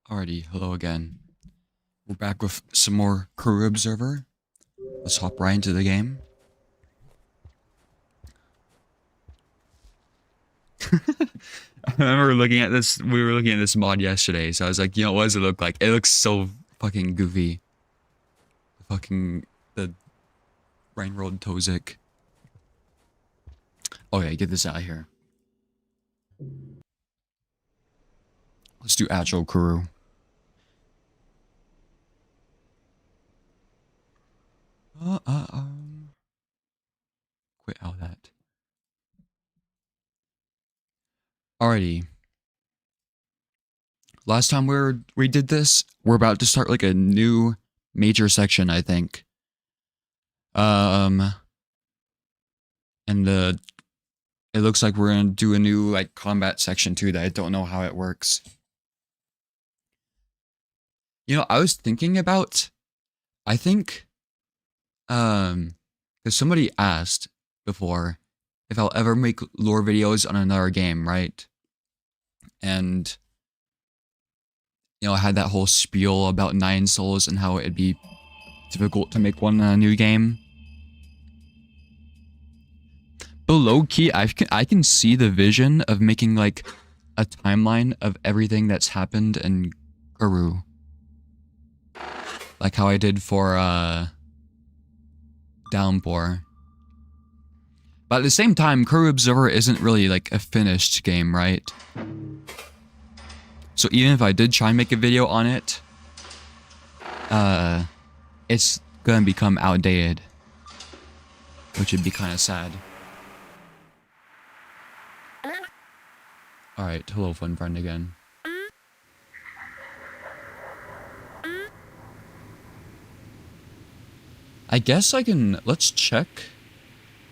Alrighty, hello again. We're back with some more corru.observer. Let's hop right into the game. I remember looking at this, we were looking at this mod yesterday, so I was like, you know, what does it look like? It looks so fucking goofy. The rain-rolled Tozik. Okay, get this out of here. Let's do actual corru. Quit out that. Alrighty. Last time we did this, we're about to start like a new major section, I think. And it looks like we're gonna do a new like combat section too that I don't know how it works. You know, I was thinking about, I think, because somebody asked before if I'll ever make lore videos on another game, right? And, you know, I had that whole spiel about 9 souls and how it'd be difficult to make one in a new game. But low-key, I can see the vision of making, like, a timeline of everything that's happened in corru. Like how I did for, Downpour. But at the same time, corru.observer isn't really, like, a finished game, right? So even if I did try and make a video on it, it's gonna become outdated. Which would be kind of sad. Alright, hello fun friend again. I guess I can, let's check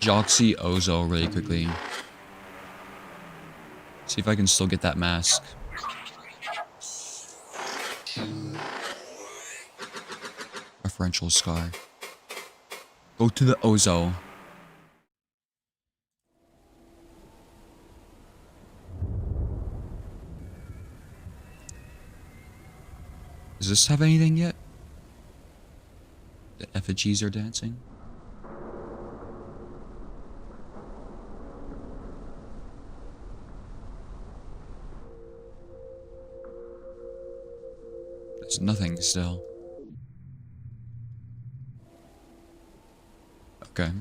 Joxy Ozo really quickly. See if I can still get that mask. Referential scar. Go to the Ozo. Does this have anything yet? The effigies are dancing. There's nothing still. Okay.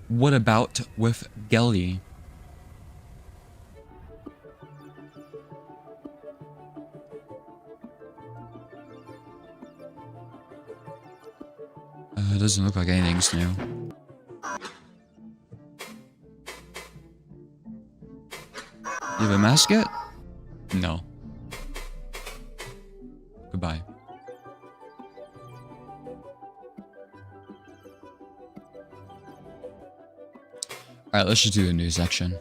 What about with Gelly? It doesn't look like anything's new. You have a mask yet? No. Goodbye. Alright, let's just do a new section.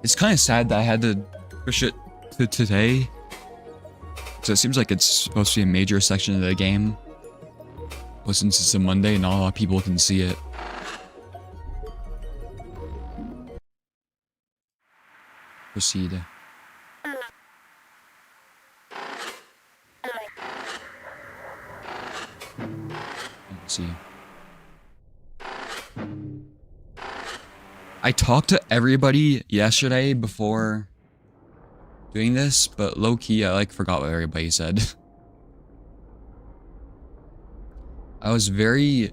It's kind of sad that I had to push it to today. So it seems like it's supposed to be a major section of the game. But since it's a Monday, not a lot of people can see it. Proceed. Let's see. I talked to everybody yesterday before doing this, but low-key, I like forgot what everybody said. I was very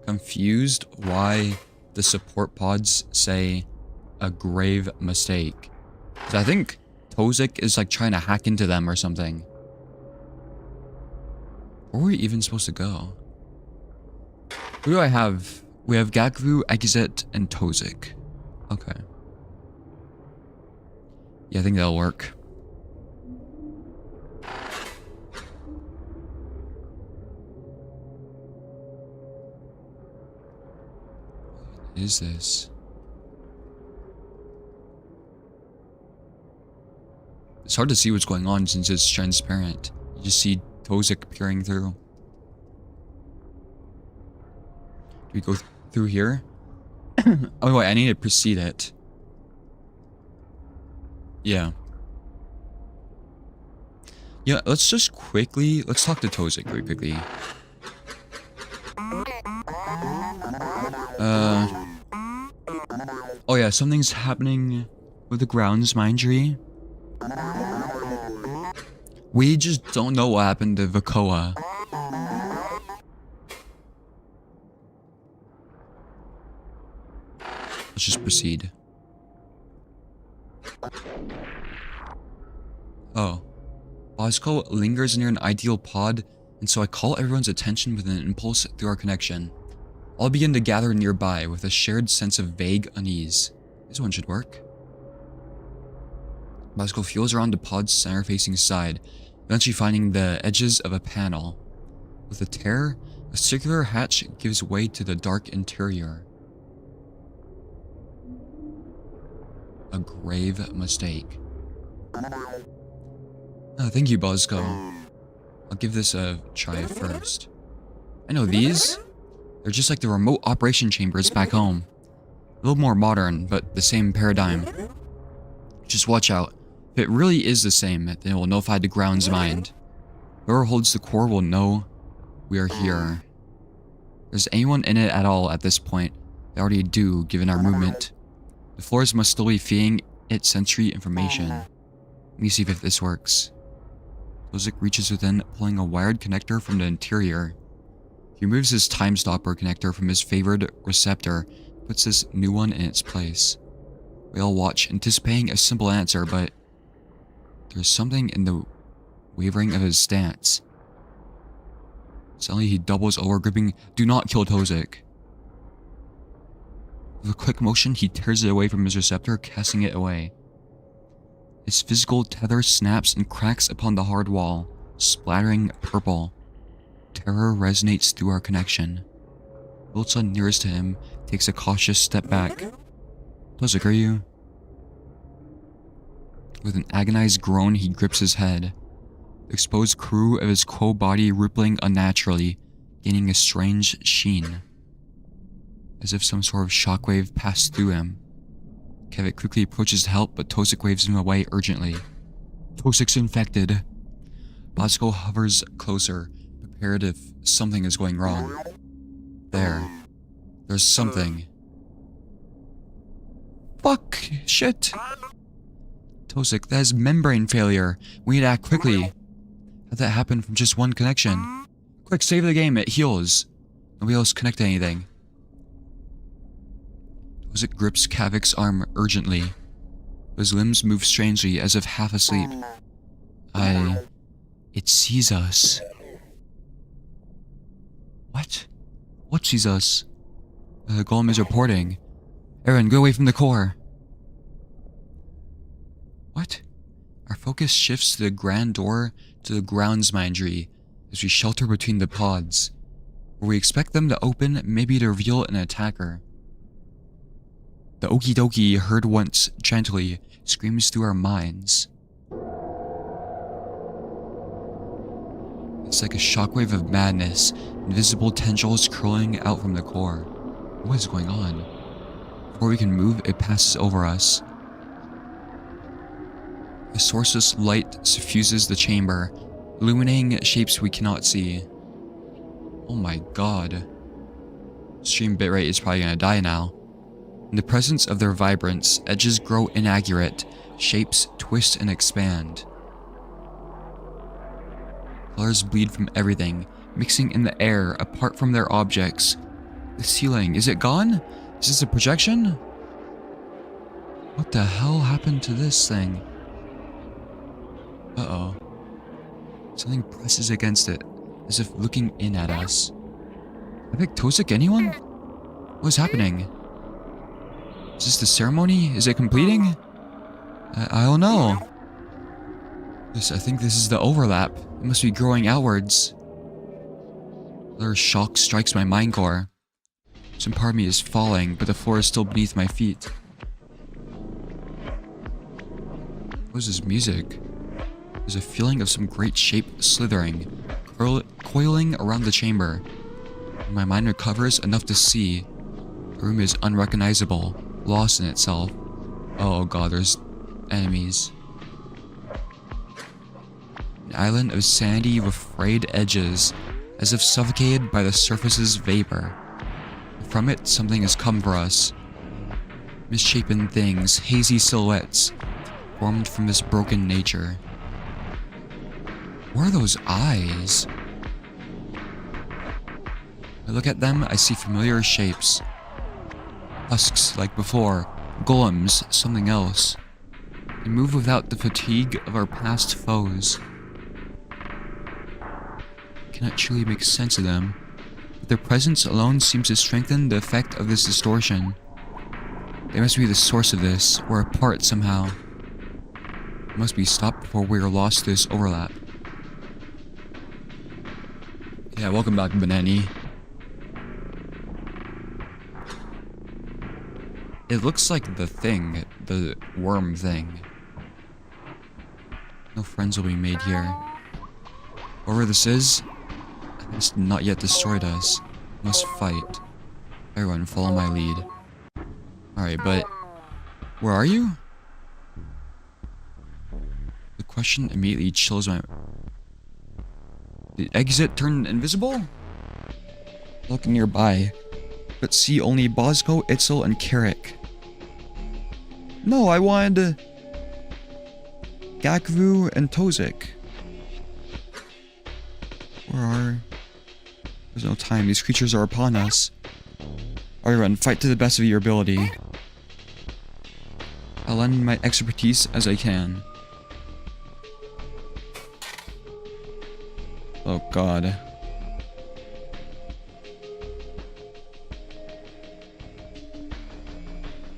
confused why the support pods say a grave mistake. 'Cause I think Tozik is like trying to hack into them or something. Where are we even supposed to go? Who do I have? We have Gakvu, Exit, and Tozik. Okay. Yeah, I think that'll work. What is this? It's hard to see what's going on since it's transparent. You just see Tozik peering through. Do we go through here? Oh wait, I need to precede it. Yeah. Yeah, let's just quickly... Let's talk to Tozik very quickly. Oh yeah, something's happening with the grounds mindery. We just don't know what happened to Vakoa. Let's just proceed. Oh. Bosco lingers near an ideal pod, and so I call everyone's attention with an impulse through our connection. All begin to gather nearby with a shared sense of vague unease. This one should work. Bosco feels around the pod's center-facing side, eventually finding the edges of a panel. With a tear, a circular hatch gives way to the dark interior. A grave mistake. Oh, thank you, Bosco. I'll give this a try first. I know these. They're just like the remote operation chambers back home. A little more modern, but the same paradigm. Just watch out. If it really is the same, then it will notify the ground's mind. Whoever holds the core will know we are here. If there's anyone in it at all at this point, they already do, given our movement. The floors must still be feeding it sensory information. Let me see if this works. Tozik reaches within, pulling a wired connector from the interior. He removes his time stopper connector from his favored receptor, puts this new one in its place. We all watch, anticipating a simple answer, but there's something in the wavering of his stance. Suddenly he doubles over, gripping "Do not kill Tozik." With a quick motion, he tears it away from his receptor, casting it away. His physical tether snaps and cracks upon the hard wall, splattering purple. Terror resonates through our connection. Wiltsa, nearest to him, takes a cautious step back. Tozik, are you? With an agonized groan, he grips his head. The exposed crew of his quo body rippling unnaturally, gaining a strange sheen. As if some sort of shockwave passed through him. Kevik quickly approaches to help, but Tozik waves him away urgently. Tozik's infected. Bosco hovers closer, prepared if something is going wrong. There's something. Fuck! Shit! Tozik, that is membrane failure. We need to act quickly. How'd that happen from just one connection? Quick, save the game, it heals. Nobody else connect to anything. Tozik grips Kavik's arm urgently. His limbs move strangely, as if half asleep. It sees us. What? What sees us? The golem is reporting. Aaron, go away from the core. What? Our focus shifts to the grand door to the grounds mindery as we shelter between the pods. Where we expect them to open, maybe to reveal an attacker. The okie dokie, heard once gently, screams through our minds. It's like a shockwave of madness, invisible tendrils curling out from the core. What is going on? Before we can move, it passes over us. A sourceless light suffuses the chamber, illuminating shapes we cannot see. Oh my god. Stream bitrate is probably gonna die now. In the presence of their vibrance, edges grow inaccurate, shapes twist and expand. Colors bleed from everything, mixing in the air apart from their objects. The ceiling, is it gone? Is this a projection? What the hell happened to this thing? Uh-oh. Something presses against it, as if looking in at us. Have I Tozik anyone? What is happening? Is this the ceremony? Is it completing? I don't know. I think this is the overlap. It must be growing outwards. Another shock strikes my mind core. Some part of me is falling, but the floor is still beneath my feet. What is this music? There's a feeling of some great shape slithering, coiling around the chamber. When my mind recovers enough to see, The room is unrecognizable, lost in itself. Oh god, there's enemies. An island of sandy with frayed edges, as if suffocated by the surface's vapor. From it, something has come for us. Misshapen things, hazy silhouettes, formed from this broken nature. What are those eyes? I look at them, I see familiar shapes. Husks like before, golems, something else. They move without the fatigue of our past foes. I cannot truly make sense of them, but their presence alone seems to strengthen the effect of this distortion. They must be the source of this, or a part somehow. It must be stopped before we are lost to this overlap. Yeah, welcome back, Banani. It looks like the thing, the worm thing. No friends will be made here. Whatever this is, it's not yet destroyed us. We must fight. Everyone, follow my lead. Alright, but where are you? The question immediately chills my... Did exit turn invisible? Look nearby, but see only Bosco, Itzel, and Carrick. No, I wanted Gakvu and Tozik. Where are... There's no time, these creatures are upon us. Everyone, fight to the best of your ability. I'll lend my expertise as I can. Oh god.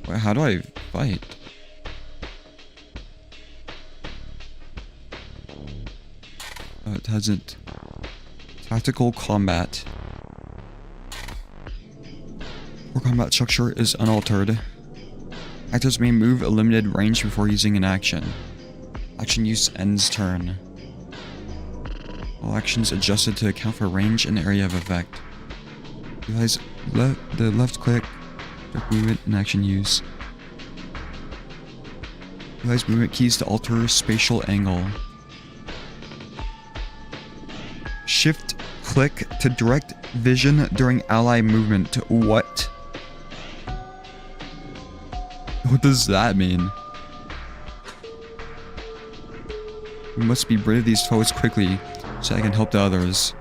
Wait, how do I fight? Oh, it hasn't. Tactical combat. Core combat structure is unaltered. Actors may move a limited range before using an action. Action use ends turn. All actions adjusted to account for range and area of effect. Utilize the left click, direct movement, and action use. Utilize movement keys to alter spatial angle. Shift click to direct vision during ally movement. What? What does that mean? We must be rid of these foes quickly, so I can help the others.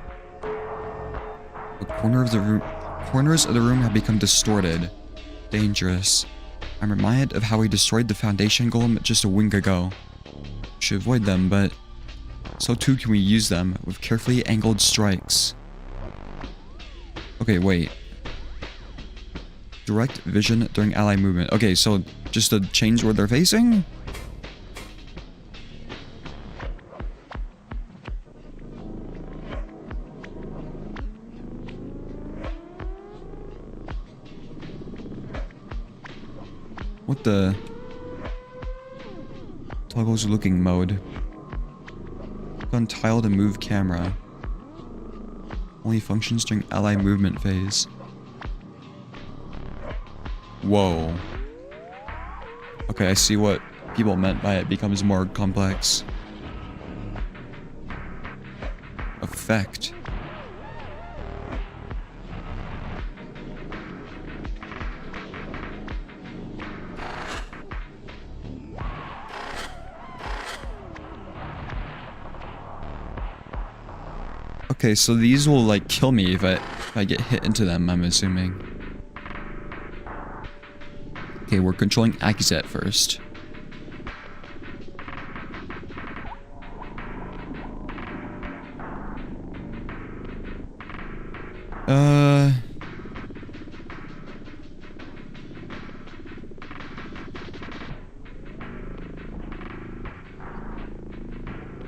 The corners of the room have become distorted. Dangerous. I'm reminded of how we destroyed the Foundation Golem just a wink ago. We should avoid them, but so too can we use them with carefully angled strikes. Okay, wait. Direct vision during ally movement. Okay, so just to change where they're facing? What the? Toggles looking mode. Click on tile to move camera. Only functions during ally movement phase. Whoa. Okay, I see what people meant by it becomes more complex. Effect. Okay, so these will like kill me if I get hit into them, I'm assuming. Okay, we're controlling Akizet first.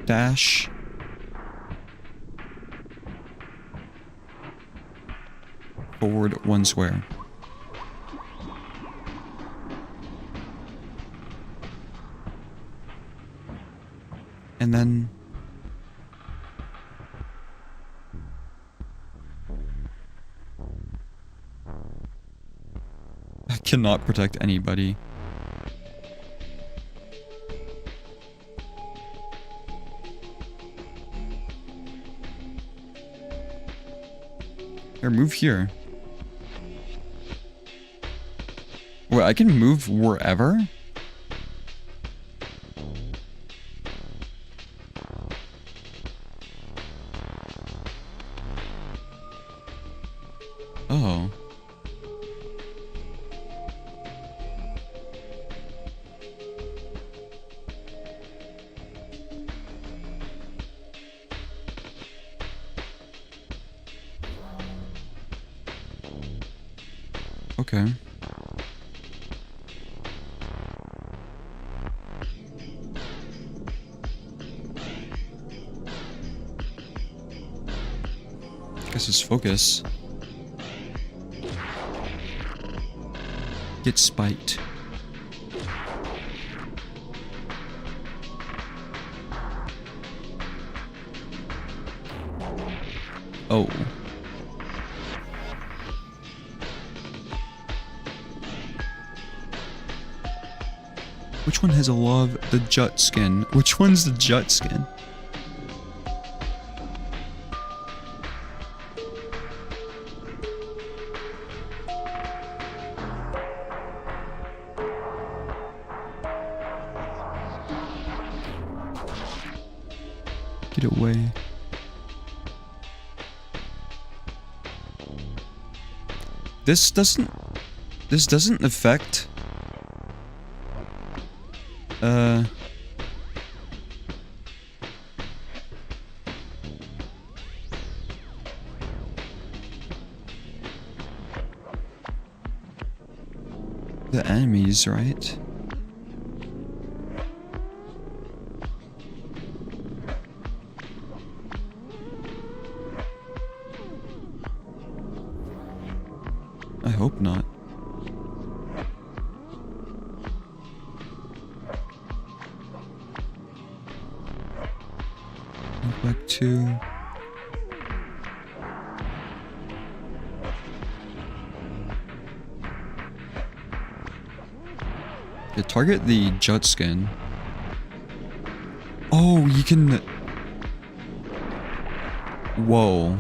Dash. Forward 1 square. And then I cannot protect anybody. Here, move here. Wait, I can move wherever? Oh. Okay. Guess it's focus. Get spiked. Oh. Which one has a love? The jut skin. Which one's the jut skin? Get away. This doesn't affect the enemies, right? I hope not. Go back to... Yeah, target the jut skin. Oh, you can... Whoa.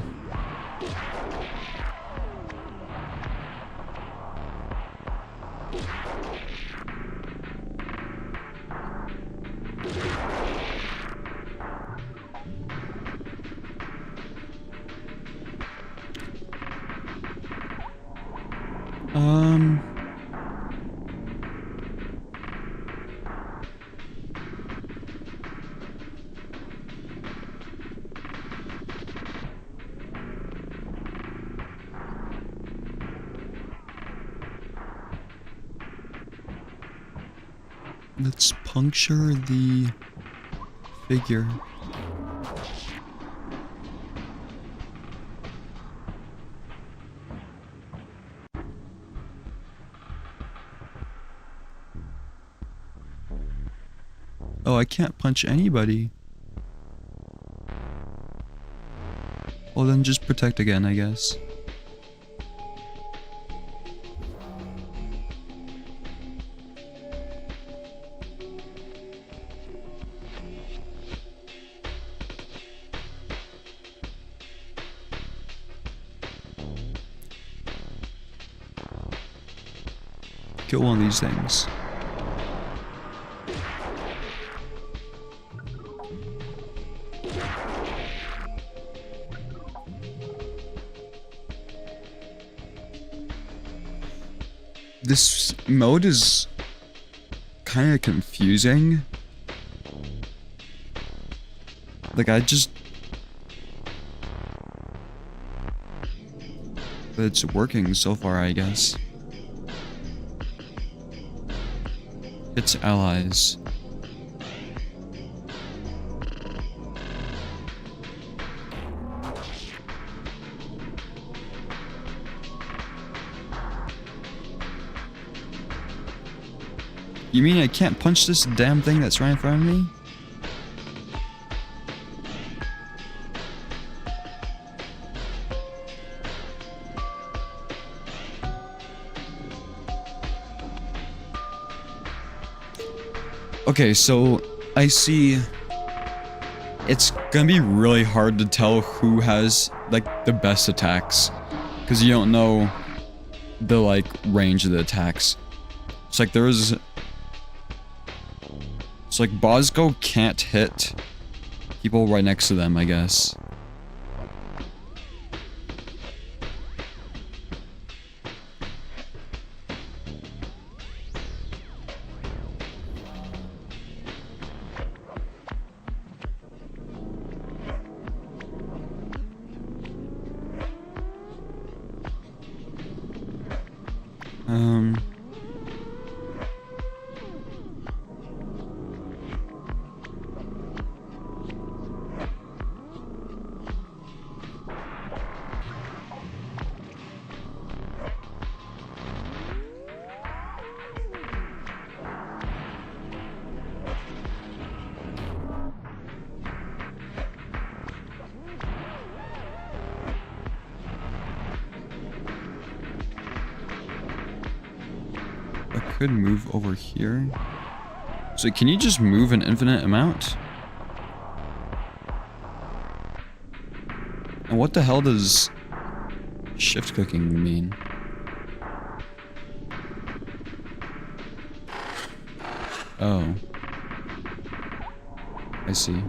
Let's puncture the figure. Oh, I can't punch anybody. Well, then just protect again, I guess. Kill one of these things. This mode is kind of confusing. Like, but it's working so far, I guess. It's allies. You mean I can't punch this damn thing that's right in front of me? Okay, so I see it's gonna be really hard to tell who has like the best attacks because you don't know the like range of the attacks. It's like it's like Bosco can't hit people right next to them, I guess. I could move over here. So can you just move an infinite amount? And what the hell does shift clicking mean? Oh. I see.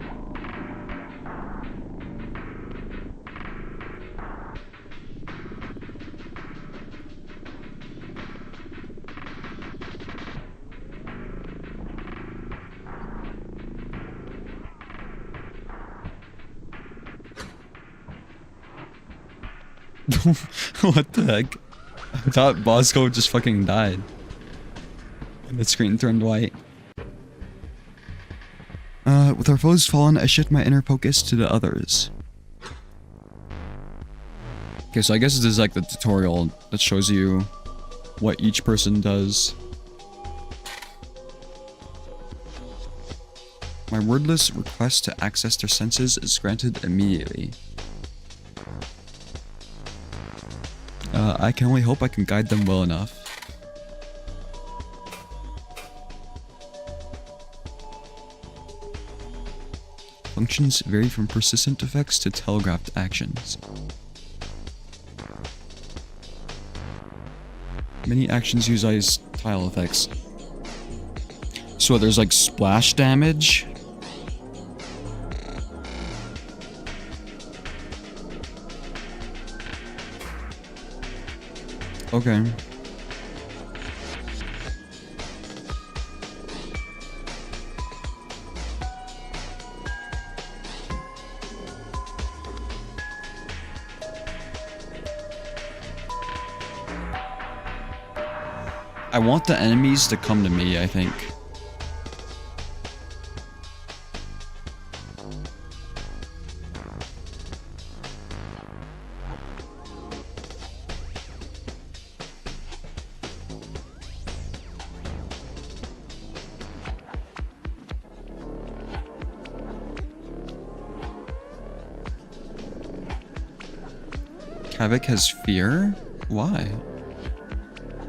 What the heck? I thought Bosco just fucking died. And the screen turned white. With our foes fallen, I shift my inner focus to the others. Okay, so I guess this is like the tutorial that shows you what each person does. My wordless request to access their senses is granted immediately. I can only hope I can guide them well enough. Functions vary from persistent effects to telegraphed actions. Many actions use ice tile effects. So there's like splash damage. Okay. I want the enemies to come to me, I think. Havoc has fear? Why?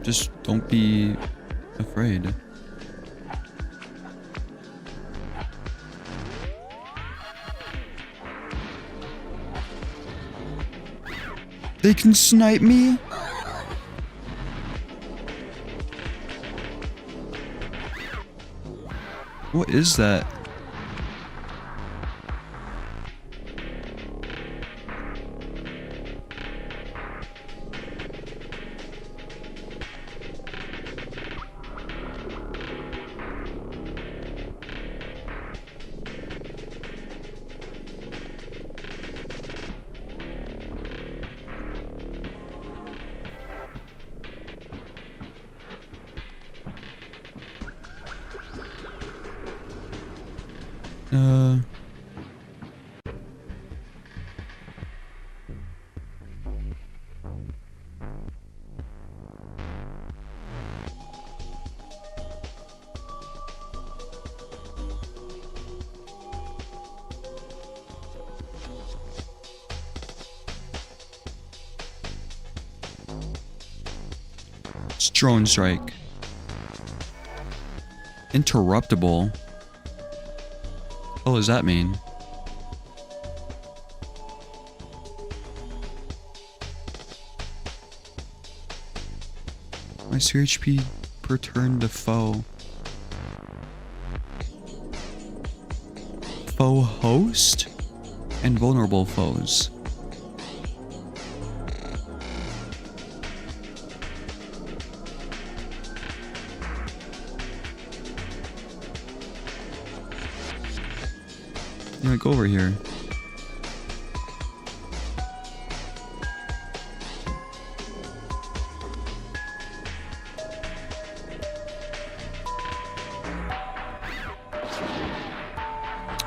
Just don't be afraid. They can snipe me? What is that? It's drone strike. Interruptible? What does that mean? My CHP per turn to foe. Foe host? And vulnerable foes. Yeah, go over here.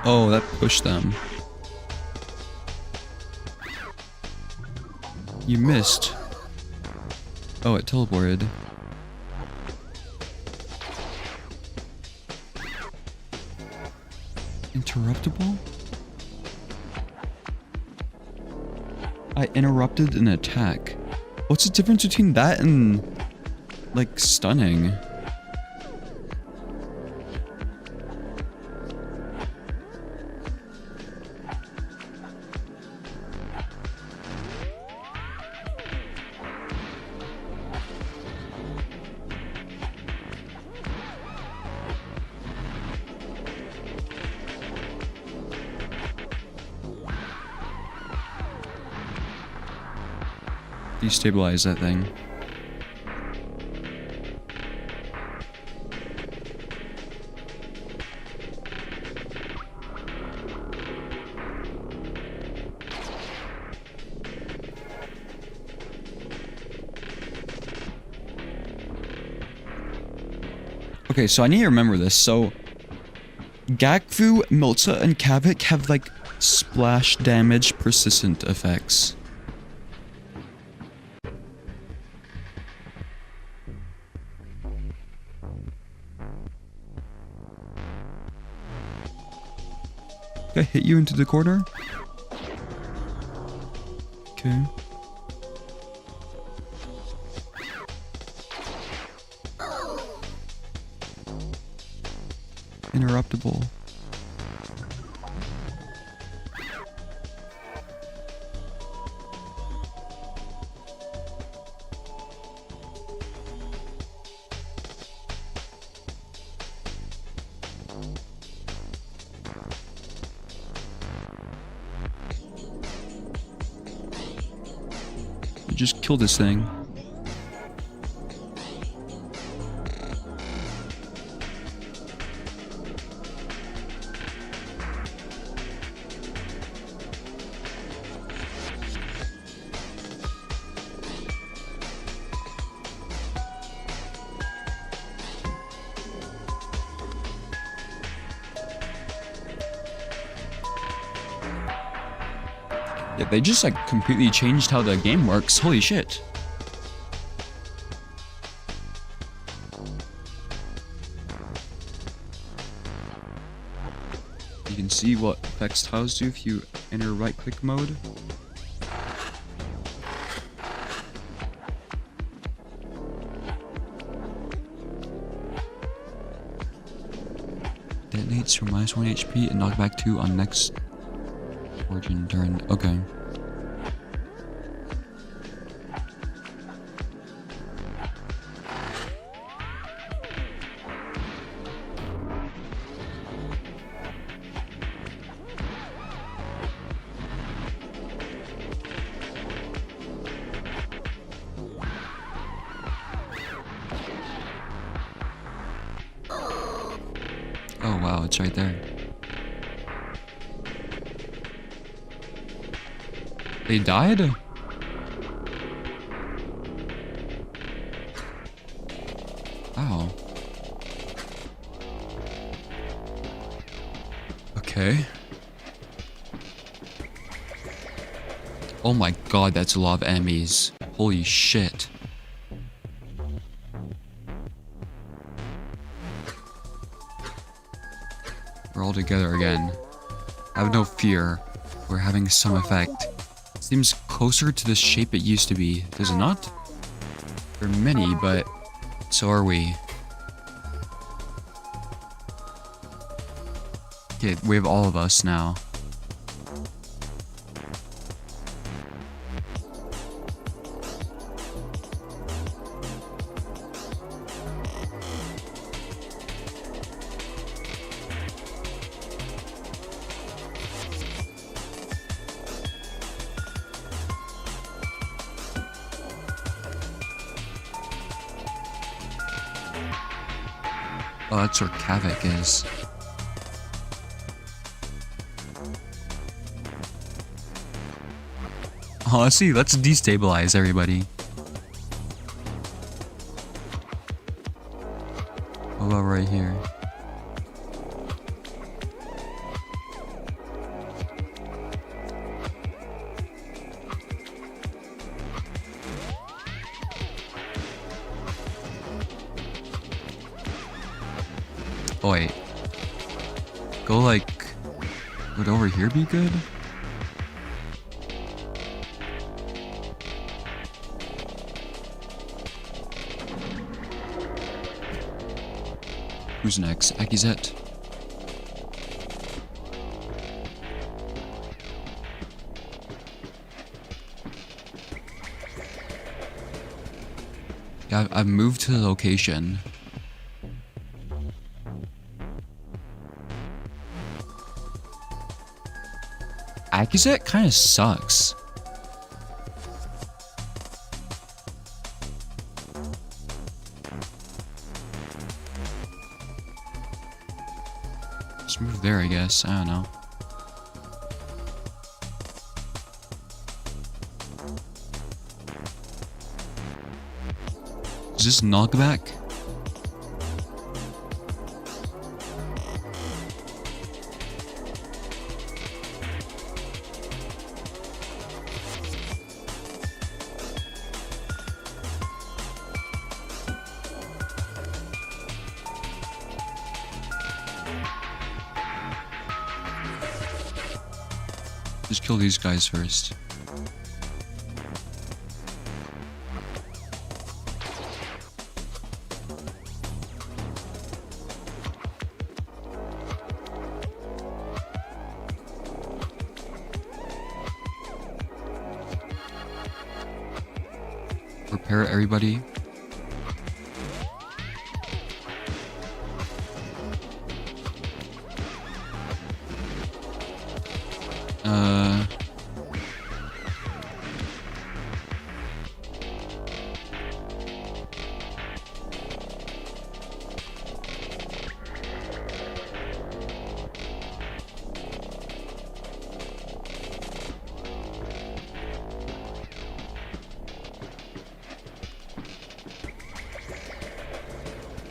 Oh, that pushed them. You missed. Oh, it teleported. Interruptible? I interrupted an attack. What's the difference between that and, like, stunning? Destabilize that thing. Okay, so I need to remember this. So, Gakfu, Milta, and Kavik have like splash damage persistent effects. Did I hit you into the corner? Okay. Interruptible. Just kill this thing. Yeah, they just like completely changed how the game works. Holy shit. You can see what effects tiles do if you enter right click mode. Detonates for -1 HP and knockback 2 on next origin turn. Okay. Oh wow, it's right there. They died? Ow. Okay. Oh my god, that's a lot of enemies. Holy shit. We're all together again. Have no fear. We're having some effect. Seems closer to the shape it used to be, does it not? There are many, but so are we. Okay, we have all of us now. Oh, that's where Kavik is. Honestly, let's destabilize everybody. What about right here? Oh wait. Go like... Would over here be good? Who's next? Akizet? Yeah, I've moved to the location. Akizet kind of sucks. Just move there, I guess. I don't know. Is this knockback? Just kill these guys first. Prepare everybody.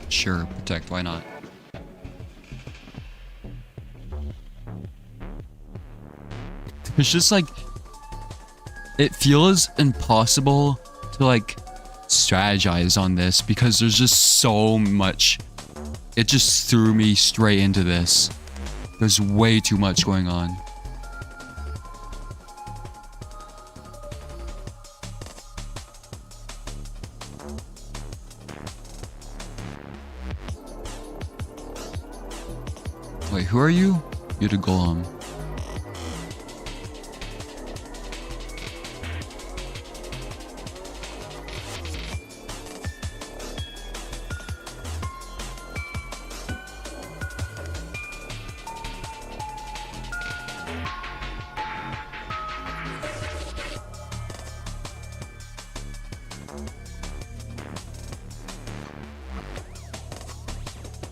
Sure, protect, why not? It's just like, it feels impossible to like strategize on this because there's just so much. It just threw me straight into this. There's way too much going on. Wait, who are you? You're the golem.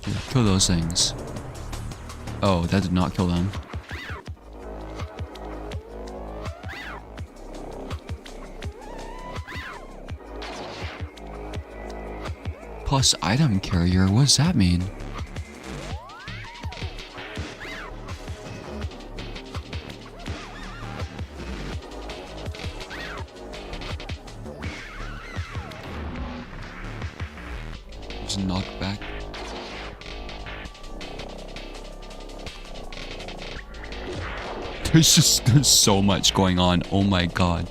Yeah, kill those things. Oh, that did not kill them. Plus item carrier, what does that mean? There's a knockback. There's so much going on. Oh my god.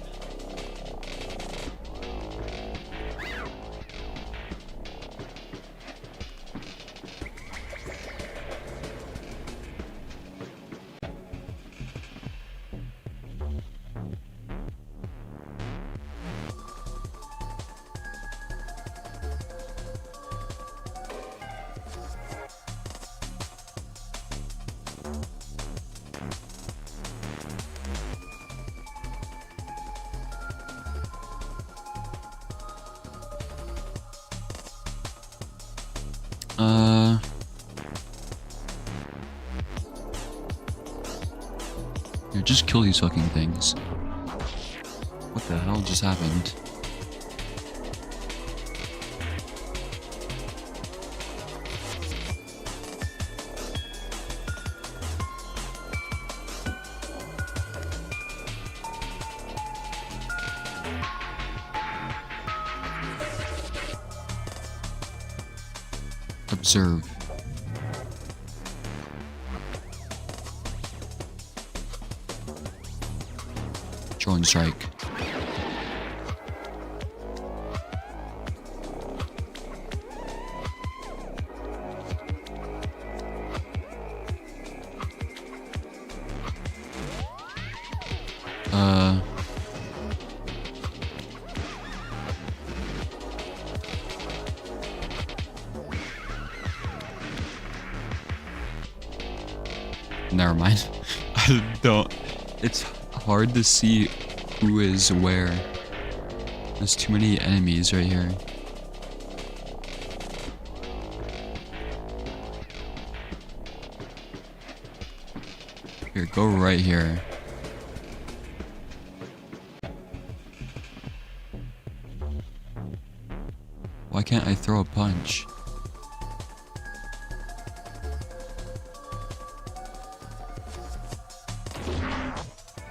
Yeah, just kill these fucking things. What the hell just happened? Observe. Drone strike. Never mind. I don't. It's hard to see who is where. There's too many enemies right here. Here, go right here. Why can't I throw a punch?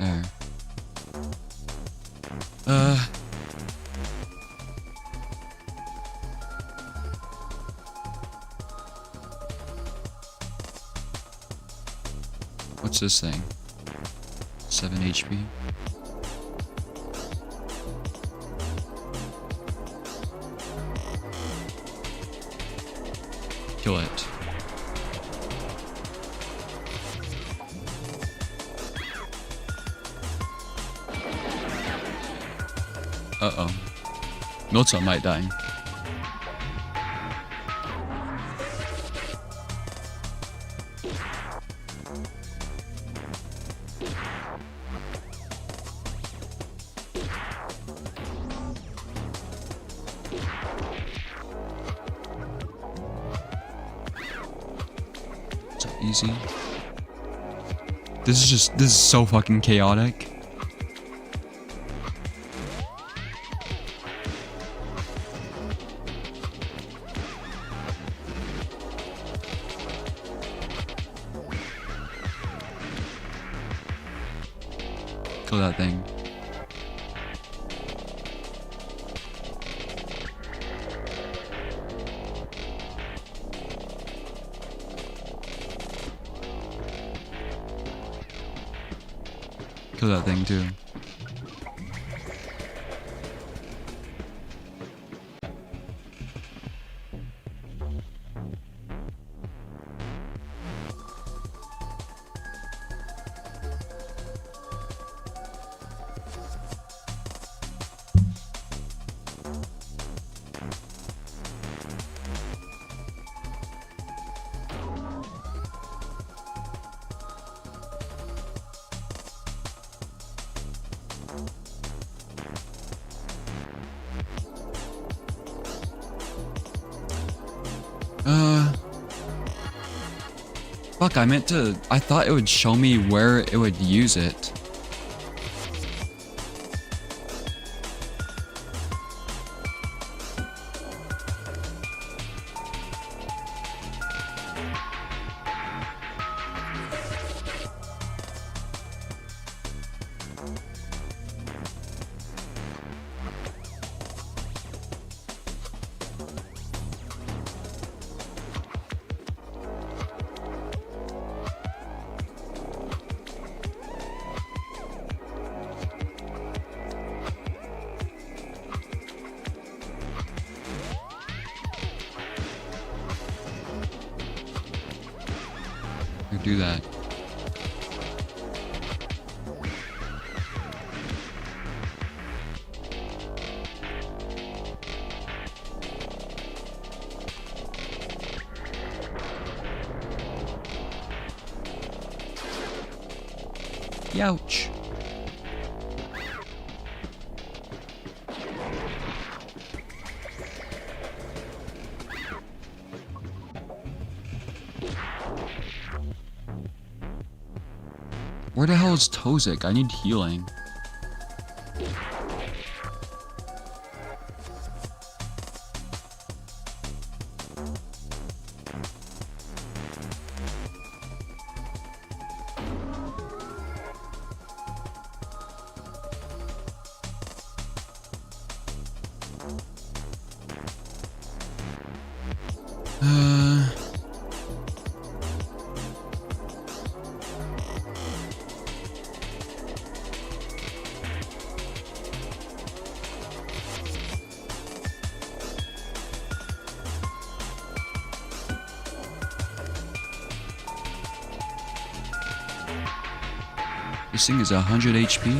There. What's this thing? 7 HP. Kill it. Uh-oh. Milton might die. So easy. This is so fucking chaotic. Kill that thing. Kill that thing too. Fuck, I thought it would show me where it would use it. Or do that. Youch. Where the hell is Tozik? I need healing. This thing is 100 HP.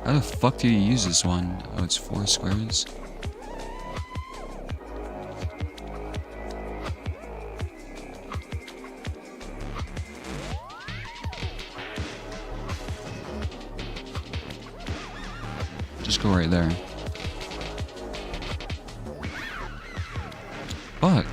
How the fuck do you use this one? Oh, it's 4 squares. Just go right there. Fuck.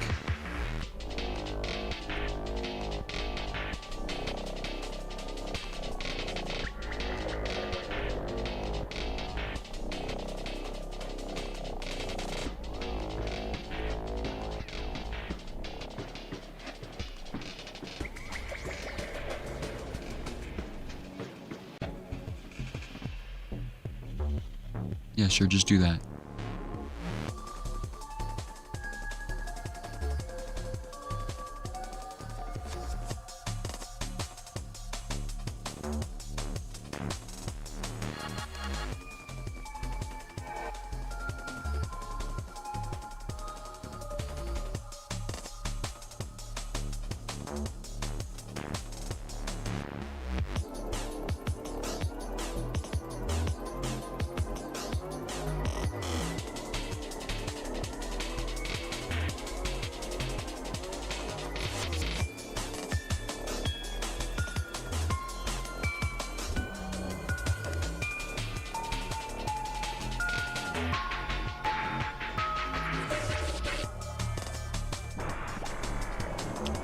Yeah, sure, just do that.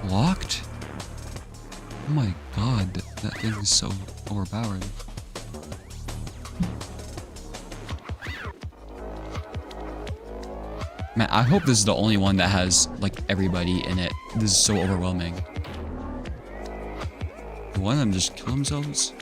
Locked? Oh my god, that thing is so overpowered. Man, I hope this is the only one that has, like, everybody in it. This is so overwhelming. Did one of them just kill themselves?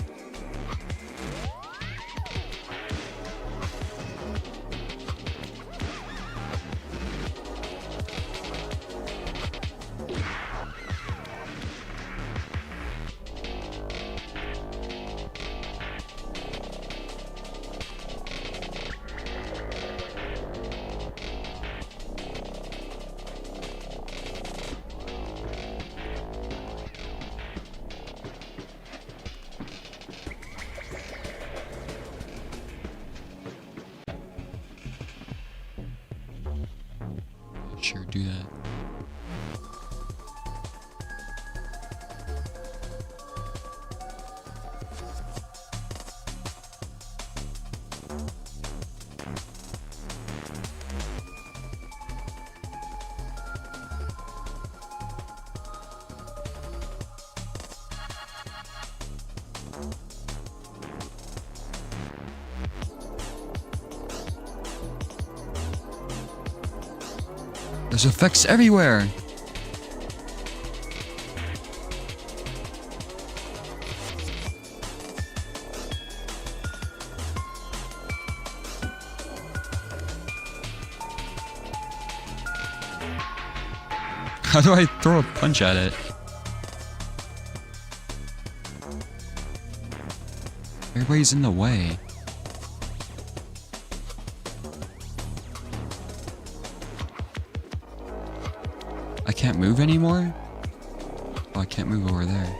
Sure, do that. There's effects everywhere. How do I throw a punch at it? Everybody's in the way. I can't move anymore? Oh, I can't move over there.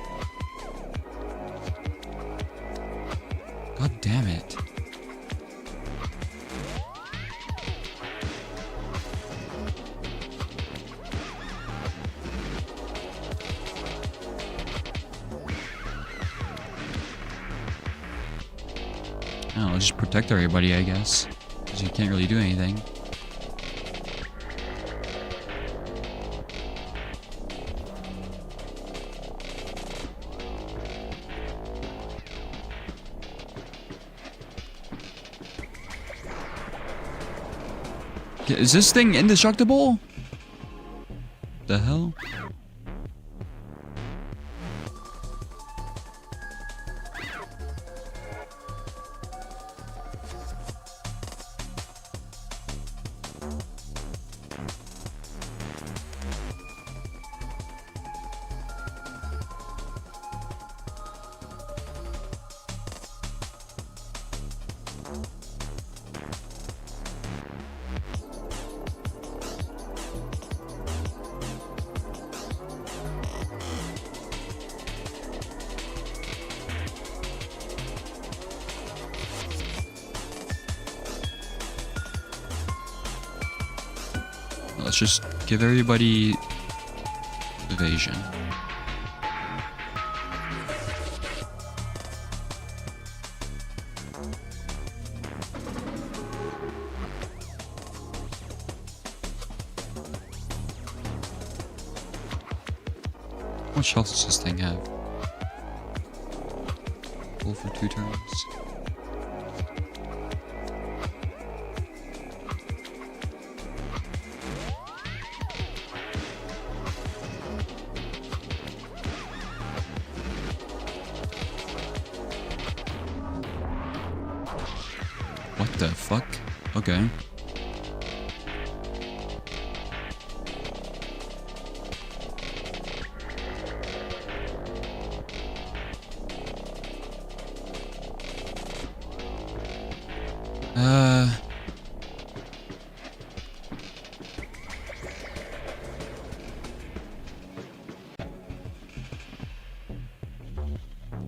God damn it. I don't know, just protect everybody, I guess. Because you can't really do anything. Is this thing indestructible? The hell? Let's just give everybody evasion. How much health does this thing have? Full for 2 turns. What the fuck? Okay.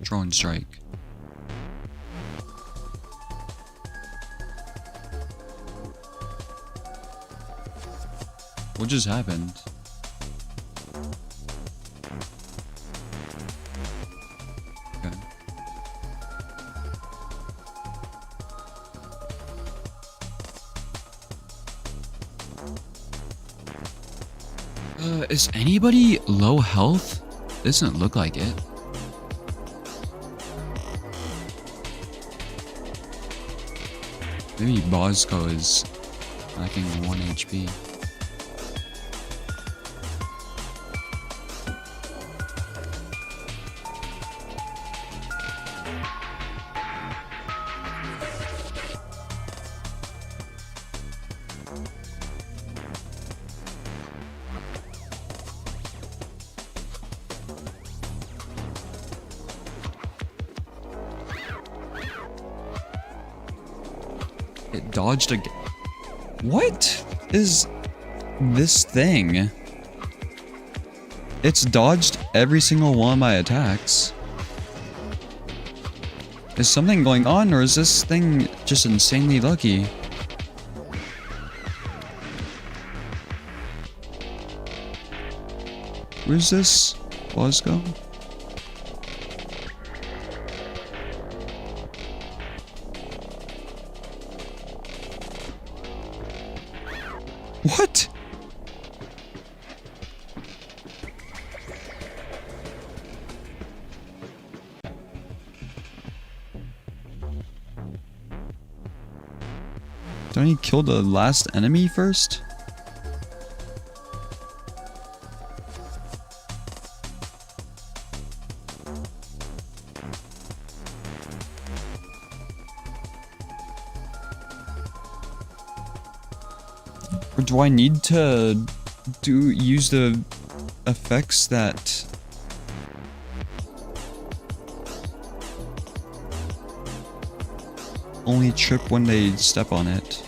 Drone strike. What just happened? Okay. Is anybody low health? Doesn't look like it. Maybe Bosco is lacking 1 HP. It dodged again. What is this thing? It's dodged every single one of my attacks. Is something going on, or is this thing just insanely lucky? Where's this Bosco? What? Don't you kill the last enemy first? Or do I need to use the effects that only trip when they step on it?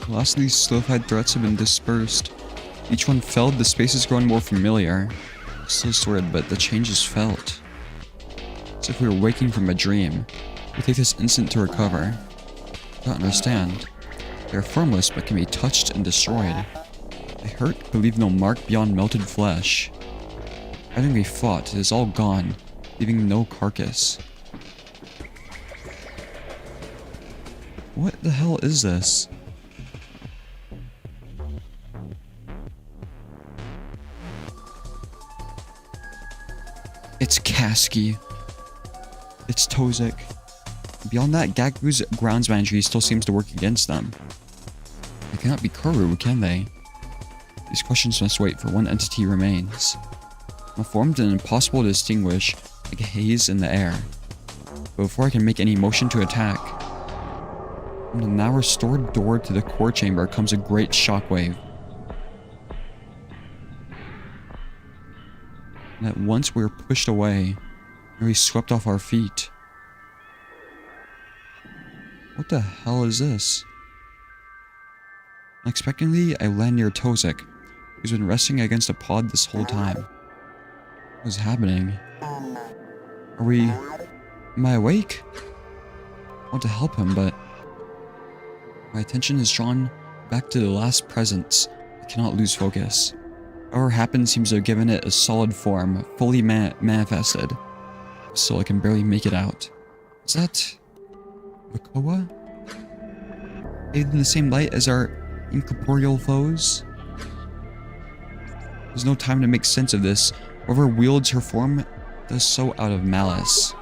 The last of these solidified threats have been dispersed. Each one felt the space has grown more familiar. Still sorted, but the change is felt. As if we were waking from a dream. We take this instant to recover. I don't understand. They are formless but can be touched and destroyed. They hurt but leave no mark beyond melted flesh. Having we fought, it is all gone, leaving no carcass. What the hell is this? It's Kasky. It's Tozik. Beyond that, Gaku's groundsman tree still seems to work against them. They cannot be Corru, can they? These questions must wait, for one entity remains. Malformed and impossible to distinguish, like a haze in the air. But before I can make any motion to attack, from the now restored door to the core chamber comes a great shockwave. And at once we are pushed away, and we swept off our feet. What the hell is this? Unexpectedly, I land near Tozik, who's been resting against a pod this whole time. What is happening? Am I awake? I want to help him, but my attention is drawn back to the last presence. I cannot lose focus. Whatever happened seems to have given it a solid form, fully manifested. Still, I can barely make it out. Is that Makoa? Bathed in the same light as our incorporeal foes? There's no time to make sense of this. Whoever wields her form does so out of malice.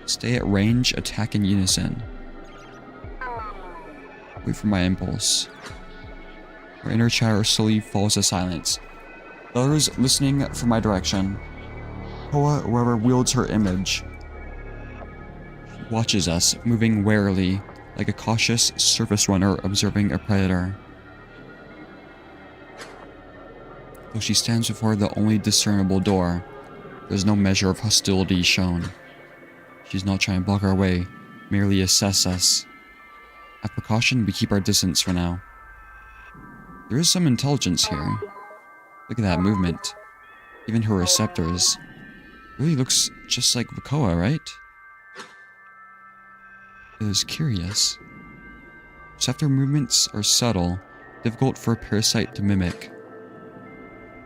Stay at range, attack in unison. Wait for my impulse. Our inner chatter slowly falls to silence. The others listening from my direction. Koa, whoever wields her image, watches us, moving warily, like a cautious surface runner observing a predator. Though she stands before the only discernible door, there's no measure of hostility shown. She's not trying to block our way, merely assess us. Out of precaution, we keep our distance for now. There is some intelligence here. Look at that movement. Even her receptors. Really looks just like Vakoa, right? It is curious. Receptor movements are subtle, difficult for a parasite to mimic.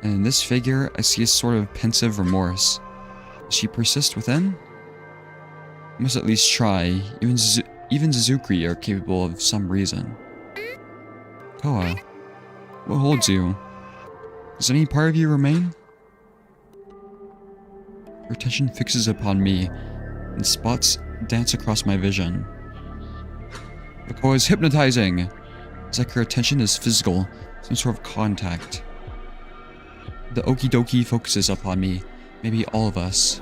And in this figure, I see a sort of pensive remorse. Does she persist within? I must at least try. Even Zuzukri are capable of some reason. Koa, what holds you? Does any part of you remain? Her attention fixes upon me, and spots dance across my vision. Vakoa is hypnotizing! It's like her attention is physical, some sort of contact. The okidoki focuses upon me, maybe all of us.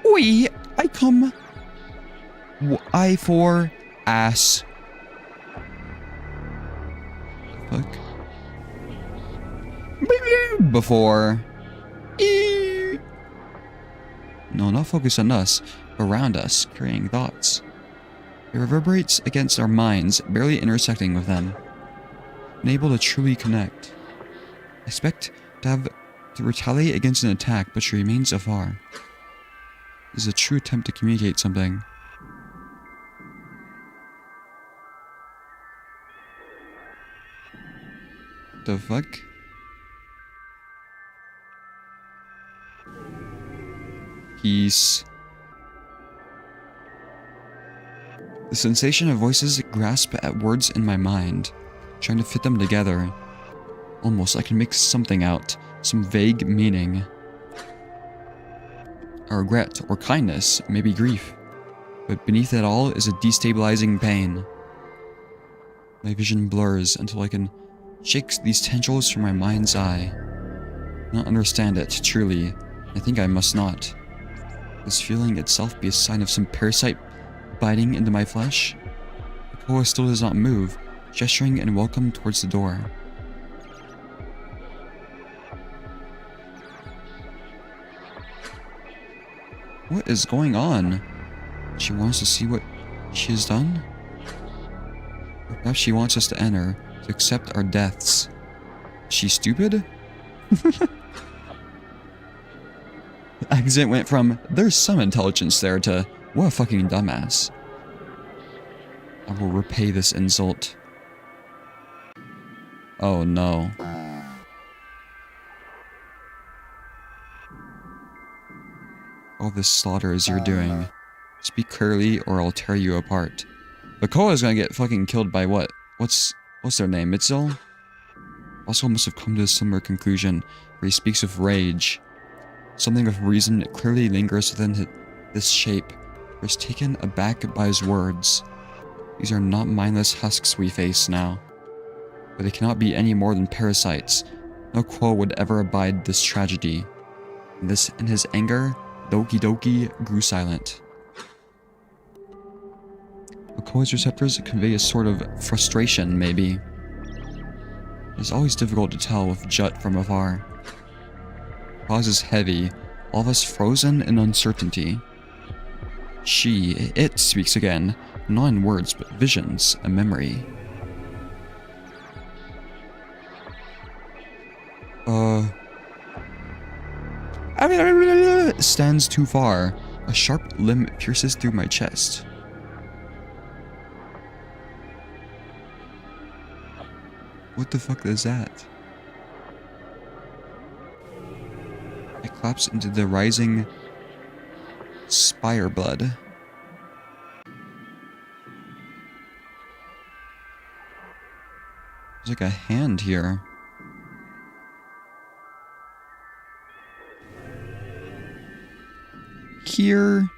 Oi! I come... I for... ass. Fuck. Before... No, not focus on us, but around us, carrying thoughts. It reverberates against our minds, barely intersecting with them. Unable to truly connect. I expect to have to retaliate against an attack, but she remains afar. This is a true attempt to communicate something. The fuck? Peace. The sensation of voices grasp at words in my mind, trying to fit them together. Almost I can make something out, some vague meaning. A regret or kindness, maybe grief. But beneath it all is a destabilizing pain. My vision blurs until I can shake these tendrils from my mind's eye. I don't understand it, truly. I think I must not. This feeling itself be a sign of some parasite biting into my flesh? Koa still does not move, gesturing in welcome towards the door. What is going on? She wants to see what she has done? Or perhaps she wants us to enter, to accept our deaths. Is she stupid? The accent went from, there's some intelligence there, to, what a fucking dumbass. I will repay this insult. Oh no. All this slaughter is you're doing. Speak clearly or I'll tear you apart. Vakoa is gonna get fucking killed by what? What's their name? Mitzel? Also must have come to a similar conclusion, where he speaks of rage. Something of reason clearly lingers within this shape, where he's taken aback by his words. These are not mindless husks we face now. But they cannot be any more than parasites. No Quo would ever abide this tragedy. In his anger, Doki Doki grew silent. Vakoa's receptors convey a sort of frustration, maybe. It is always difficult to tell with Jut from afar. The pause is heavy, all of us frozen in uncertainty. It speaks again, not in words but visions, a memory. Stands too far. A sharp limb pierces through my chest. What the fuck is that? I collapse into the rising spire blood. There's like a hand here. Here.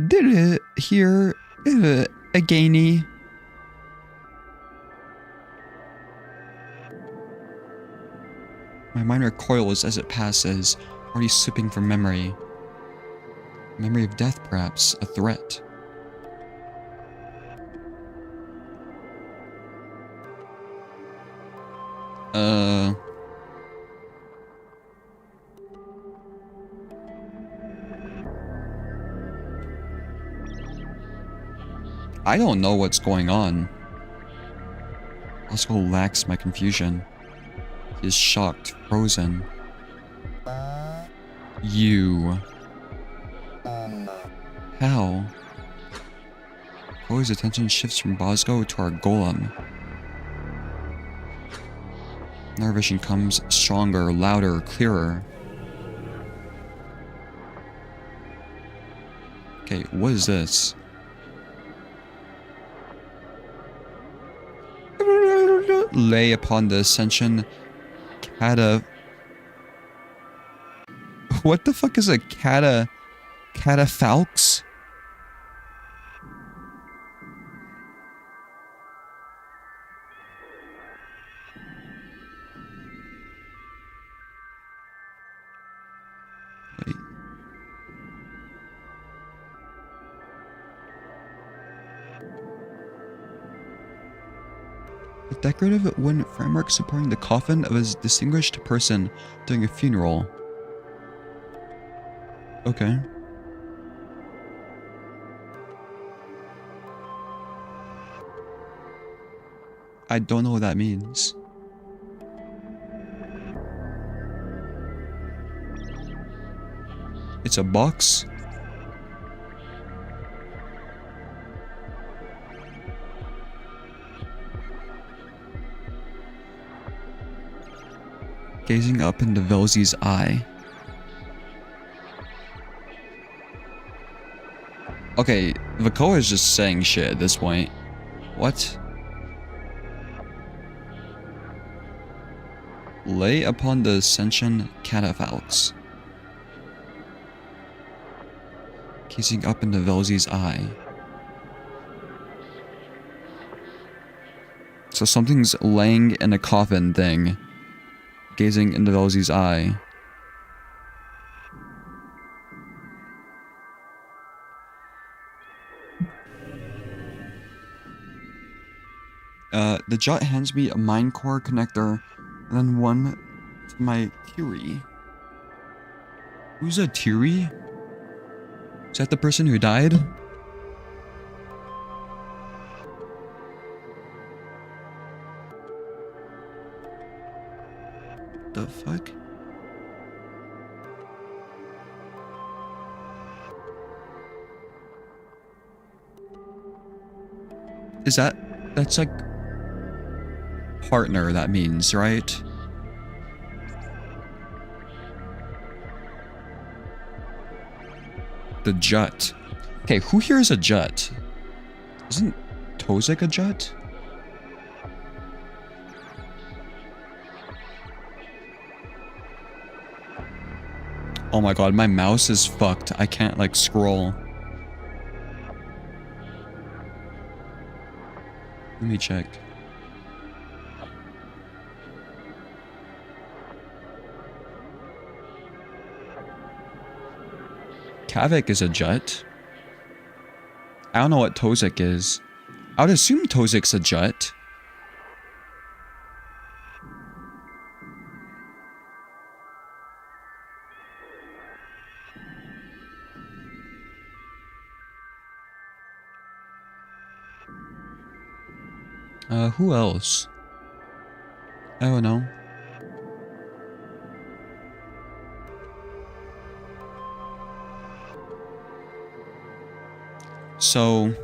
Did it. Here. Againy. My mind recoils as it passes, already slipping from memory. Memory of death, perhaps. A threat. I don't know what's going on. Oscar lacks my confusion. He is shocked, frozen. You. How? Chloe's attention shifts from Bosco to our golem. Our vision comes stronger, louder, clearer. Okay, what is this? Lay upon the ascension what the fuck is a catafalques? Wait. A decorative wooden framework supporting the coffin of a distinguished person during a funeral. Okay. I don't know what that means. It's a box? Gazing up into Velzy's eye. Okay, Vakoa is just saying shit at this point. What? Lay upon the ascension catafalques. Gazing up into Velzy's eye. So something's laying in a coffin thing. Gazing into Velzy's eye. The Jut hands me a mine core connector, and then one to my Tiri. Who's a Tiri? Is that the person who died? fuck? Is that's like partner, that means, right? The jut. Okay, who here is a jut? Isn't Tozik a jut? Oh my god, my mouse is fucked. I can't, like, scroll. Let me check. Kavik is a jut. I don't know what Tozik is. I would assume Tozik's a jut. Who else? I don't know. So...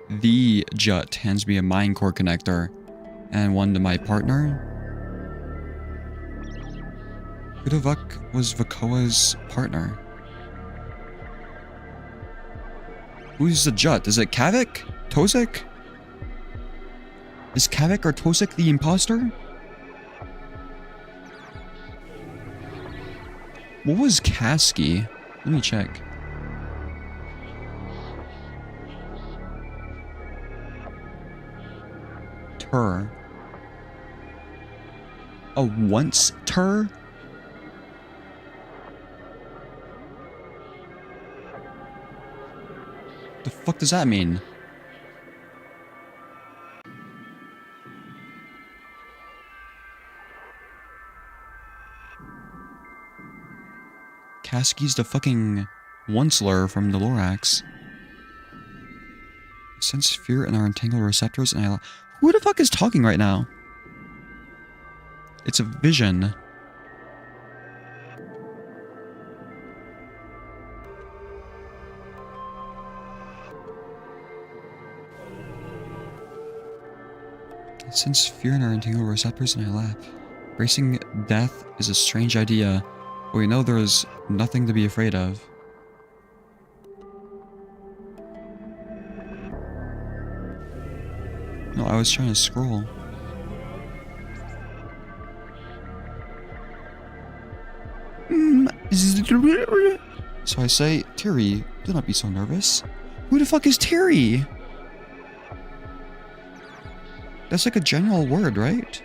the jut hands me a mine core connector and one to my partner. Who the fuck was Vakoa's partner? Who's the jut? Is it Kavik? Tozik? Is Kavik or Tozik the imposter? What was Kasky? Let me check. Tur. Oh, once Tur? The fuck does that mean? Kasky's the fucking once-lure from the Lorax. Sense fear in our entangled receptors and I... Who the fuck is talking right now? It's a vision. Sense fear in our entangled receptors and I laugh. Bracing death is a strange idea, but we know there is nothing to be afraid of. No, I was trying to scroll. So I say, Terry, do not be so nervous. Who the fuck is Terry? That's like a general word, right?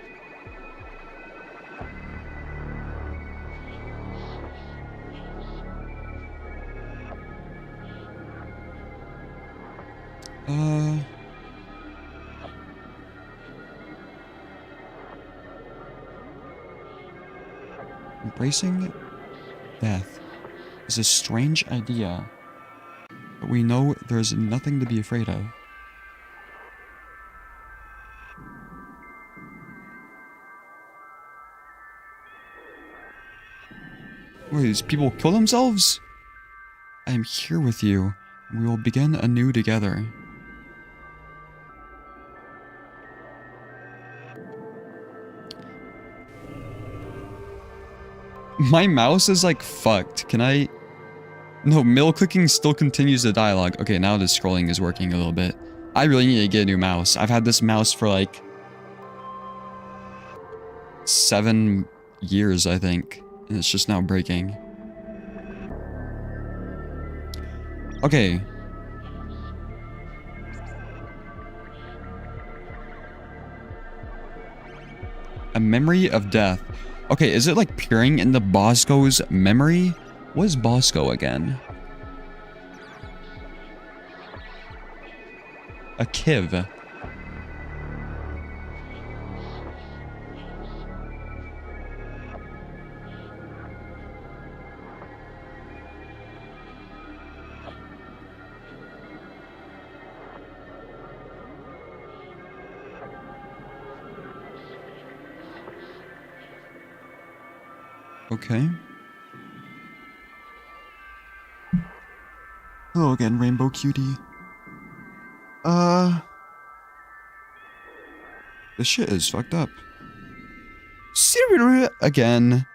Embracing death is a strange idea, but we know there's nothing to be afraid of. Wait, these people kill themselves? I am here with you, and we will begin anew together. My mouse is like fucked. Can I... No, middle clicking still continues the dialogue. Okay, now the scrolling is working a little bit. I really need to get a new mouse. I've had this mouse for like 7 years, I think. And it's just now breaking. Okay. A memory of death. Okay, is it like peering into Bosco's memory? What is Bosco again? A Kiv. Okay. Hello again, Rainbow Cutie. This shit is fucked up. Again.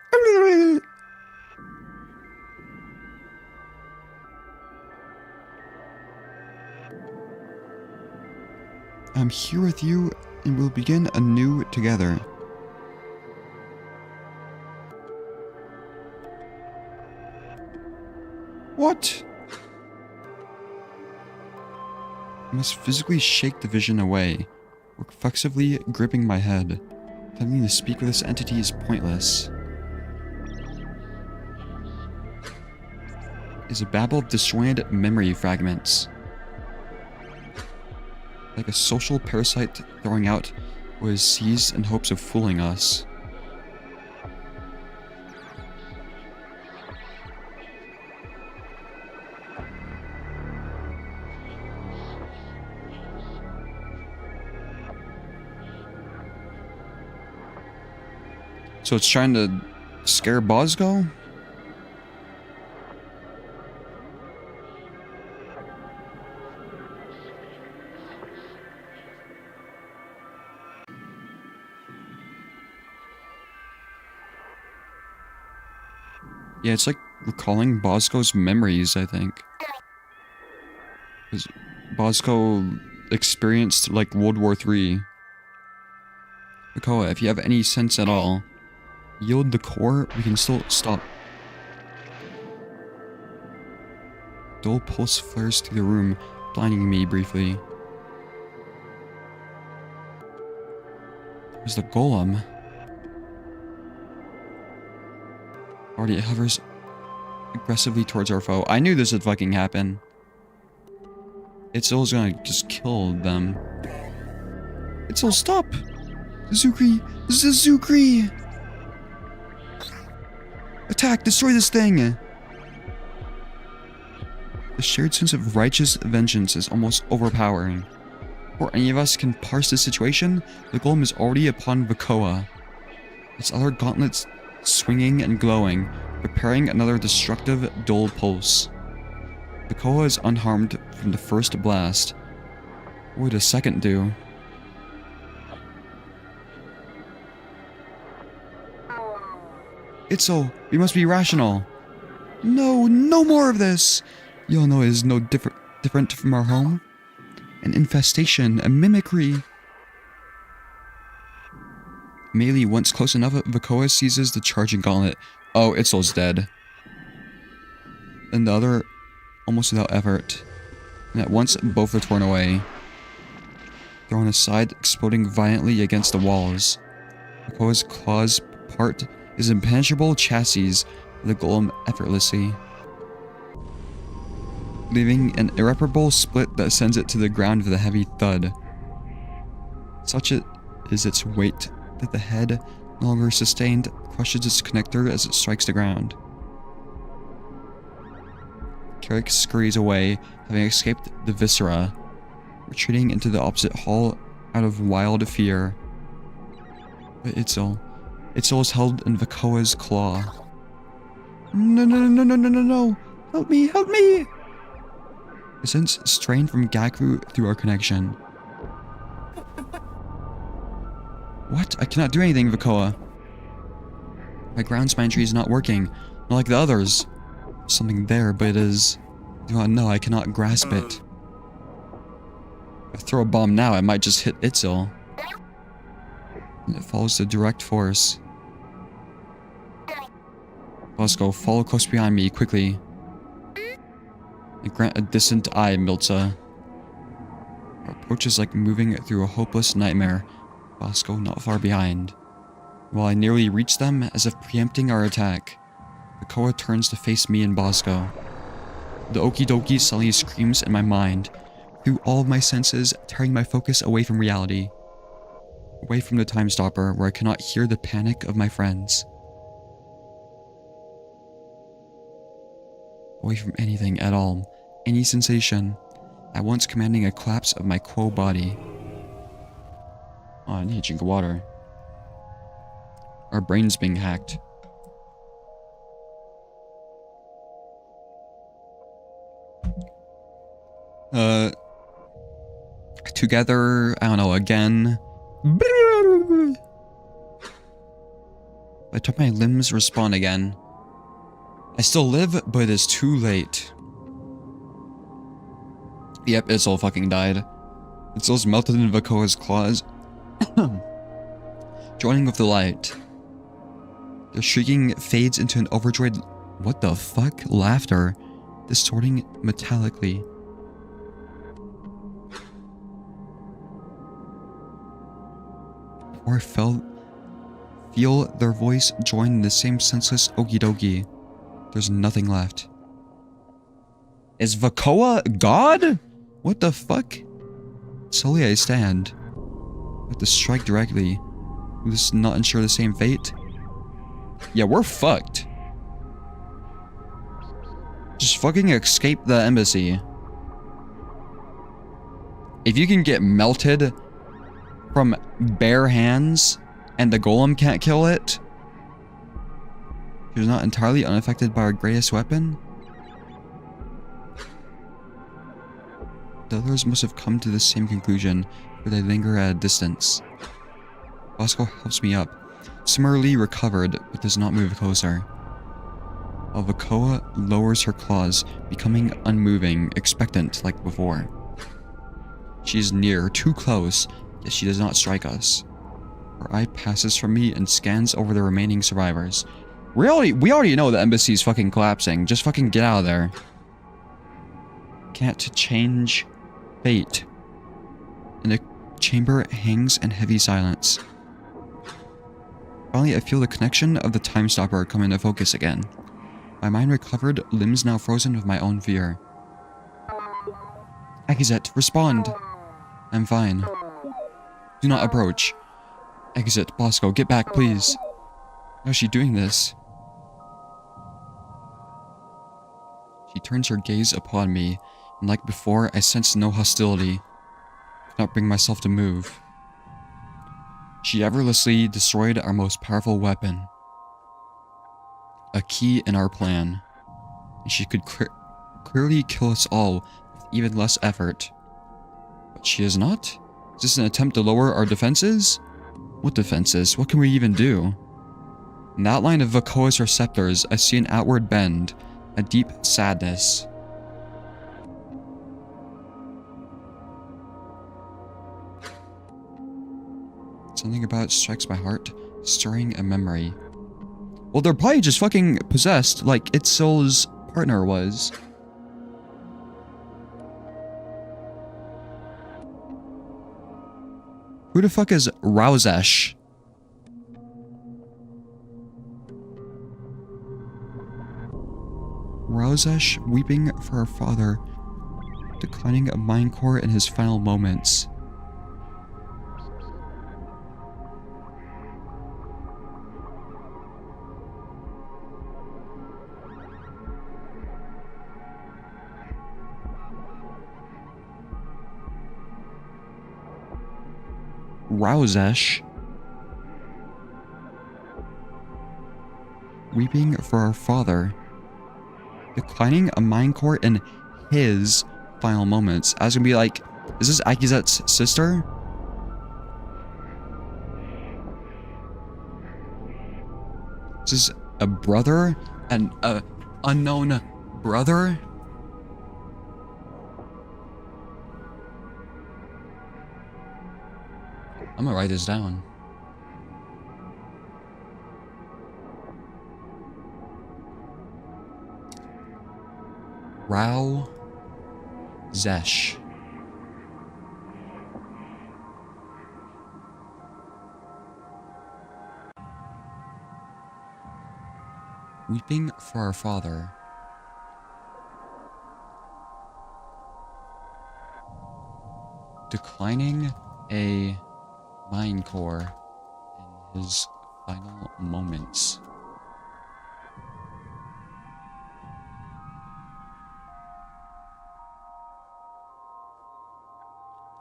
I'm here with you, and we'll begin anew together. What? I must physically shake the vision away, reflexively gripping my head. Attempting to speak with this entity is pointless. Is a babble of disjointed memory fragments. Like a social parasite throwing out what is seized in hopes of fooling us. So it's trying to scare Bosco? Yeah, it's like recalling Bosco's memories, I think. Because Bosco experienced, like, World War III. Makoa, if you have any sense at all, yield the core, we can still stop. Dull pulse flares through the room, blinding me briefly. There's the golem. Already it hovers aggressively towards our foe. I knew this would fucking happen. Itzel's gonna just kill them. Itzel, stop! Zukri! Zukri! Attack! Destroy this thing! The shared sense of righteous vengeance is almost overpowering. Before any of us can parse the situation, the golem is already upon Vakoa. Its other gauntlets swinging and glowing, preparing another destructive, dull pulse. Vakoa is unharmed from the first blast. What would a second do? Itzel, we must be rational. No, no more of this! Yono is no different from our home. An infestation, a mimicry. Melee once close enough, Vakoa seizes the charging gauntlet. Oh, Itzel's dead. And the other, almost without effort. And at once, both are torn away. Thrown aside, exploding violently against the walls. Vakoa's claws part his impenetrable chassis of the golem effortlessly, leaving an irreparable split that sends it to the ground with a heavy thud. Such is its weight that the head, no longer sustained, crushes its connector as it strikes the ground. Carrick scurries away, having escaped the viscera, retreating into the opposite hall out of wild fear. But Itzel is held in Vakoa's claw. No, no, no, no, no, no, no! Help me, help me! I sense strain from Gakru through our connection. What? I cannot do anything, Vakoa. My ground spine tree is not working, not like the others. There's something there, but it is... I do not know, I cannot grasp it. If I throw a bomb now, I might just hit Itzel. And it follows the direct force. Bosco, follow close behind me, quickly. And grant a distant eye, Milza. Our approach is like moving through a hopeless nightmare. Bosco not far behind. While I nearly reach them, as if preempting our attack, Vakoa turns to face me and Bosco. The okie dokie suddenly screams in my mind, through all of my senses, tearing my focus away from reality. Away from the time stopper, where I cannot hear the panic of my friends. Away from anything at all, any sensation, at once commanding a collapse of my quo body. Oh, I need a drink of water. Our brain's being hacked. Together, I don't know, again. By the time my limbs respawn again. I still live, but it's too late. Yep, it's all fucking died. It's all melted into Vakoa's claws. Joining with the light. The shrieking fades into an overjoyed... What the fuck? Laughter. Distorting metallically. Before I feel their voice join in the same senseless okie dokie. There's nothing left. Is Vakoa God? What the fuck? Slowly I stand. I have to strike directly. Will this not ensure the same fate? Yeah, we're fucked. Just fucking escape the embassy. If you can get melted from bare hands and the golem can't kill it, you're not entirely unaffected by our greatest weapon? The others must have come to the same conclusion, for they linger at a distance. Bosco helps me up, similarly recovered, but does not move closer. While Vakoa lowers her claws, becoming unmoving, expectant like before. She is near, too close, yet she does not strike us. Her eye passes from me and scans over the remaining survivors. We already know the embassy's fucking collapsing. Just fucking get out of there. Can't change fate. In the chamber hangs in heavy silence. Finally, I feel the connection of the time stopper come into focus again. My mind recovered, limbs now frozen with my own fear. Exit, respond. I'm fine. Do not approach. Exit, Bosco, get back, please. How is she doing this? She turns her gaze upon me, and like before, I sense no hostility. I cannot bring myself to move. She effortlessly destroyed our most powerful weapon. A key in our plan. And she could clearly kill us all with even less effort. But she is not? Is this an attempt to lower our defenses? What defenses? What can we even do? In the outline of Vakoa's receptors, I see an outward bend, a deep sadness. Something about it strikes my heart, stirring a memory. Well, they're probably just fucking possessed, like Itzel's partner was. Who the fuck is Rousesh? Rousesh weeping for her father, declining a mind core in his final moments. Rousesh weeping for our father, declining a mind core in his final moments. I was gonna be like, is this Akizet's sister? Is this a brother? An unknown brother? I'm gonna write this down. Rousesh. Weeping for our father. Declining a mind core in his final moments.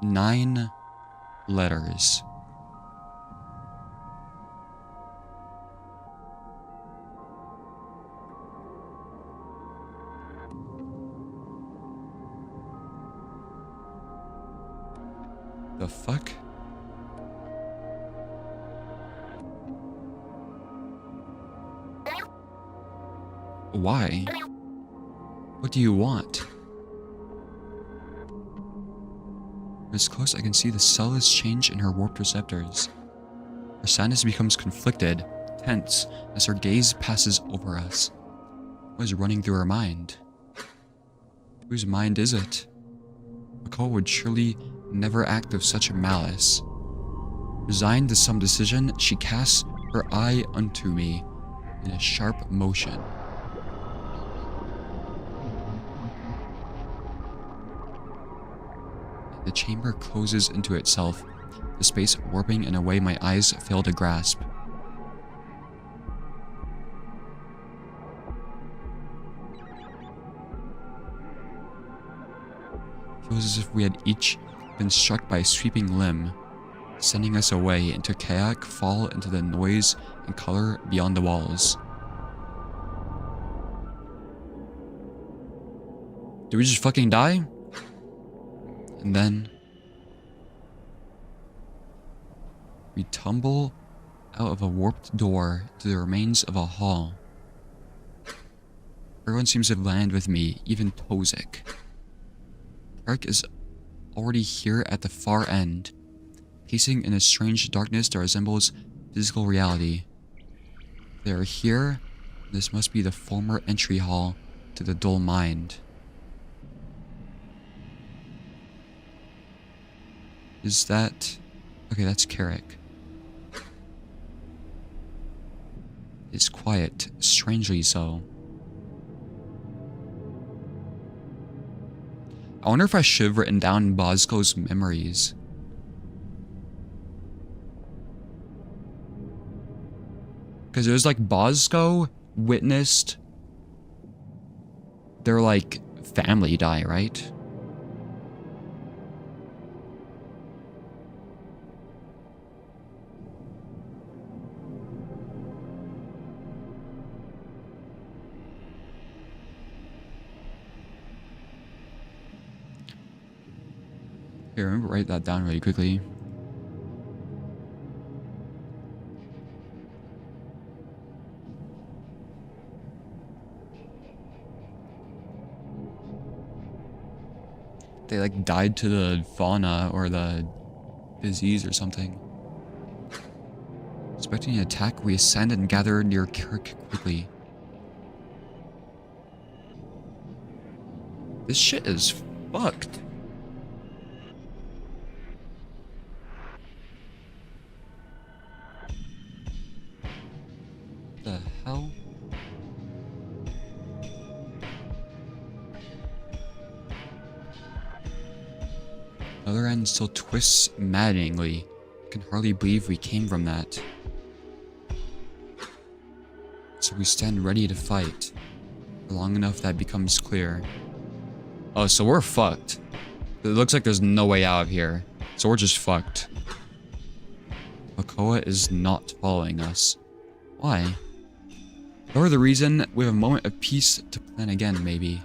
Nine letters. fuck? Why? What do you want? As close, I can see the subtlest change in her warped receptors. Her sadness becomes conflicted, tense, as her gaze passes over us. What is running through her mind? Whose mind is it? Rygel would surely never act with such malice. Resigned to some decision, she casts her eye unto me in a sharp motion. The chamber closes into itself, the space warping in a way my eyes fail to grasp. Feels as if we had each been struck by a sweeping limb, sending us away into chaotic fall into the noise and color beyond the walls. Did we just fucking die? And then we tumble out of a warped door to the remains of a hall. Everyone seems to land with me, even Tozik. Eric is already here at the far end, pacing in a strange darkness that resembles physical reality. They are here. This must be the former entry hall to the dull mind. Is that... Okay, that's Carrick. It's quiet, strangely so. I wonder if I should have written down Bosco's memories. Because it was like Bosco witnessed their like family die, right? Here, let me write that down really quickly. They like died to the fauna or the disease or something. Expecting an attack, we ascend and gather near Carrick quickly. This shit is fucked. The hell? The other end still twists maddeningly. I can hardly believe we came from that. So we stand ready to fight. For long enough that becomes clear. Oh, so we're fucked. It looks like there's no way out of here. So we're just fucked. Makoa is not following us. Why? Or the reason, we have a moment of peace to plan again, maybe.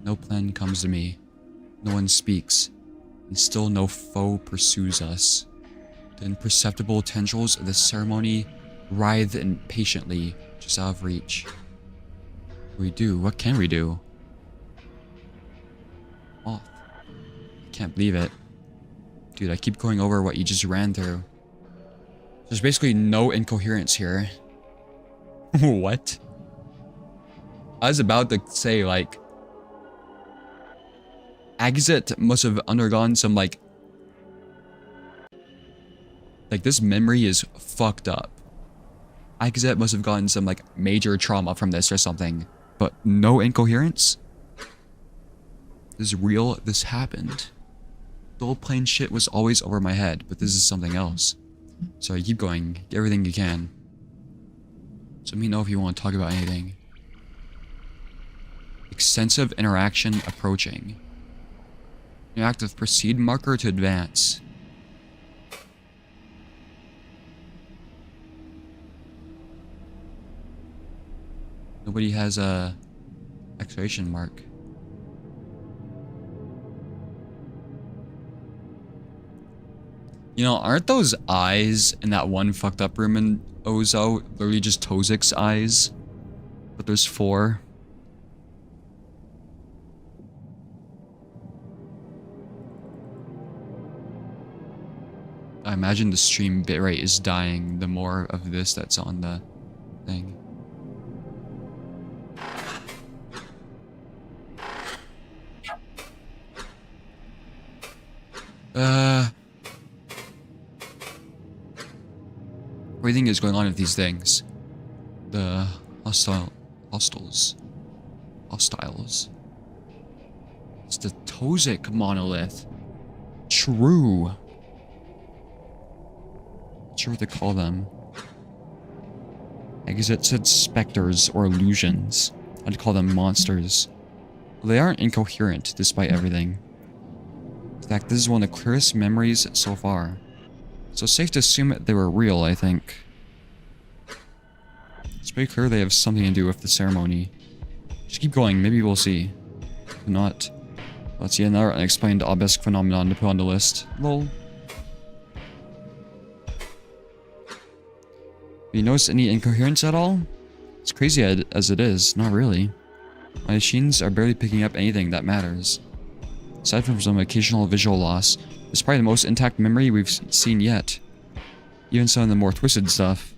No plan comes to me. No one speaks. And still no foe pursues us. The imperceptible tendrils of the ceremony writhe impatiently, just out of reach. What do we do? What can we do? Off. I can't believe it. Dude, I keep going over what you just ran through. There's basically no incoherence here. What? I was about to say, like... Exit must have undergone some, like... Like, this memory is fucked up. Exit must have gotten some, like, major trauma from this or something. But no incoherence? This is real. This happened. The old plane shit was always over my head, but this is something else. So keep going. Get everything you can. So let me know if you want to talk about anything. Extensive interaction approaching. Interact with proceed marker to advance. Nobody has a exclamation mark. You know, aren't those eyes in that one fucked up room in Ozo literally just Tozik's eyes? But there's 4. I imagine the stream bitrate is dying the more of this that's on the thing. Everything is going on with these things. The hostiles. It's the Tozik monolith. True. Not sure what to call them. I guess it said specters or illusions. I'd call them monsters. Well, they aren't incoherent despite everything. In fact, this is one of the clearest memories so far. So safe to assume that they were real, I think. It's pretty clear they have something to do with the ceremony. Just keep going, maybe we'll see. If not, let's see another unexplained obelisk phenomenon to put on the list. Lol. Have you noticed any incoherence at all? It's crazy as it is, not really. My machines are barely picking up anything that matters. Aside from some occasional visual loss, it's probably the most intact memory we've seen yet. Even some of the more twisted stuff,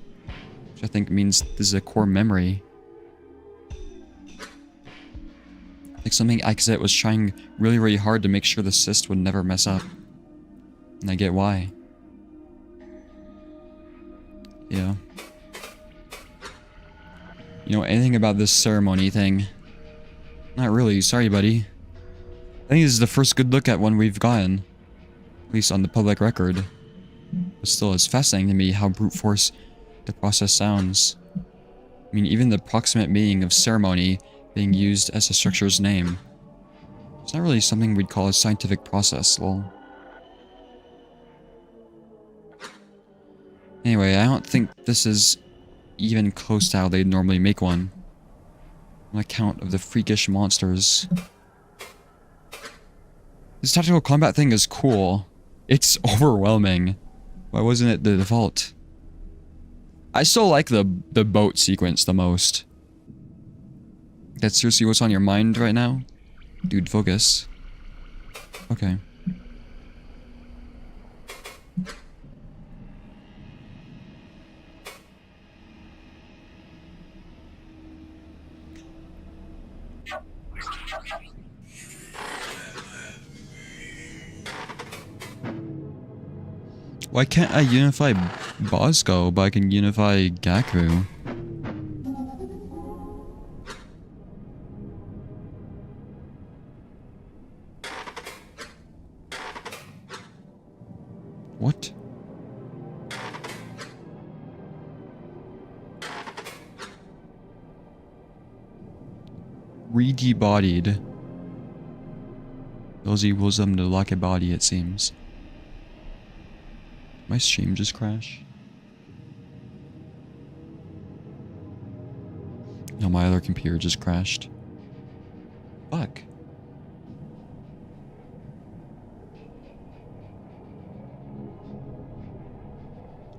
which I think means this is a core memory. Like something Ixet was trying really, really hard to make sure the cyst would never mess up. And I get why. Yeah. You know anything about this ceremony thing? Not really, sorry buddy. I think this is the first good look at one we've gotten. At least on the public record. But still, it's fascinating to me how brute force the process sounds. I mean, even the proximate meaning of ceremony being used as the structure's name. It's not really something we'd call a scientific process, lol. Anyway, I don't think this is even close to how they'd normally make one. On account of the freakish monsters. This tactical combat thing is cool. It's overwhelming. Why wasn't it the default? I still like the boat sequence the most. That's seriously what's on your mind right now? Dude, focus. Okay. Why can't I unify Bosco, but I can unify Gaku? What? Re-debodied. Those equals them to lock a body, it seems. My stream just crashed. No, my other computer just crashed. Fuck.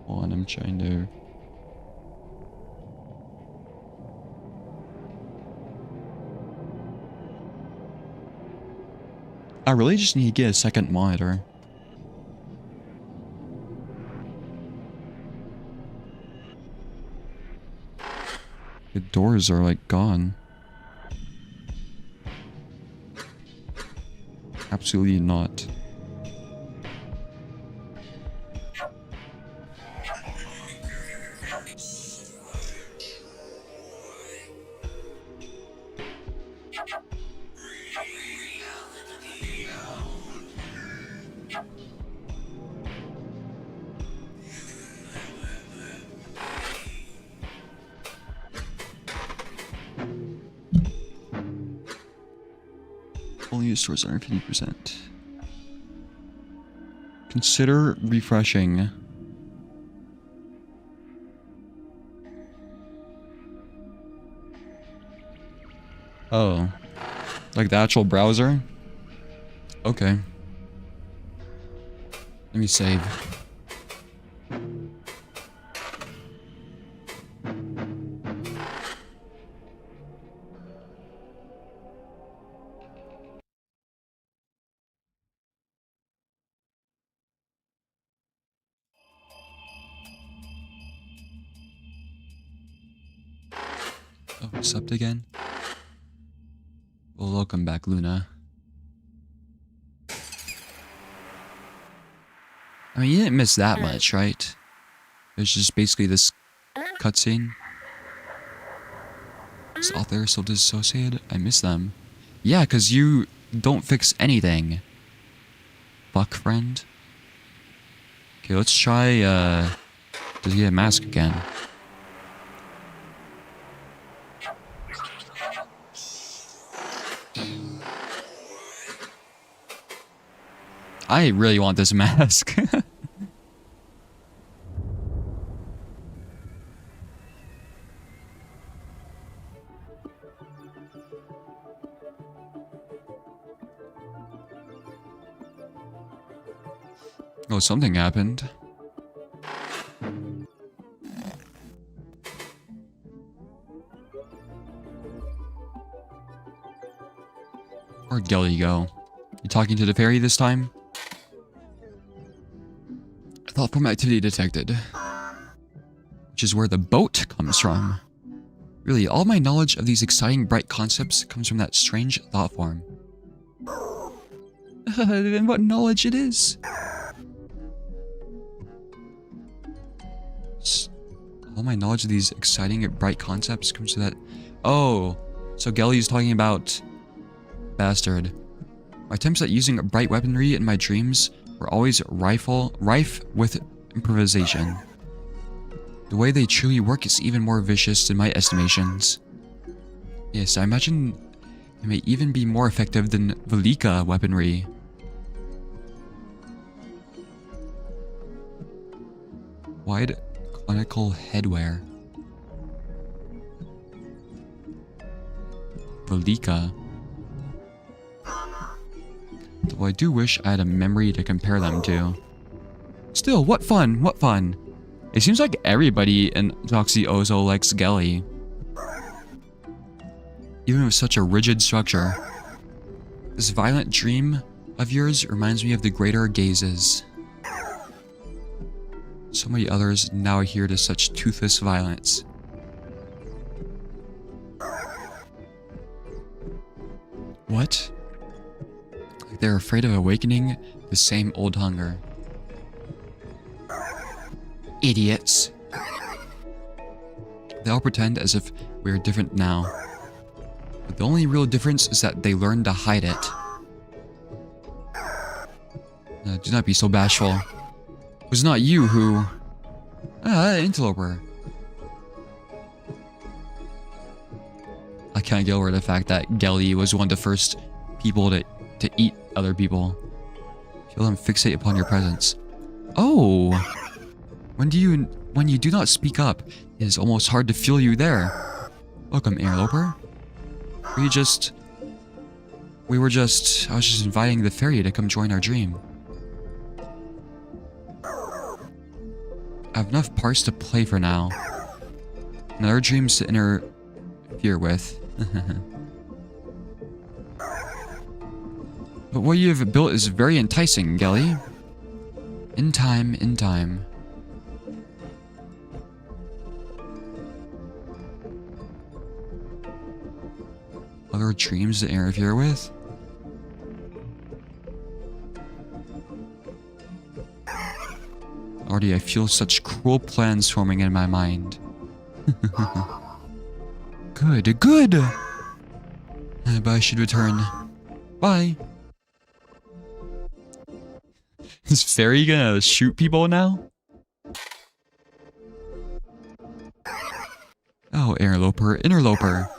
Hold on, I'm trying to... I really just need to get a second monitor. The doors are like gone. Absolutely not. Only stores under 50%. Consider refreshing. Oh. Like the actual browser? Okay. Let me save. Oh, subbed again? Well, welcome back, Luna. I mean, you didn't miss that much, right? It's just basically this cutscene. Is author so dissociated? I miss them. Yeah, because you don't fix anything. Fuck friend. Okay, let's try, to get a mask again. I really want this mask. Oh, something happened. Where'd Gelly go? You talking to the fairy this time? Thought form activity detected. Which is where the boat comes from. Really, all my knowledge of these exciting, bright concepts comes from that strange thought form. And what knowledge it is! All my knowledge of these exciting, bright concepts comes to that... Oh, so Gelly's talking about... Bastard. My attempts at using bright weaponry in my dreams were always rife with improvisation. The way they truly work is even more vicious in my estimations. Yes, I imagine it may even be more effective than Velika weaponry. Wide conical headwear. Velika. Though I do wish I had a memory to compare them to. Still, what fun, what fun. It seems like everybody in Ozo likes Gelly. Even with such a rigid structure. This violent dream of yours reminds me of the greater gazes. So many others now adhere to such toothless violence. What? Like they're afraid of awakening the same old hunger. Idiots. They all pretend as if we're different now. But the only real difference is that they learn to hide it. Do not be so bashful. It was not you who... interloper. I can't get over the fact that Gelly was one of the first people to eat other people. Feel them fixate upon your presence. Oh! When you do not speak up, it is almost hard to feel you there. Welcome, interloper. I was just inviting the fairy to come join our dream. I have enough parts to play for now. And other dreams to interfere with. But what you have built is very enticing, Gelly. In time, in time. Other dreams to interfere with? Already I feel such cruel plans forming in my mind. Good, good! But I should return. Bye! Is Fairy gonna shoot people now? Oh, interloper.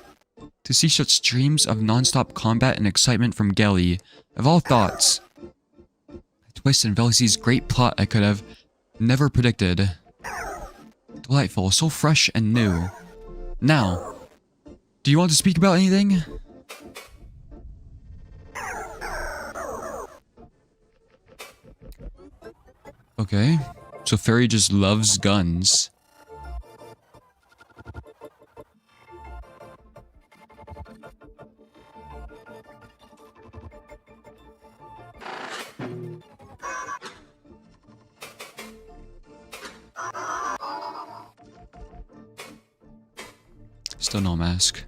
To see such dreams of non-stop combat and excitement from Gelly, of all thoughts. A twist in Velici's great plot I could have never predicted. Delightful, so fresh and new. Now, do you want to speak about anything? Okay, so Fairy just loves guns. Still no mask.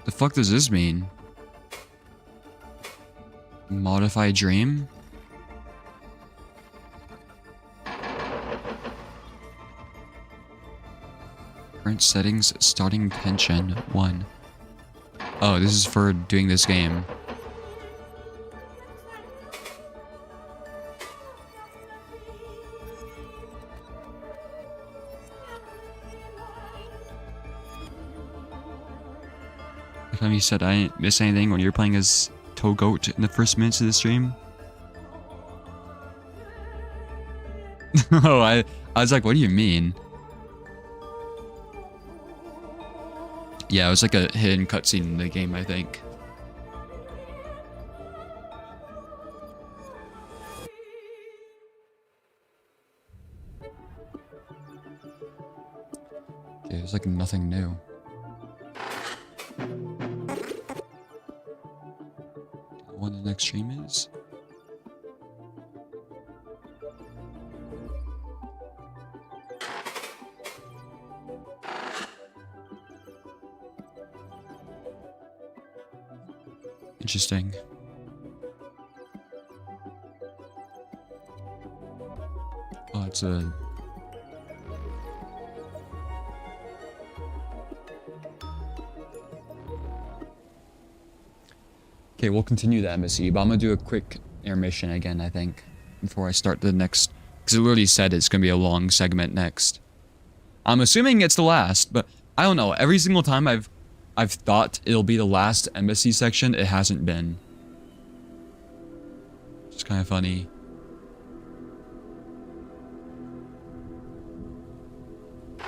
The fuck does this mean? Modify dream? Current settings, starting tension, 1. Oh, this is for doing this game. I thought you said I didn't miss anything when you're playing as Goat in the first minutes of the stream. Oh, I was like, what do you mean? Yeah, it was like a hidden cutscene in the game, I think. Okay, it was like nothing new. When the next stream is? Interesting. Oh, it's a... Okay, we'll continue the embassy, but I'm gonna do a quick intermission again, I think, before I start the next... Because it already said it's gonna be a long segment next. I'm assuming it's the last, but I don't know. Every single time I've thought it'll be the last embassy section, it hasn't been. It's kind of funny.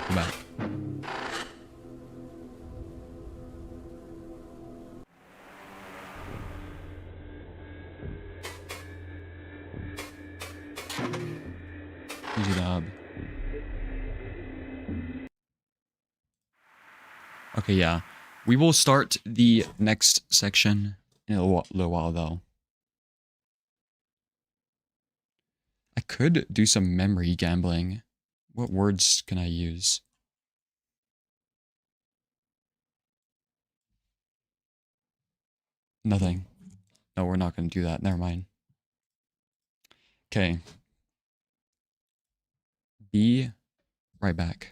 Go back. Use the hub. Okay, yeah. We will start the next section in a little while, though. I could do some memory gambling. What words can I use? Nothing. No, we're not going to do that. Never mind. Okay. Be right back.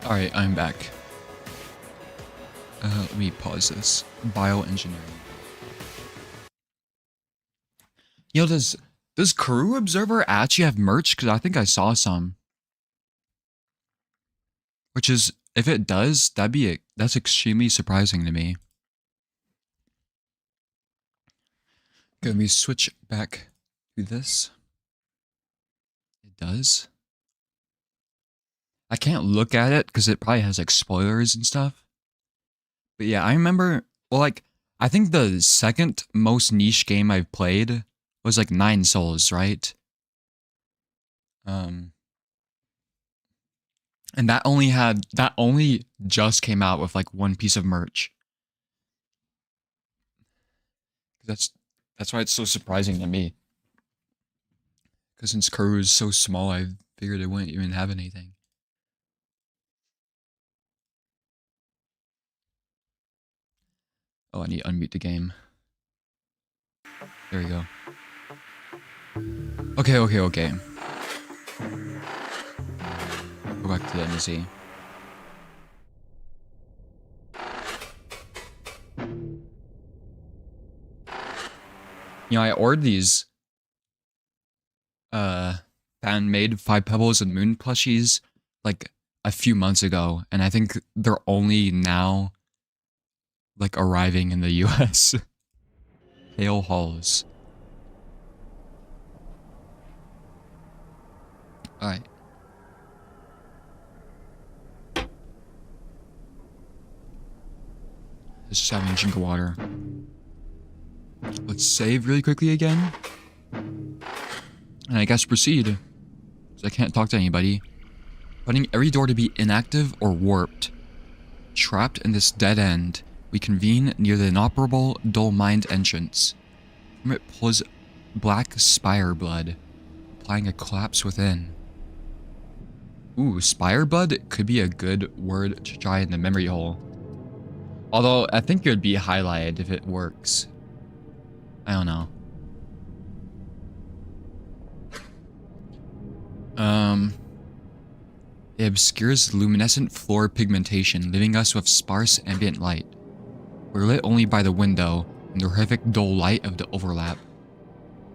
Alright, I'm back. Let me pause this. Bioengineering. You know, does corru.observer actually have merch? Because I think I saw some. Which is, if it does, that's extremely surprising to me. Okay, let me switch back to this. It does. I can't look at it because it probably has like spoilers and stuff. But yeah, I remember, well, like, I think the second most niche game I've played was like 9 Souls, right? And that only just came out with like one piece of merch. That's why it's so surprising to me. Because since corru is so small, I figured it wouldn't even have anything. Oh, I need to unmute the game. There we go. Okay. Go back to the NC. You know, I ordered these fan-made 5 Pebbles and Moon plushies like a few months ago, and I think they're only now like arriving in the US. Hail Halls. Alright. Just having a drink of water. Let's save really quickly again. And I guess proceed. Because I can't talk to anybody. Finding every door to be inactive or warped. Trapped in this dead end, we convene near the inoperable, dull-mined entrance. From it pulls black spire blood, implying a collapse within. Ooh, spire blood could be a good word to try in the memory hole. Although, I think it would be highlighted if it works. I don't know. It obscures luminescent floor pigmentation, leaving us with sparse ambient light. We're lit only by the window and the horrific dull light of the overlap.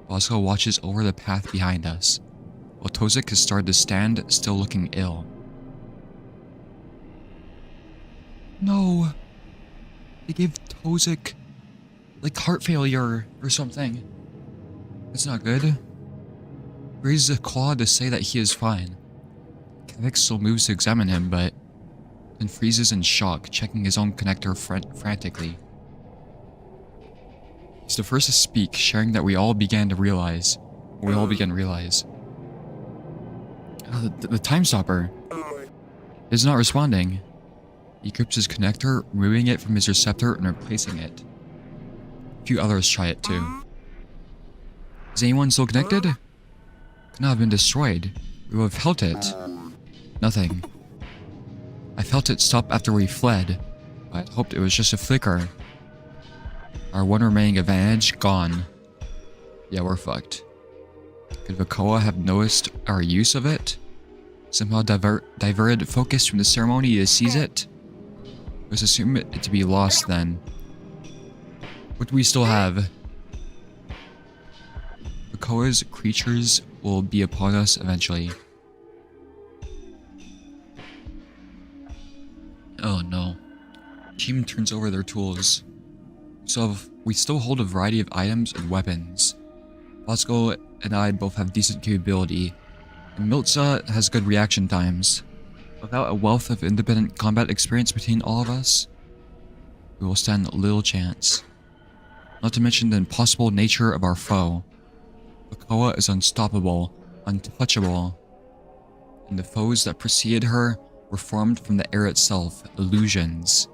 Bosco watches over the path behind us, while Tozik has started to stand, still looking ill. No! They gave Tozik like heart failure or something. That's not good. He raises a claw to say that he is fine. Kevik still moves to examine him, but then freezes in shock, checking his own connector frantically. He's the first to speak, sharing that we all began to realize. The time stopper is not responding. He grips his connector, removing it from his receptor and replacing it. A few others try it too. Is anyone still connected? Could not have been destroyed. We would have felt it. Nothing. I felt it stop after we fled, but I hoped it was just a flicker. Our one remaining advantage gone. Yeah, we're fucked. Could Vakoa have noticed our use of it? Somehow diverted focus from the ceremony to seize it? Let's assume it to be lost then. What do we still have? Vakoa's creatures will be upon us eventually. Oh no. Team turns over their tools. So we still hold a variety of items and weapons. Bosco and I both have decent capability, and Miltza has good reaction times. Without a wealth of independent combat experience between all of us, we will stand little chance. Not to mention the impossible nature of our foe. Vakoa is unstoppable, untouchable, and the foes that preceded her were formed from the air itself, illusions,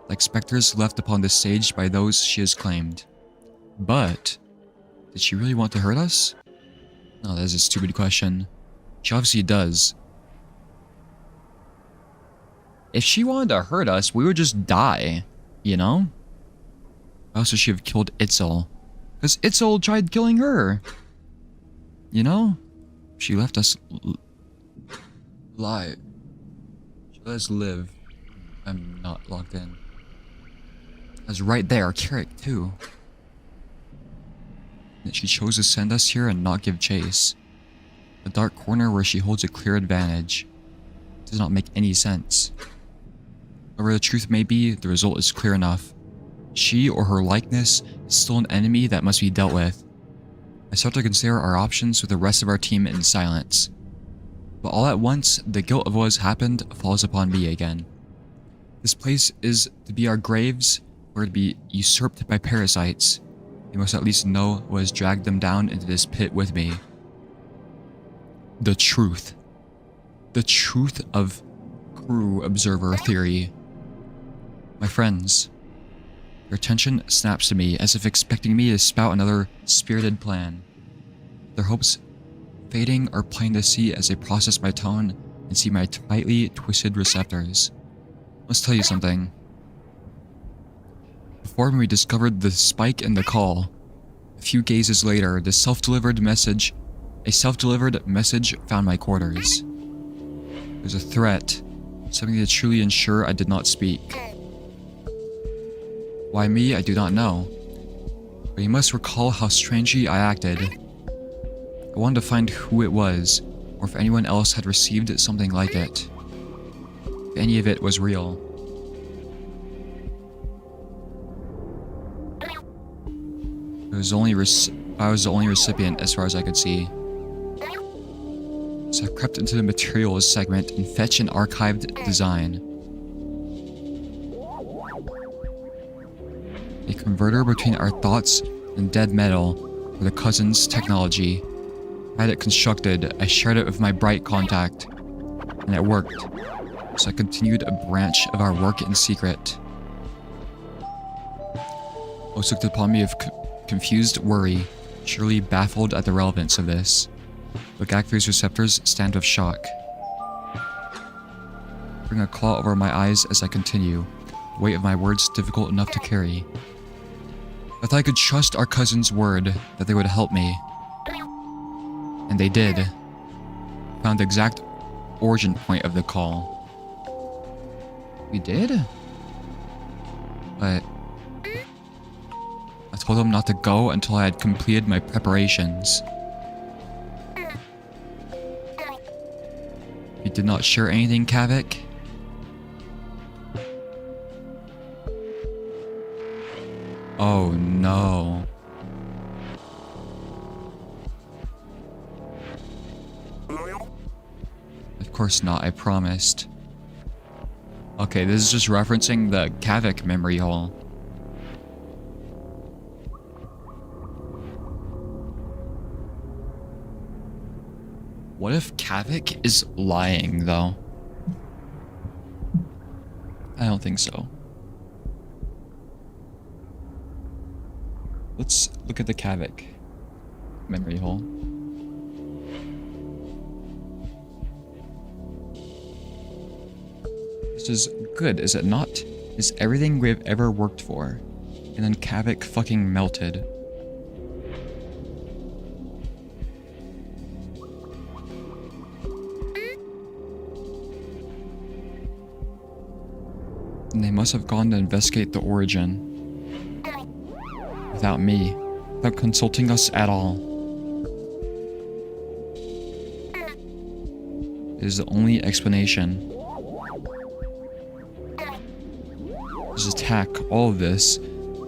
like specters left upon the stage by those she has claimed. But, did she really want to hurt us? No, that is a stupid question. She obviously does. If she wanted to hurt us, we would just die, you know? Why else would she have killed Itzel? Because Itzel tried killing her. You know? She left us alive. Let's live. I'm not logged in. That's right there, Carrick too. Yet she chose to send us here and not give chase. A dark corner where she holds a clear advantage. Does not make any sense. Whatever the truth may be, the result is clear enough. She or her likeness is still an enemy that must be dealt with. I start to consider our options with the rest of our team in silence. But all at once, the guilt of what has happened falls upon me again. This place is to be our graves, or to be usurped by parasites. They must at least know what has dragged them down into this pit with me. The truth. The truth of corru.observer theory. My friends, your attention snaps to me as if expecting me to spout another spirited plan. Their hopes fading are plain to see as they process my tone and see my tightly twisted receptors. Let's tell you something. Before we discovered the spike in the call, a few gazes later, a self-delivered message found my quarters. It was a threat, something to truly ensure I did not speak. Why me, I do not know. But you must recall how strangely I acted. I wanted to find who it was, or if anyone else had received something like it. If any of it was real. I was the only recipient as far as I could see. So I crept into the materials segment and fetched an archived design. A converter between our thoughts and dead metal for the cousin's technology. I had it constructed, I shared it with my bright contact, and it worked. So I continued a branch of our work in secret. Most looked upon me with confused worry, surely baffled at the relevance of this. But Gakfu's receptors stand with shock. Bring a claw over my eyes as I continue, the weight of my words difficult enough to carry. I thought I could trust our cousin's word that they would help me. And they did. Found the exact origin point of the call. We did? But I told them not to go until I had completed my preparations. You did not share anything, Kavik? Oh no. Of course not, I promised. Okay, this is just referencing the Kavik memory hole. What if Kavik is lying, though? I don't think so. Let's look at the Kavik memory hole. This is good, is it not? It's everything we've ever worked for. And then Kavik fucking melted. And they must have gone to investigate the origin. Without me. Without consulting us at all. It is the only explanation. This attack, all of this,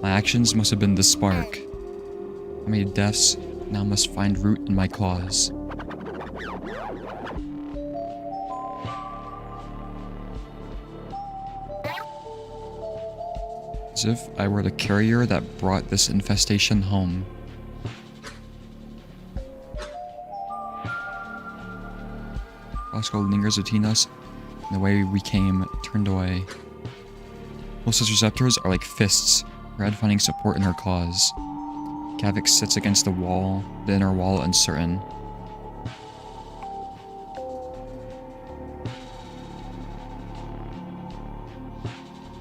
my actions must have been the spark. How many deaths now must find root in my cause? As if I were the carrier that brought this infestation home. Roscoe lingers between us, and the way we came turned away. Melissa's receptors are like fists, her head finding support in her cause. Kavik sits against the wall, the inner wall uncertain.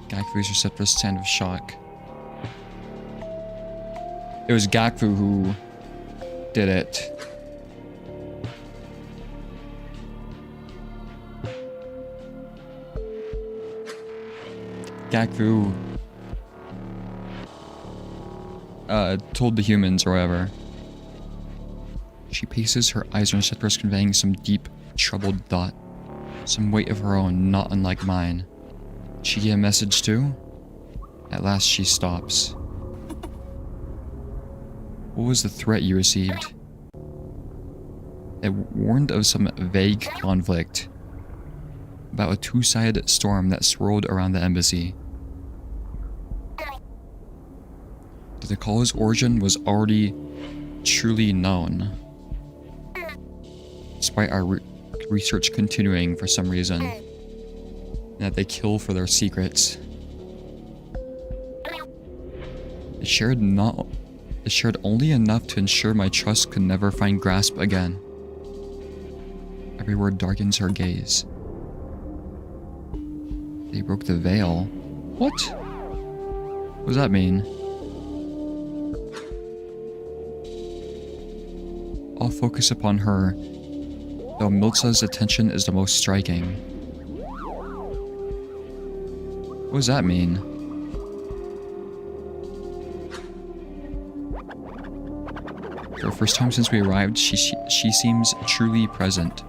Gakfu's receptors stand with shock. It was Gakfu who did it. Gakvu told the humans or whatever. She paces, her eyes on receptors conveying some deep, troubled thought. Some weight of her own, not unlike mine. She get a message too? At last she stops. What was the threat you received? It warned of some vague conflict. About a two-sided storm that swirled around the embassy. The call's origin was already truly known. Despite our research continuing for some reason. And that they kill for their secrets. It shared only enough to ensure my trust could never find grasp again. Every word darkens her gaze. They broke the veil. What? What does that mean? I'll focus upon her, though Miltza's attention is the most striking. What does that mean? For the first time since we arrived, she seems truly present.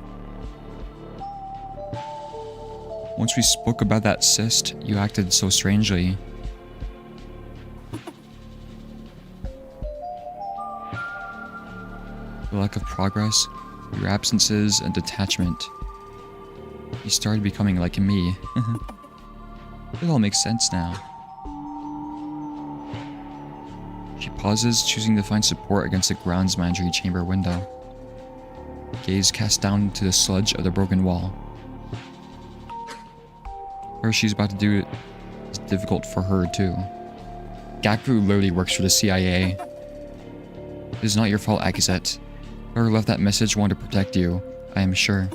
Once we spoke about that cyst, you acted so strangely. The lack of progress, your absences, and detachment. You started becoming like me. It all makes sense now. She pauses, choosing to find support against the grounds managery chamber window. Gaze cast down to the sludge of the broken wall. Whatever she's about to do is difficult for her too. Gakvu literally works for the CIA. It is not your fault, Akizet. Whoever left that message wanted to protect you, I am sure.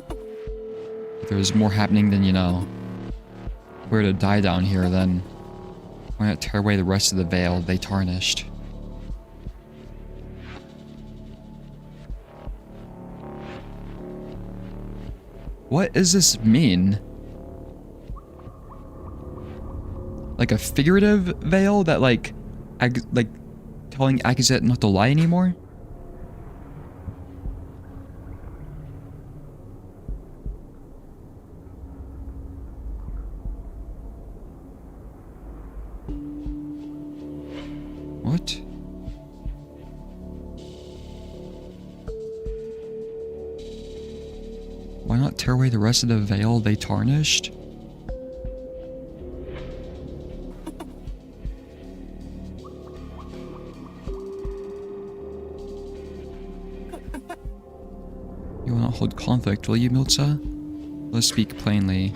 If there is more happening than you know. If we were to die down here, then why not tear away the rest of the veil they tarnished? What does this mean? Like a figurative veil that like telling Akizet not to lie anymore? What? Why not tear away the rest of the veil they tarnished? You will not hold conflict, will you, Miltza? Let's speak plainly.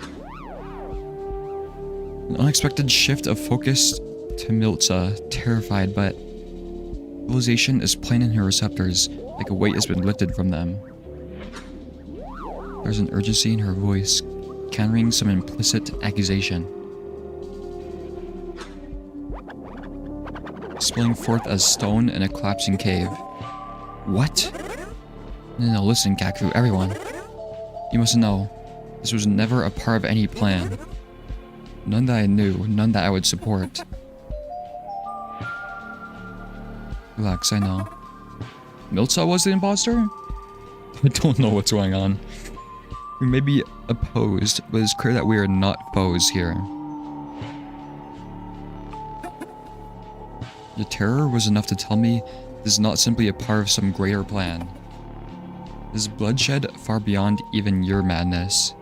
An unexpected shift of focus to Miltza, terrified, but realization is plain in her receptors, like a weight has been lifted from them. There's an urgency in her voice, countering some implicit accusation. Spilling forth as stone in a collapsing cave. What? No, listen, Gakvu, everyone. You must know, this was never a part of any plan. None that I knew, none that I would support. Relax, I know. Miltza was the imposter? I don't know what's going on. We may be opposed, but it's clear that we are not foes here. The terror was enough to tell me this is not simply a part of some greater plan. This is bloodshed far beyond even your madness.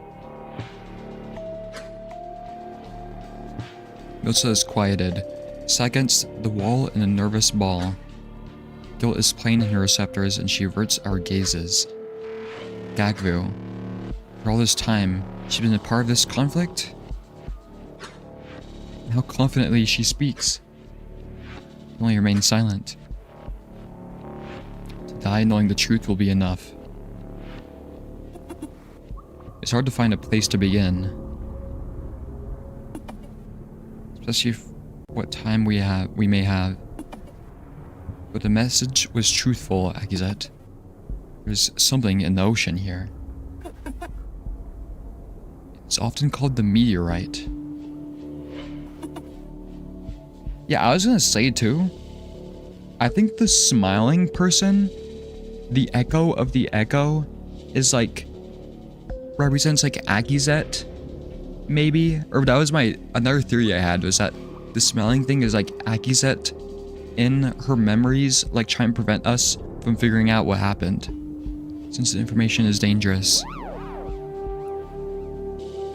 Miltza is quieted, sat against the wall in a nervous ball. Guilt is plain in her receptors and she averts our gazes. Gakvu. For all this time, she's been a part of this conflict? And how confidently she speaks. Only remain silent. To die knowing the truth will be enough. It's hard to find a place to begin. Especially what time we may have. But the message was truthful, Akizet. There's something in the ocean here. It's often called the meteorite. Yeah, I was gonna say too, I think the smiling person, the echo of the echo, is like, represents like Akizet, maybe? Or that was another theory I had, was that the smiling thing is like Akizet in her memories, like trying to prevent us from figuring out what happened, since the information is dangerous.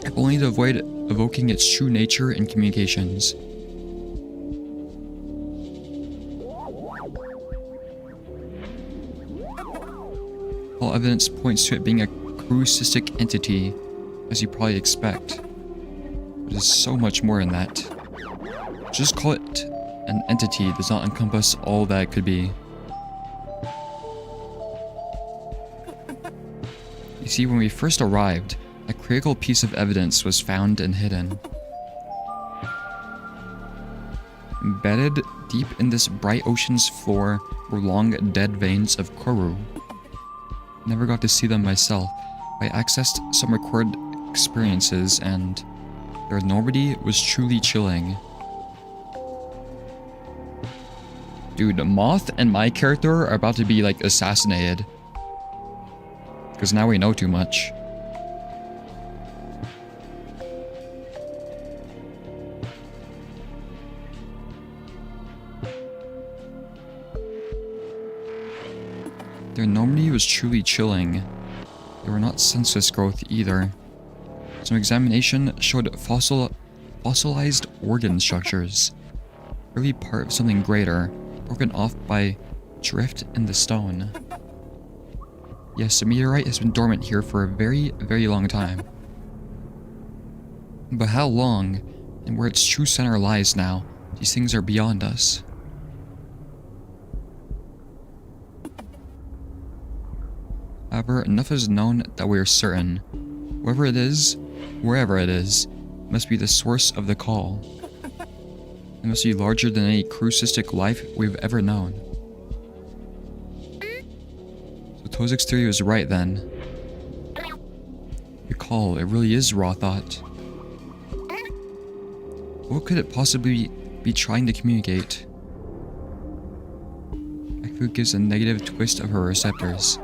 If only to avoid evoking its true nature in communications. All evidence points to it being a corru entity, as you probably expect. But it is so much more than that. Just call it an entity does not encompass all that it could be. You see, when we first arrived, a critical piece of evidence was found and hidden. Embedded deep in this bright ocean's floor were long dead veins of corru. Never got to see them myself. I accessed some recorded experiences and their enormity was truly chilling. Dude, Moth and my character are about to be like assassinated. Because now we know too much. Their enormity was truly chilling. They were not senseless growth either. Some examination showed fossilized organ structures. Early part of something greater, broken off by drift in the stone. Yes, the meteorite has been dormant here for a very, very long time. But how long, and where its true center lies now, these things are beyond us. However, enough is known that we are certain. Whoever it is, wherever it is, must be the source of the call. It must be larger than any corru life we've ever known. So Tozik's theory was right then. Your call, it really is raw thought. What could it possibly be trying to communicate? Echo gives a negative twist of her receptors.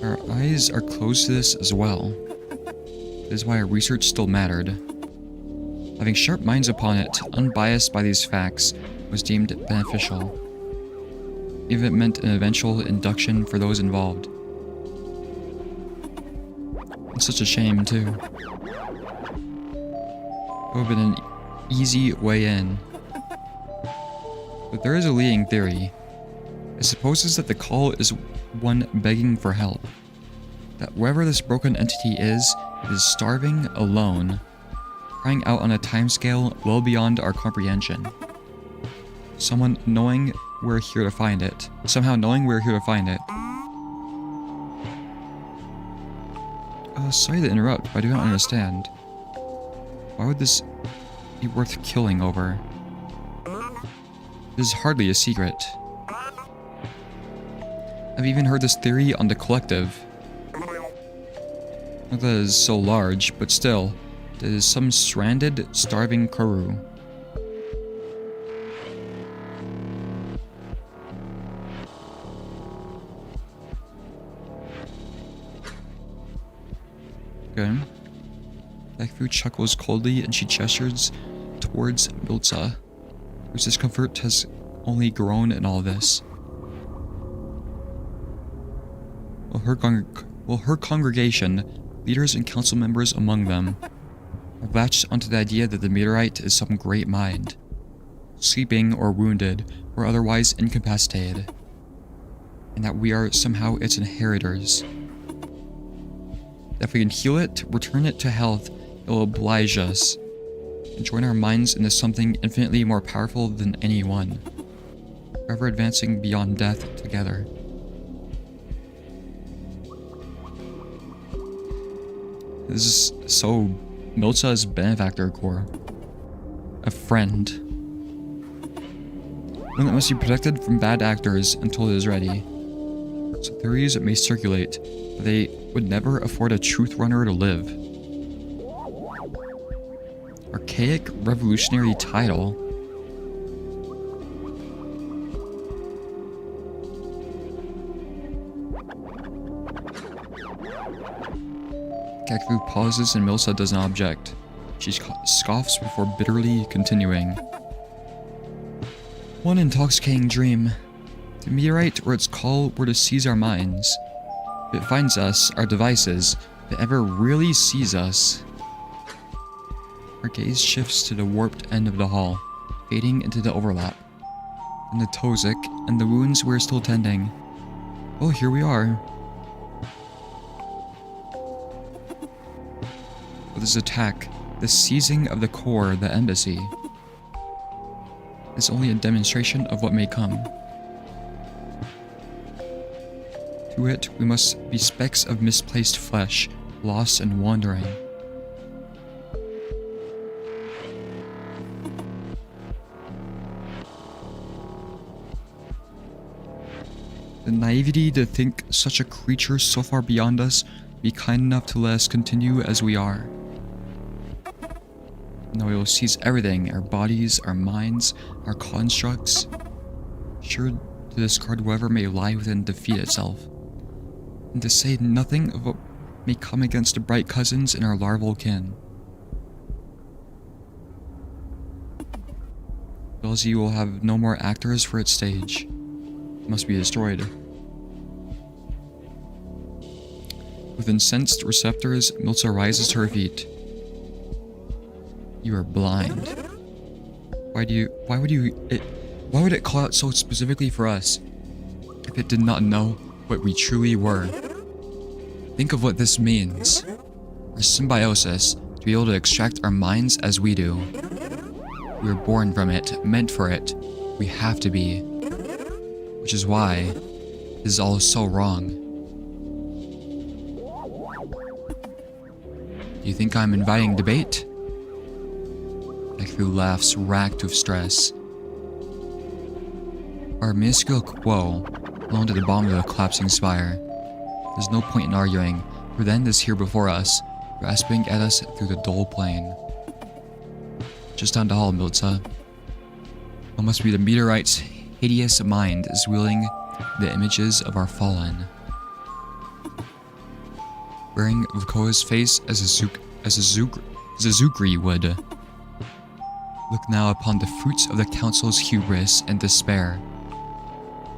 Our eyes are closed to this as well. That is why our research still mattered. Having sharp minds upon it, unbiased by these facts, was deemed beneficial. Even if it meant an eventual induction for those involved. It's such a shame, too. It would have been an easy way in. But there is a leading theory. It supposes that the call is one begging for help. That wherever this broken entity is starving alone, crying out on a timescale well beyond our comprehension. Someone knowing we're here to find it. Somehow knowing we're here to find it. Sorry to interrupt, but I do not understand. Why would this be worth killing over? This is hardly a secret. I've even heard this theory on the collective. Not that it is so large, but still, there is some stranded, starving corru. Good. Backfu chuckles coldly and she gestures towards Milza, whose discomfort has only grown in all this. While her congregation, leaders and council members among them, have latched onto the idea that the meteorite is some great mind, sleeping or wounded or otherwise incapacitated, and that we are somehow its inheritors. That if we can heal it, return it to health, it will oblige us, and join our minds into something infinitely more powerful than any one, forever advancing beyond death together. This is so Milza's benefactor core. A friend. One that must be protected from bad actors until it is ready. So theories may circulate, but they would never afford a truth runner to live. Archaic revolutionary title. Gecko pauses and Milsa does not object. She scoffs before bitterly continuing. One intoxicating dream. The meteorite or its call were to seize our minds. If it finds us, our devices, if it ever really sees us. Our gaze shifts to the warped end of the hall, fading into the overlap. And the Tozik, and the wounds we're still tending. Well, here we are. With this attack, the seizing of the core, the embassy, is only a demonstration of what may come. To it, we must be specks of misplaced flesh, lost and wandering. The naivety to think such a creature so far beyond us would be kind enough to let us continue as we are. Now we will seize everything, our bodies, our minds, our constructs, sure to discard whatever may lie within defeat itself, and to say nothing of what may come against the bright cousins in our larval kin. Belzy will have no more actors for its stage. It must be destroyed. With incensed receptors, Milsa rises to her feet. You are blind. Why would it call out so specifically for us if it did not know what we truly were? Think of what this means. Our symbiosis, to be able to extract our minds as we do. We were born from it, meant for it. We have to be. Which is why this is all so wrong. Do you think I'm inviting debate? Gecko laughs, racked with stress. Our minuscule quo, alone to the bottom of the collapsing spire. There's no point in arguing, for the end is here before us, grasping at us through the dull plain. Just down the hall, Milsa. What must be the meteorite's hideous mind is wielding the images of our fallen. Wearing Vukoa's face as a Zukri would. Look now upon the fruits of the council's hubris and despair.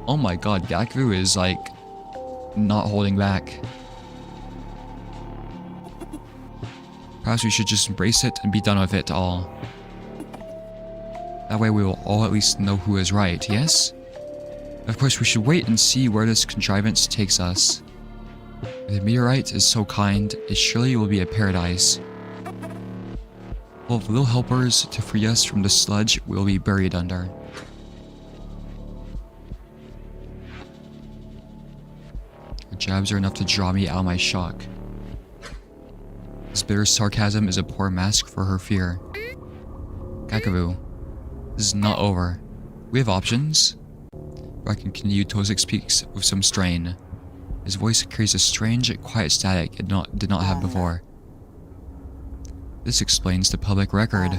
Oh my god, Gecko is like not holding back. Perhaps we should just embrace it and be done with it all. That way we will all at least know who is right, yes? Of course, we should wait and see where this contrivance takes us. If the meteorite is so kind, it surely will be a paradise. Full of little helpers to free us from the sludge we'll be buried under. Your jabs are enough to draw me out of my shock. This bitter sarcasm is a poor mask for her fear. Gecko, this is not over. We have options. I can continue. Tozik speaks with some strain. His voice carries a strange, quiet static it did not have before. This explains the public record.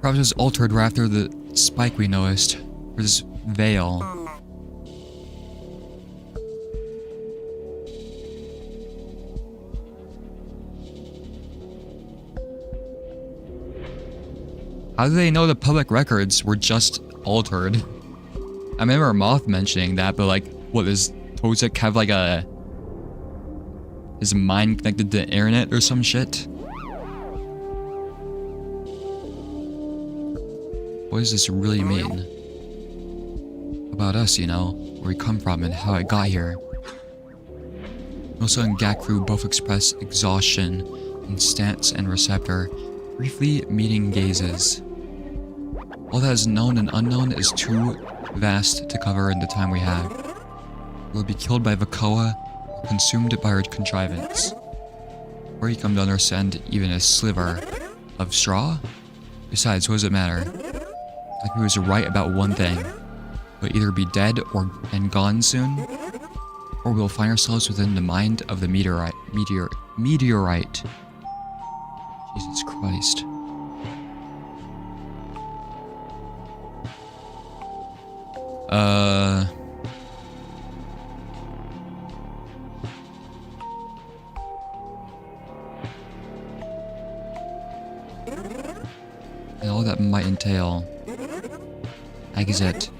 Perhaps it was altered right after the spike we noticed, or this veil. How do they know the public records were just altered? I remember Moth mentioning that, but like, what, does Tozik have like his mind connected to the internet or some shit? What does this really mean? About us, you know, where we come from and how it got here. Milsa and Gecko both express exhaustion in stance and receptor, briefly meeting gazes. All that is known and unknown is too vast to cover in the time we have. We'll be killed by Vukoa, or consumed by her contrivance. Or you come to understand even a sliver of straw? Besides, what does it matter? Gecko is right about one thing. We'll either be dead and gone soon, or we'll find ourselves within the mind of the meteorite. Jesus Christ. and all that might entail. Exit.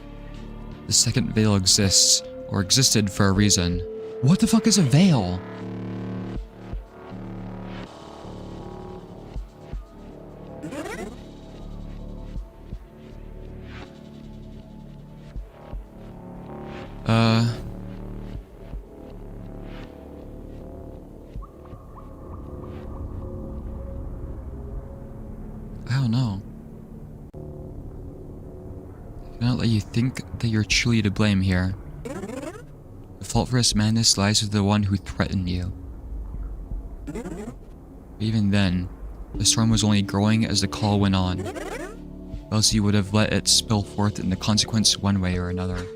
The second veil exists, or existed for a reason. What the fuck is a veil? I don't know. I cannot let you think that you're truly to blame here. The fault for this madness lies with the one who threatened you. But even then, the storm was only growing as the call went on. Else you would have let it spill forth in the consequence one way or another.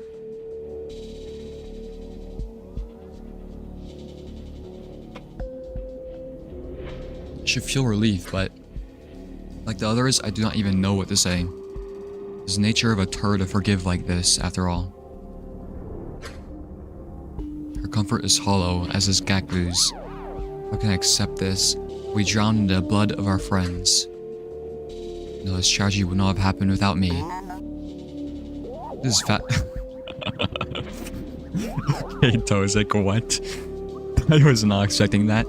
I should feel relief, but like the others, I do not even know what to say. It's the nature of a turd to forgive like this, after all. Her comfort is hollow, as is Gakbu's. How can I accept this? We drowned in the blood of our friends. No, this tragedy would not have happened without me. This is fat. Okay, Tozek, what? I was not expecting that.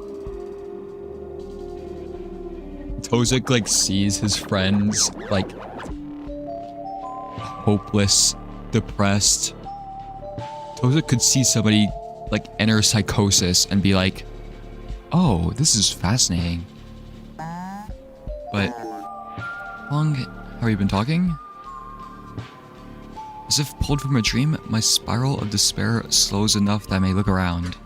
Tozek, like, sees his friends, like, hopeless, depressed. Tozek could see somebody, like, enter psychosis and be like, oh, this is fascinating. But, how long have you been talking? As if pulled from a dream, my spiral of despair slows enough that I may look around.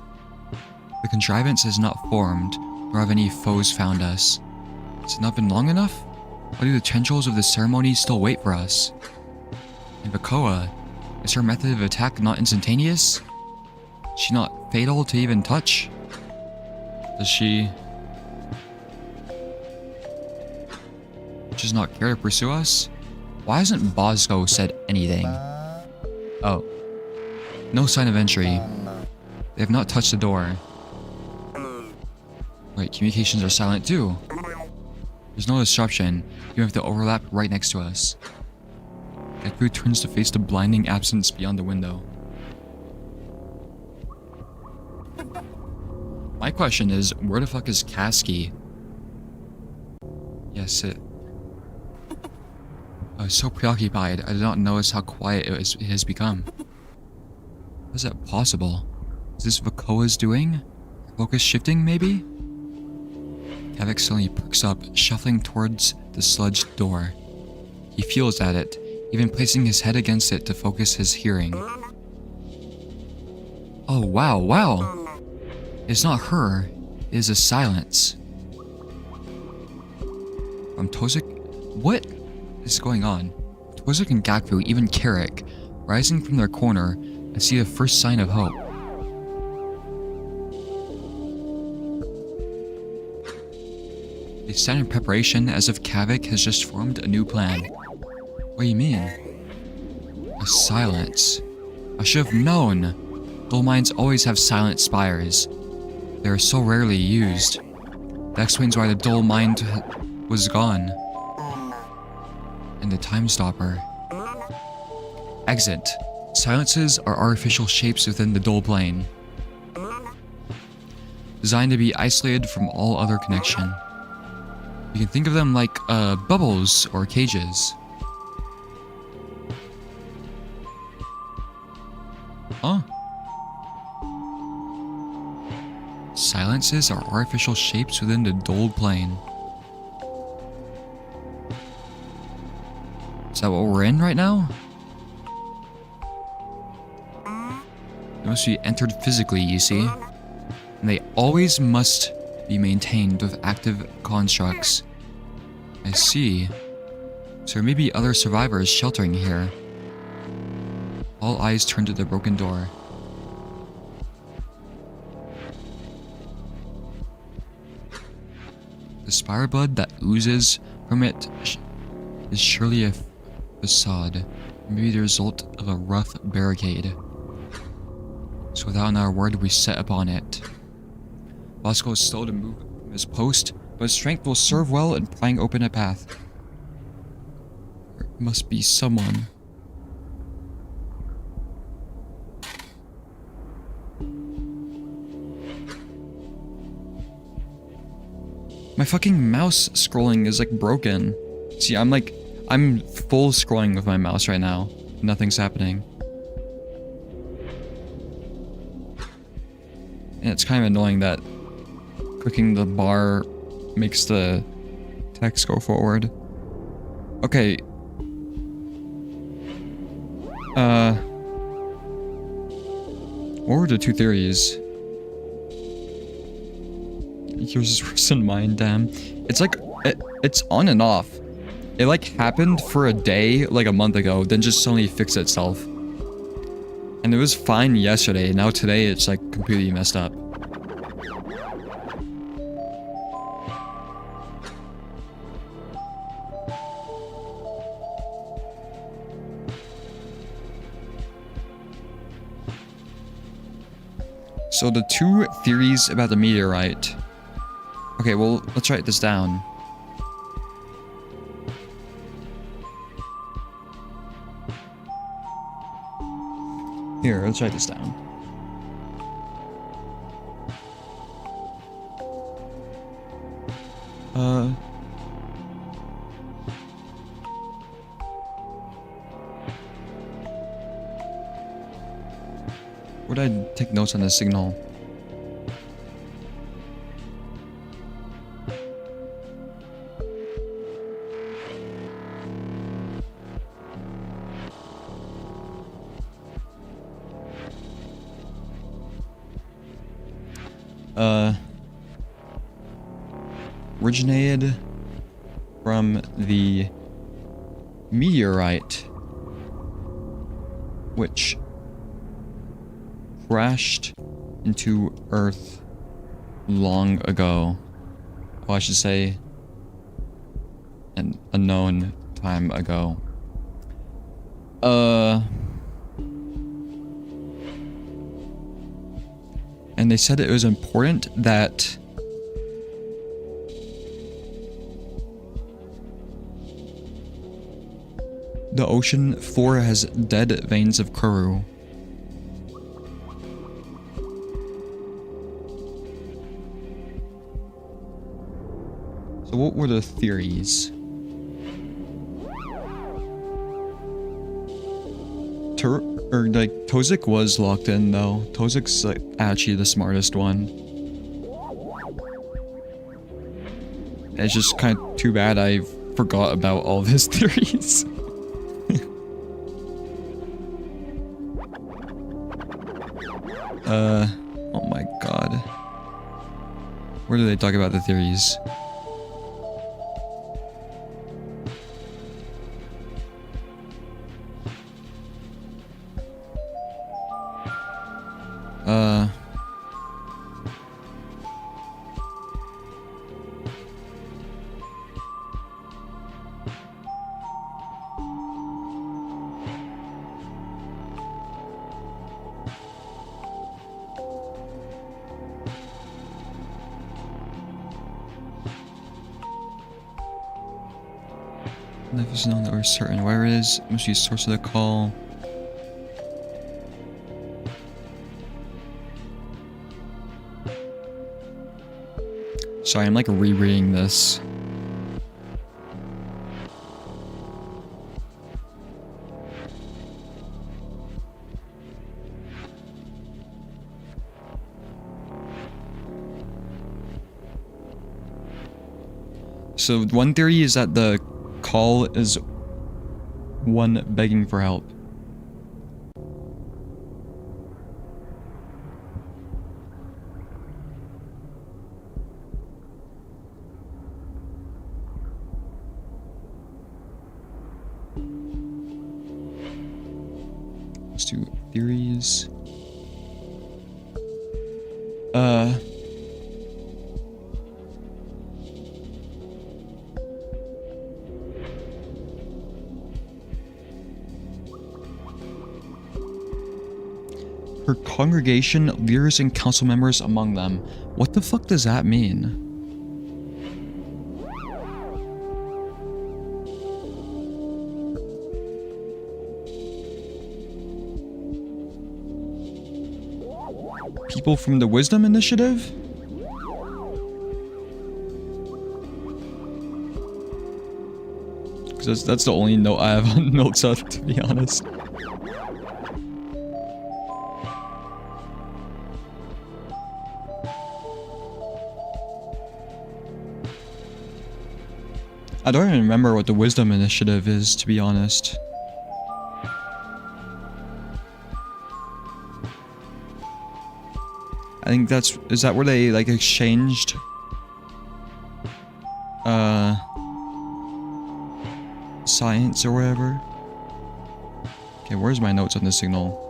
The contrivance has not formed, nor have any foes found us. Has it not been long enough? Why do the tendrils of the ceremony still wait for us? And Bakoa, is her method of attack not instantaneous? Is she not fatal to even touch? Does she just not care to pursue us? Why hasn't Bosco said anything? Oh. No sign of entry. They have not touched the door. Wait, communications are silent too. There's no disruption, even if they overlap right next to us. Gekbu turns to face the blinding absence beyond the window. My question is, where the fuck is Kasky? Yes, I was so preoccupied, I did not notice how quiet it has become. How is that possible? Is this Vakoa's doing? Focus shifting, maybe? Kavik suddenly perks up, shuffling towards the sludged door. He feels at it, even placing his head against it to focus his hearing. Oh, wow. It's not her, it is a silence. From Tozek? What is going on? Tozek and Gakbu, even Carrick, rising from their corner and see the first sign of hope. They stand in preparation as if Kavik has just formed a new plan. What do you mean? A silence. I should have known. Dull mines always have silent spires. They are so rarely used. That explains why the dull mine was gone. And the time stopper. Exit. Silences are artificial shapes within the dull plane. Designed to be isolated from all other connection. You can think of them like bubbles or cages. Huh? Silences are artificial shapes within the dulled plane. Is that what we're in right now? They must be entered physically, you see. And they always must be maintained with active constructs. I see. So there may be other survivors sheltering here. All eyes turn to the broken door. The spire blood that oozes from it is surely a facade, maybe the result of a rough barricade. So without another word, we set upon it. Bosco is slow to move from his post, but his strength will serve well in prying open a path. Must be someone. My fucking mouse scrolling is like broken. See, I'm full scrolling with my mouse right now. Nothing's happening. And it's kind of annoying that clicking the bar makes the text go forward. Okay. What were the two theories? Yours is worse than mine, damn. It's like, it's on and off. It like happened for a day, like a month ago, then just suddenly fixed itself. And it was fine yesterday, now today it's like completely messed up. So the two theories about the meteorite. Okay, well, let's write this down. Here, let's write this down. Would I take notes on the signal? Originated from the meteorite, which crashed into Earth long ago. Well, I should say an unknown time ago. And they said it was important that the ocean floor has dead veins of corru. So what were the theories? Tozik was locked in though. Tozik's like actually the smartest one. It's just kind of too bad I forgot about all of his theories. Oh my god. Where do they talk about the theories? Life is known that we're certain. Where it is, must be a source of the call. Sorry, I'm like rereading this. So one theory is that the call is one begging for help. Let's do theories. Her congregation, leaders, and council members among them. What the fuck does that mean? people from the Wisdom Initiative? Because that's the only note I have on Milkshot, to be honest. I don't even remember what the Wisdom Initiative is, to be honest. I think is that where they, like, exchanged, science or whatever? Okay, where's my notes on the signal?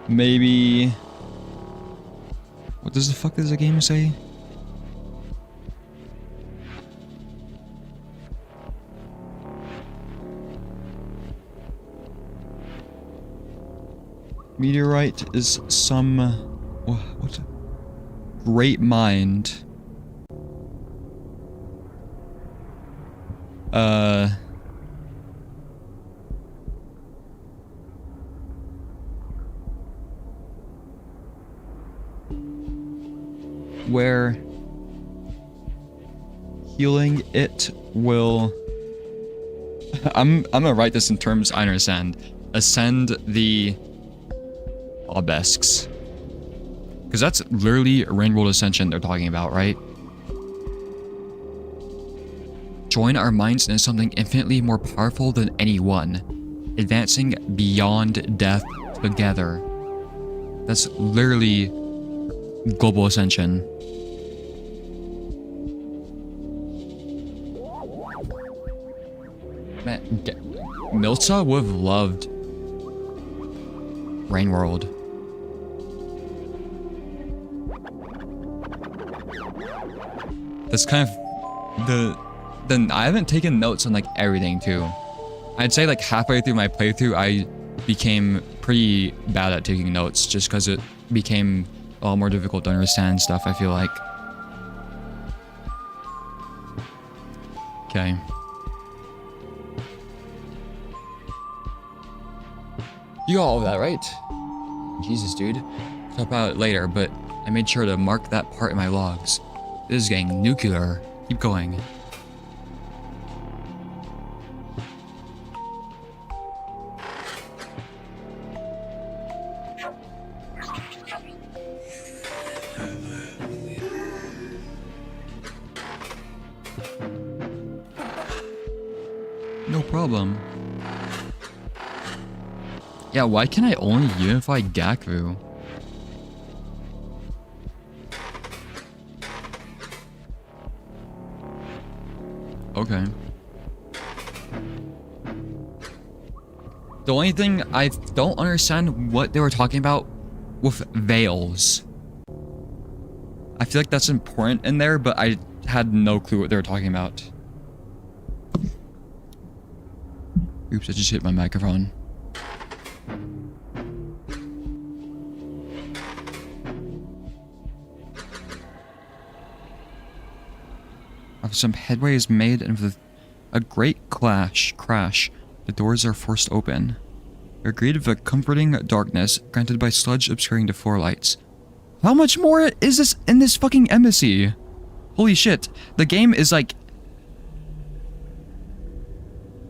Maybe... What does the fuck does the game say? Meteorite is some... what? Great mind. Where healing it will... I'm gonna write this in terms I understand. Ascend the obelisks. Because that's literally Rainworld Ascension they're talking about, right? Join our minds into something infinitely more powerful than anyone. Advancing beyond death together. That's literally Global Ascension. Man, Milsa would have loved Rainworld. That's kind of then I haven't taken notes on like everything too. I'd say like halfway through my playthrough I became pretty bad at taking notes just because it became a lot more difficult to understand stuff, I feel like. Okay. You got all of that, right? Jesus, dude. Talk about it later, but I made sure to mark that part in my logs. This is getting nuclear. Keep going. No problem. Yeah, why can I only unify Gakvu? Okay. The only thing I don't understand what they were talking about with veils. I feel like that's important in there, but I had no clue what they were talking about. Oops, I just hit my microphone. Some headway is made, and with a great crash, the doors are forced open. You're greeted with a comforting darkness granted by sludge obscuring the floor lights. How much more is this in this fucking embassy? Holy shit! The game is like,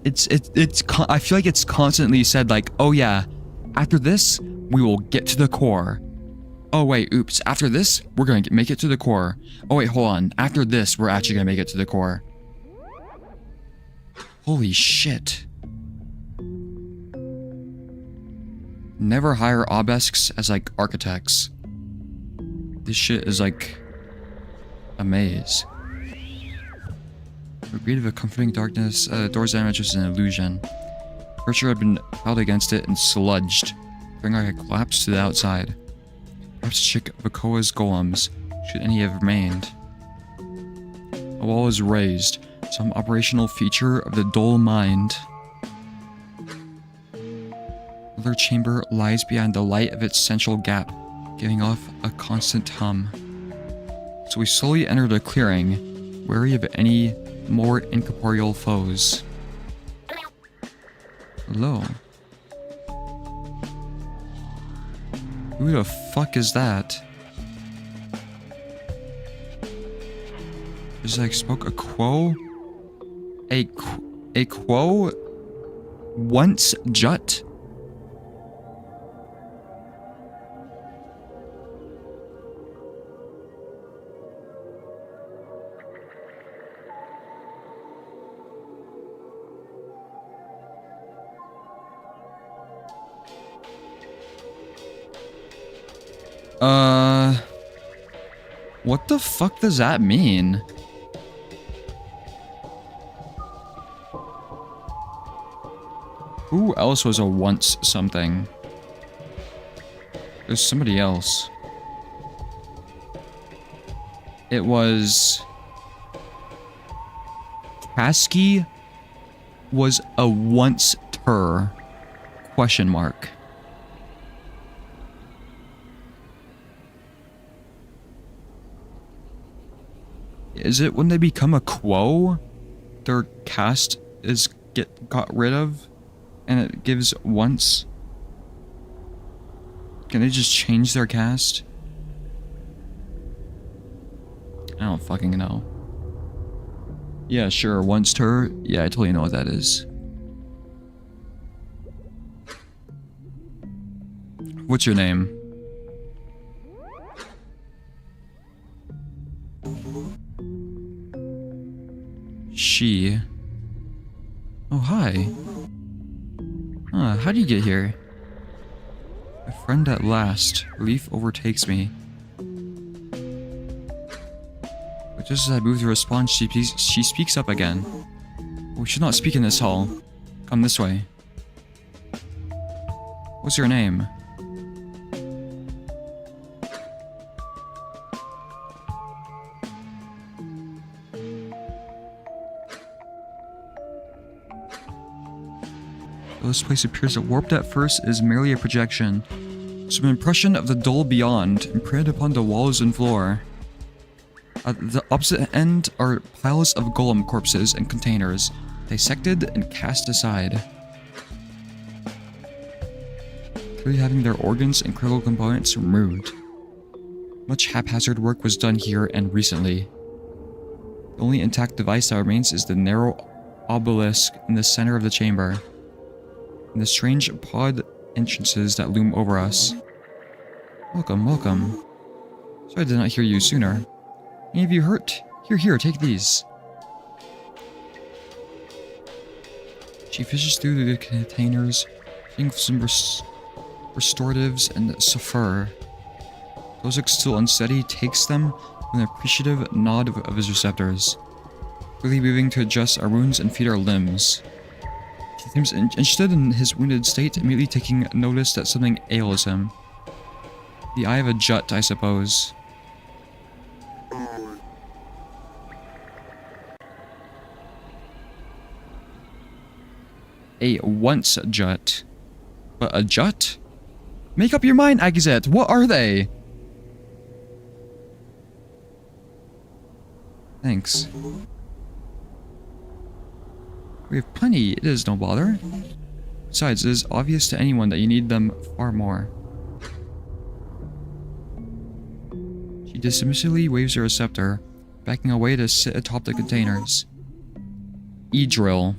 I feel like it's constantly said like, oh yeah, after this we will get to the core. Oh wait, oops, after this, we're gonna make it to the core. Oh wait, hold on, after this, we're actually gonna make it to the core. Holy shit. Never hire obelisks as like architects. This shit is like a maze. We're greeted with a comforting darkness, door's damage is an illusion. Pressure had been held against it and sludged, bringing like a collapse to the outside. Perhaps check Vakoa's golems, should any have remained. A wall is raised, some operational feature of the dull mind. Another chamber lies behind the light of its central gap, giving off a constant hum. So we slowly enter the clearing, wary of any more incorporeal foes. Hello. Who the fuck is that? Is like smoke a quo? A quo? Once jut? What the fuck does that mean? Who else was a once something? There's somebody else. It was... Kasky was a once-ter? Question mark. Is it when they become a quo, their caste is got rid of, and it gives once? Can they just change their caste? I don't fucking know. Yeah, sure, once ter. Yeah, I totally know what that is. What's your name? She. Oh, hi. How do you get here? A friend at last. Relief overtakes me. But just as I move to respond, she speaks up again. We should not speak in this hall. Come this way. What's your name? Though this place appears warped at first, it is merely a projection. Some impression of the dull beyond, imprinted upon the walls and floor. At the opposite end are piles of golem corpses and containers, dissected and cast aside. Clearly having their organs and critical components removed. Much haphazard work was done here and recently. The only intact device that remains is the narrow obelisk in the center of the chamber, and the strange pod entrances that loom over us. Welcome, welcome. Sorry I did not hear you sooner. Any of you hurt? Here, take these. She fishes through the containers, looking for some restoratives and sulfur. Those look still unsteady, takes them with an appreciative nod of his receptors, clearly moving to adjust our wounds and feed our limbs. He seems interested in his wounded state, immediately taking notice that something ails him. The eye of a jut, I suppose. A once jut. But a jut? Make up your mind, Agizet. What are they? Thanks. We have plenty, it is no bother. Besides, it is obvious to anyone that you need them far more. She dismissively waves her scepter, backing away to sit atop the containers. Idril.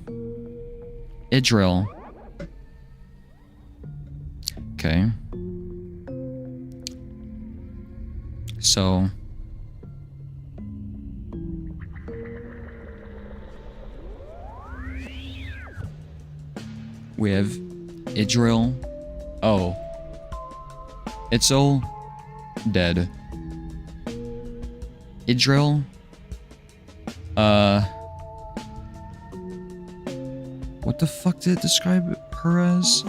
Okay. So... we have Idril. Oh. Itzel. Dead. Idril. What the fuck did it describe her as?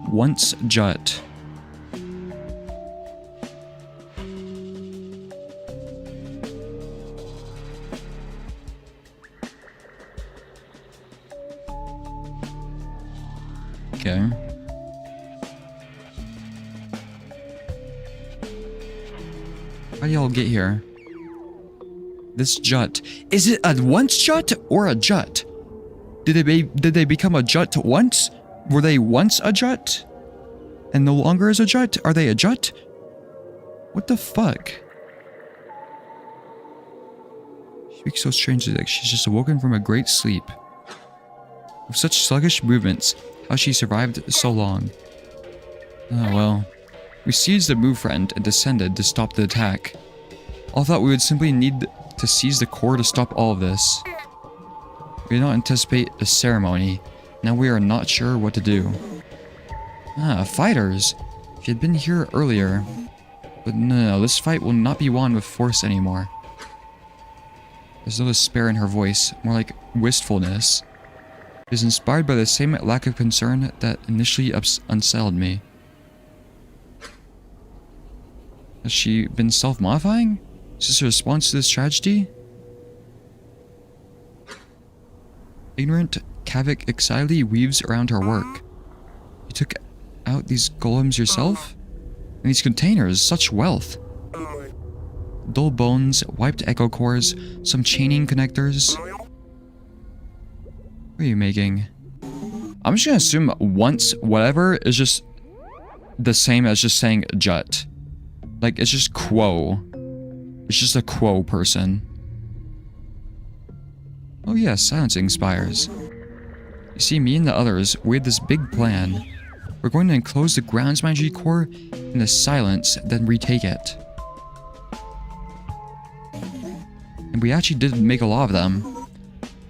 Once jut. How do y'all get here? This jut. Is it a once jut or a jut? Did they become a jut once? Were they once a jut? And no longer is a jut? Are they a jut? What the fuck? She speaks so strangely, like she's just awoken from a great sleep. With such sluggish movements, how she survived so long. Oh well. We seized the move friend and descended to stop the attack. All thought we would simply need to seize the core to stop all of this. We did not anticipate a ceremony. Now we are not sure what to do. Ah, fighters! If you had been here earlier. But no, this fight will not be won with force anymore. There's no despair in her voice, more like wistfulness. It is inspired by the same lack of concern that initially unsettled me. Has she been self-modifying? Is this a response to this tragedy? Ignorant Kavik excitedly weaves around her work. You took out these golems yourself? And these containers, such wealth. Dull bones, wiped echo cores, some chaining connectors. What are you making? I'm just gonna assume once whatever is just the same as just saying jut. Like, it's just quo. It's just a quo person. Oh yeah, silencing spires. You see, me and the others, we had this big plan. We're going to enclose the grounds magic core in the silence, then retake it. And we actually did make a lot of them.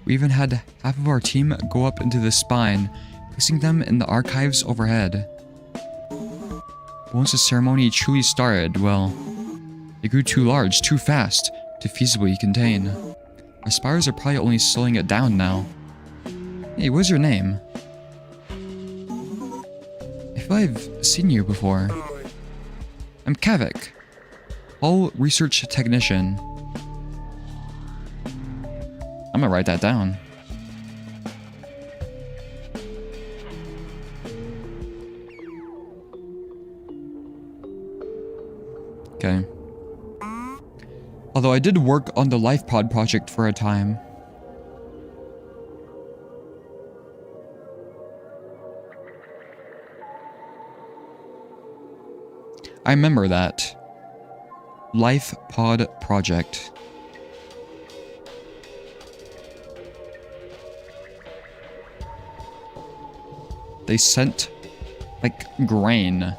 We even had half of our team go up into the spine, placing them in the archives overhead. But once the ceremony truly started, well, it grew too large, too fast, to feasibly contain. Our spires are probably only slowing it down now. Hey, what's your name? I feel I've seen you before. I'm Kavik, Hull Research Technician. I'm gonna write that down. Okay. Although I did work on the LifePod project for a time. I remember that. LifePod project. They sent, like, grain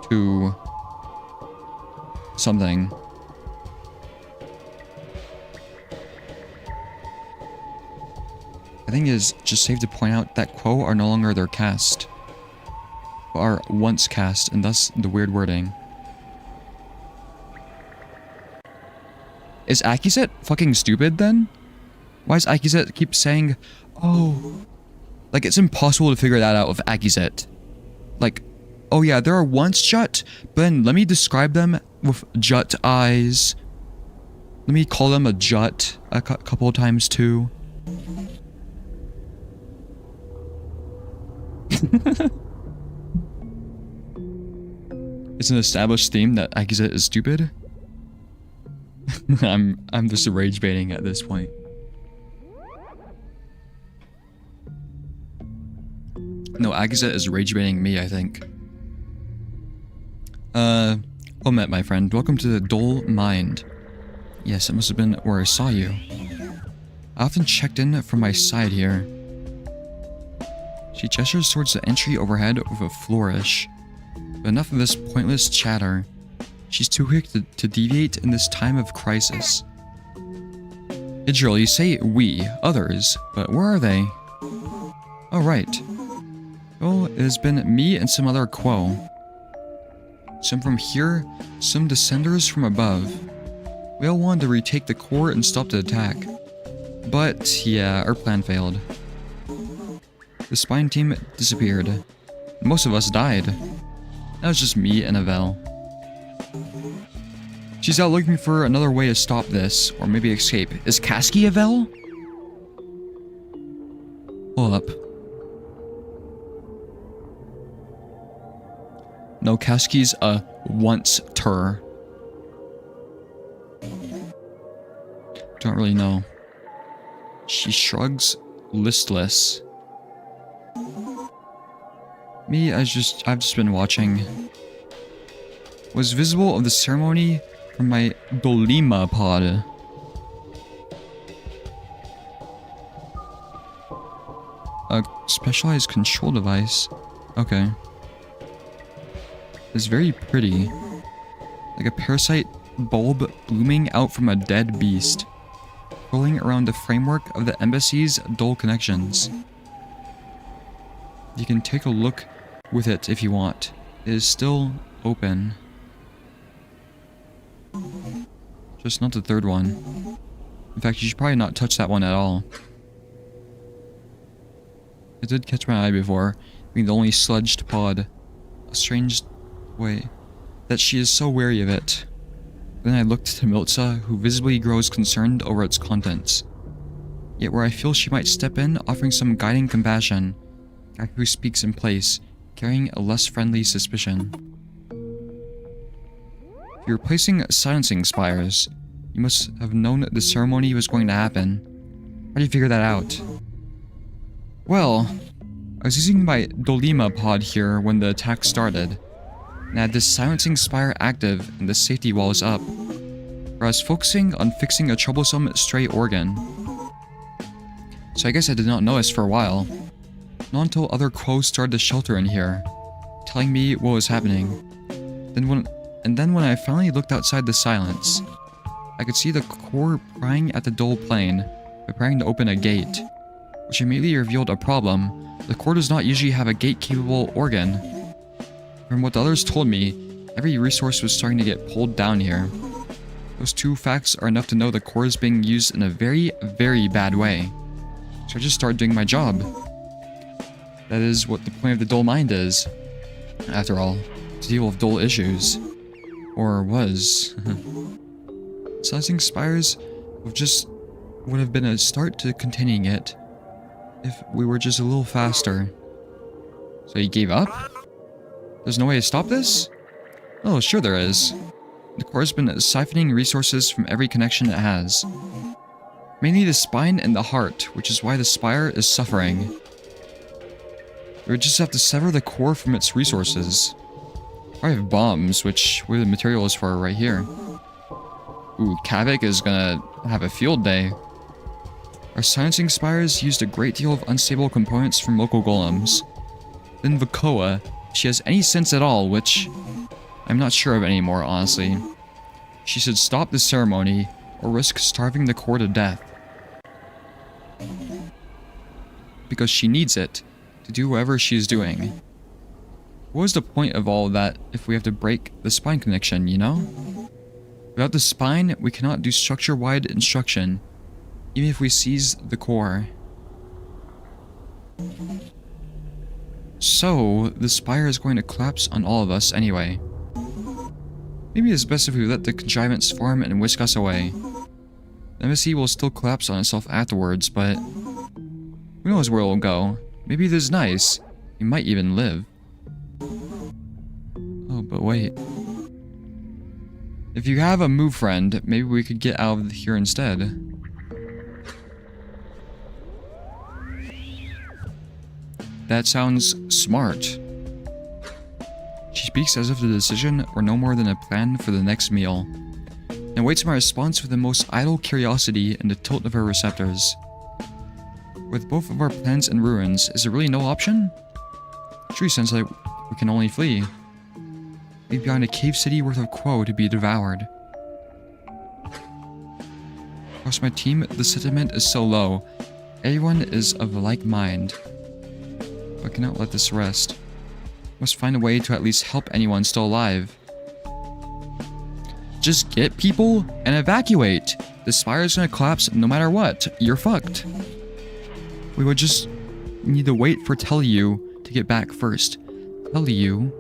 to something. I think it is just safe to point out that Quo are no longer their cast. Are once cast, and thus the weird wording. Is Akizet fucking stupid then? Why does Akizet keep saying, oh... Like, it's impossible to figure that out with Akizet. Like, oh yeah, there are once jut, but then let me describe them with jut eyes. Let me call them a jut a couple of times too. It's an established theme that Akizet is stupid. I'm just rage baiting at this point. No, Akizet is rage baiting me, I think. Well met, my friend. Welcome to the Dull Mind. Yes, it must have been where I saw you. I often checked in from my side here. She gestures towards the entry overhead with a flourish. But enough of this pointless chatter. She's too quick to deviate in this time of crisis. Rygel, you say we, others, but where are they? Oh, right. Well, it has been me and some other Quo. Some from here, some descenders from above. We all wanted to retake the core and stop the attack. But, yeah, our plan failed. The spine team disappeared. Most of us died. That was just me and Avel. She's out looking for another way to stop this, or maybe escape. Is Kasky Avel? Hold up. No, Kasky's a once-ter. don't really know. She shrugs, listless. Me, I've just been watching. Was visible of the ceremony from my Dolima pod. A specialized control device. Okay. It's very pretty. Like a parasite bulb blooming out from a dead beast. Rolling around the framework of the embassy's dull connections. You can take a look with it if you want. It is still open. Just not the third one. In fact, you should probably not touch that one at all. It did catch my eye before, being the only sledged pod. A strange way that she is so wary of it. Then I looked to Miltza, who visibly grows concerned over its contents. Yet where I feel she might step in, offering some guiding compassion, Gaku speaks in place, carrying a less friendly suspicion. If you're placing silencing spires, you must have known the ceremony was going to happen. How do you figure that out? Well, I was using my Dolima pod here when the attack started, and I had this silencing spire active and the safety wall is up, where I was focusing on fixing a troublesome stray organ. So I guess I did not notice for a while, not until other crows started to shelter in here, telling me what was happening. Then when I finally looked outside the silence, I could see the core prying at the dull plane, preparing to open a gate, which immediately revealed a problem. The core does not usually have a gate-capable organ. From what the others told me, every resource was starting to get pulled down here. Those two facts are enough to know the core is being used in a very, very bad way. So I just started doing my job. That is what the point of the dull mind is. After all, to deal with dull issues. Or was. Silencing spires would have been a start to containing it if we were just a little faster. So you gave up? There's no way to stop this? Oh, sure there is. The core has been siphoning resources from every connection it has. Mainly the spine and the heart, which is why the spire is suffering. We would just have to sever the core from its resources. I have bombs, which we're the materials for right here. Ooh, Kavik is gonna have a field day. Our silencing spires used a great deal of unstable components from local golems. Then Vakoa, if she has any sense at all, which I'm not sure of anymore, honestly. She should stop the ceremony, or risk starving the core to death. Because she needs it, to do whatever she's doing. What is the point of all of that if we have to break the spine connection, you know? Without the spine, we cannot do structure-wide instruction, even if we seize the core. So, the spire is going to collapse on all of us anyway. Maybe it's best if we let the contrivance form and whisk us away. The embassy will still collapse on itself afterwards, but who knows where it'll go. Maybe this is nice. We might even live. Oh, but wait. If you have a move friend, maybe we could get out of here instead. That sounds smart. She speaks as if the decision were no more than a plan for the next meal, and waits my response with the most idle curiosity and the tilt of her receptors. With both of our plans in ruins, is there really no option? True sense like we can only flee. Leave behind a cave city worth of quo to be devoured. Across my team, the sentiment is so low. Everyone is of a like mind. I cannot let this rest. Must find a way to at least help anyone still alive. Just get people and evacuate. The spire is gonna collapse no matter what. You're fucked. We would just need to wait for Telliu to get back first. Telliu?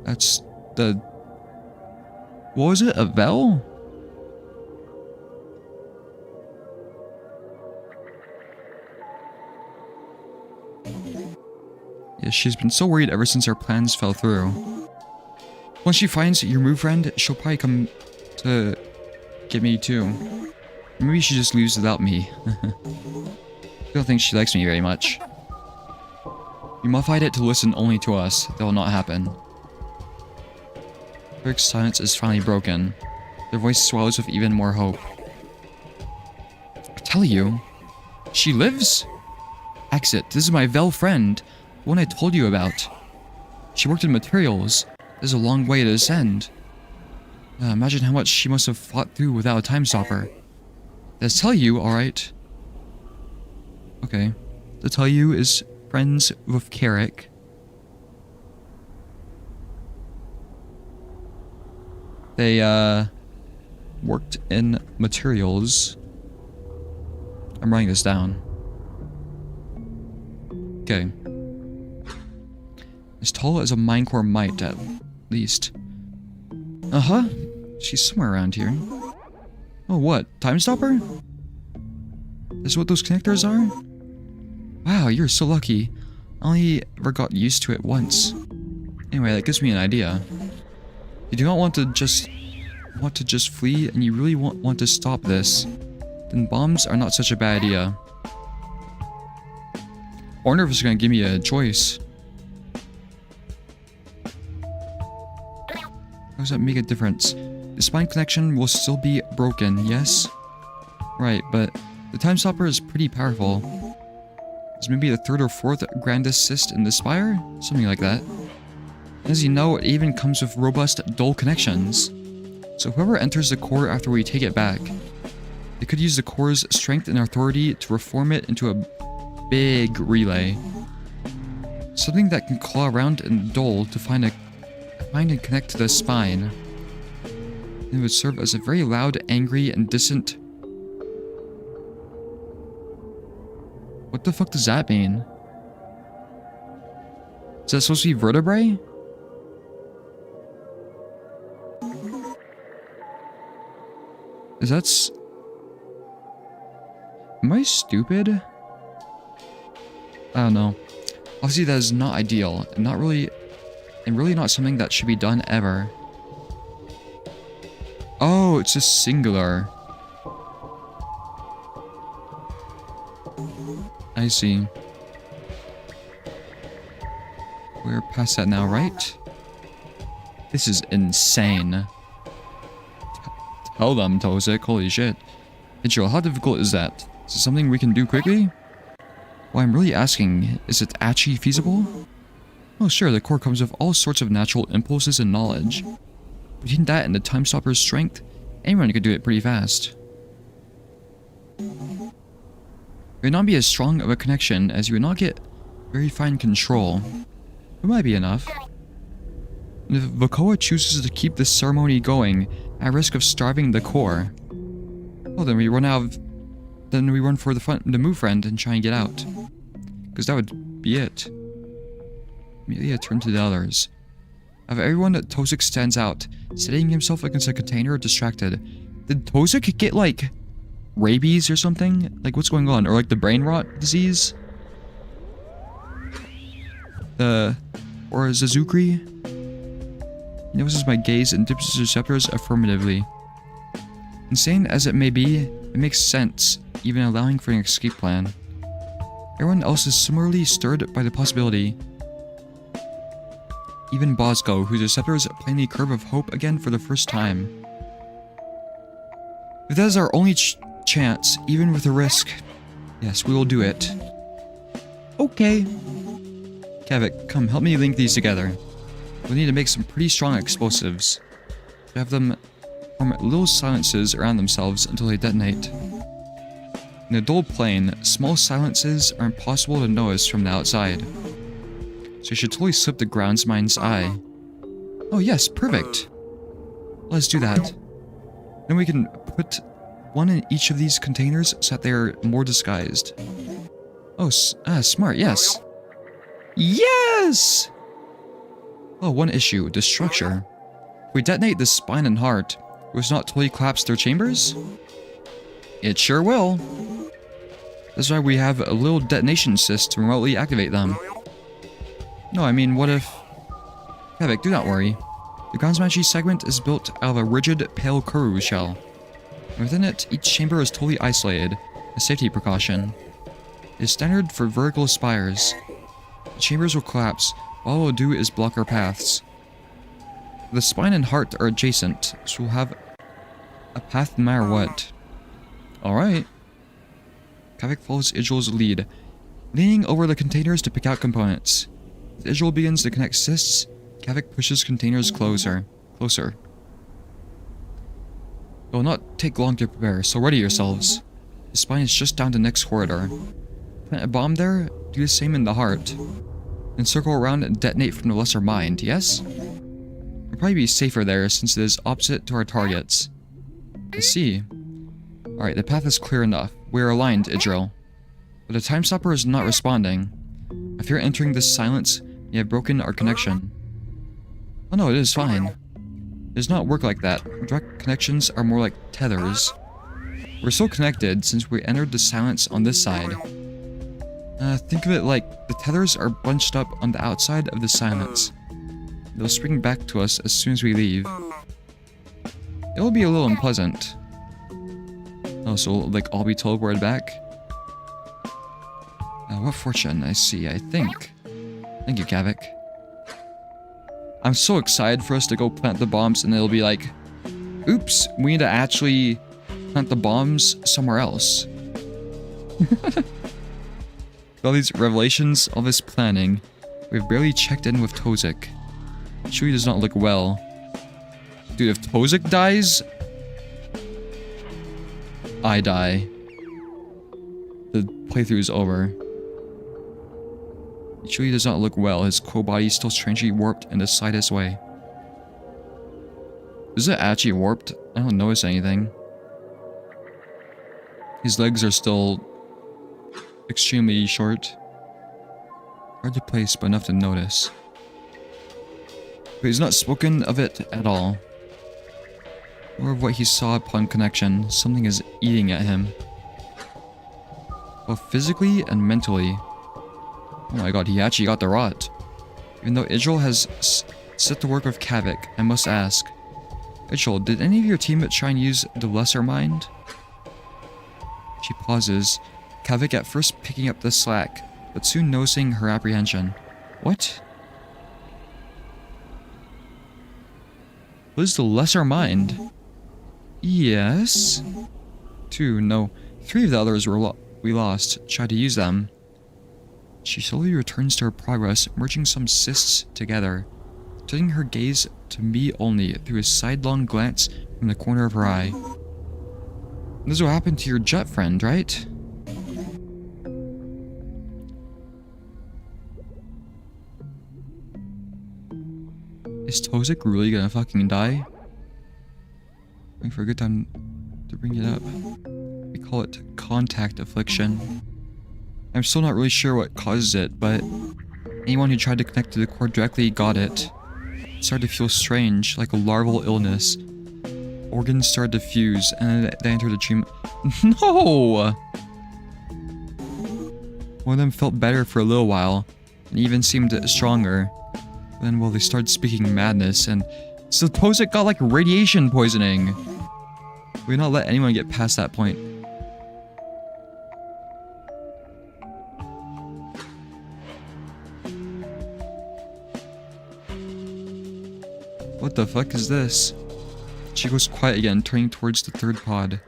That's the... What was it? A Vel? Yeah, she's been so worried ever since our plans fell through. Once she finds your move friend, she'll probably come to get me too. Maybe she just leaves without me. I don't think she likes me very much. We modified it to listen only to us. That will not happen. Eric's silence is finally broken. Their voice swells with even more hope. I tell you, she lives? Exit. This is my Vel friend, the one I told you about. She worked in materials. There's a long way to ascend. Imagine how much she must have fought through without a time stopper. Let's tell you, alright. Okay. To tell you is friends with Carrick. They, worked in materials. I'm writing this down. Okay. As tall as a minecore might, at least. Uh-huh. She's somewhere around here. Oh, what? Time stopper? Is what those connectors are? Wow, you're so lucky. I only ever got used to it once. Anyway, that gives me an idea. You do not want to just flee, and you really want to stop this, then bombs are not such a bad idea. I wonder if it's gonna give me a choice. How does that make a difference? The spine connection will still be broken, yes? Right, but the time stopper is pretty powerful. It's maybe the third or fourth grandest cyst in the spire? Something like that. As you know, it even comes with robust dual connections. So whoever enters the core after we take it back, they could use the core's strength and authority to reform it into a big relay. Something that can claw around in the dull to find and connect to the spine. It would serve as a very loud, angry, and distant... What the fuck does that mean? Is that supposed to be vertebrae? Is that... Am I stupid? I don't know. Obviously that is not ideal, and really not something that should be done ever. Oh, it's just singular. I see. We're past that now, right? This is insane. Tell them, Tozik. Holy shit. Rygel, how difficult is that? Is it something we can do quickly? Well, I'm really asking, is it actually feasible? Oh sure, the core comes with all sorts of natural impulses and knowledge. Between that and the time stopper's strength, anyone could do it pretty fast. It would not be as strong of a connection as you would not get very fine control. It might be enough. And if Vakoa chooses to keep this ceremony going at risk of starving the core, well then we run for the move friend and try and get out. Because that would be it. Immediately I turn to the others. Of everyone, Tozik stands out, steadying himself against a container, distracted. Did Tozik get like rabies or something? Like what's going on? Or like the brain rot disease? Or Zazukri? He notices my gaze and dips his receptors affirmatively. Insane as it may be, it makes sense, even allowing for an escape plan. Everyone else is similarly stirred by the possibility. Even Bosco, whose receptors plainly curve of hope again for the first time. If that is our only chance, even with a risk, yes, we will do it. Okay. Kavik, come, help me link these together. We'll need to make some pretty strong explosives. To have them form little silences around themselves until they detonate. In a dull plane, small silences are impossible to notice from the outside. So you should totally slip the ground's mind's eye. Oh yes, perfect. Let's do that. Then we can put one in each of these containers so that they are more disguised. Oh, smart, yes. Yes! Oh, one issue, the structure. If we detonate the spine and heart, will it not totally collapse their chambers? It sure will. That's why we have a little detonation cyst to remotely activate them. No, I mean, what if... Kavik, do not worry. The Gansmanchi segment is built out of a rigid, pale corru shell. Within it, each chamber is totally isolated, a safety precaution. It is standard for vertical spires. The chambers will collapse. All it will do is block our paths. The spine and heart are adjacent, so we'll have a path no matter what. Alright. Kavik follows Idril's lead, leaning over the containers to pick out components. As Idril begins to connect cysts, Kavik pushes containers closer. It will not take long to prepare, so ready yourselves. The spine is just down the next corridor. Plant a bomb there, do the same in the heart. Then circle around and detonate from the lesser mind, yes? It'll probably be safer there since it is opposite to our targets. I see. Alright, the path is clear enough. We are aligned, Idril. But the time stopper is not responding. I fear entering this silence may have broken our connection. Oh no, it is fine. It does not work like that. Direct connections are more like tethers. We're still connected since we entered the silence on this side. Think of it like the tethers are bunched up on the outside of the silence. They'll spring back to us as soon as we leave. It'll be a little unpleasant. Oh, so like I'll be teleported back? What fortune, I see, I think. Thank you, Kavik. I'm so excited for us to go plant the bombs and it'll be like, oops, we need to actually plant the bombs somewhere else. All these revelations, all this planning, we've barely checked in with Tozik. Chewie does not look well. Dude, if Tozik dies, I die. The playthrough is over. Chewie does not look well. His cold body is still strangely warped in the slightest way. Is it actually warped? I don't notice anything. His legs are still extremely short. Hard to place, but enough to notice. But he's not spoken of it at all. Or of what he saw upon connection. Something is eating at him. Both physically and mentally. Oh my god, he actually got the rot. Even though Idril has set to work with Kavik, I must ask. Idril, did any of your teammates try and use the lesser mind? She pauses. Kavik at first picking up the slack, but soon noticing her apprehension. What? What is the lesser mind? Yes? 2, no. 3 of the others we lost. Tried to use them. She slowly returns to her progress, merging some cysts together, turning her gaze to me only through a sidelong glance from the corner of her eye. This is what happened to your jet friend, right? Is Tozik really gonna fucking die? Waiting for a good time to bring it up. We call it contact affliction. I'm still not really sure what causes it, but anyone who tried to connect to the core directly got it. It started to feel strange, like a larval illness. Organs started to fuse, and then they entered a dream. No! One of them felt better for a little while, and even seemed stronger. Then, well, they started speaking madness, and suppose it got like radiation poisoning. We not let anyone get past that point. What the fuck is this? She goes quiet again, turning towards the third pod.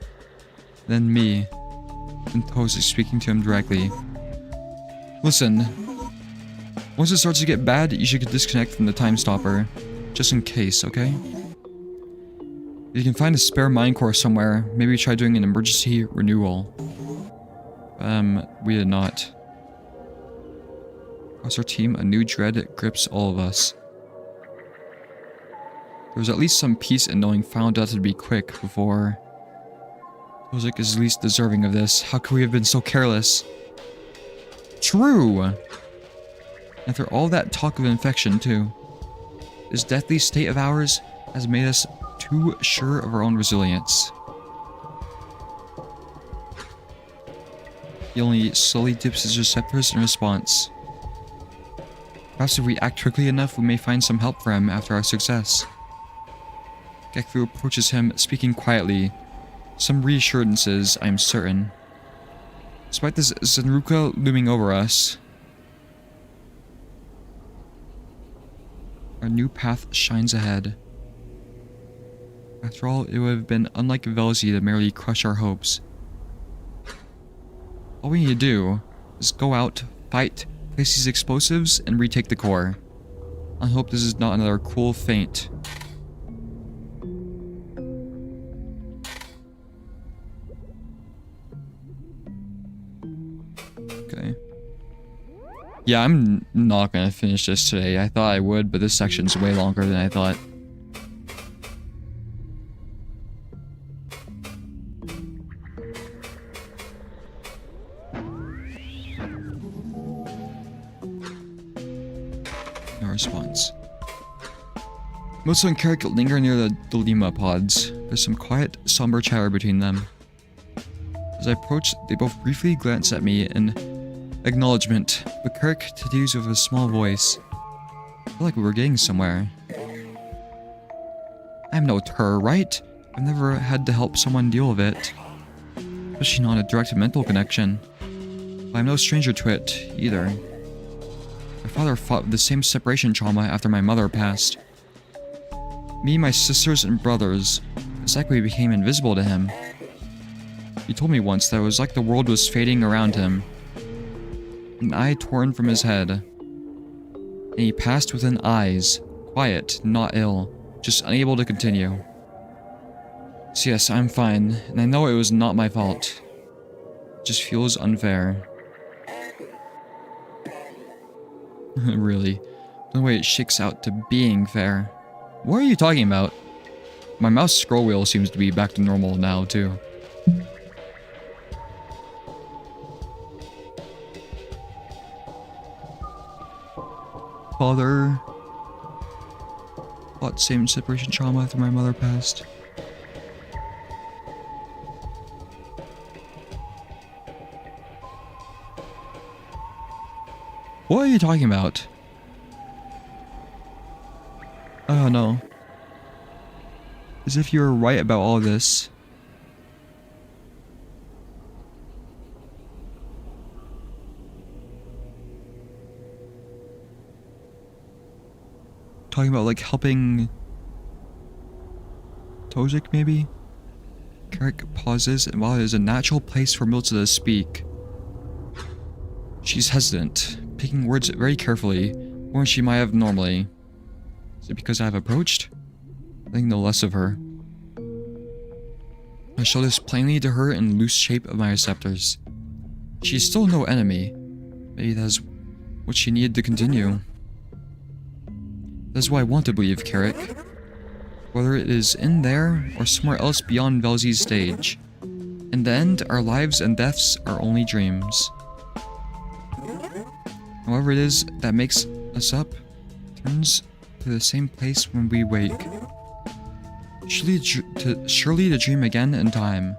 Then me. And Tozik speaking to him directly. Listen. Once it starts to get bad, you should disconnect from the time stopper. Just in case, okay? If you can find a spare mind core somewhere, maybe try doing an emergency renewal. We did not. Across our team, a new dread grips all of us. There was at least some peace in knowing final death would be quick before... Tozik is least deserving of this. How could we have been so careless? True! After all that talk of infection, too. This deathly state of ours has made us too sure of our own resilience. He only slowly dips his receptors in response. Perhaps if we act quickly enough, we may find some help for him after our success. Gekfu approaches him, speaking quietly, some reassurances, I'm certain. Despite this Zenruka looming over us, our new path shines ahead. After all, it would have been unlike Velzy to merely crush our hopes. All we need to do is go out, fight, place these explosives, and retake the core. I hope this is not another cruel feint. Okay. Yeah, I'm not gonna finish this today. I thought I would, but this section's way longer than I thought. No response. Mozo and Carrick linger near the Lima pods. There's some quiet, somber chatter between them. As I approach, they both briefly glance at me in acknowledgement, but Carrick continues with a small voice. I feel like we were getting somewhere. I'm no terror, right? I've never had to help someone deal with it. Especially not a direct mental connection. But I'm no stranger to it, either. My father fought with the same separation trauma after my mother passed. Me, my sisters, and brothers, it's like we became invisible to him. He told me once that it was like the world was fading around him. An eye torn from his head. And he passed within eyes, quiet, not ill, just unable to continue. So yes, I'm fine, and I know it was not my fault. It just feels unfair. Really, the way it shakes out to being fair. What are you talking about? My mouse scroll wheel seems to be back to normal now, too. Father fought same separation trauma after my mother passed. What are you talking about? Oh no. As if you were right about all this. Talking about like helping Tozik maybe? Carrick pauses, and while it is a natural place for Milza to speak, she's hesitant, picking words very carefully, more than she might have normally. Is it because I have approached? I think no less of her. I show this plainly to her in loose shape of my receptors. She is still no enemy. Maybe that is what she needed to continue. That's what I want to believe, Carrick. Whether it is in there or somewhere else beyond Velzy's stage. In the end, our lives and deaths are only dreams. However it is that makes us up, turns to the same place when we wake. Surely to dream again in time.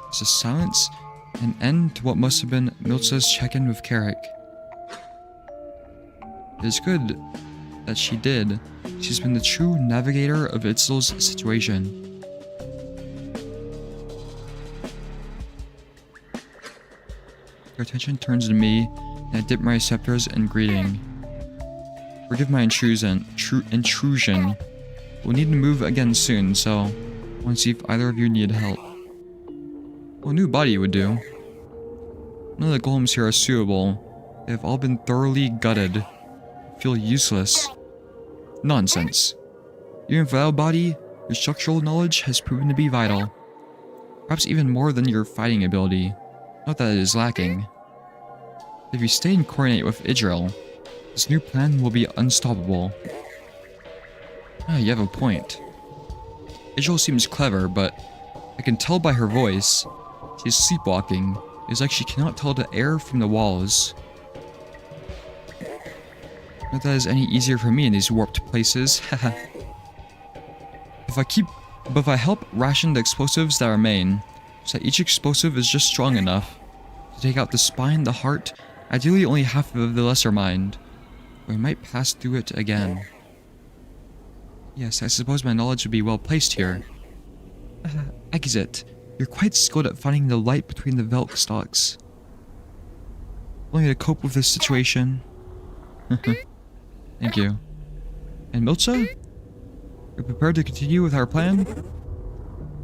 There's a silence, an end to what must have been Milza's check-in with Carrick. It is good that she did. She's been the true navigator of Itzel's situation. Her attention turns to me, and I dip my receptors in greeting. Forgive my intrusion. We'll need to move again soon, so I want to see if either of you need help. Well, a new body would do. None of the golems here are suitable. They have all been thoroughly gutted. Feel useless. Nonsense. Even without a body, your structural knowledge has proven to be vital. Perhaps even more than your fighting ability. Not that it is lacking. If you stay and coordinate with Idril, this new plan will be unstoppable. Ah, you have a point. Idril seems clever, but I can tell by her voice. She is sleepwalking. It is like she cannot tell the air from the walls. Not that is any easier for me in these warped places. But if I help ration the explosives that remain, so that each explosive is just strong enough to take out the spine, the heart, ideally only half of the lesser mind, we might pass through it again. Yes, I suppose my knowledge would be well placed here. Akizet, you're quite skilled at finding the light between the Velk stalks. Only to cope with this situation. Thank you. And Milcha? You're prepared to continue with our plan?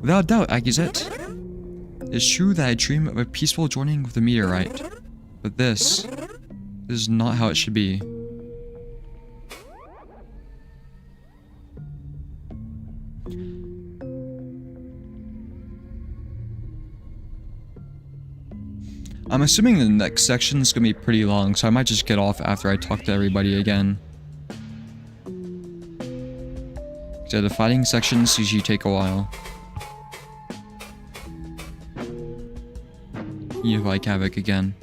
Without doubt, Akizet. It's true that I dream of a peaceful joining with the meteorite, but this is not how it should be. I'm assuming the next section is gonna be pretty long, so I might just get off after I talk to everybody again. So the fighting sections usually take a while. You like Havoc again.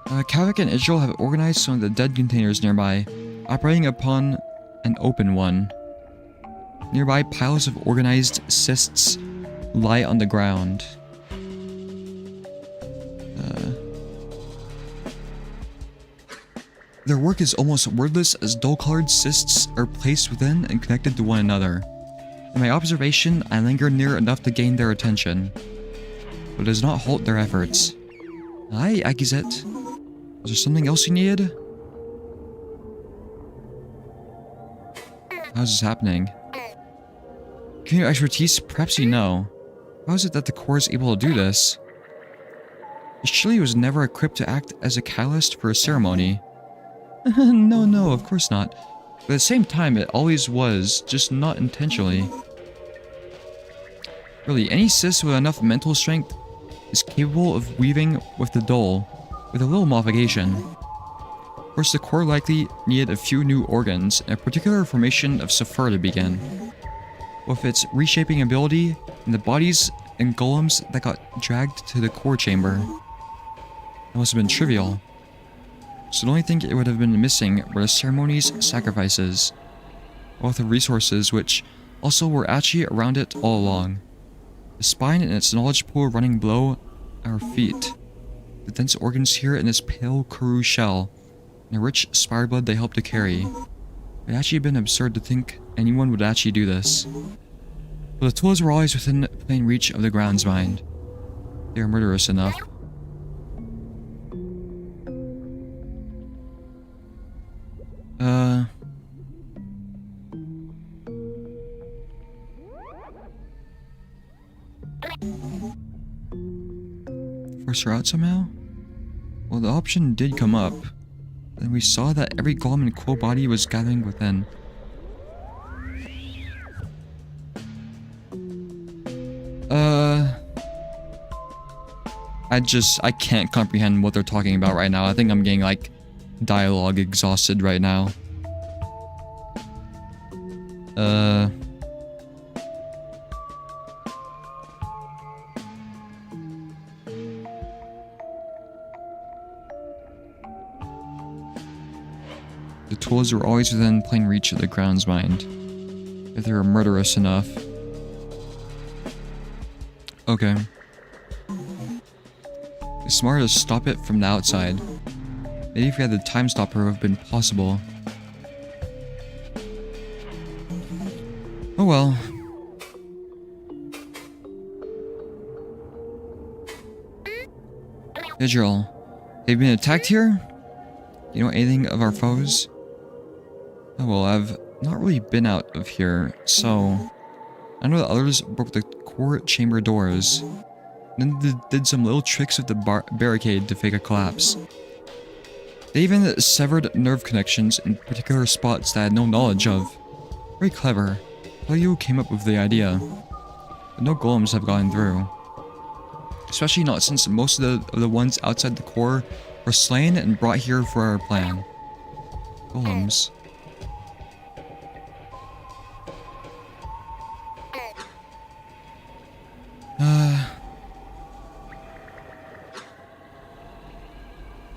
Kavik and Israel have organized some of the dead containers nearby, operating upon an open one. Nearby piles of organized cysts lie on the ground. Their work is almost wordless as dull-colored cysts are placed within and connected to one another. In my observation, I linger near enough to gain their attention, but it does not halt their efforts. Hi, Akizet. Is there something else you needed? How is this happening? Given your expertise, perhaps you know. How is it that the Corps is able to do this? It surely was never equipped to act as a catalyst for a ceremony. No, of course not. But at the same time, it always was, just not intentionally. Really, any cis with enough mental strength is capable of weaving with the dull, with a little modification. Of course, the Corps likely needed a few new organs, and a particular formation of Sephir to begin. With its reshaping ability, and the bodies and golems that got dragged to the core chamber. That must have been trivial. So the only thing it would have been missing were the ceremony's sacrifices, both the resources which also were actually around it all along. The spine and its knowledge pool running below our feet, the dense organs here in this pale corru shell, and the rich spire blood they helped to carry. It would actually been absurd to think anyone would actually do this. But the tools were always within plain reach of the ground's mind. They were murderous enough. Force her out somehow? Well, the option did come up. Then we saw that every golem and quill body was gathering within. I can't comprehend what they're talking about right now. I think I'm getting, like, dialogue exhausted right now. The tools were always within plain reach of the ground's mind, if they were murderous enough. Okay. It's smarter to stop it from the outside. Maybe if we had the time stopper, it would have been possible. Oh well. Rygel, have you been attacked here? You know anything of our foes? Oh well, I've not really been out of here, so... I know that others broke the core chamber doors. Then did some little tricks with the barricade to fake a collapse. They even severed nerve connections in particular spots that I had no knowledge of. Very clever. Leo came up with the idea. But no golems have gone through. Especially not since most of the ones outside the core were slain and brought here for our plan. Golems.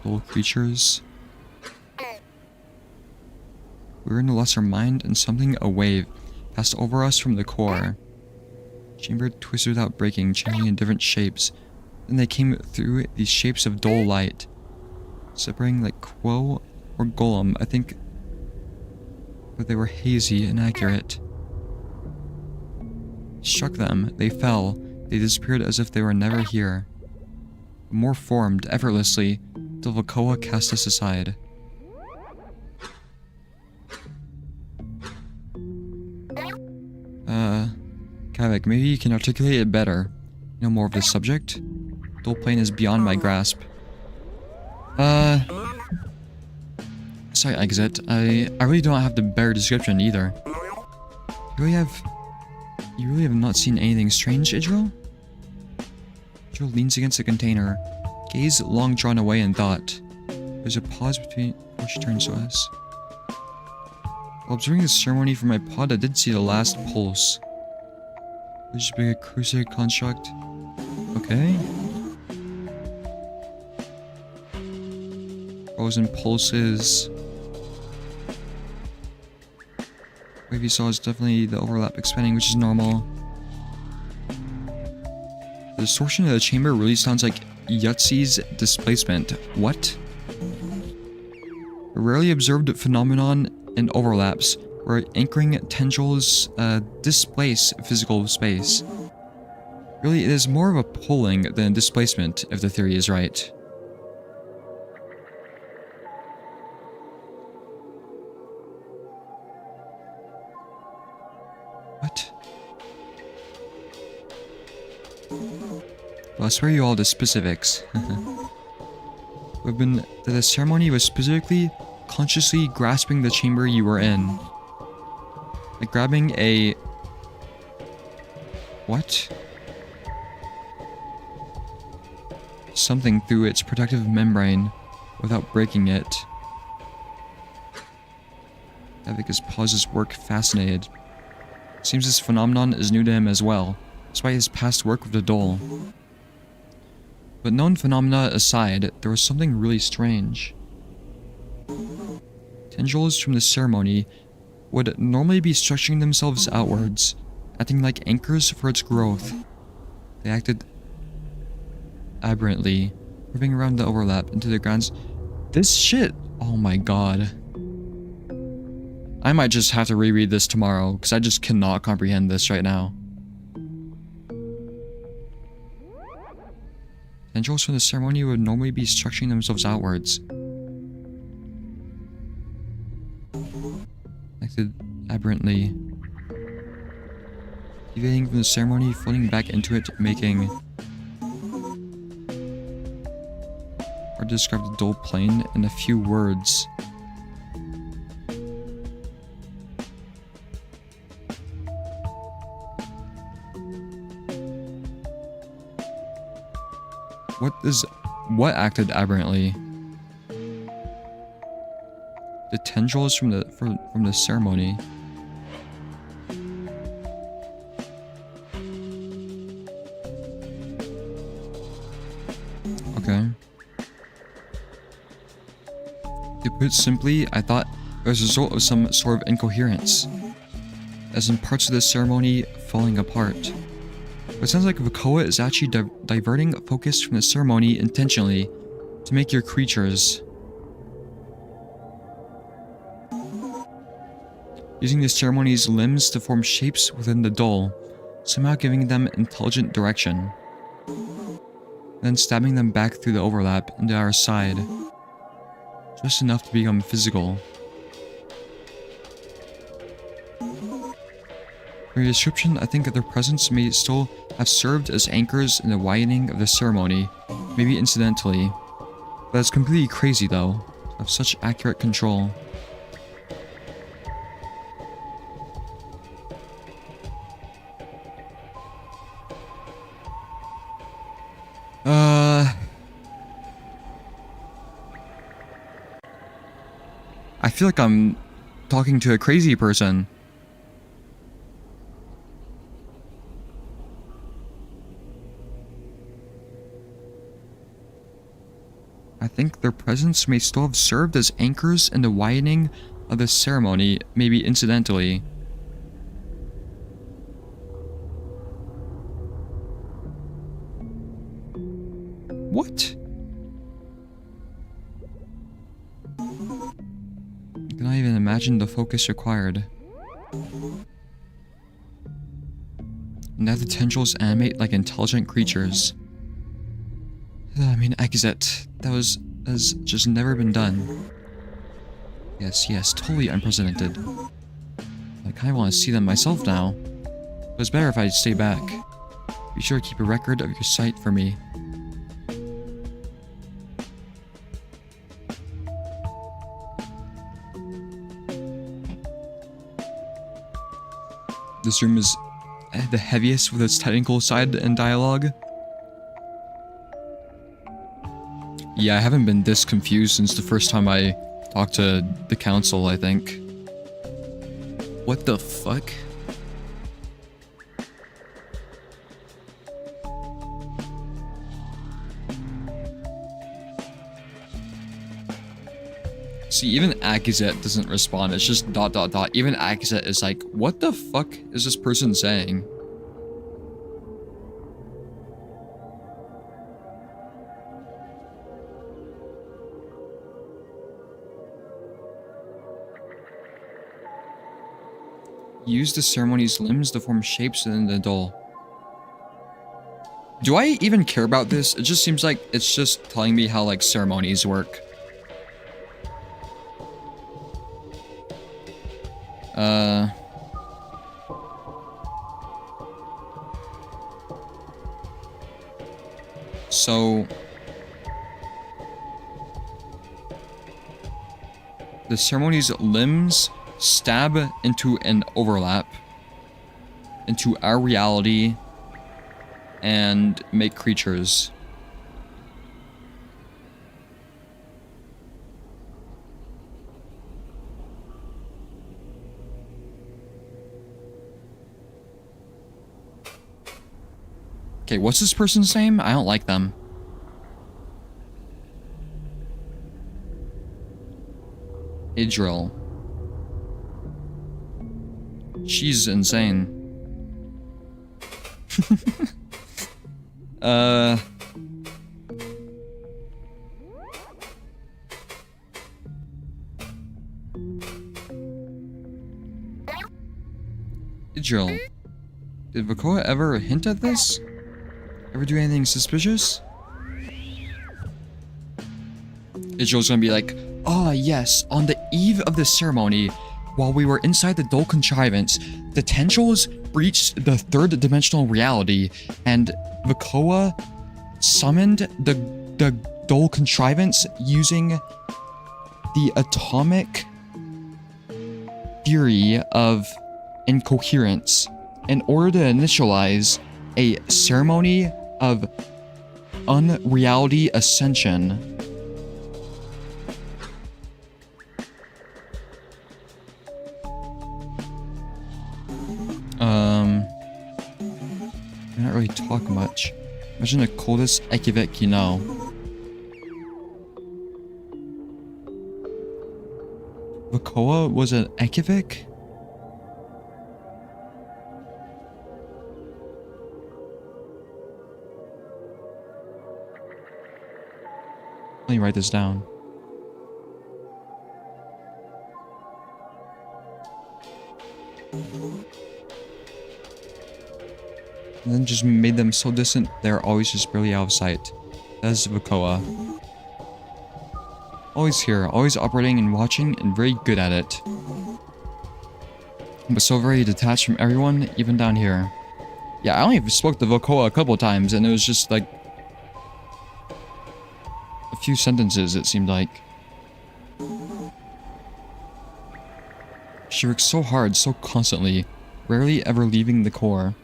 Little creatures. We were in a lesser mind and something, a wave, passed over us from the core. Chamber twisted without breaking, changing in different shapes. Then they came through these shapes of dull light. Separating like quo or golem, I think. but they were hazy and accurate. Struck them, they fell, they disappeared as if they were never here. More formed, effortlessly, till Vakoa cast us aside. Kavik, maybe you can articulate it better. You know more of this subject? Dual plane is beyond my grasp. Sorry, Exit. I really don't have the better description either. You really have not seen anything strange, Idril? Idril leans against the container, gaze long drawn away in thought. There's a pause before she turns to us. While observing the ceremony from my pod, I did see the last pulse. There's a big crusade construct. Okay. Frozen pulses. Wave you saw is definitely the overlap expanding, which is normal. The distortion of the chamber really sounds like Yutsi's displacement. What? A rarely observed phenomenon in overlaps, where anchoring tendrils displace physical space. Really, it is more of a pulling than a displacement, if the theory is right. What? Well, I swear you all the specifics. The ceremony was specifically consciously grasping the chamber you were in. Like grabbing a... What? Something through its protective membrane without breaking it. Avika's pauses work fascinated. Seems this phenomenon is new to him as well, despite his past work with the doll. But known phenomena aside, there was something really strange. Tendrils from the ceremony would normally be structuring themselves outwards, acting like anchors for its growth. They acted aberrantly, moving around the overlap into the grounds. This shit! Oh my god. I might just have to reread this tomorrow, because I just cannot comprehend this right now. Tendrils from the ceremony would normally be structuring themselves outwards. Acted aberrantly. Deviating from the ceremony, floating back into it, making... Hard to describe the dual plane in a few words. What acted aberrantly? The tendrils from the ceremony. Okay. To put it simply, I thought it was a result of some sort of incoherence, as in parts of the ceremony falling apart. But it sounds like Vakoa is actually diverting focus from the ceremony intentionally to make your creatures. Using the ceremony's limbs to form shapes within the doll, somehow giving them intelligent direction. Then stabbing them back through the overlap into our side. Just enough to become physical. For your description, I think that their presence may still have served as anchors in the widening of the ceremony, maybe incidentally. But it's completely crazy though, to have such accurate control. I feel like I'm talking to a crazy person. I think their presence may still have served as anchors in the widening of the ceremony, maybe incidentally. What? I cannot even imagine imagine the focus required. Now the tendrils animate like intelligent creatures. I mean, exit. That has just never been done. Yes, totally unprecedented. I kinda wanna see them myself now. But it's better if I stay back. Be sure to keep a record of your sight for me. This room is the heaviest with its technical side and dialogue. Yeah, I haven't been this confused since the first time I talked to the council, I think. What the fuck? See, even Akizet doesn't respond, it's just ... Even Akizet is like, what the fuck is this person saying? Use the ceremony's limbs to form shapes within the doll. Do I even care about this? It just seems like it's just telling me how, like, ceremonies work. So... the ceremony's limbs stab into an overlap into our reality and make creatures. Okay, what's this person's name? I don't like them. Rygel. She's insane. Rygel. Did Vakoa ever hint at this? Ever do anything suspicious? Rygel's gonna be like, ah, yes, on the eve of the ceremony, while we were inside the Dole contrivance, the tendrils breached the third dimensional reality, and Vakoa summoned the Dole contrivance using the atomic theory of incoherence in order to initialize a ceremony of unreality ascension. I don't really talk much. Imagine the coldest Ekivek you know. Vakoa was an Ekivek? Let me write this down. And then just made them so distant, they're always just barely out of sight. That's Vakoa. Always here, always operating and watching, and very good at it. But so very detached from everyone, even down here. Yeah, I only spoke to Vakoa a couple times, and it was just like... a few sentences, it seemed like. She works so hard, so constantly, rarely ever leaving the core.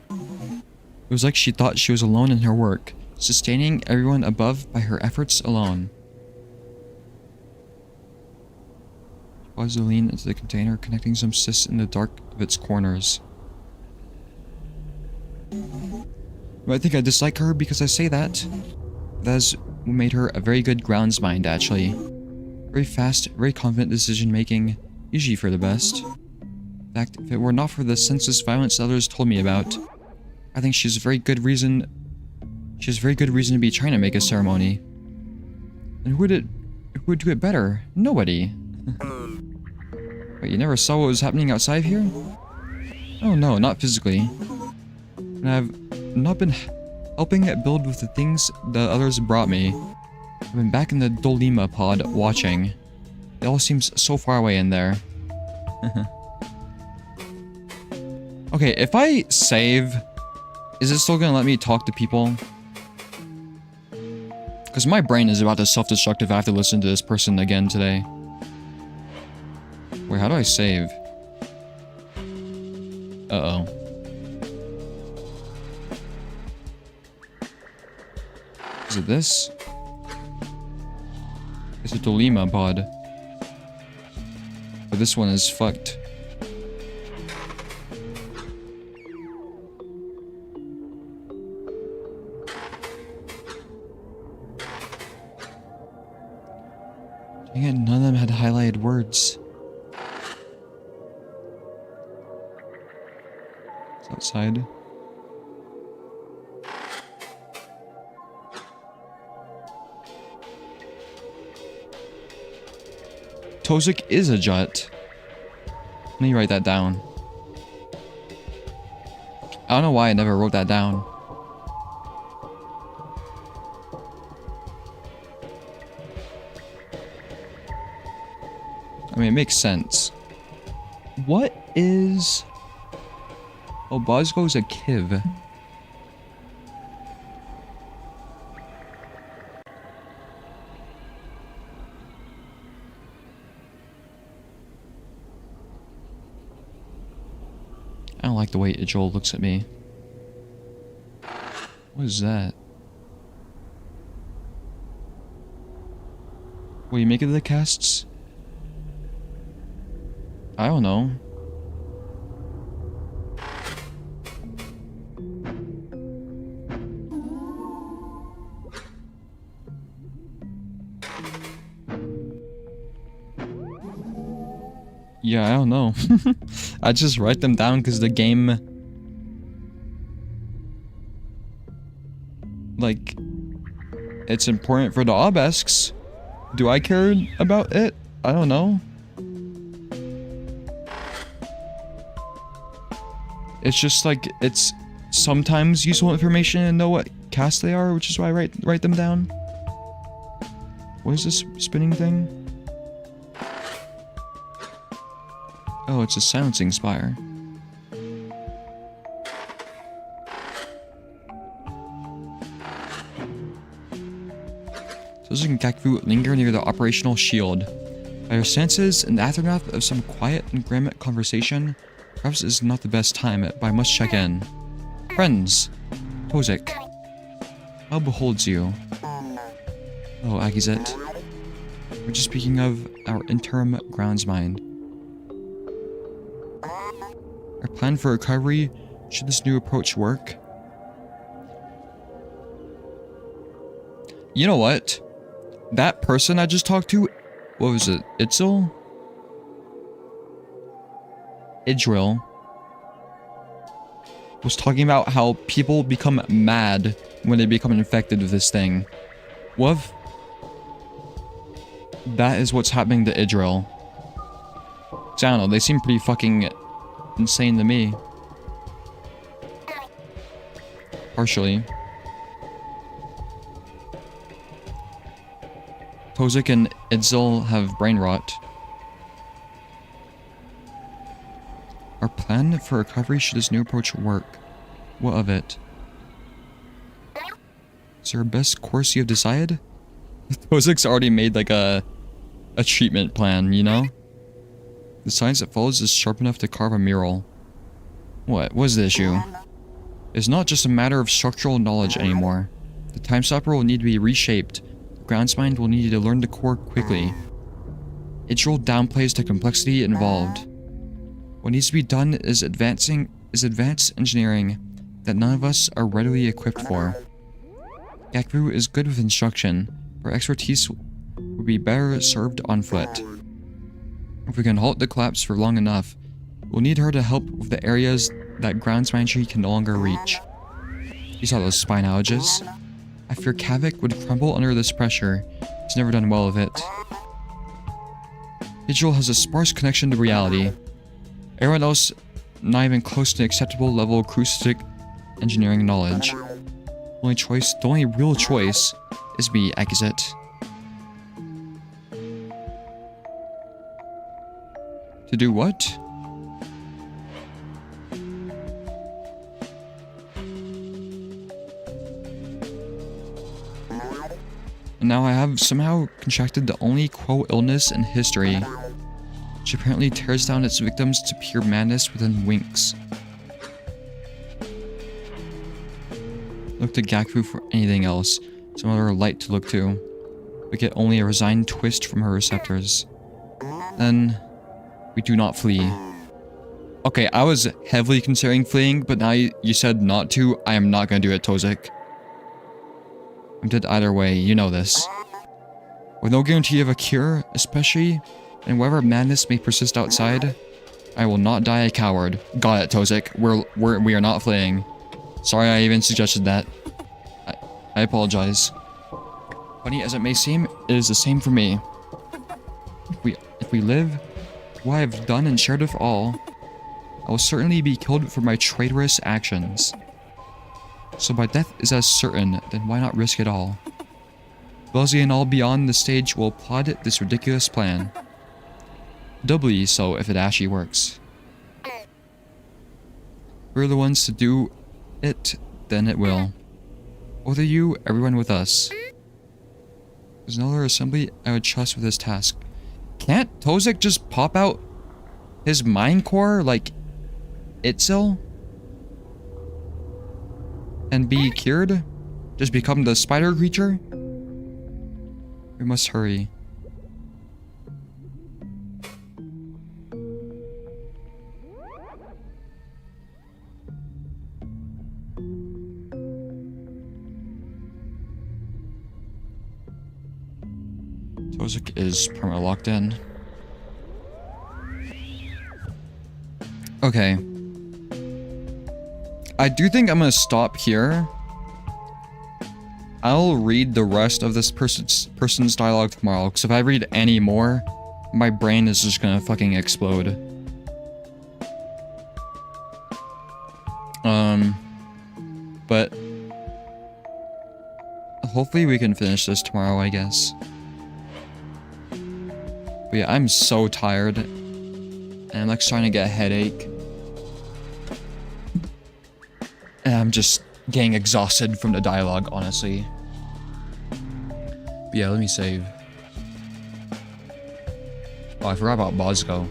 It was like she thought she was alone in her work, sustaining everyone above by her efforts alone. She paused to lean into the container, connecting some cysts in the dark of its corners. You might think I dislike her because I say that. That is what made her a very good grounds mind, actually. Very fast, very confident decision making, usually for the best. In fact, if it were not for the senseless violence others told me about, I think she has very good reason to be trying to make a ceremony. And who would do it better? Nobody. Wait, you never saw what was happening outside here? Oh no, not physically. And I've not been helping it build with the things that others brought me. I've been back in the Dolima pod watching. It all seems so far away in there. Okay, if I save, is it still gonna let me talk to people? Because my brain is about to self-destruct if I have to listen to this person again today. Wait, how do I save? Uh-oh. Is it this? It's a Dolima pod. But this one is fucked. Dang it, none of them had highlighted words. It's outside. Tozik is a jut. Let me write that down. I don't know why I never wrote that down. I mean, it makes sense. What is... Oh, Bosgo's a Kiv. I don't like the way Joel looks at me. What is that? What do you make of the casts? I don't know. Yeah, I don't know. I just write them down because the game... Like... It's important for the obesks. Do I care about it? I don't know. It's just like, it's sometimes useful information to know what caste they are, which is why I write them down. What is this spinning thing? Oh, it's a silencing spire. Tozik and Kakvu linger near the operational shield. By your senses, in the aftermath of some quiet and granite conversation, perhaps this is not the best time, but I must check in. Friends! Tozik. How beholds you? Oh, Agizet. We're just speaking of our interim groundsmind. Our plan for recovery, should this new approach work? You know what? That person I just talked to, what was it? Idril, was talking about how people become mad when they become infected with this thing. What if that is what's happening to Idril? I don't know, they seem pretty fucking insane to me. Partially. Tozik and Idril have brain rot. Our plan for recovery should this new approach work. What of it? Is there a best course you have decided? Tozik's already made like a treatment plan, you know? The science that follows is sharp enough to carve a mural. What is the issue? It's not just a matter of structural knowledge anymore. The time stopper will need to be reshaped. The groundsmind will need to learn the core quickly. Idril downplays the complexity involved. What needs to be done is advanced engineering that none of us are readily equipped for. Gakvu is good with instruction. Her expertise would be better served on foot. If we can halt the collapse for long enough, we'll need her to help with the areas that groundsmindry can no longer reach. You saw those spine outages. I fear Kavik would crumble under this pressure. He's never done well with it. Rygel has a sparse connection to reality. Everyone else not even close to an acceptable level of acoustic engineering knowledge. The only real choice is to be exit. To do what? And now I have somehow contracted the only quote illness in history, which apparently tears down its victims to pure madness within winks. Look to Gaku for anything else, some other light to look to, but get only a resigned twist from her receptors. Then, we do not flee. Okay, I was heavily considering fleeing, but now you said not to. I am not gonna do it, Tozik. I'm dead either way, you know this. With no guarantee of a cure, especially, and whatever madness may persist outside, I will not die a coward. Got it, Tozik. We are not fleeing. Sorry I even suggested that. I apologize. Funny as it may seem, it is the same for me. If we live, what I have done and shared with all, I will certainly be killed for my traitorous actions. So my death is as certain, then why not risk it all? Wellesley and all beyond the stage will applaud this ridiculous plan. Doubly so if it actually works. We're the ones to do it, then it will. Whether you, everyone with us. There's no other assembly I would trust with this task. Can't Tozik just pop out his mind core like Itzel? And be cured? Just become the spider creature? We must hurry. Tozik is permanently locked in. Okay. I do think I'm gonna stop here. I'll read the rest of this person's dialogue tomorrow, because if I read any more, my brain is just gonna fucking explode. But hopefully we can finish this tomorrow, I guess. But yeah, I'm so tired, and I'm like starting to get a headache. And I'm just getting exhausted from the dialogue, honestly. But yeah, let me save. Oh, I forgot about Bosco.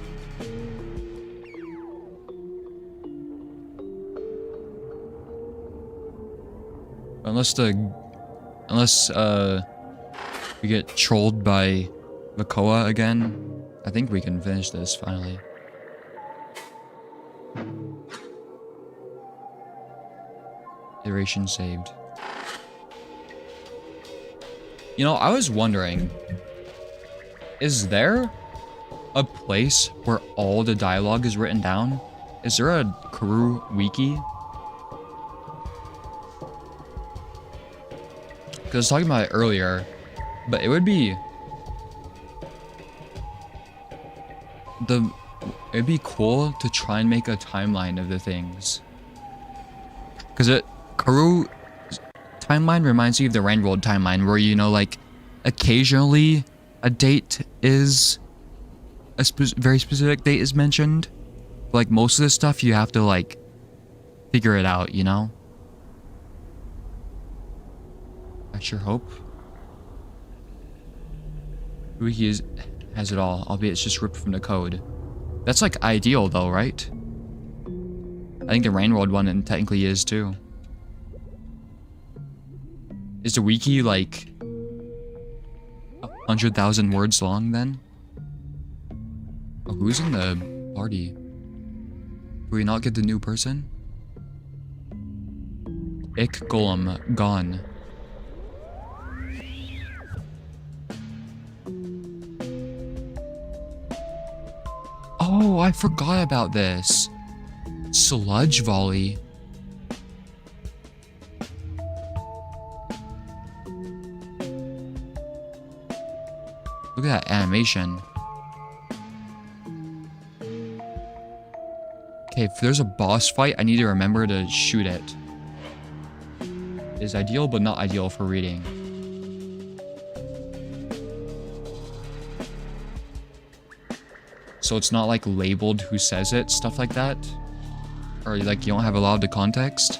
Unless we get trolled by Makoa again, I think we can finish this finally. Iteration saved. You know, I was wondering, is there a place where all the dialogue is written down? Is there a Corru wiki? Because I was talking about it earlier, but it would be it'd be cool to try and make a timeline of the things. Because Corru timeline reminds me of the Railroad timeline, where, you know, like, occasionally a date is a very specific date is mentioned. But, like, most of the stuff you have to, like, figure it out, you know? I sure hope. Wiki has it all, albeit it's just ripped from the code. That's, like, ideal, though, right? I think the Railroad one technically is, too. Is the wiki, like, 100,000 words long, then? Oh, who's in the party? Do we not get the new person? Ik Golem, gone. Oh, I forgot about this. Sludge volley. Look at that animation. Okay, if there's a boss fight, I need to remember to shoot it. Is ideal, but not ideal for reading. So it's not like labeled who says it, stuff like that? Or like you don't have a lot of the context?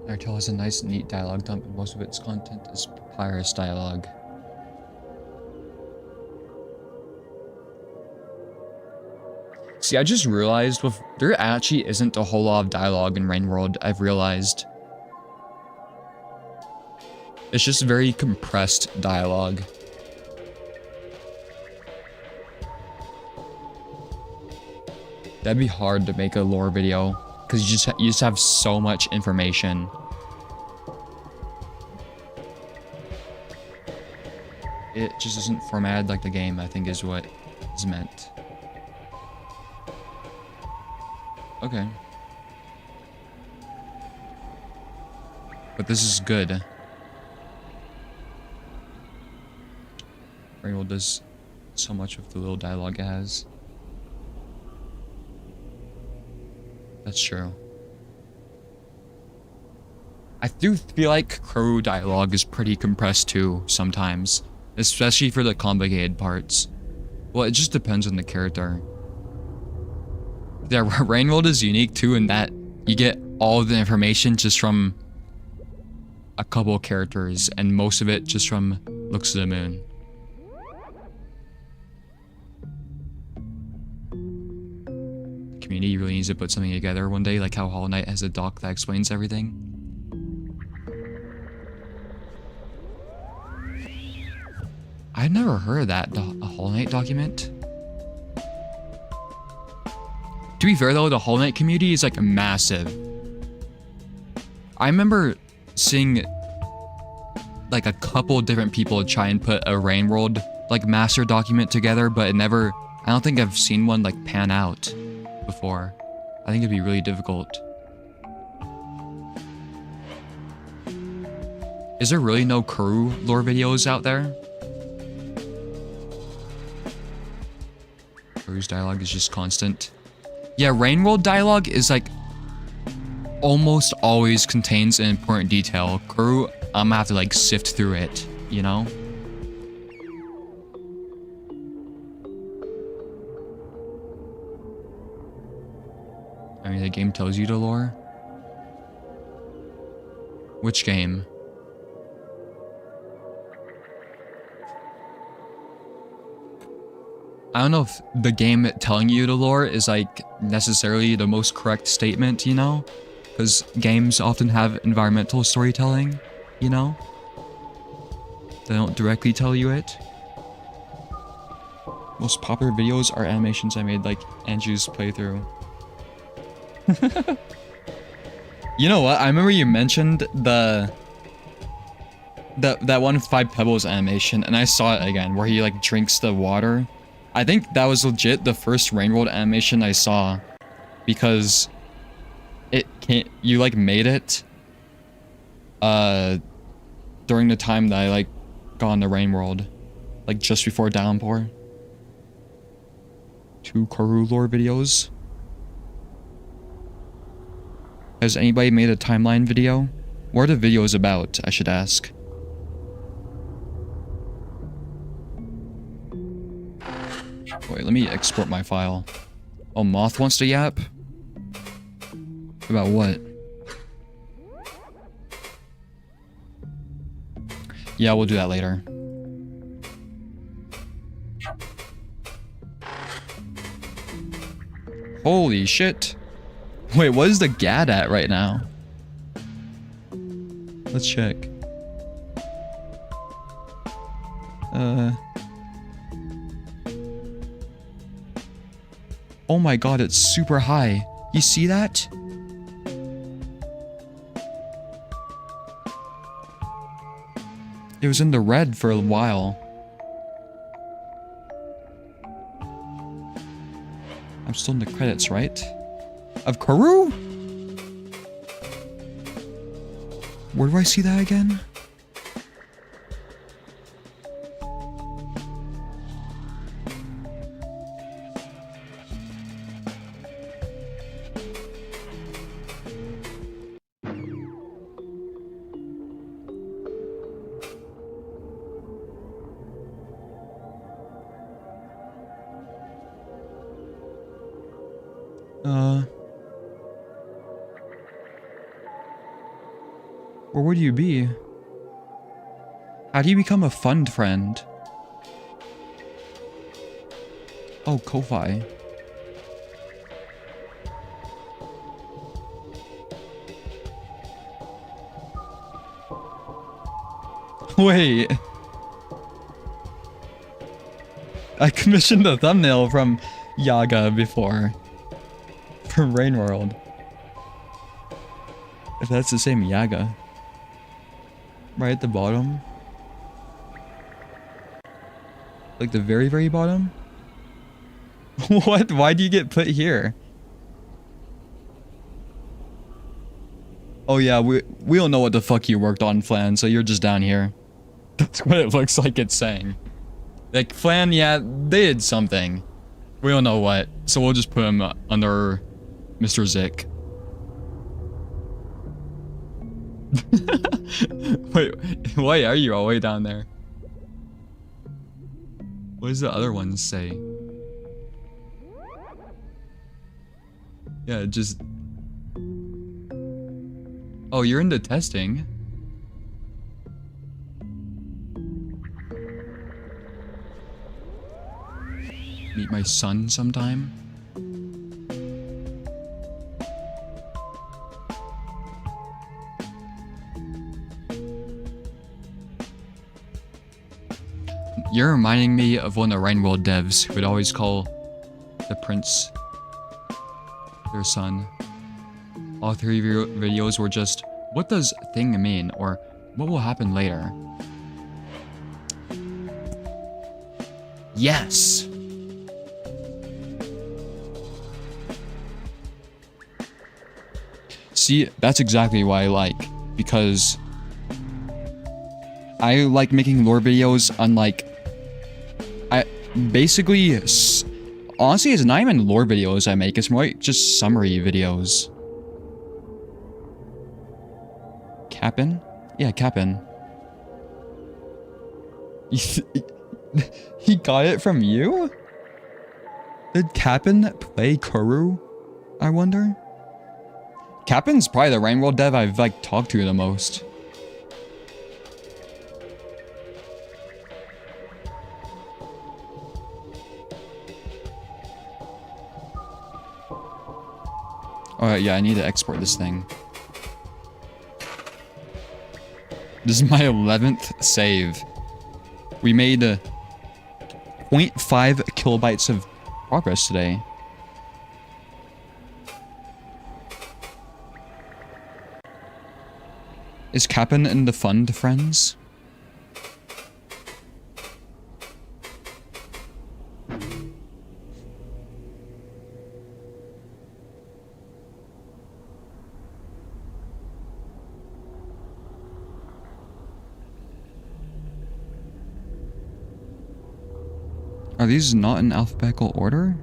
Rygel has a nice, neat dialogue dump, and most of its content is papyrus dialogue. See, I just realized there actually isn't a whole lot of dialogue in Rain World, I've realized. It's just very compressed dialogue. That'd be hard to make a lore video, because you just have so much information. It just isn't formatted like the game, I think is what is meant. Okay. But this is good. Rygel does so much of the little dialogue it has. That's true. I do feel like corru dialogue is pretty compressed too, sometimes. Especially for the complicated parts. Well, it just depends on the character. Yeah, Rain World is unique too in that you get all of the information just from a couple of characters, and most of it just from Looks of the Moon. The community really needs to put something together one day, like how Hollow Knight has a doc that explains everything. I've never heard of that, a Hollow Knight document. To be fair though, the Hollow Knight community is like massive. I remember seeing like a couple different people try and put a Rain World like master document together, but it never, I don't think I've seen one like pan out before. I think it'd be really difficult. Is there really no corru lore videos out there? Corru's dialogue is just constant. Yeah, Rain World dialogue is like almost always contains an important detail. Corru, I'm gonna have to like sift through it, you know? I mean, the game tells you the lore. Which game? I don't know if the game telling you the lore is like necessarily the most correct statement, you know? Because games often have environmental storytelling, you know? They don't directly tell you it. Most popular videos are animations I made, like Andrew's playthrough. You know what? I remember you mentioned that one 5 Pebbles animation, and I saw it again, where he like drinks the water. I think that was legit the first Rain World animation I saw, because you like made it during the time that I like got on the Rain World, like just before Downpour. 2 corru lore videos. Has anybody made a timeline video? What are the videos about, I should ask? Wait, let me export my file. Oh, Moth wants to yap? About what? Yeah, we'll do that later. Holy shit. Wait, what is the GAD at right now? Let's check. Oh my god, it's super high. You see that? It was in the red for a while. I'm still in the credits, right? Of corru? Where do I see that again? Where would you be? How do you become a fund friend? Oh, Ko-Fi. Wait. I commissioned a thumbnail from Yaga before. From Rain World. If that's the same Yaga. Right at the bottom. Like the very, very bottom? What? Why do you get put here? Oh yeah, we don't know what the fuck you worked on, Flan, so you're just down here. That's what it looks like it's saying. Like, Flan, yeah, they did something. We don't know what, so we'll just put him under Mr. Zick. Wait, why are you all the way down there? What does the other ones say? Yeah, just... Oh, you're into testing. Meet my son sometime. You're reminding me of one of the Rain World devs who would always call the prince their son. All three of your videos were just, what does thing mean? Or what will happen later? Yes! See, that's exactly why I like, because I like making lore videos unlike... honestly, it's not even lore videos I make, it's more like just summary videos. Cap'n? Yeah, Cap'n. He got it from you? Did Cap'n play Corru? I wonder? Cap'n's probably the Rain World dev I've like talked to the most. Alright, yeah, I need to export this thing. This is my 11th save. We made 0.5 kilobytes of progress today. Is Cap'n in the fund, friends? Are these not in alphabetical order?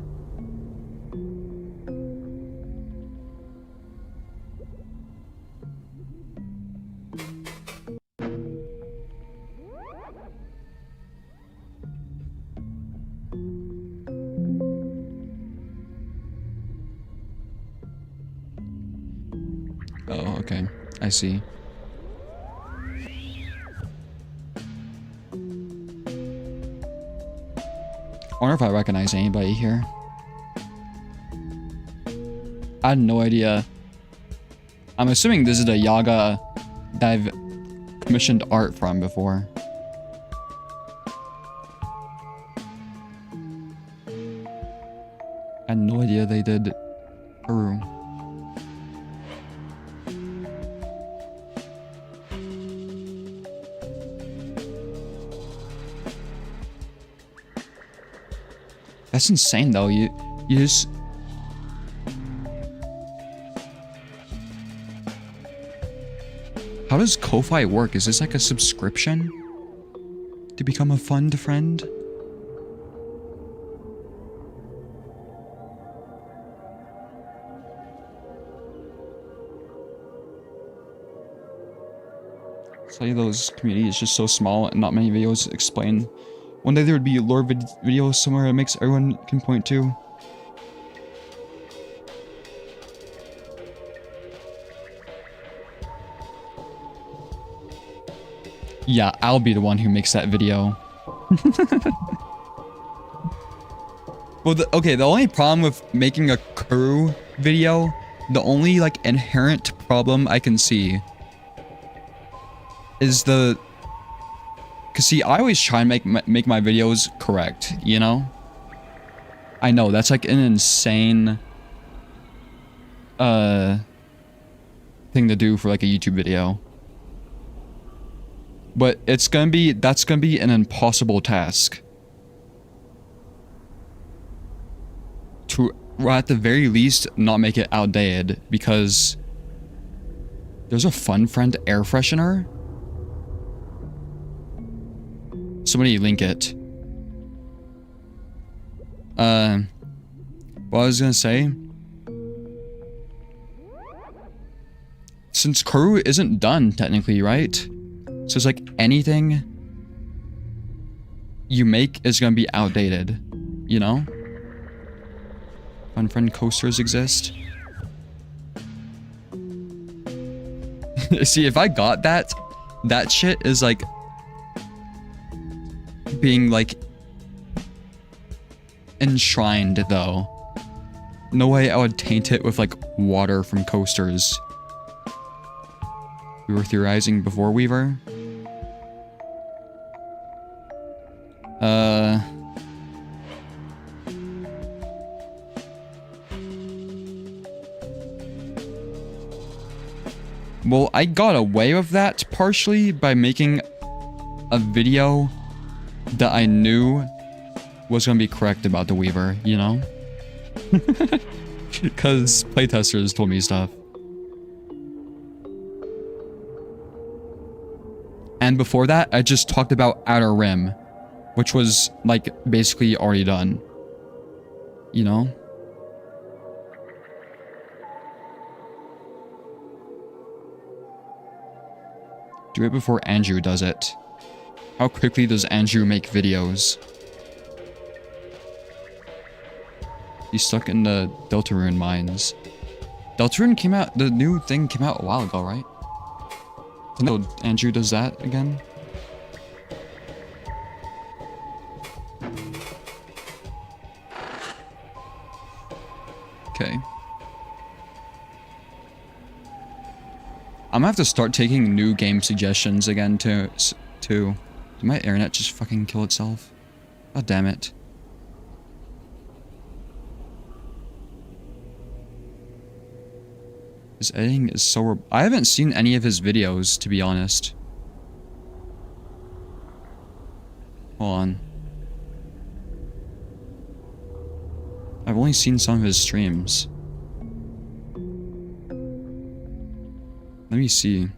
Oh, okay. I see. I wonder if I recognize anybody here. I had no idea. I'm assuming this is the Yaga that I've commissioned art from before. I had no idea they did Peru. That's insane though, you just... How does Ko-Fi work? Is this like a subscription? To become a fund friend? Say those communities just so small and not many videos explain. One day there would be a lore video somewhere that makes everyone can point to. Yeah, I'll be the one who makes that video. Well, okay, the only problem with making a corru video, the only like inherent problem I can see is the... Cause see, I always try and make my videos correct, you know? I know, that's like an insane thing to do for like a YouTube video. But that's gonna be an impossible task. To, or at the very least, not make it outdated, because there's a Fun Friend air freshener. Somebody link it. What I was gonna say, since corru isn't done technically, right? So it's like anything you make is gonna be outdated, you know? Fun Friend coasters exist. See, if I got that, that shit is like being like enshrined though. No way I would taint it with like water from coasters. We were theorizing before Weaver. Well, I got away with that partially by making a video that I knew was gonna be correct about the Weaver, you know? Because playtesters told me stuff. And before that, I just talked about Outer Rim, which was, like, basically already done. You know? Do it before Andrew does it. How quickly does Andrew make videos? He's stuck in the Deltarune mines. Deltarune came out, the new thing came out a while ago, right? No, Andrew does that again? Okay. I'm gonna have to start taking new game suggestions again too. Did my internet just fucking kill itself? God damn it. His editing is so... I haven't seen any of his videos, to be honest. Hold on. I've only seen some of his streams. Let me see.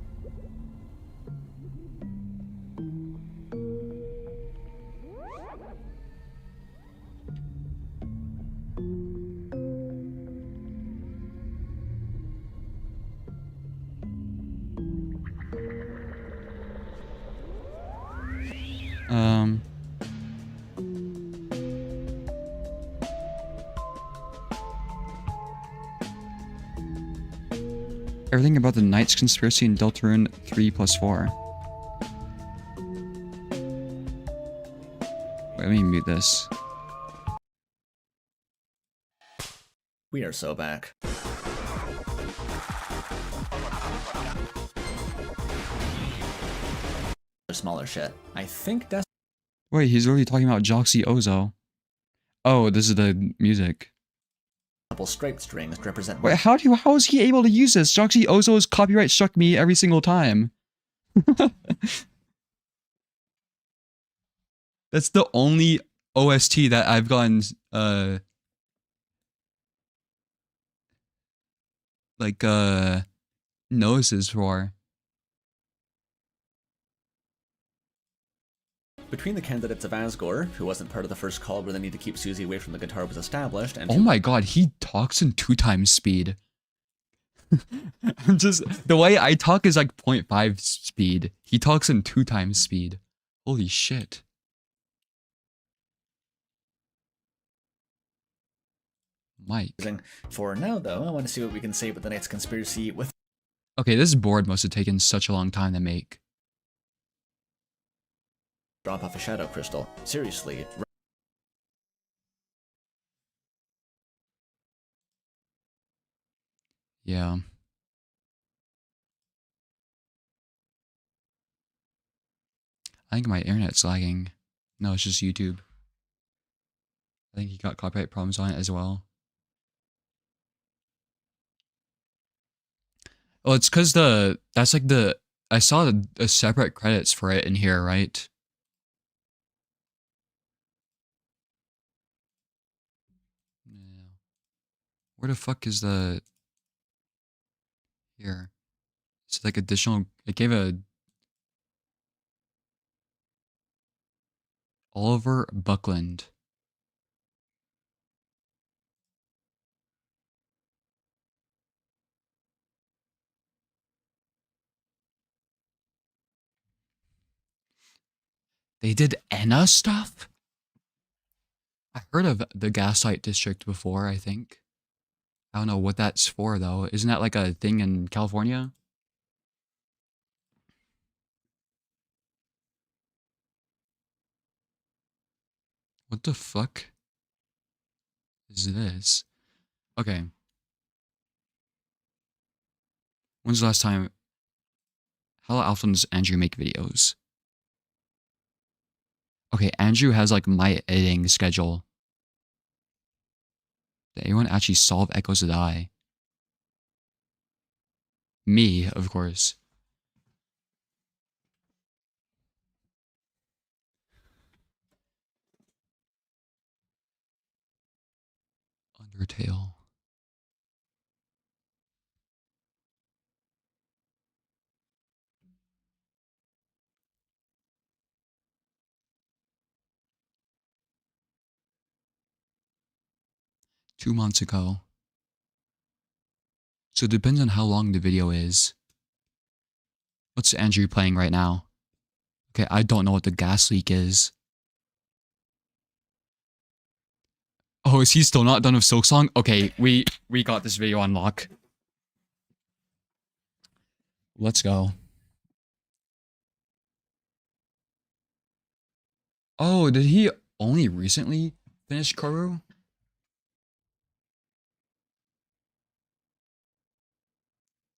Everything about the Knights conspiracy in Deltarune 3+4. Wait, let me mute this. We are so back. Smaller shit. I think that's... Wait, he's already talking about Joxy Ozo. Oh, this is the music. Couple striped strings to represent... Wait, how is he able to use this? Joxy Ozo's copyright struck me every single time. That's the only OST that I've gotten, notices for. Between the candidates of Asgore, who wasn't part of the first call where the need to keep Susie away from the guitar was established, and... Oh my god, he talks in 2 times speed. I'm just... The way I talk is like 0.5 speed. He talks in 2 times speed. Holy shit. Mike. For now, though, I want to see what we can say about the Knight's conspiracy with... Okay, this board must have taken such a long time to make. drop off a shadow crystal. Seriously. Yeah. I think my internet's lagging. No, it's just YouTube. I think he got copyright problems on it as well. Oh, it's because that's like I saw the separate credits for it in here, right? Yeah. Where the fuck is the here? It's like additional. It gave a Oliver Buckland. They did Enna stuff? I heard of the Gaslight District before, I think. I don't know what that's for, though. Isn't that like a thing in California? What the fuck is this? Okay. When's the last time? How often does Andrew make videos? Okay, Andrew has like my editing schedule. Did anyone actually solve Echoes of the Eye? Me, of course. Undertale. Two months ago. So it depends on how long the video is. What's Andrew playing right now? Okay, I don't know what the gas leak is. Oh, is he still not done with Silksong? Okay, we got this video on lock. Let's go. Oh, did he only recently finish Corru?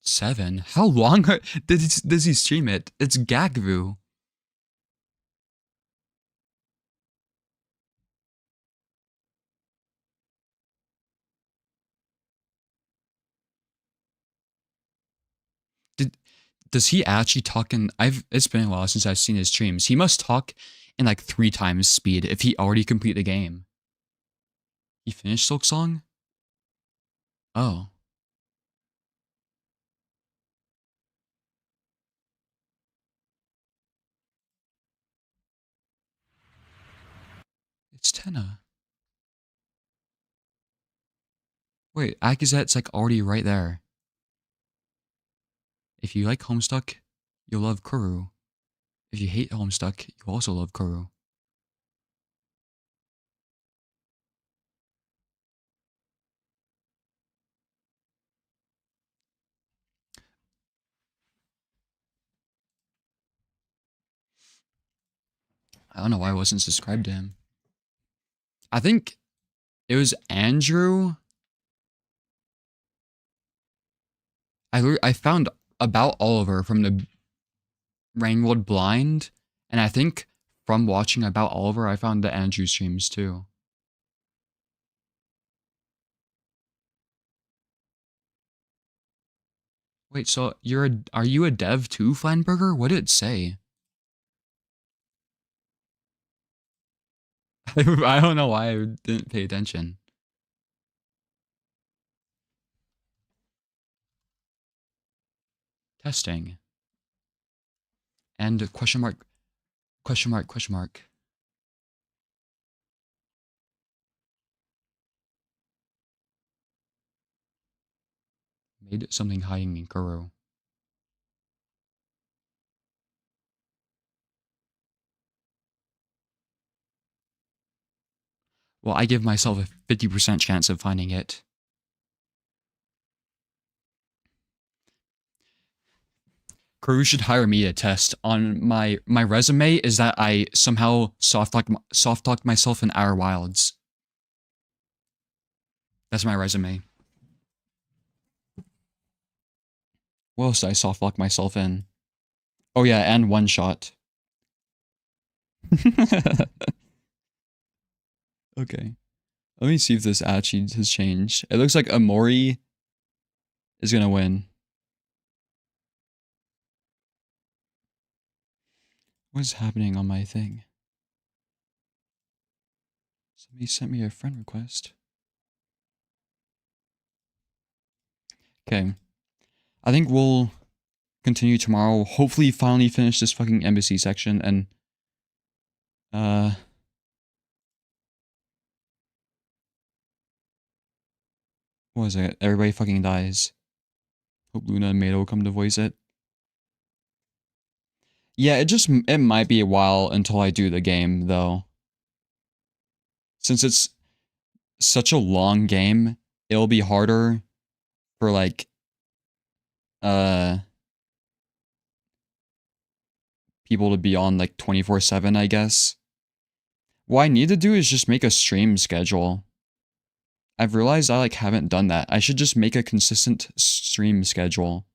Seven? How long does he stream it? It's Gagvu. Does he actually talk in it's been a while since I've seen his streams. He must talk in like 3 times speed if he already complete the game. He finished Silksong? Oh. It's Tenna. Wait, Akazet's like already right there. If you like Homestuck, you'll love Corru. If you hate Homestuck, you also love Corru. I don't know why I wasn't subscribed to him. I think it was Andrew. I found about Oliver from the Wrangled Blind, and I think from watching about Oliver, I found the Andrew streams too. Wait, so are you a dev too, Flanberger? What did it say? I don't know why I didn't pay attention. Testing. And question mark, question mark, question mark. Made something hiding in Kuro. Well, I give myself a 50% chance of finding it. Corru should hire me to test on my resume is that I somehow soft locked myself in Outer Wilds. That's my resume. What else did I soft lock myself in? Oh yeah, and one shot. Okay. Let me see if this actually has changed. It looks like Amori is gonna win. What is happening on my thing? Somebody sent me a friend request. Okay. I think we'll continue tomorrow. Hopefully finally finish this fucking embassy section and what was it? Everybody fucking dies. Hope Luna and Mato come to voice it. Yeah, it might be a while until I do the game though. Since it's such a long game, it'll be harder for like people to be on like 24/7, I guess. What I need to do is just make a stream schedule. I've realized I like haven't done that. I should just make a consistent stream schedule.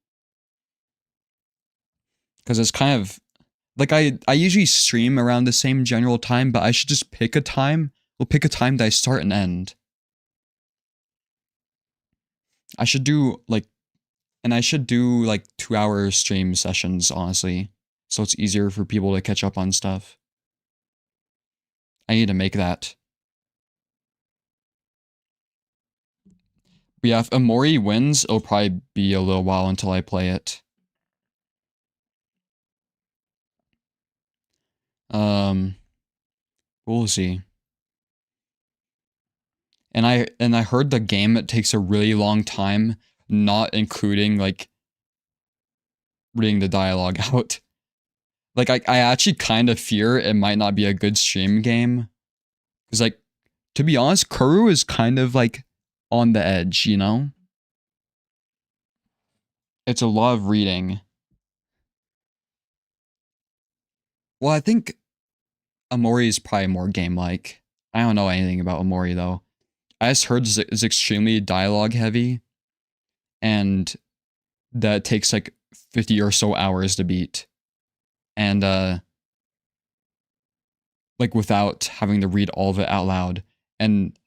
Cause it's kind of like I usually stream around the same general time, but I should just pick a time. We'll pick a time that I start and end. I should do like 2-hour stream sessions, honestly. So it's easier for people to catch up on stuff. I need to make that. But yeah, if Amori wins, it'll probably be a little while until I play it. We'll see. And I heard the game it takes a really long time, not including like reading the dialogue out. Like I actually kind of fear it might not be a good stream game. Cause like, to be honest, Corru is kind of like on the edge, you know? It's a lot of reading. Well, I think Amori is probably more game-like. I don't know anything about Amori though. I just heard it's extremely dialogue heavy. And that takes like 50 or so hours to beat. And like without having to read all of it out loud. And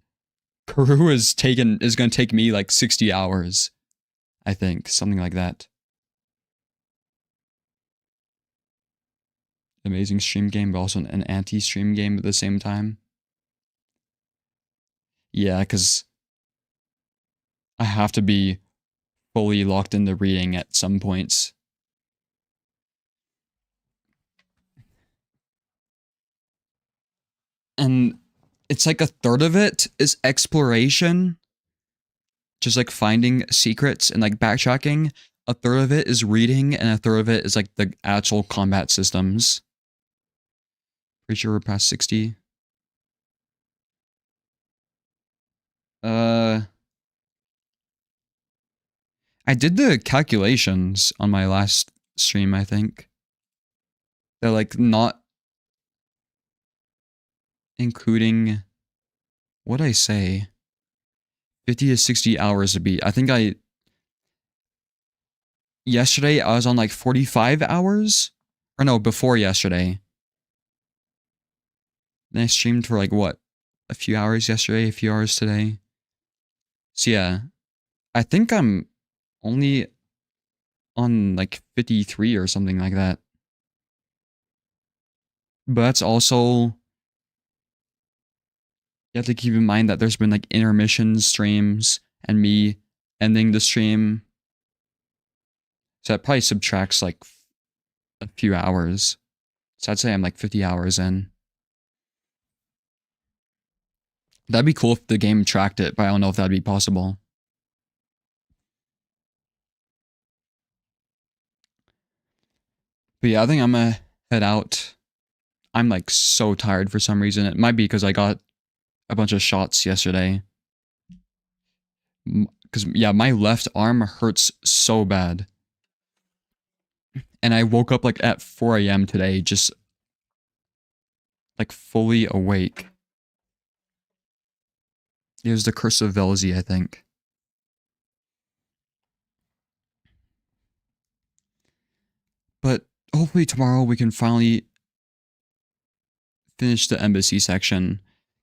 Corru is gonna take me like 60 hours. I think. Something like that. Amazing stream game, but also an anti-stream game at the same time. Yeah, because I have to be fully locked into reading at some points. And it's like a third of it is exploration. Just like finding secrets and like backtracking. A third of it is reading, and a third of it is like the actual combat systems. Pretty sure we're past 60. I did the calculations on my last stream, I think. They're like not including, what'd I say? 50 to 60 hours to beat. I think yesterday I was on like 45 hours? Or no, before yesterday. Then I streamed for like what? A few hours yesterday, a few hours today. So yeah, I think I'm only on like 53 or something like that. But that's also, you have to keep in mind that there's been like intermission streams and me ending the stream. So that probably subtracts like a few hours. So I'd say I'm like 50 hours in. That'd be cool if the game tracked it, but I don't know if that'd be possible. But yeah, I think I'm gonna head out. I'm like so tired for some reason. It might be because I got a bunch of shots yesterday. Because yeah, my left arm hurts so bad. And I woke up like at 4 a.m. today, just like fully awake. It was the curse of Velzy, I think. But hopefully tomorrow we can finally finish the embassy section.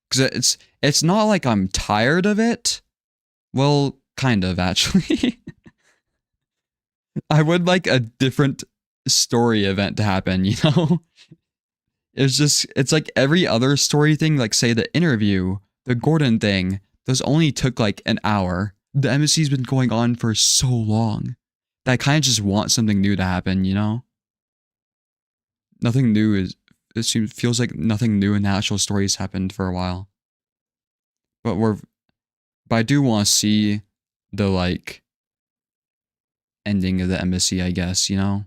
Because it's not like I'm tired of it. Well, kind of, actually. I would like a different story event to happen, you know? It's like every other story thing, like say the interview, the Gordon thing, those only took like an hour. The embassy's been going on for so long that I kind of just want something new to happen, you know? Nothing new feels like nothing new in the actual stories happened for a while. But I do want to see the like ending of the embassy, I guess, you know?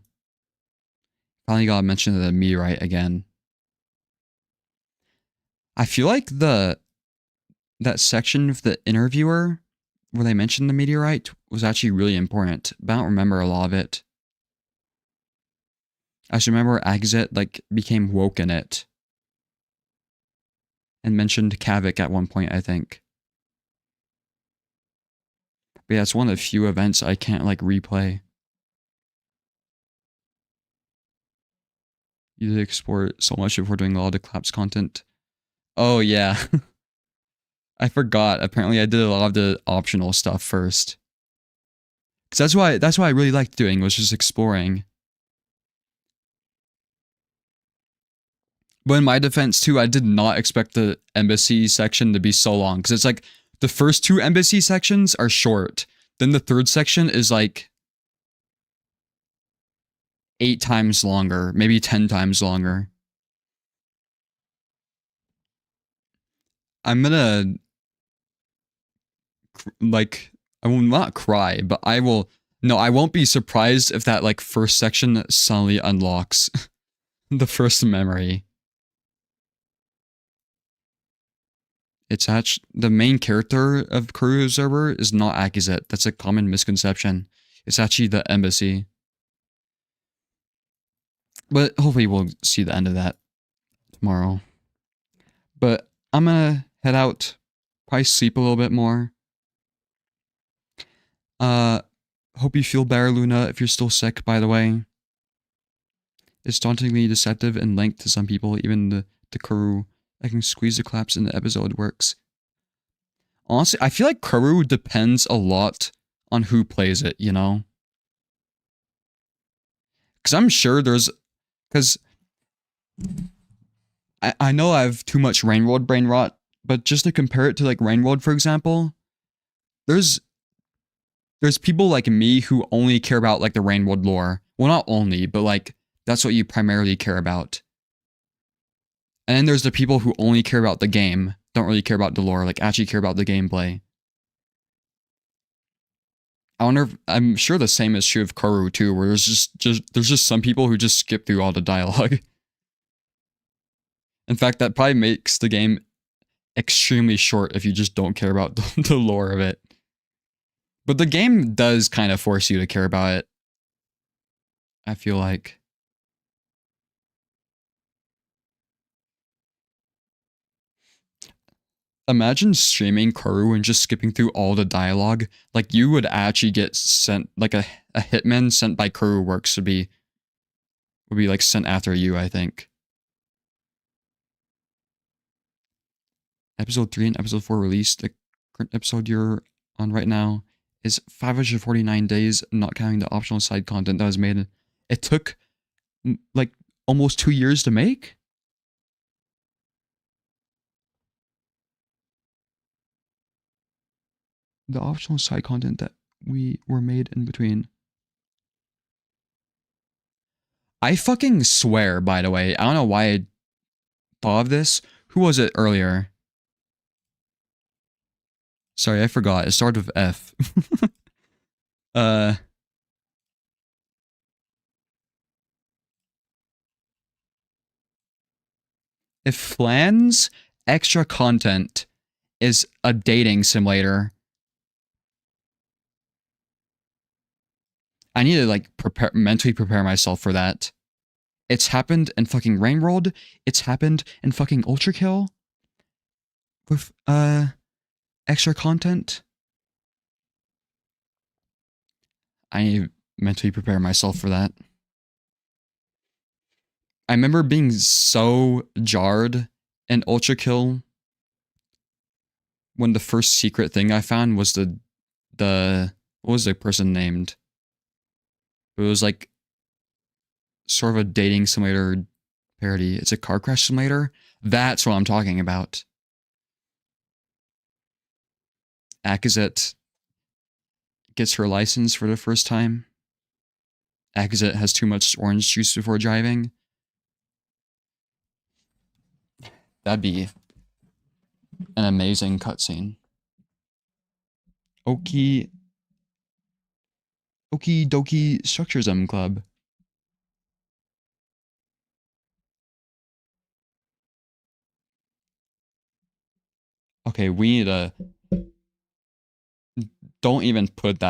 Finally got mentioned the meteorite again. I feel like that section of the interviewer where they mentioned the meteorite was actually really important, but I don't remember a lot of it. I just remember Exit like became woke in it and mentioned Kavik at one point, I think. But yeah, it's one of the few events I can't like replay. You did explore so much before doing a lot of Collapse content. Oh yeah. I forgot. Apparently I did a lot of the optional stuff first. Cause that's why I really liked doing, was just exploring. But in my defense too, I did not expect the embassy section to be so long. Because it's like the first 2 embassy sections are short. Then the 3rd section is like 8 times longer, maybe 10 times longer. I'm gonna like, I will not cry, but I won't be surprised if that like first section suddenly unlocks the first memory. It's actually the main character of corru.observer is not Akizet. That's a common misconception. It's actually the embassy. But hopefully we'll see the end of that tomorrow. But I'm gonna head out, probably sleep a little bit more. Hope you feel better, Luna, if you're still sick, by the way. It's dauntingly deceptive and linked to some people, even the corru. I can squeeze the collapse in the episode works. Honestly, I feel like corru depends a lot on who plays it, you know? Because I'm sure because I know I have too much Rainworld brain rot, but just to compare it to like Rainworld, for example, there's people like me who only care about like the Rainworld lore. Well, not only, but like that's what you primarily care about. And then there's the people who only care about the game, don't really care about the lore, like actually care about the gameplay. I'm sure the same is true of corru too, where there's just some people who just skip through all the dialogue. In fact, that probably makes the game extremely short if you just don't care about the lore of it. But the game does kind of force you to care about it, I feel like. Imagine streaming corru and just skipping through all the dialogue. Like, you would actually get sent, like a hitman sent by corru works would be like sent after you, I think. Episode 3 and episode 4 released. The current episode you're on right now is 549 days, not counting the optional side content that was made. It took like almost 2 years to make? The optional side content that were made in between. I fucking swear, by the way, I don't know why I thought of this. Who was it earlier? Sorry, I forgot. It started with F. If Flan's extra content is a dating simulator, I need to like mentally prepare myself for that. It's happened in fucking Rain World. It's happened in fucking Ultra Kill. With extra content. I need to mentally prepare myself for that. I remember being so jarred in Ultra Kill when the first secret thing I found was the what was the person named? It was like sort of a dating simulator parody. It's a car crash simulator. That's what I'm talking about. Akazet gets her license for the first time. Akazet has too much orange juice before driving. That'd be an amazing cutscene. Okie dokie Structuresm Club. Okay, we need a... Don't even put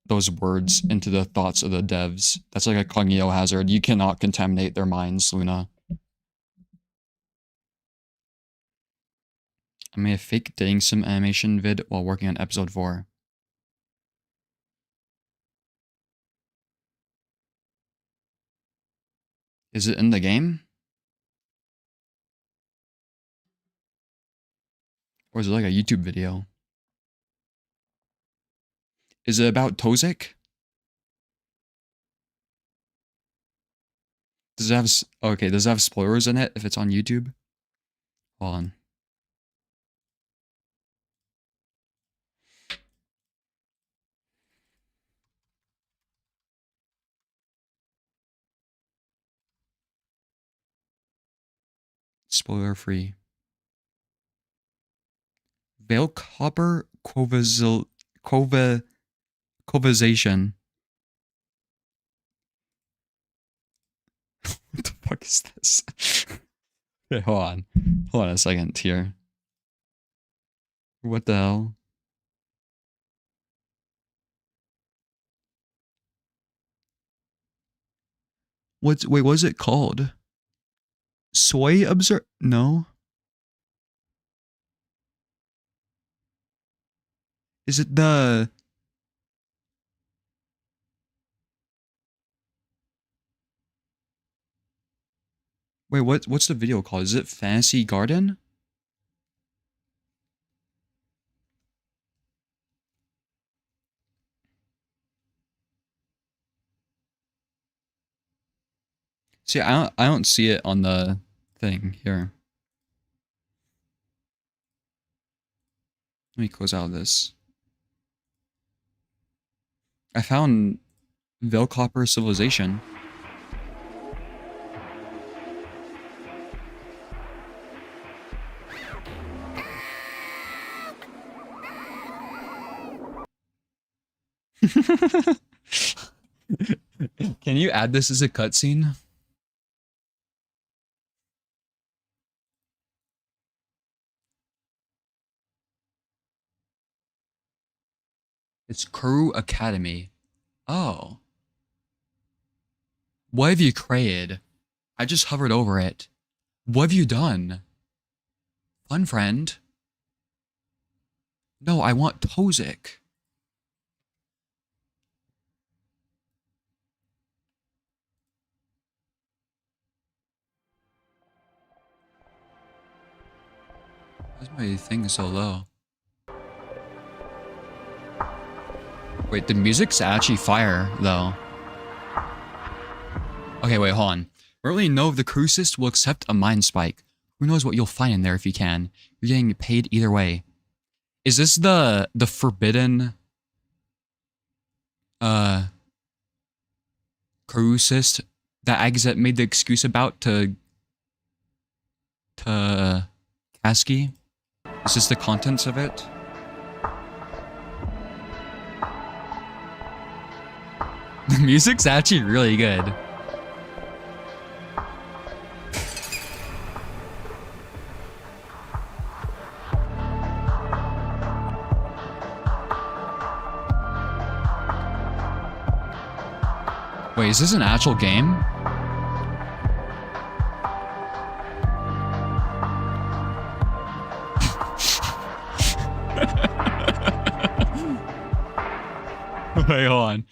those words into the thoughts of the devs. That's like a cognito hazard. You cannot contaminate their minds, Luna. I made a fake dating sim animation vid while working on episode 4. Is it in the game? Or is it like a YouTube video? Is it about Tozik? Does it have... Okay, does it have spoilers in it if it's on YouTube? Hold on. Spoiler free. Veil Copper Covization. What the fuck is this? Okay, hold on. Hold on a second here. What the hell? Wait, what's it called? Soy Observer? No. Is it the... Wait, what's the video called? Is it Fantasy Garden? See, I don't see it on the thing here. Let me close out of this. I found Velcopper Civilization. Can you add this as a cutscene? It's Corru Academy. Oh. What have you created? I just hovered over it. What have you done? Fun friend. No, I want Tozik. Why's my thing so low? Wait, the music's actually fire, though. Okay, wait, hold on. We don't really know if the crucist will accept a mind spike. Who knows what you'll find in there if you can. You're getting paid either way. Is this the forbidden... crucist that Agazet made the excuse about to Kasky? Is this the contents of it? The music's actually really good. Wait, is this an actual game? Wait, hold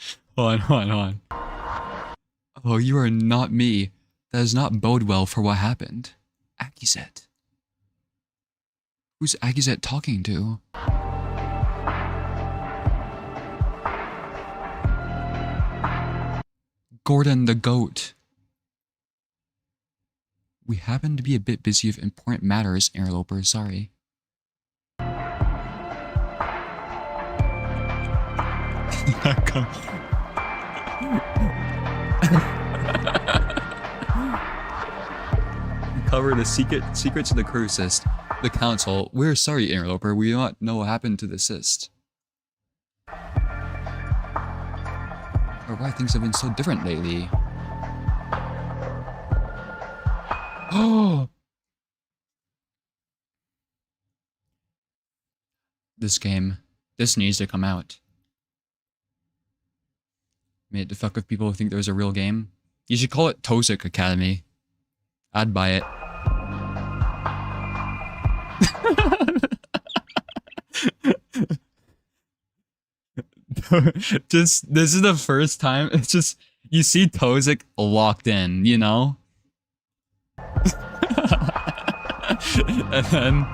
on. Oh, you are not me. That does not bode well for what happened. Akizet. Who's Akizet talking to? Gordon the goat. We happen to be a bit busy with important matters, interloper, sorry. Cover the secrets of the crew cyst. The council. We're sorry, interloper. We do not know what happened to the cyst. Or why things have been so different lately. Oh! This game. This needs to come out. Made to fuck with people who think there's a real game. You should call it Toxic Academy. I'd buy it. This is the first time. It's just you see Toxic locked in, you know? And then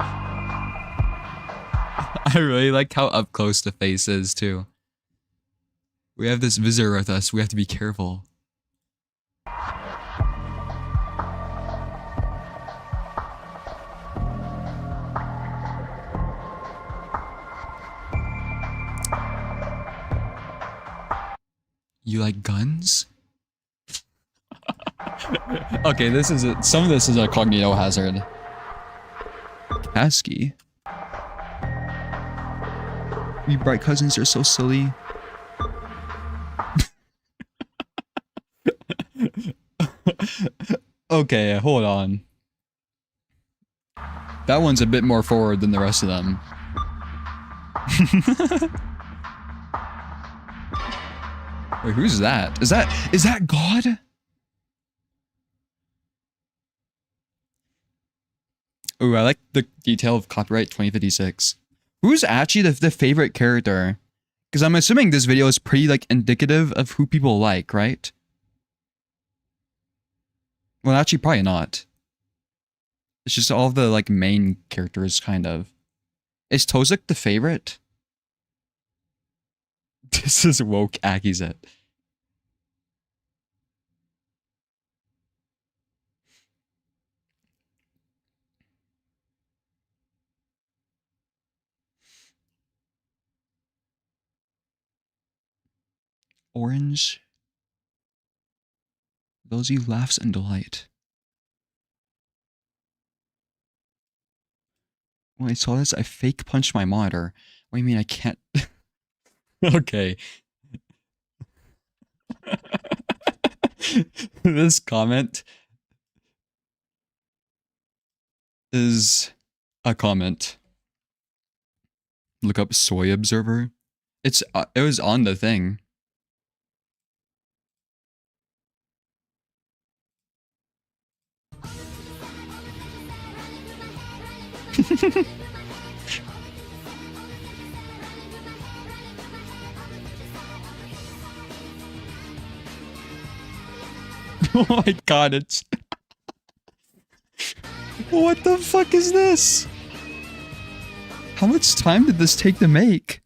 I really like how up close the face is too. We have this visitor with us, we have to be careful. You like guns? Okay, this is it. Some of this is a cognito hazard. Kasky. We bright cousins are so silly. Okay, hold on. That one's a bit more forward than the rest of them. Wait, who's that? Is that God? Ooh, I like the detail of copyright 2056. Who's actually the favorite character? Because I'm assuming this video is pretty like indicative of who people like, right? Well, actually, probably not. It's just all the like main characters, kind of. Is Toxic the favorite? This is woke Akizet. Orange. Thosey laughs in delight. When I saw this, I fake punched my monitor. What do you mean I can't? Okay. This comment is a comment. Look up soy observer. It was on the thing. Oh my god, it's... What the fuck is this? How much time did this take to make?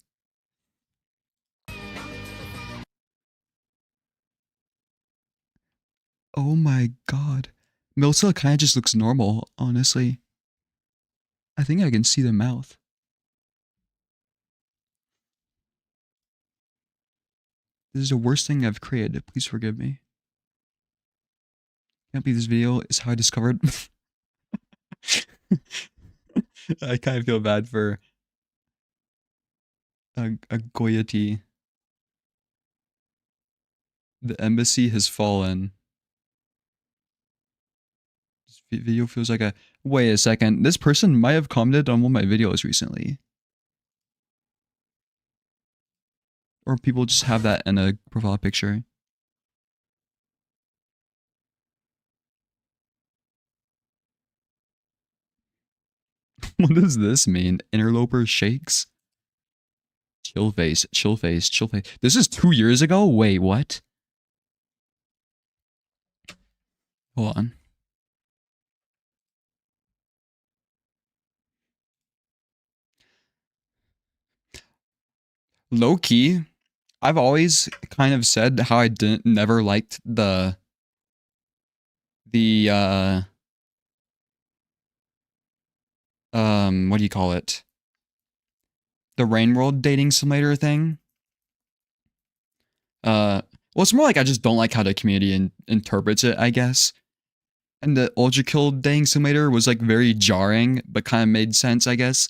Oh my god. Milsa kind of just looks normal, honestly. I think I can see the mouth. This is the worst thing I've created. Please forgive me. Can't believe this video is how I discovered. I kind of feel bad for a Goyati. The embassy has fallen. This video feels like a... Wait a second. This person might have commented on one of my videos recently. Or people just have that in a profile picture. What does this mean? Interloper shakes? Chill face, chill face, chill face. This is 2 years ago? Wait, what? Hold on. Low key, I've always kind of said how I never liked the what do you call it? The Rain World dating simulator thing. Well, it's more like I just don't like how the community interprets it, I guess. And the Ultra Kill dating simulator was like very jarring, but kind of made sense, I guess.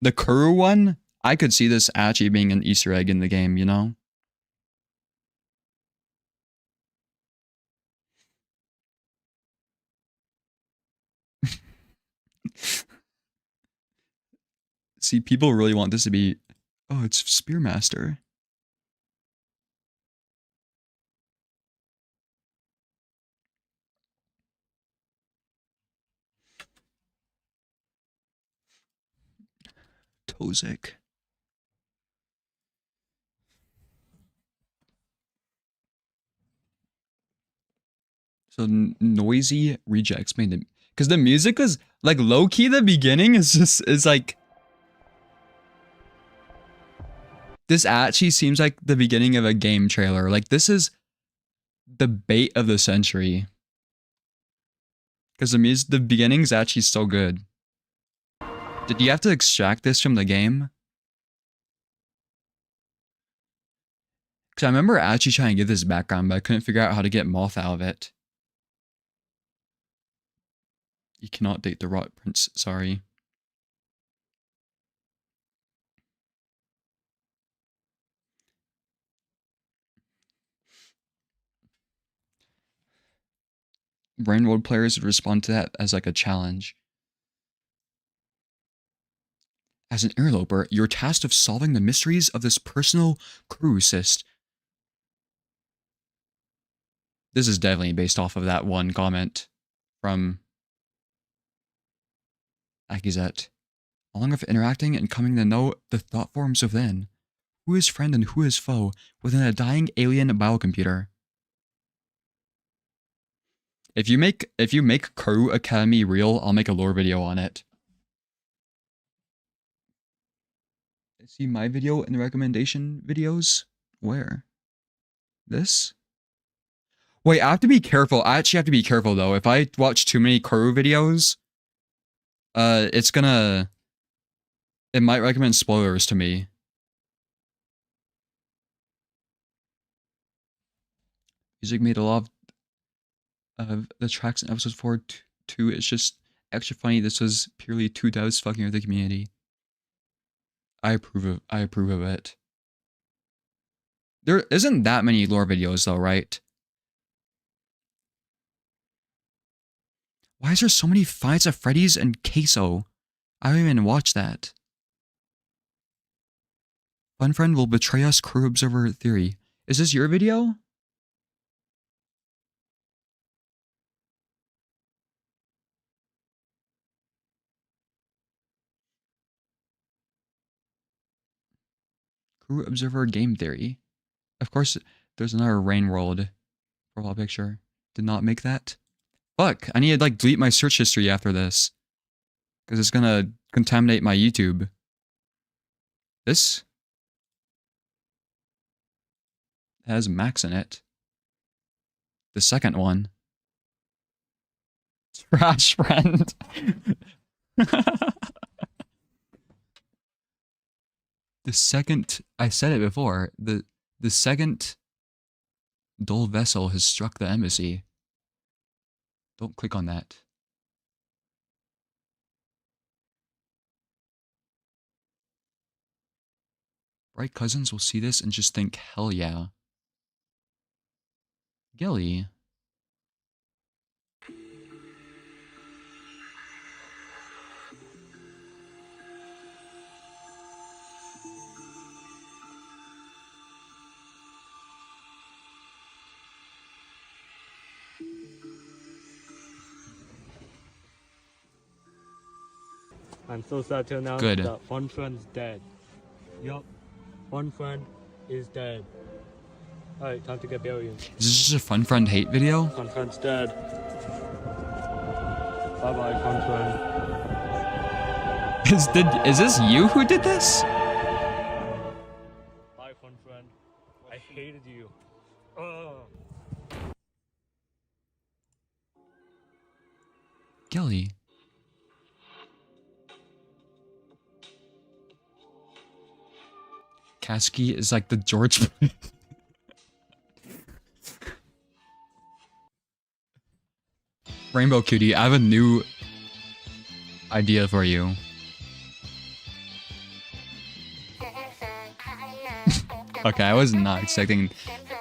The Corru one, I could see this actually being an Easter egg in the game, you know? See, people really want this to be, oh, it's Spearmaster. Tozik. So noisy rejects made them, because the music is like low key. The beginning is like, this actually seems like the beginning of a game trailer. Like this is the bait of the century. Because the beginning's actually so good. Did you have to extract this from the game? Because I remember actually trying to get this background, but I couldn't figure out how to get moth out of it. You cannot date the rot prince, sorry. Rainworld players would respond to that as like a challenge. As an interloper, you're tasked with solving the mysteries of this personal crew cyst. This is definitely based off of that one comment from Akizet. Along with interacting and coming to know the thought forms within, who is friend and who is foe within a dying alien biocomputer. If you make Corru Academy real, I'll make a lore video on it. See my video in the recommendation videos? Where? This? Wait, I have to be careful. I actually have to be careful though. If I watch too many Corru videos, it might recommend spoilers to me. Music made a lot of the tracks in episode 4 too. It's just extra funny. This was purely 2 devs fucking with the community. I approve of it. There isn't that many lore videos though, right? Why is there so many fights of Freddy's and Queso? I don't even watch that. Fun friend will betray us, corru.observer theory. Is this your video? Corru.observer game theory. Of course, there's another Rain World profile picture. Did not make that. Fuck, I need to like delete my search history after this. Because it's gonna contaminate my YouTube. This has Max in it. The second one. Trash friend. The second, I said it before, the second dull vessel has struck the embassy. Don't click on that. Bright cousins will see this and just think, hell yeah. Gelly. I'm so sad to announce Good. that Fun Friend's dead. Yup, Fun Friend is dead. Alright, time to get buried. Is this just a Fun Friend hate video? Fun Friend's dead. Bye bye, Fun Friend. Is this you who did this? Bye, Fun Friend. I hated you. Gilly. Kasky is like the George. Rainbow Cutie, I have a new idea for you. Okay, I was not expecting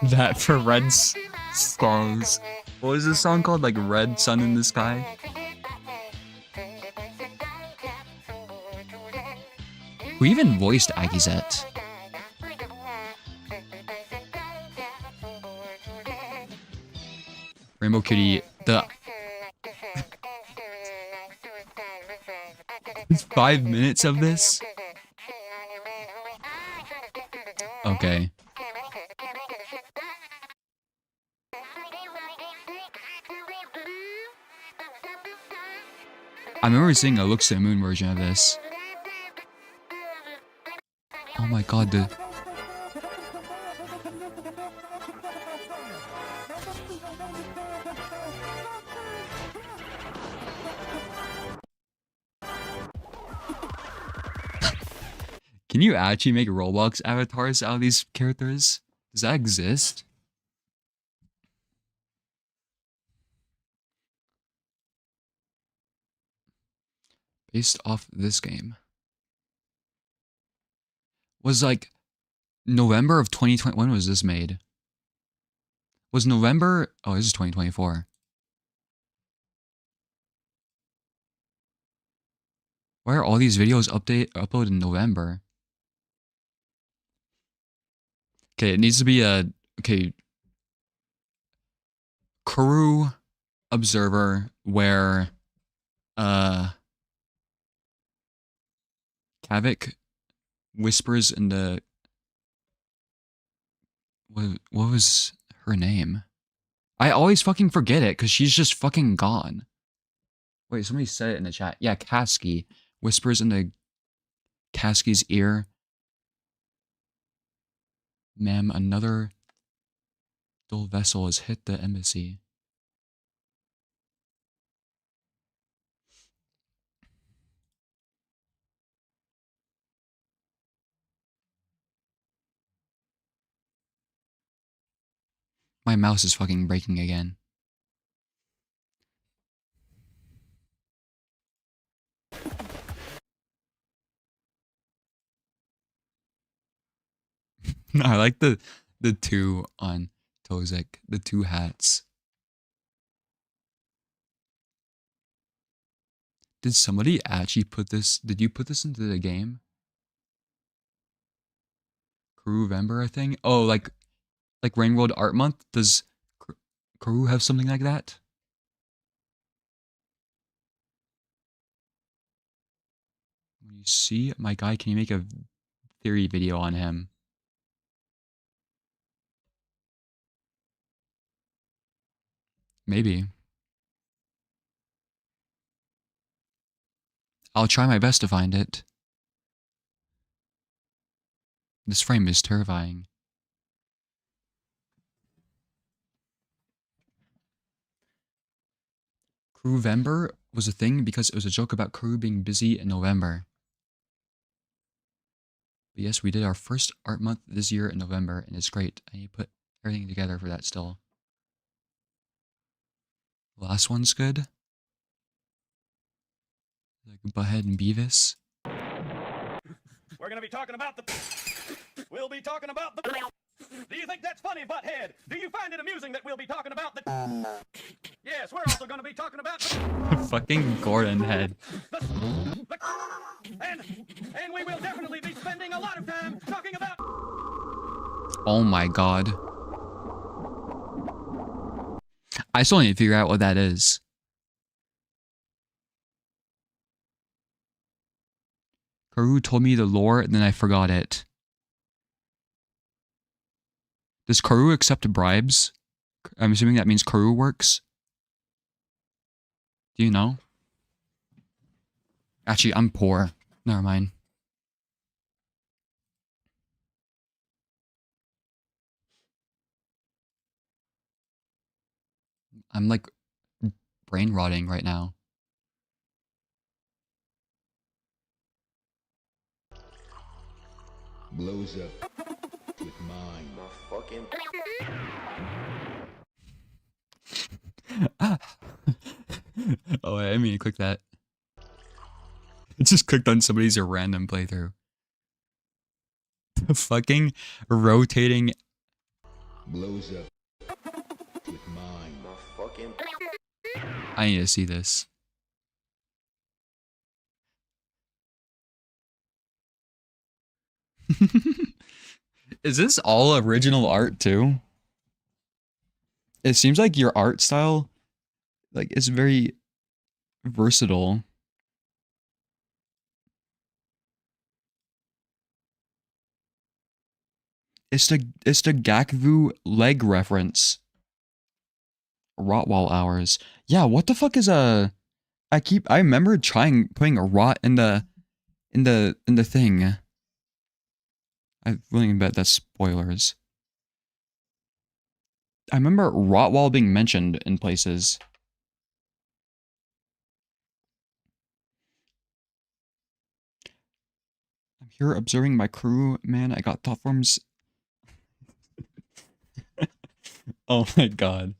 that for Red's songs. What was this song called? Like Red Sun in the Sky? Who even voiced Agizet? Rainbow Kitty, the 5 minutes of this? Okay. I remember seeing a Looks to the Moon version of this. Oh my god, the... Can you actually make Roblox avatars out of these characters? Does that exist? Based off this game. Was like November of 2020. When was this made? Was November? Oh, this is 2024. Why are all these videos uploaded in November? Okay, it needs to be a corru.observer where Kavik whispers in the what was her name? I always fucking forget it because she's just fucking gone. Wait, somebody said it in the chat. Yeah, Kasky whispers into Kasky's ear. Ma'am, another dull vessel has hit the embassy. My mouse is fucking breaking again. No, I like the two on Tozek, the two hats. Did somebody actually put this? Did you put this into the game? Corru-vember, I think. Oh, like Rain World Art Month. Does Corru have something like that? When you see my guy, can you make a theory video on him? Maybe. I'll try my best to find it. This frame is terrifying. Corru-vember was a thing because it was a joke about Corru being busy in November. But yes, we did our first art month this year in November, and it's great. I need to put everything together for that still. The last one's good. Like Butthead and Beavis. We're gonna be talking about the... We'll be talking about the... Do you think that's funny, Butthead? Do you find it amusing that we'll be talking about the... Yes, we're also gonna be talking about the... Fucking Gordon head. And we will definitely be spending a lot of time talking about... Oh my god. I still need to figure out what that is. Corru told me the lore and then I forgot it. Does Corru accept bribes? I'm assuming that means Corru works. Do you know? Actually, I'm poor. Never mind. I'm like brain rotting right now. Blows up with mine. Oh, I didn't mean to click that. I just clicked on somebody's random playthrough. The fucking rotating. Blows up with mine. I need to see this. Is this all original art too? It seems like your art style, like, is very versatile. It's the Gakvu leg reference. Rotwall hours. Yeah, what the fuck is a? I remember trying putting a rot in the thing. I really bet that's spoilers. I remember Rotwall being mentioned in places. I'm here observing my crew, man. I got thought forms. Oh my god.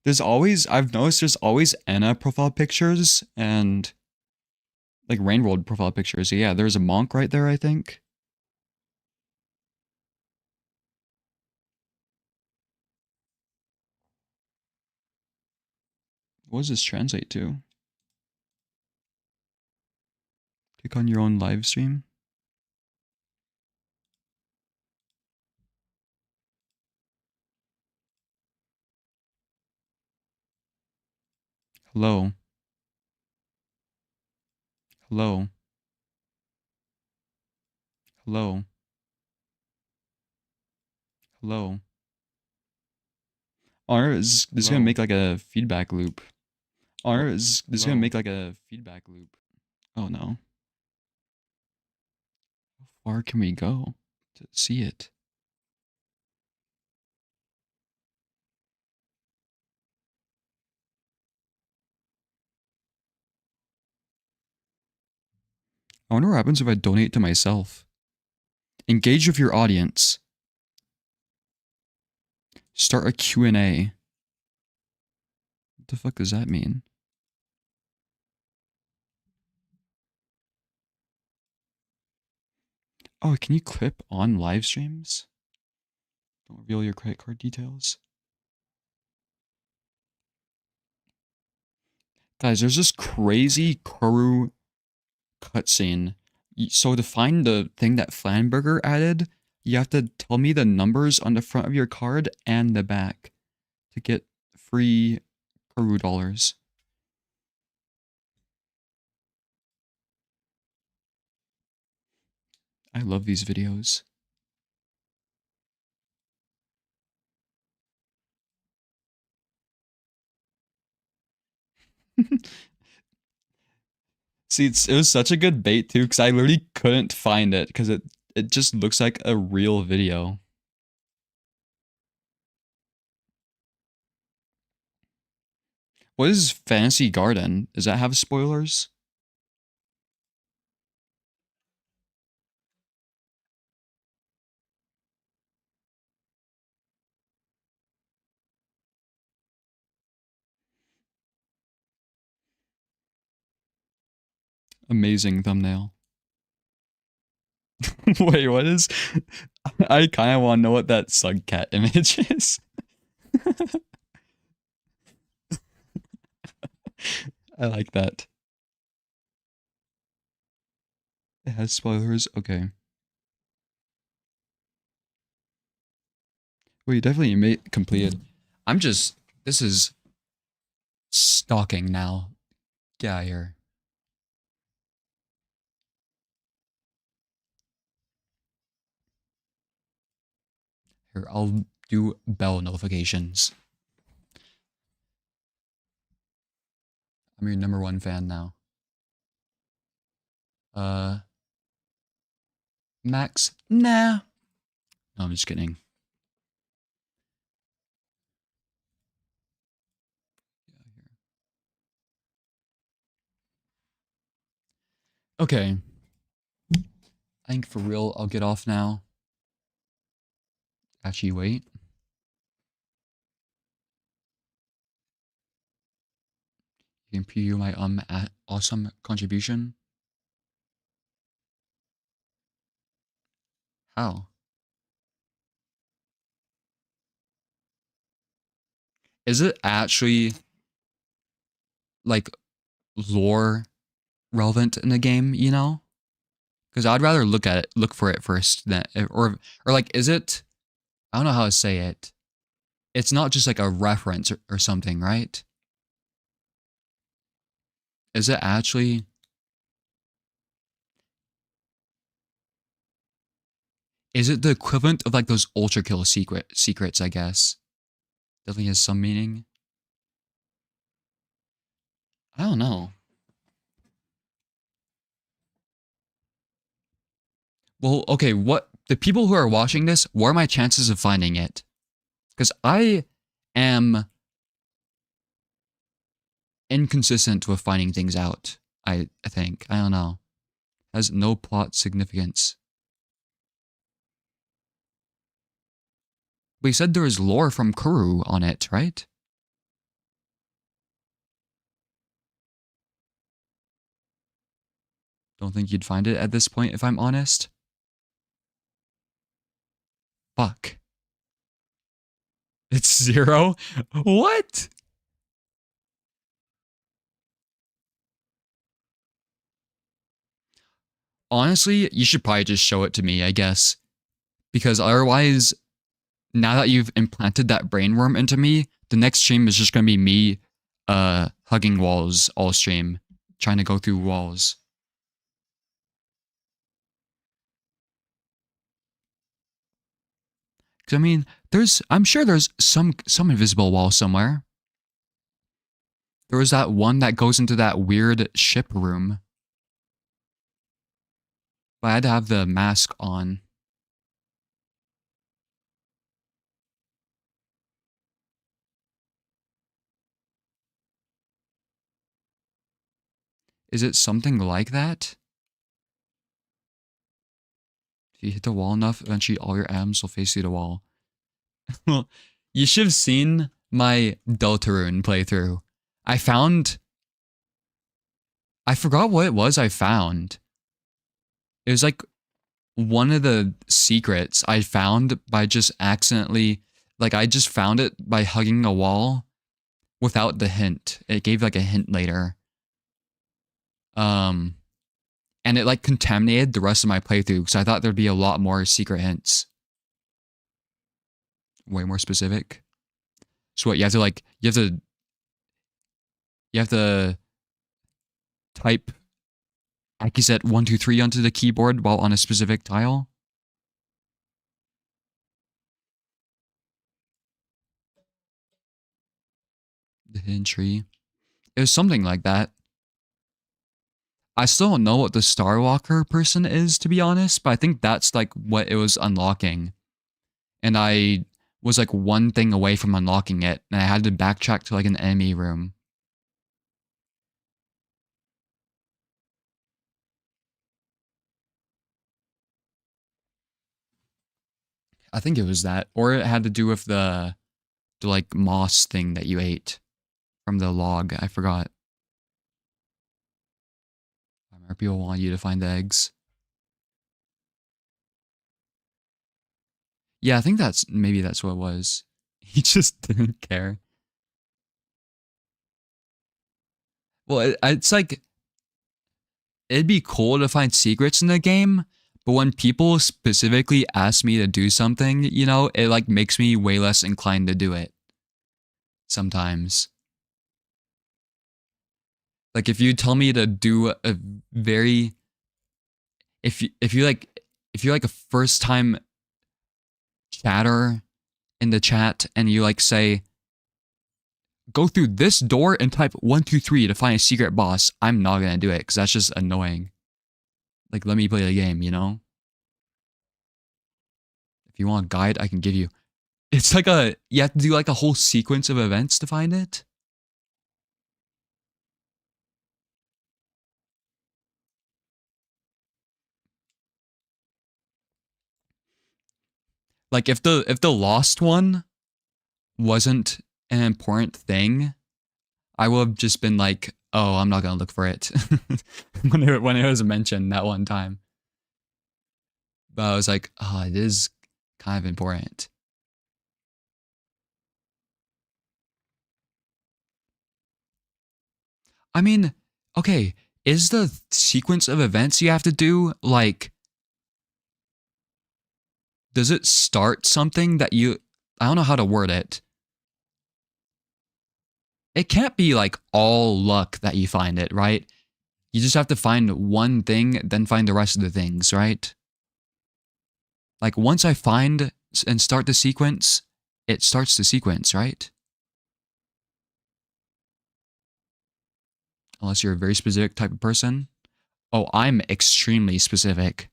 I've noticed there's always Anna profile pictures and like Rainworld profile pictures. Yeah, there's a monk right there, I think. What does this translate to? Click on your own live stream. Hello. Hello. Hello. Hello. Or is this gonna make like a feedback loop? Or is this gonna make like a feedback loop? Oh no. How far can we go to see it? I wonder what happens if I donate to myself. Engage with your audience. Start a Q&A. What the fuck does that mean? Oh, can you clip on live streams? Don't reveal your credit card details. Guys, there's this crazy Corru cutscene. So to find the thing that Flanberger added, you have to tell me the numbers on the front of your card and the back to get free Corru dollars. I love these videos. See, it was such a good bait too, because I literally couldn't find it, because it just looks like a real video. What is Fantasy Garden? Does that have spoilers? Amazing thumbnail. Wait, what is? I kind of want to know what that Sugcat image is. I like that. It has spoilers? Okay. Well, you definitely completed. This is stalking now. Get out of here. Here, I'll do bell notifications. I'm your #1 fan now. Max? Nah. No, I'm just kidding. Okay. I think for real, I'll get off now. Actually, wait. You can preview my awesome contribution. How? Is it actually like lore relevant in the game, you know? Because I'd rather look for it first than or like is it, I don't know how to say it. It's not just like a reference or something, right? Is it actually? Is it the equivalent of like those ultra kill secrets, I guess? Definitely has some meaning. I don't know. Well, okay, the people who are watching this, what are my chances of finding it? Because I am inconsistent with finding things out, I think. I don't know. Has no plot significance. But you said there was lore from Corru on it, right? Don't think you'd find it at this point, if I'm honest. Fuck. It's 0? What? Honestly, you should probably just show it to me, I guess. Because otherwise, now that you've implanted that brainworm into me, the next stream is just going to be me hugging walls all stream. Trying to go through walls. Because, I mean, I'm sure there's some invisible wall somewhere. There was that one that goes into that weird ship room. But I had to have the mask on. Is it something like that? If you hit the wall enough, eventually all your atoms will face through the wall. Well, you should have seen my Deltarune playthrough. I forgot what it was I found. It was like one of the secrets I found by just accidentally, like I just found it by hugging a wall without the hint. It gave like a hint later. And it like contaminated the rest of my playthrough because I thought there'd be a lot more secret hints. Way more specific. So what, you have to type Akizet 123 onto the keyboard while on a specific tile? The hidden tree. It was something like that. I still don't know what the Starwalker person is, to be honest, but I think that's like what it was unlocking. And I was like one thing away from unlocking it, and I had to backtrack to like an enemy room. I think it was that, or it had to do with the like moss thing that you ate from the log. I forgot. More people want you to find the eggs. Yeah, I think maybe that's what it was. He just didn't care. Well, it's like it'd be cool to find secrets in the game, but when people specifically ask me to do something, you know, it like makes me way less inclined to do it. Sometimes. Like if you tell me to do a very if you're like a first time chatter in the chat and you like say go through this door and type 123 to find a secret boss, I'm not gonna do it because that's just annoying. Like let me play the game, you know? If you want a guide, I can give you. It's like you have to do like a whole sequence of events to find it. Like if the lost one wasn't an important thing, I would have just been like, oh, I'm not gonna look for it when it was mentioned that one time. But I was like, oh, it is kind of important. I mean, okay, is the sequence of events you have to do like, does it start something that you, I don't know how to word it. It can't be like all luck that you find it, right? You just have to find one thing, then find the rest of the things, right? Like once I find and start the sequence, it starts the sequence, right? Unless you're a very specific type of person. Oh, I'm extremely specific.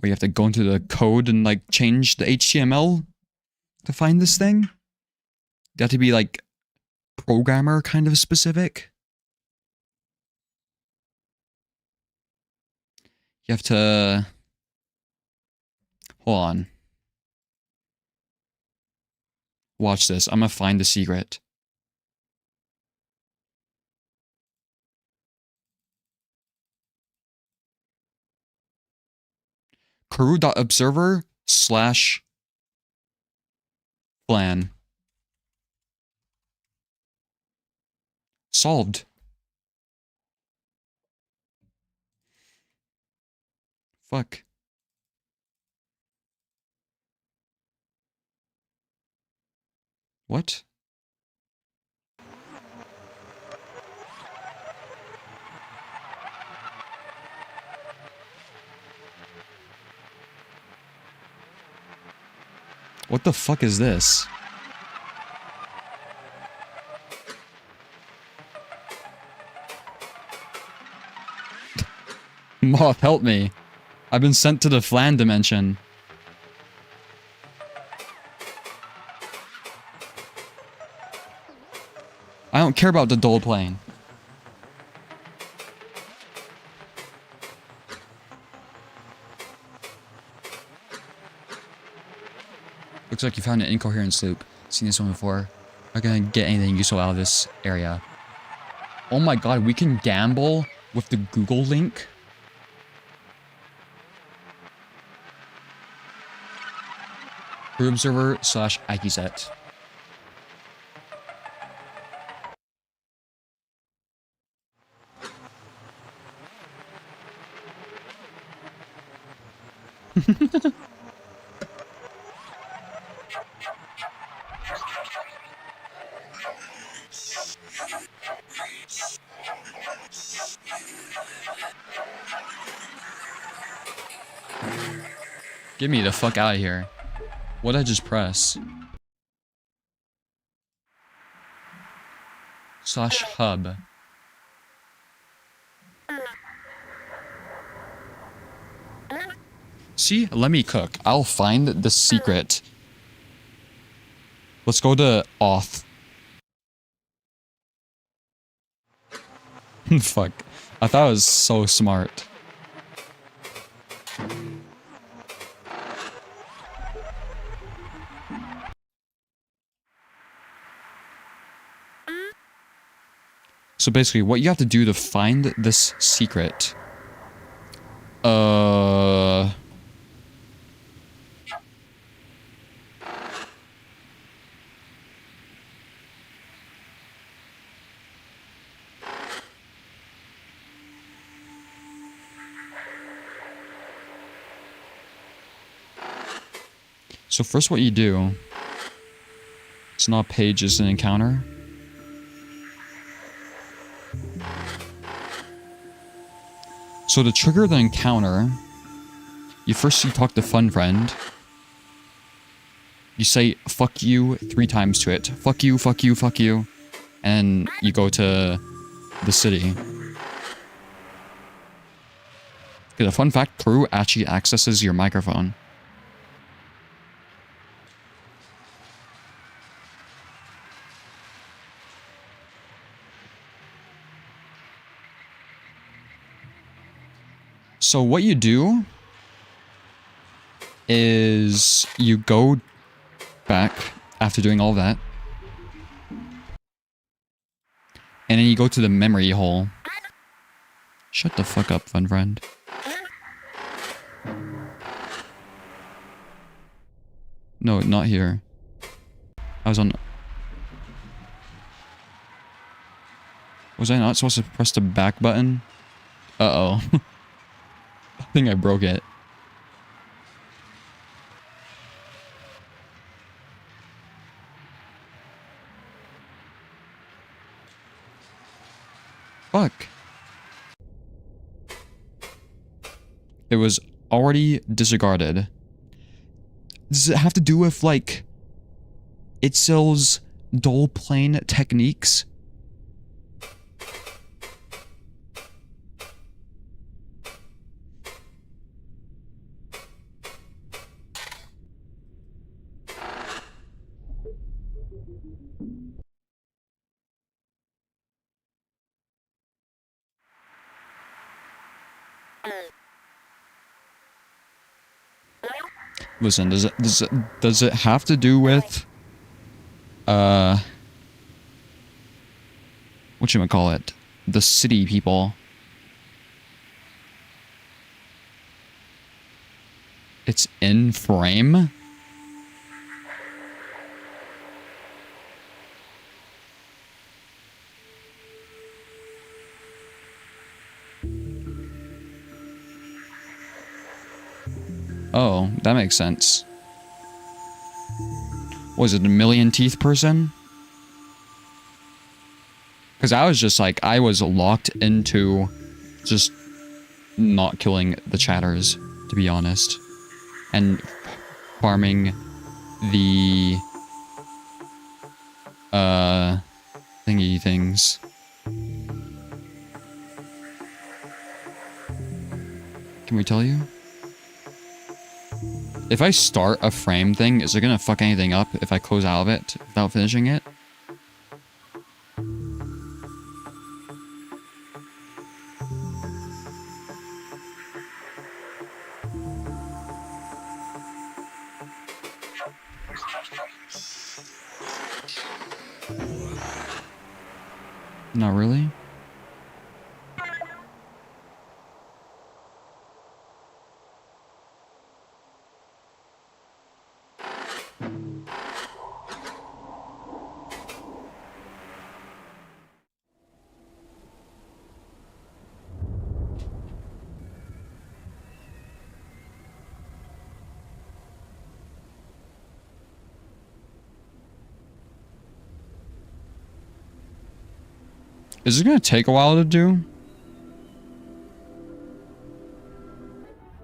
Where you have to go into the code and like change the HTML to find this thing? You have to be like programmer kind of specific. You have to... Hold on. Watch this. I'm gonna find the secret. corru.observer / plan. Solved. Fuck. What? What the fuck is this? Moth, help me. I've been sent to the Flan dimension. I don't care about the dull plane. Looks like you found an incoherence loop. Seen this one before. Not gonna get anything useful out of this area. Oh my god, we can gamble with the Google link? corru.observer / IKset. Get me the fuck out of here. What'd I just press? /hub. See? Let me cook. I'll find the secret. Let's go to auth. Fuck. I thought it was so smart. So basically, what you have to do to find this secret... So first what you do, it's not a page, it's an encounter. So to trigger the encounter, you talk to Fun Friend. You say fuck you 3 times to it. Fuck you, fuck you, fuck you. And you go to the city. Okay, a fun fact, Corru actually accesses your microphone. So what you do is you go back after doing all that. And then you go to the memory hole. Shut the fuck up, Fun Friend. No, not here. I was on... Was I not supposed to press the back button? Uh-oh. I think I broke it. Fuck. It was already disregarded. Does it have to do with, like, Itzel's dull plane techniques? Listen, does it have to do with whatchamacallit? The city people. It's in frame? Oh, that makes sense. Was it a million teeth person? Because I was just like, I was locked into just not killing the chatters, to be honest. And farming the thingy things. Can we tell you? If I start a frame thing, is it gonna fuck anything up if I close out of it without finishing it? Not really? Is it gonna take a while to do?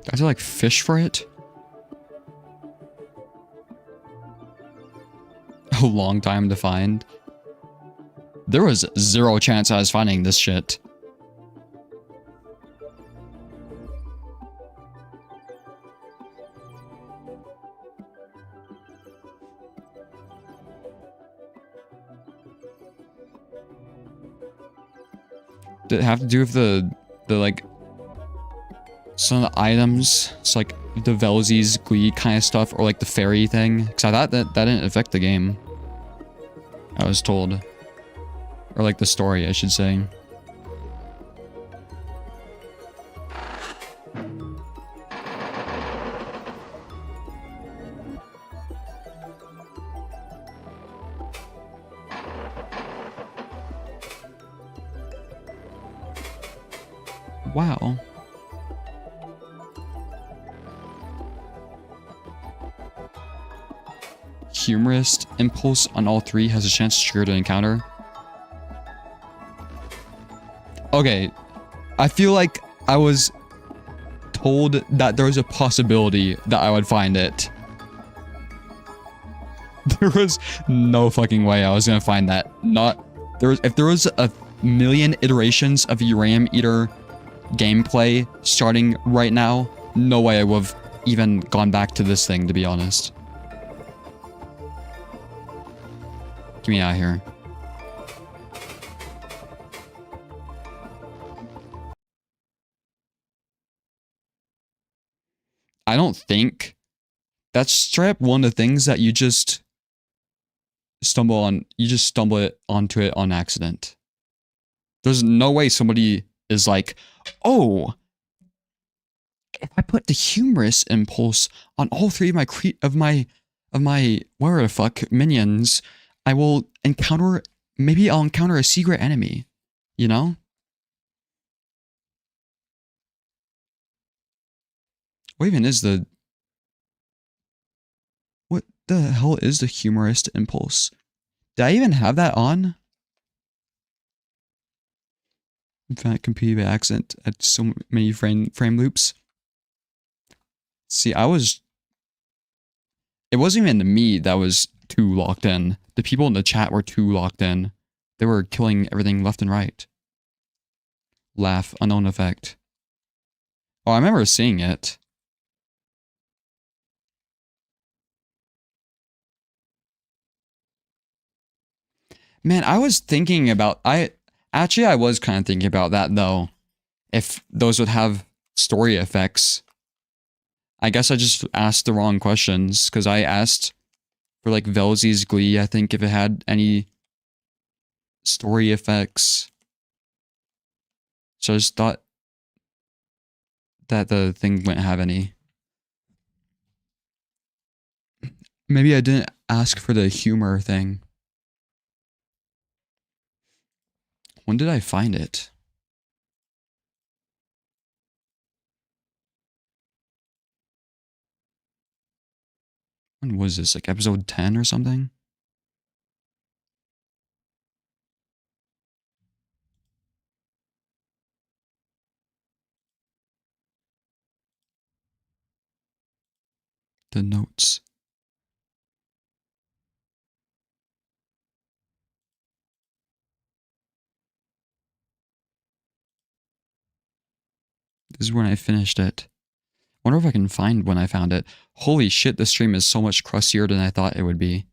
I have to like fish for it? A long time to find. There was 0 chance I was finding this shit. Did it have to do with the like some of the items? It's like the Velzy's Glee kind of stuff, or like the fairy thing? Because I thought that didn't affect the game. I was told. Or like the story, I should say. Wow. humorist impulse on all three has a chance to trigger the encounter. Okay, I feel like I was told that there was a possibility that I would find it. There was no fucking way I was gonna find that. If there was a million iterations of UraniumEater gameplay starting right now, no way I would have even gone back to this thing, to be honest. Get me out of here. I don't think that's straight up one of the things that you just stumble on. You just stumble onto it on accident. There's no way somebody is like, oh, if I put the humorous impulse on all three of my whatever the fuck minions, I will encounter, maybe I'll encounter a secret enemy, you know? What even is what the hell is the humorist impulse? Did I even have that on? In fact, competed by accident at so many frame loops. See, it wasn't even me that was too locked in. The people in the chat were too locked in. They were killing everything left and right. Laugh, unknown effect. Oh, I remember seeing it. Man, I was thinking about, I was kind of thinking about that though. If those would have story effects. I guess I just asked the wrong questions, because I asked for like Velzy's Glee, I think, if it had any story effects. So I just thought that the thing wouldn't have any. Maybe I didn't ask for the humor thing. When did I find it? When was this? Like episode 10 or something? The notes. This is when I finished it. Wonder if I can find when I found it. Holy shit, this stream is so much crustier than I thought it would be.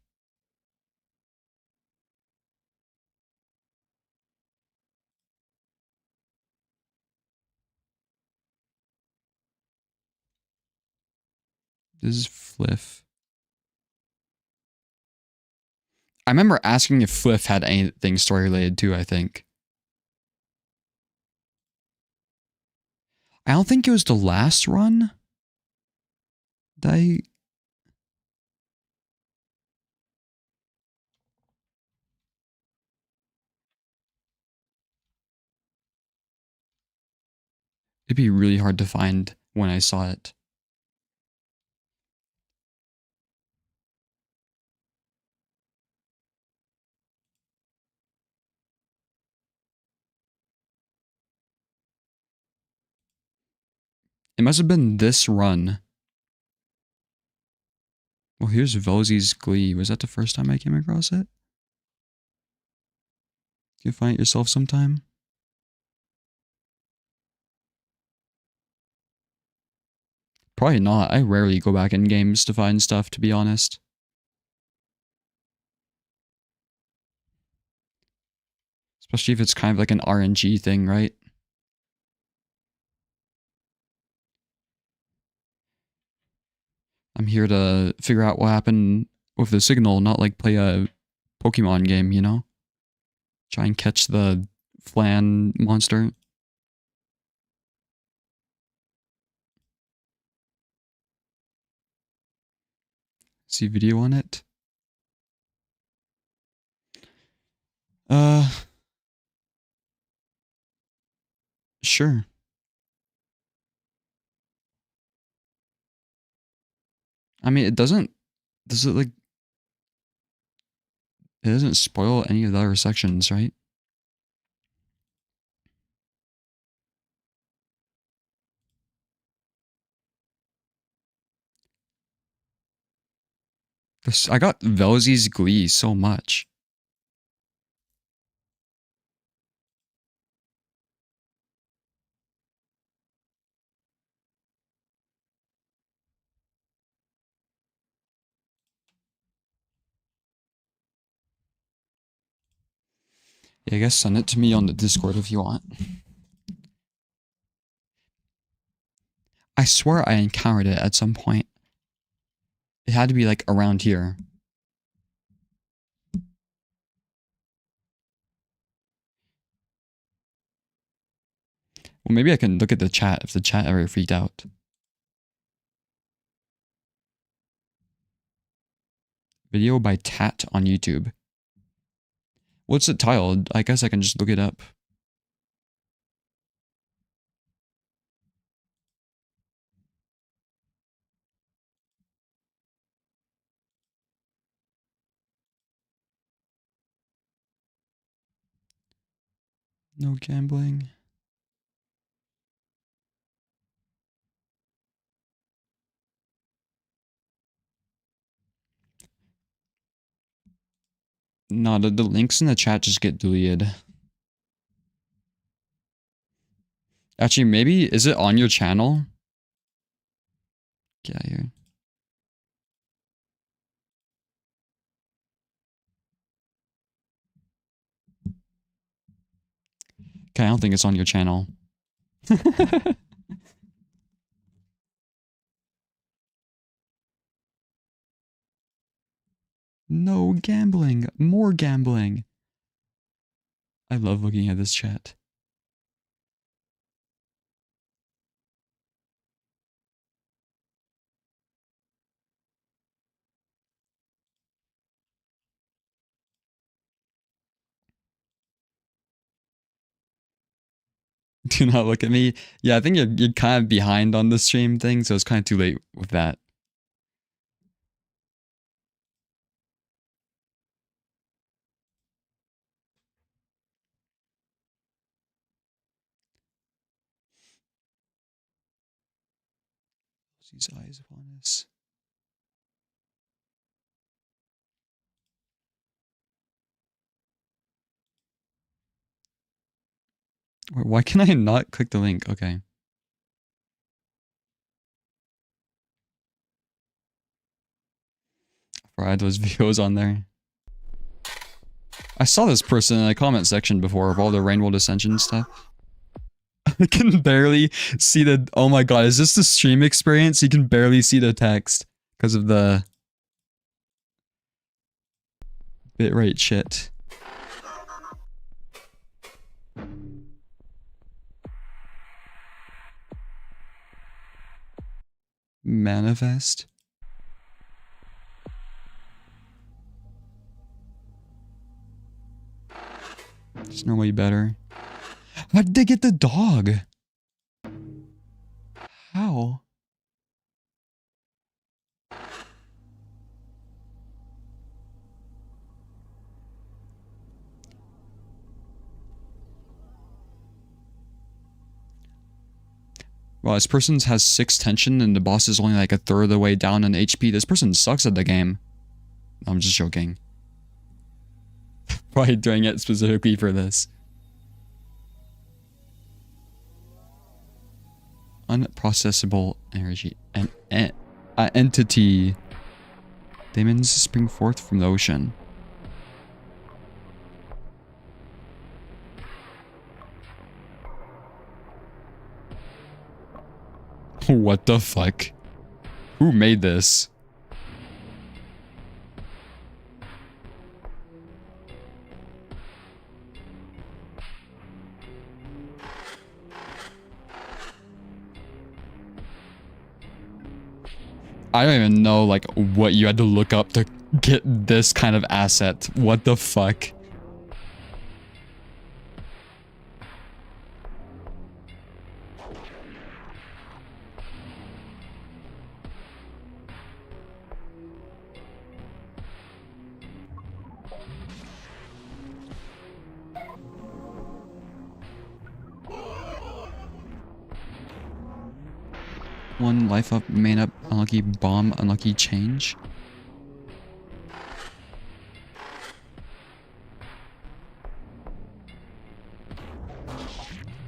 This is Fliff. I remember asking if Fliff had anything story related too, I think. I don't think it was the last run. It'd be really hard to find when I saw it. It must have been this run. Well, here's Velzy's Glee. Was that the first time I came across it? You find it yourself sometime? Probably not. I rarely go back in games to find stuff, to be honest. Especially if it's kind of like an RNG thing, right? I'm here to figure out what happened with the signal, not like play a Pokemon game, you know? Try and catch the flan monster. See video on it? Sure. I mean, does it like It doesn't spoil any of the other sections, right? I got Velzy's Glee so much. Yeah, I guess send it to me on the Discord if you want. I swear I encountered it at some point. It had to be like around here. Well, maybe I can look at the chat if the chat ever freaked out. Video by Tat on YouTube. What's it titled? I guess I can just look it up. No gambling. No, the links in the chat just get deleted. Actually, maybe, is it on your channel? Get out of here. Okay, I don't think it's on your channel. No gambling. More gambling. I love looking at this chat. Do not look at me. Yeah, I think you're kind of behind on the stream thing, so it's kind of too late with that. These eyes upon us. Wait, why can I not click the link? Okay. I had those videos on there. I saw this person in the comment section before of all the Rainbow Dissension stuff. I can barely see the... Oh my god, is this the stream experience? You can barely see the text because of the bitrate shit. Manifest. There's no way better. How did they get the dog? How? Well, this person has 6 tension and the boss is only like a third of the way down in HP. This person sucks at the game. I'm just joking. Probably doing it specifically for this. Unprocessable energy. An entity. Demons spring forth from the ocean. What the fuck? Who made this? I don't even know, like, what you had to look up to get this kind of asset. What the fuck? 1 life up, main up, unlucky bomb, unlucky change.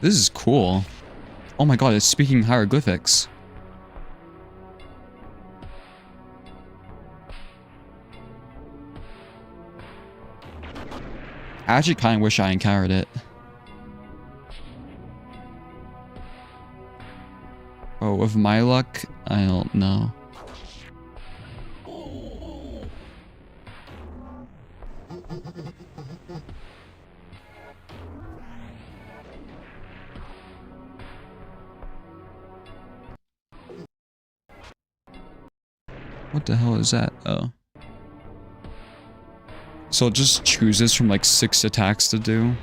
This is cool. Oh my god, it's speaking hieroglyphics. I actually kind of wish I encountered it. Oh, with my luck, I don't know. What the hell is that? Oh. So it just chooses from like 6 attacks to do.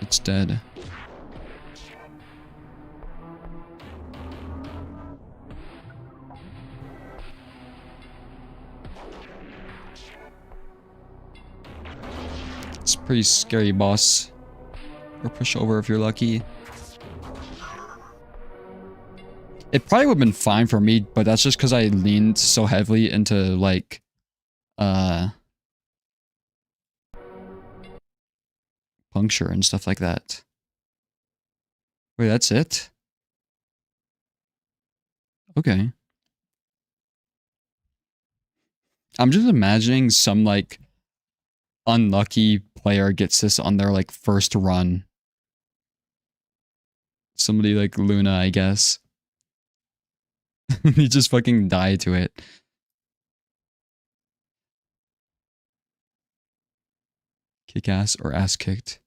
It's dead. It's a pretty scary boss. Or push over if you're lucky. It probably would have been fine for me, but that's just because I leaned so heavily into like puncture and stuff like that. Wait, that's it? Okay. I'm just imagining some like unlucky player gets this on their like first run. Somebody like Luna, I guess. You just fucking die to it. Kick ass or ass kicked.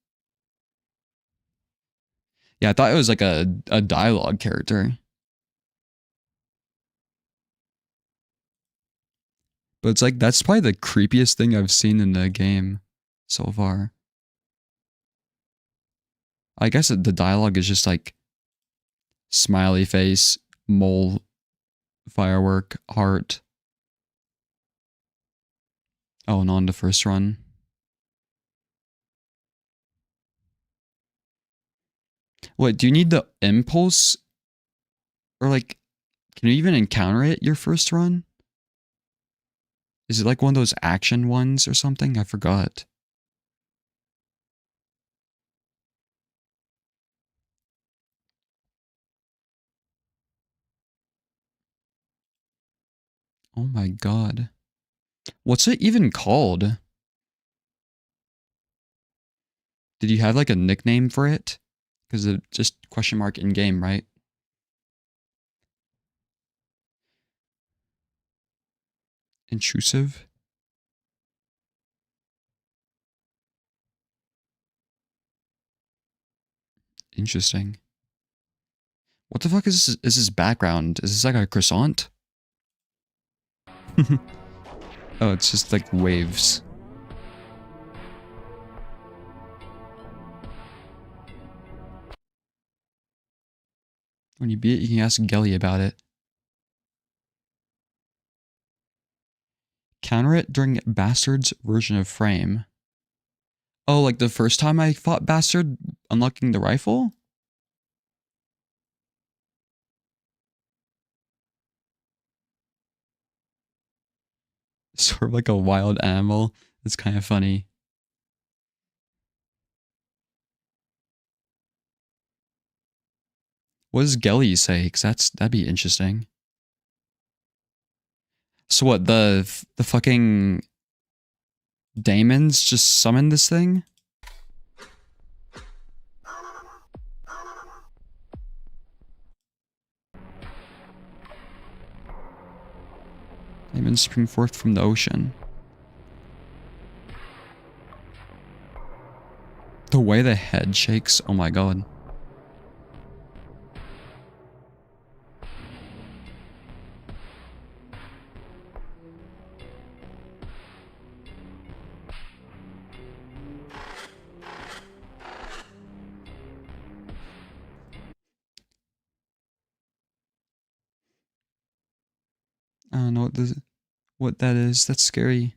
Yeah, I thought it was like a dialogue character. But it's like, that's probably the creepiest thing I've seen in the game so far. I guess the dialogue is just like smiley face, mole, firework, heart. Oh, and on the first run. Wait, do you need the impulse? Or like, can you even encounter it your first run? Is it like one of those action ones or something? I forgot. Oh my god. What's it even called? Did you have like a nickname for it? Because it just question mark in game, right? Intrusive? Interesting. What the fuck is this background? Is this like a croissant? Oh, it's just like waves. When you beat it, you can ask Gelly about it. Counter it during Bastard's version of Frame. Oh, like the first time I fought Bastard unlocking the rifle? Sort of like a wild animal. It's kind of funny. What does Gelly say? Because that'd be interesting. So what, the fucking daemons just summon this thing? Daemons spring forth from the ocean. The way the head shakes, oh my god. I don't know what that is. That's scary.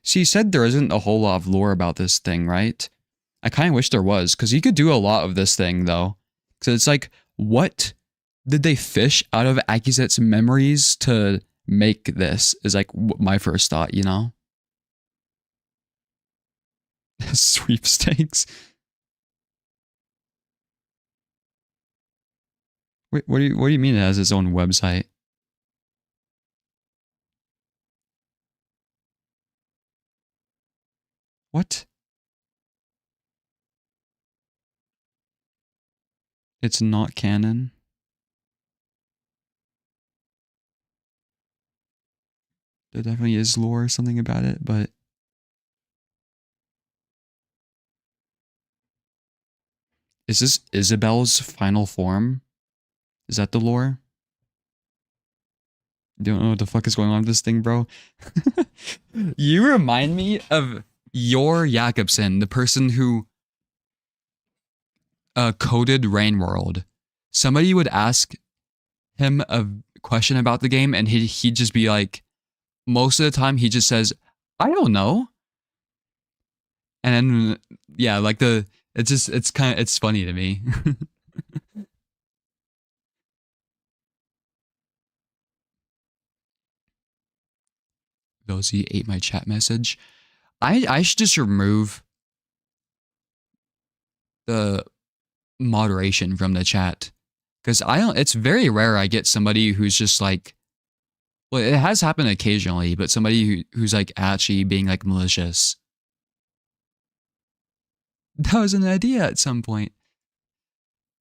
So you said there isn't a whole lot of lore about this thing, right? I kind of wish there was, because you could do a lot of this thing, though. So it's like, what did they fish out of Akizet's memories to make this? Is like my first thought, you know? Sweepstakes. Wait, what do you mean it has its own website? What? It's not canon? There definitely is lore or something about it, but... Is this Isabel's final form? Is that the lore? Don't know what the fuck is going on with this thing, bro. You remind me of your Jakobsen, the person who coded Rain World. Somebody would ask him a question about the game, and he'd just be like, most of the time he just says, I don't know. And then, yeah, like it's funny to me. Those ate my chat message. I should just remove the moderation from the chat, because it's very rare I get somebody who's just like, well, it has happened occasionally, but somebody who's like actually being like malicious. That was an idea at some point.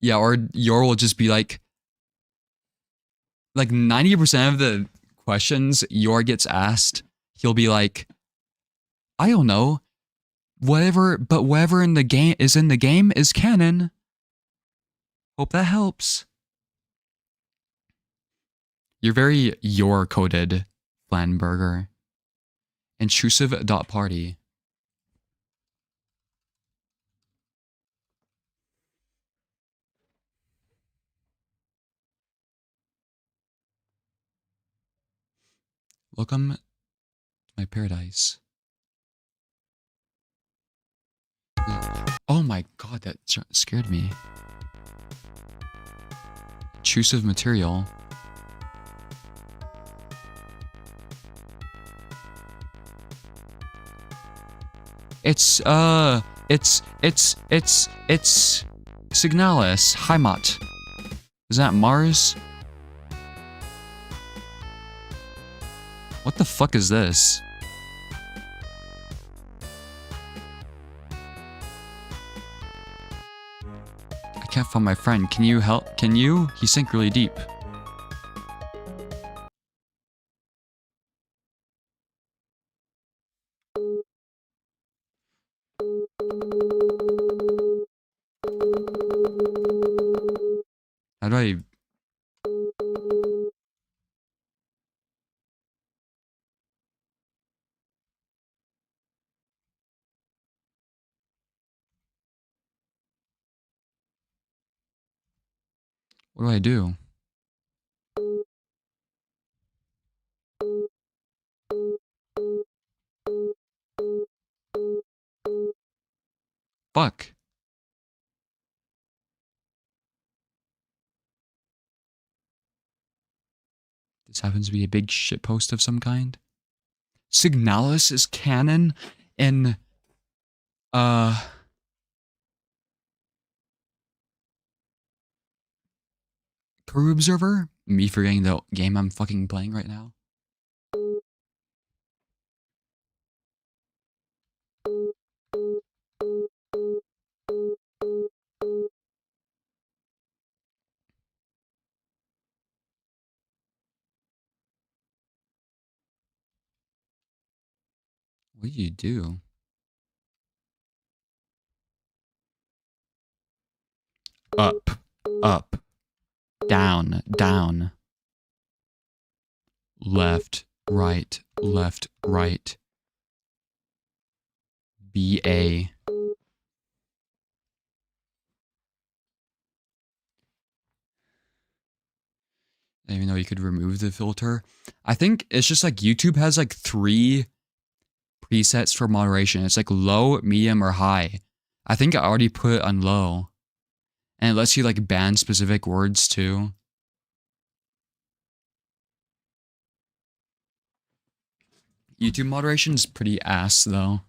Yeah, or Yor will just be like 90% of the questions Yor gets asked, he'll be like, I don't know. Whatever in the game is canon. Hope that helps. You're very Yor-coded, Flanberger. Intrusive.party. Welcome to my paradise. Oh my god, that scared me. Intrusive material. It's Signalis, Heimat. Is that Mars? What the fuck is this? I can't find my friend. Can you help? Can you? He sank really deep. How do I... What do I do? Fuck. This happens to be a big shitpost of some kind. Signalis is canon in... corru.observer? Me forgetting the game I'm fucking playing right now. What do you do? Up, up, down, down. Left, right, BA. even though you could remove the filter. I think it's just like YouTube has like 3 presets for moderation. It's like low, medium, or high. I think I already put it on low. And it lets you like ban specific words too. YouTube moderation is pretty ass though.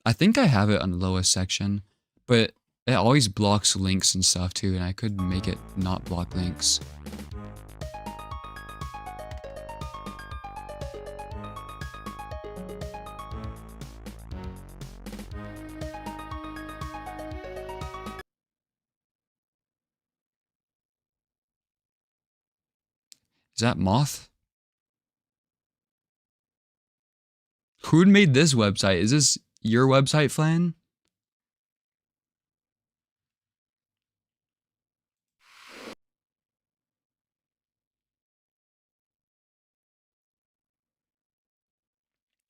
I think I have it on the lowest section, but it always blocks links and stuff too, and I could make it not block links. Is that Moth? Who made this website? Is this your website, Flan?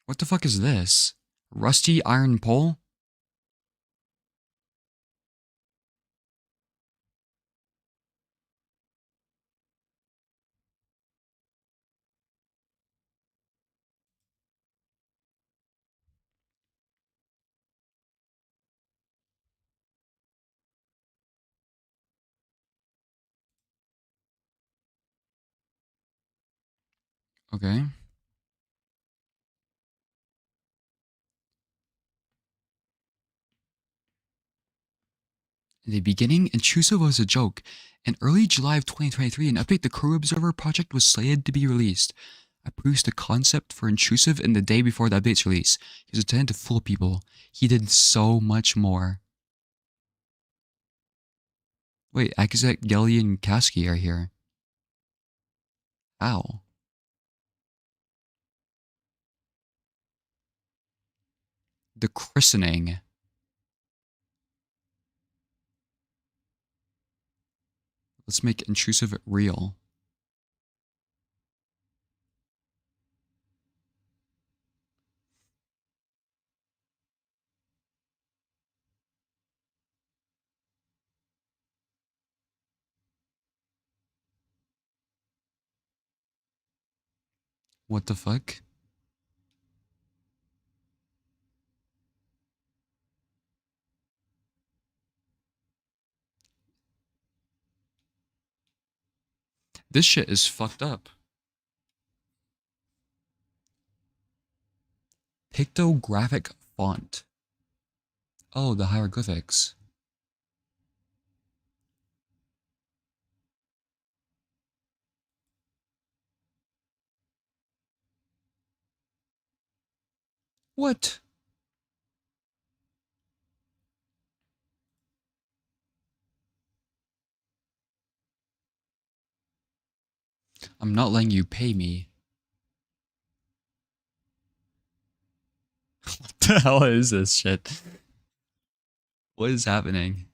What the fuck is this? Rusty iron pole? Okay. In the beginning, Intrusive was a joke. In early July of 2023, an update to corru.observer project was slated to be released. I produced the concept for Intrusive in the day before the update's release. He was intended to fool people. He did so much more. Wait, Akazek, Gelly, and Kasky are here. Ow. The christening. Let's make Intrusive real. What the fuck? This shit is fucked up. Pictographic font. Oh, the hieroglyphics. What? I'm not letting you pay me. What the hell is this shit? What is happening?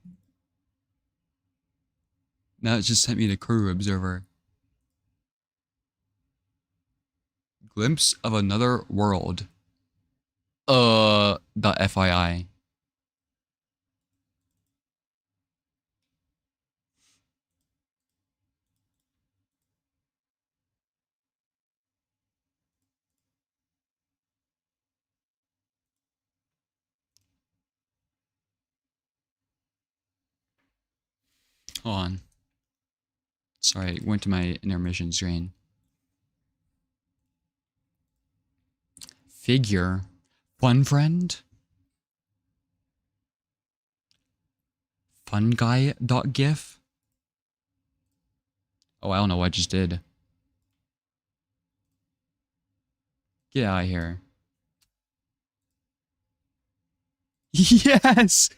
Now it just sent me to corru.observer. Glimpse of another world. The FYI. Hold on. Sorry, it went to my intermission screen. Figure. Fun friend? Funguy.gif? Oh, I don't know what I just did. Get out of here. Yes!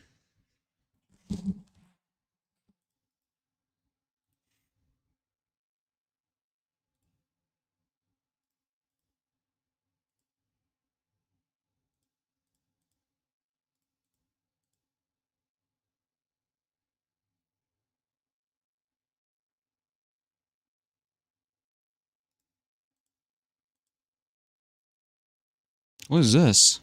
What is this?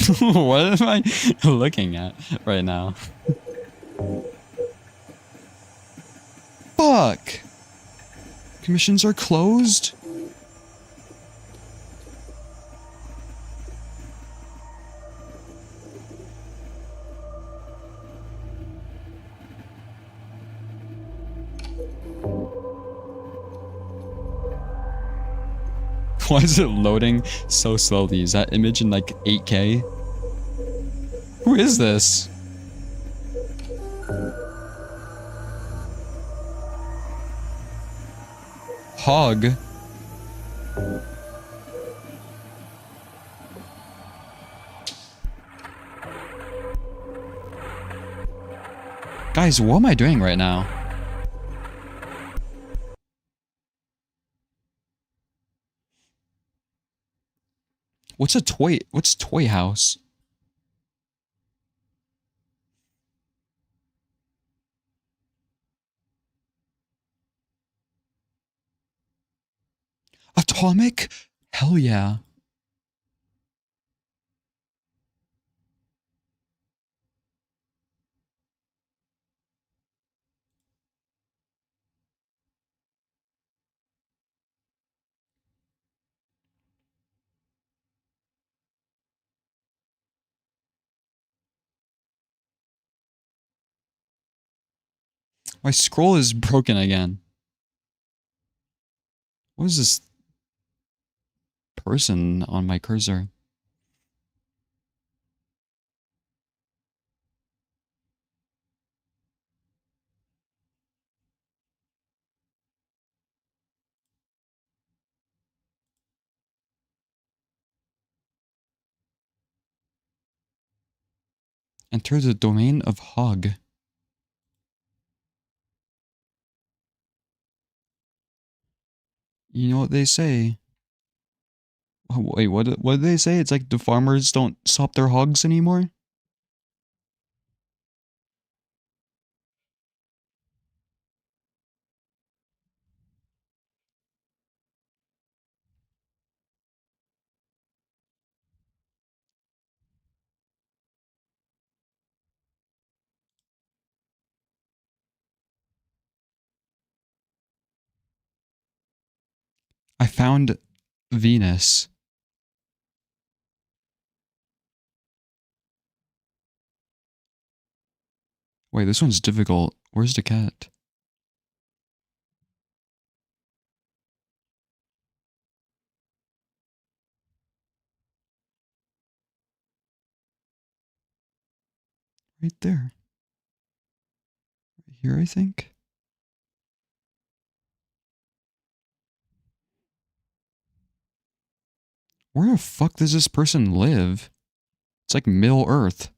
What am I looking at right now? Fuck! Commissions are closed? Why is it loading so slowly? Is that image in like 8K? Who is this? Hog. Guys, what am I doing right now? What's toy house? Atomic? Hell yeah. My scroll is broken again. What is this person on my cursor? Enter the domain of Hog. You know what they say? Oh, wait, what did they say? It's like the farmers don't stop their hogs anymore? I found Venus. Wait, this one's difficult. Where's the cat? Right there. Right here, I think. Where the fuck does this person live? It's like Middle Earth.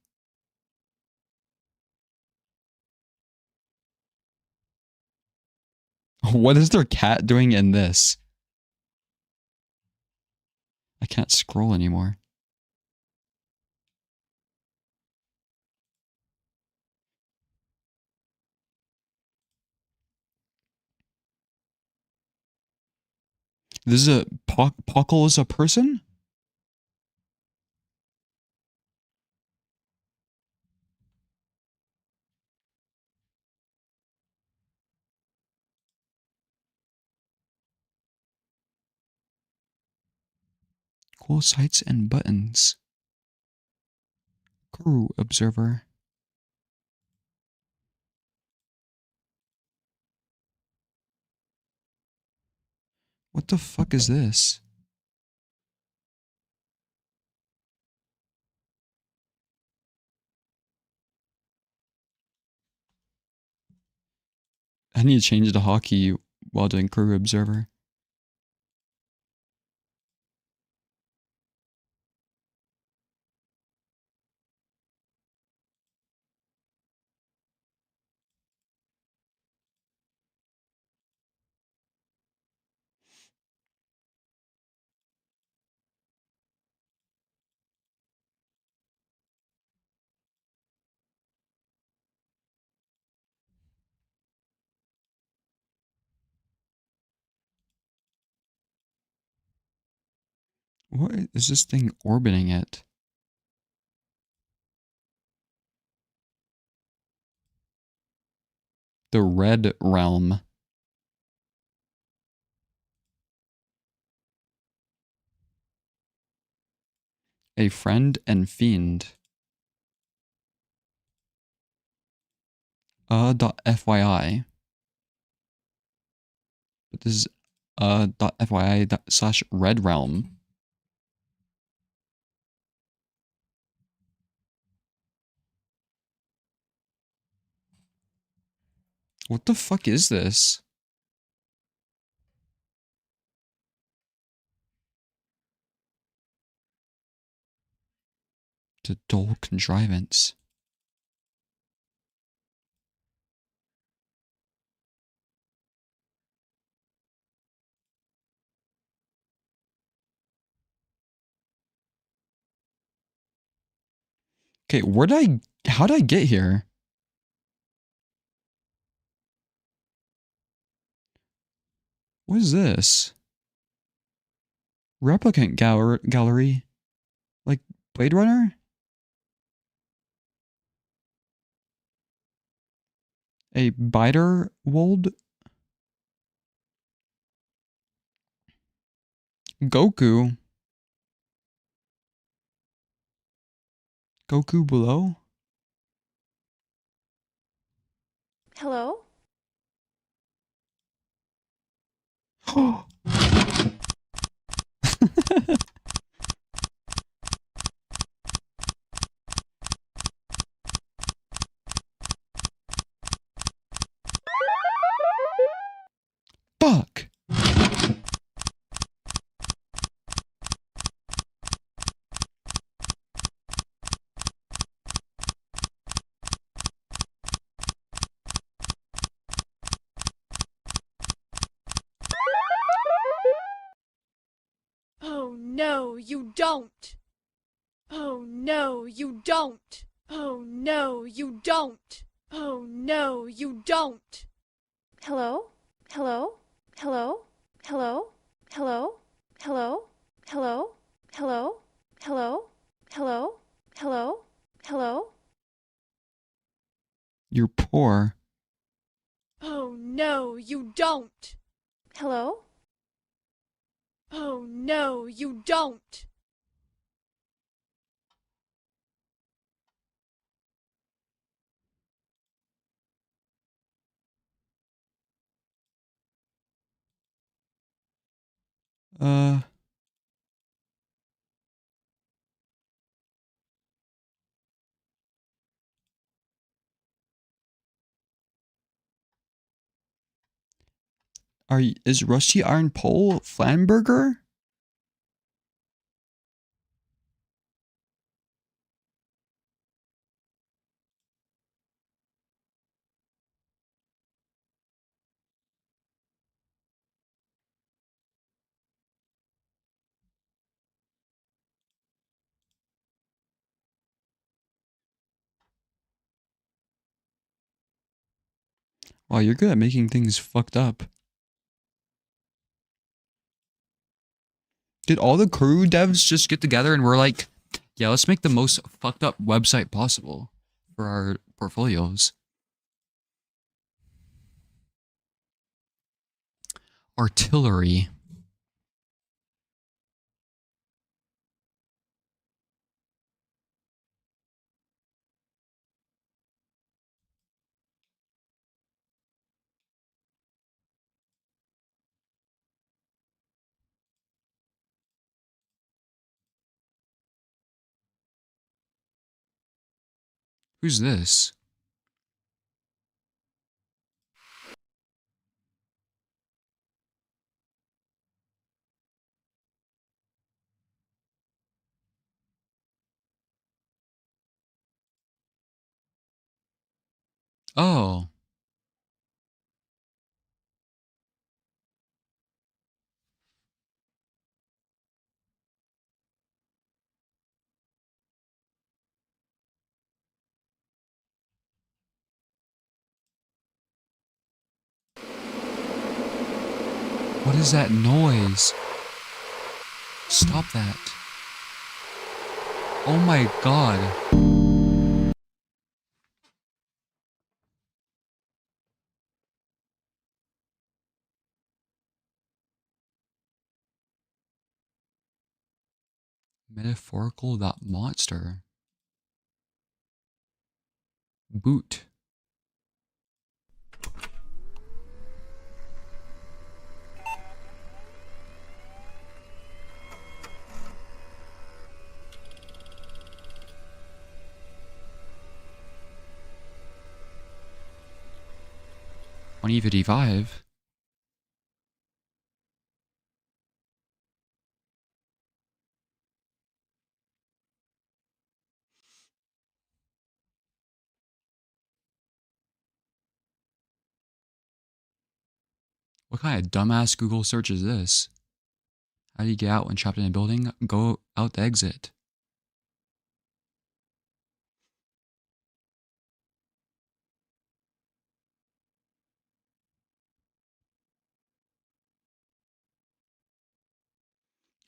What is their cat doing in this? I can't scroll anymore. This is a Pockle is a person? Cool sights and buttons. Corru.observer. What the fuck is this? I need to change the hotkey while doing corru.observer. What is this thing orbiting it? The Red Realm. A Friend and Fiend. .fyi. But this is .fyi / Red Realm. What the fuck is this? The Dole Contrivance. Okay, how'd I get here? What is this? Replicant gallery? Like Blade Runner? A biter wold? Goku? Goku below? Hello? Fuck! Oh no, you don't! Oh no, you don't! Oh no, you don't! Oh no, you don't! Hello? Hello? Hello? Hello? Hello? Hello? Hello? Hello? Hello? Hello? Hello? Hello? You're poor. Oh no, you don't! Hello? Oh no, you don't! Is Rusty Iron Pole Flanburger? Wow, you're good at making things fucked up. Did all the Corru devs just get together and were like, yeah, let's make the most fucked up website possible for our portfolios? Artillery. Who's this? Oh. What is that noise? Stop that. Oh my god. Metaphorical that monster. Boot. $20.55. What kind of dumbass Google search is this? How do you get out when trapped in a building? Go out the exit.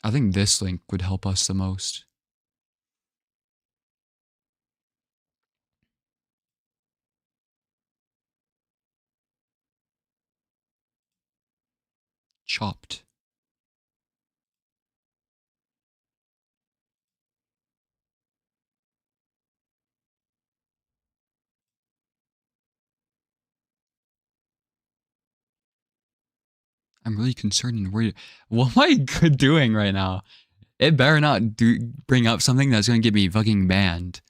I think this link would help us the most. Chopped. I'm really concerned and worried. What am I doing right now? It better not bring up something that's gonna get me fucking banned.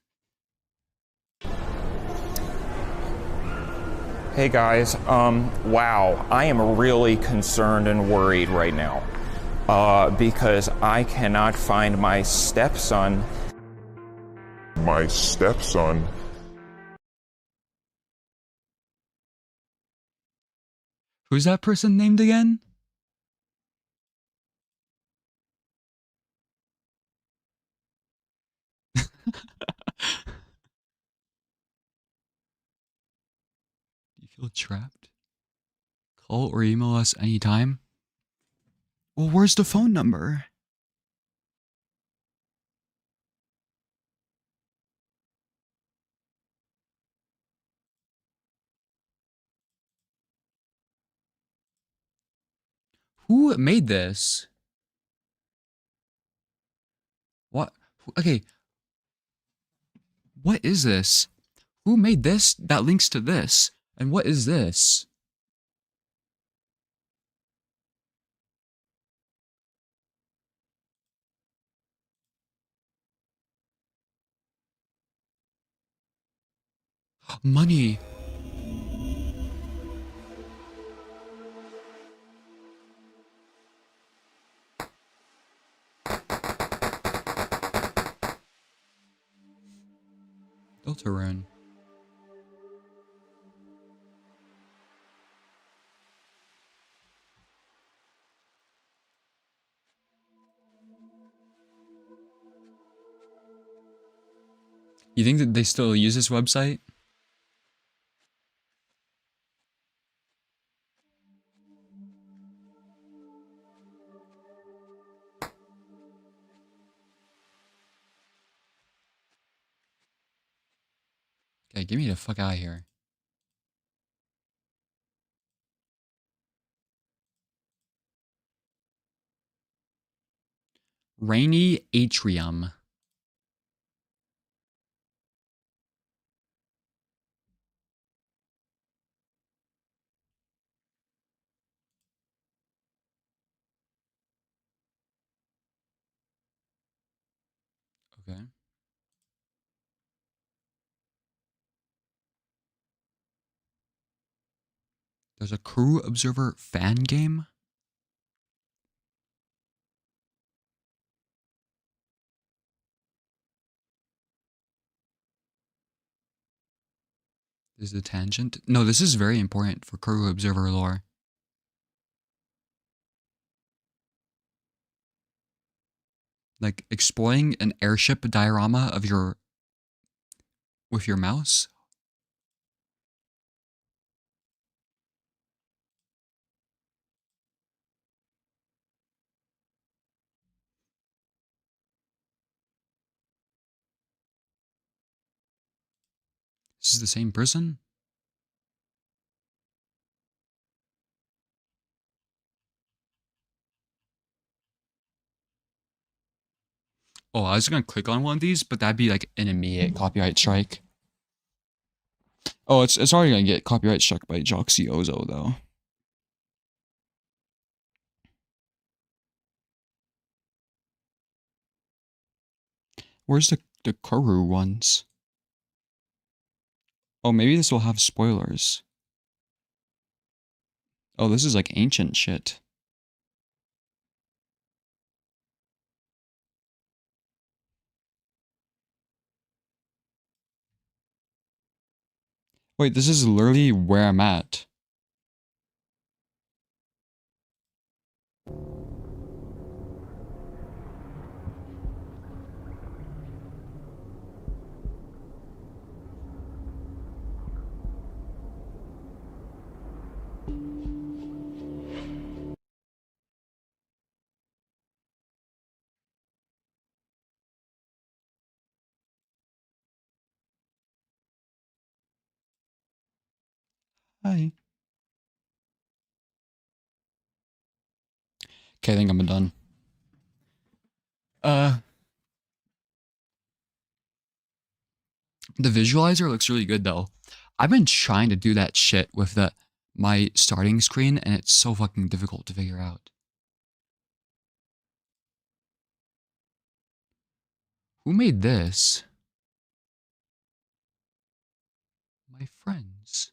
Hey guys, wow, I am really concerned and worried right now because I cannot find my stepson. My stepson. Who's that person named again? Do you feel trapped? Call or email us anytime. Well, where's the phone number? Who made this? What? Okay. What is this? Who made this that links to this? And what is this? Money. Deltarune. You think that they still use this website? Okay, get me the fuck out of here. Rainy Atrium. Okay. There's a corru.observer fan game? This is a tangent? No, this is very important for corru.observer lore. Like exploring an airship diorama of with your mouse? This is the same person? Oh, I was gonna click on one of these, but that'd be like an immediate copyright strike. Oh, it's already gonna get copyright struck by Joxy Ozo though. Where's the corru ones? Oh, maybe this will have spoilers. Oh, this is like ancient shit. Wait, this is literally where I'm at. Hi. Okay, I think I'm done. The visualizer looks really good though. I've been trying to do that shit with my starting screen and it's so fucking difficult to figure out. Who made this? My friends.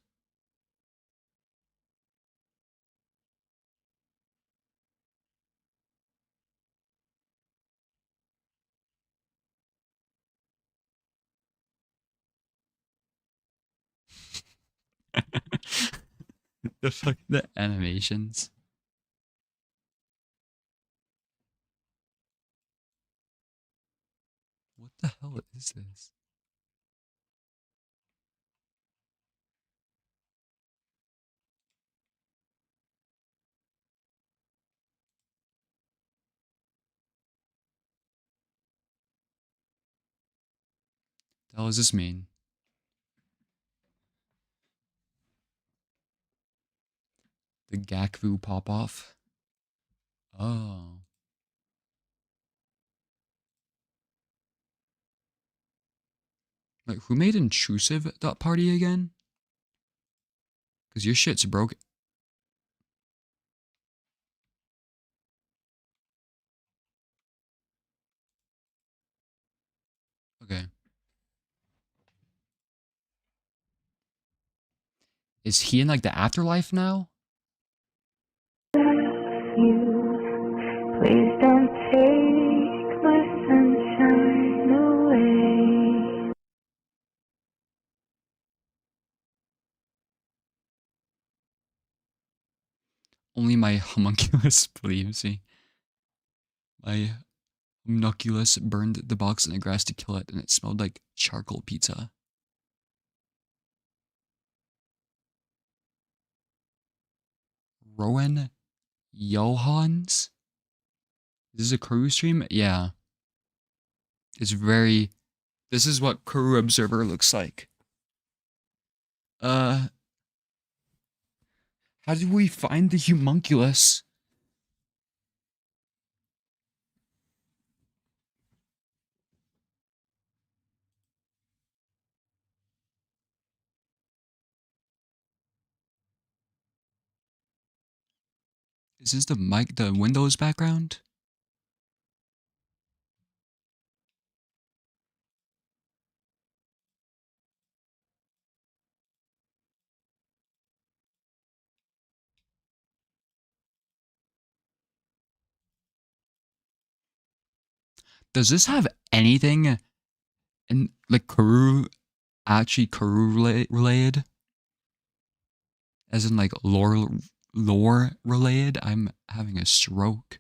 The animations. What the hell is this? The hell does this mean? The Gakvu pop off? Oh. Like, who made intrusive.party again? Because your shit's broken. Okay. Is he in like the afterlife now? Please don't take my sunshine away. Only my homunculus believes me. My homunculus burned the box in the grass to kill it, and it smelled like charcoal pizza. Rowan Johans? Is this a corru stream? Yeah. It's very... This is what corru.observer looks like. How did we find the homunculus? Is this the Windows background? Does this have anything in like corru related? As in like lore related? I'm having a stroke.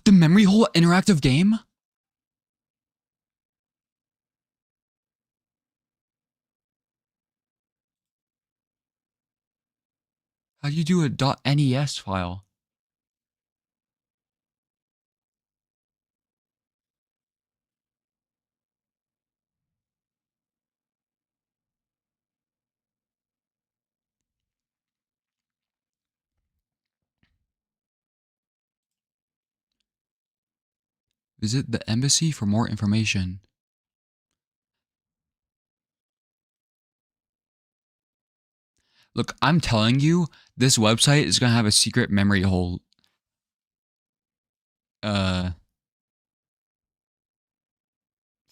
The memory hole interactive game? How do you do a .nes file? Visit the embassy for more information. Look, I'm telling you, this website is gonna have a secret memory hole.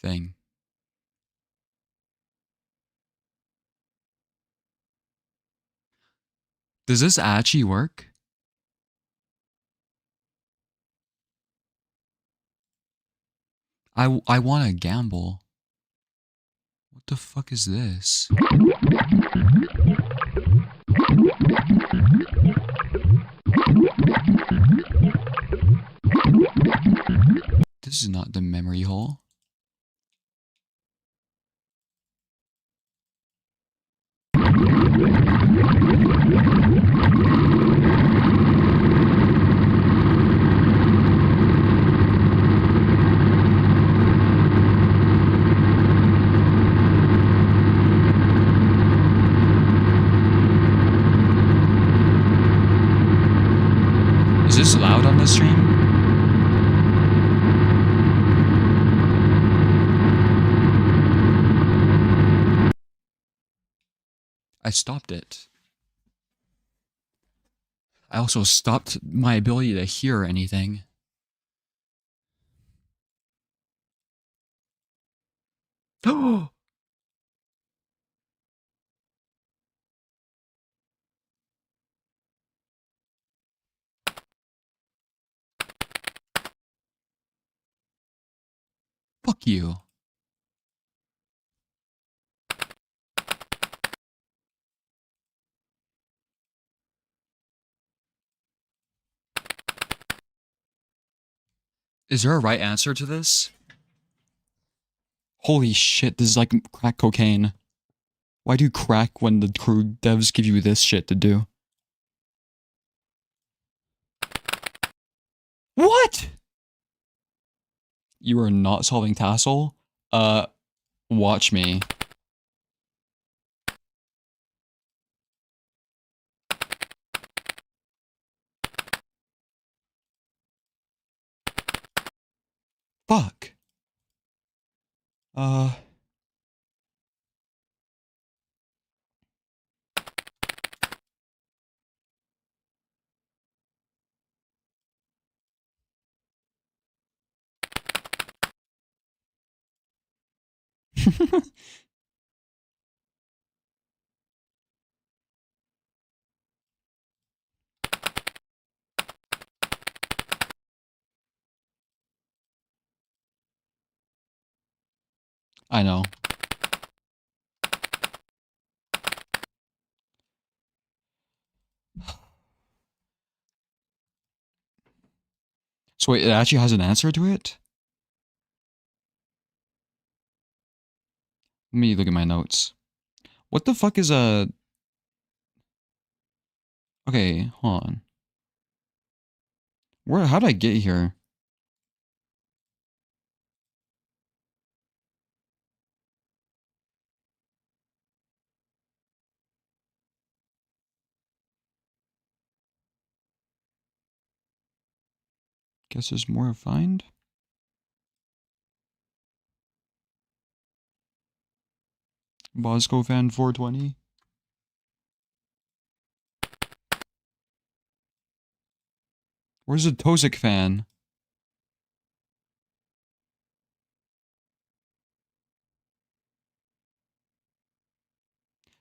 Thing. Does this actually work? I want to gamble. What the fuck is this? This is not the memory hole. Is this loud on the stream? I stopped it. I also stopped my ability to hear anything. Oh! Fuck you. Is there a right answer to this? Holy shit, this is like crack cocaine. Why do you crack when the crew devs give you this shit to do? What? You are not solving Tassel? Watch me. Fuck. I know. So wait, it actually has an answer to it? Let me look at my notes. What the fuck is a... Okay, hold on. How did I get here? Guess there's more to find? Bosco fan 420? Where's the Tosic fan?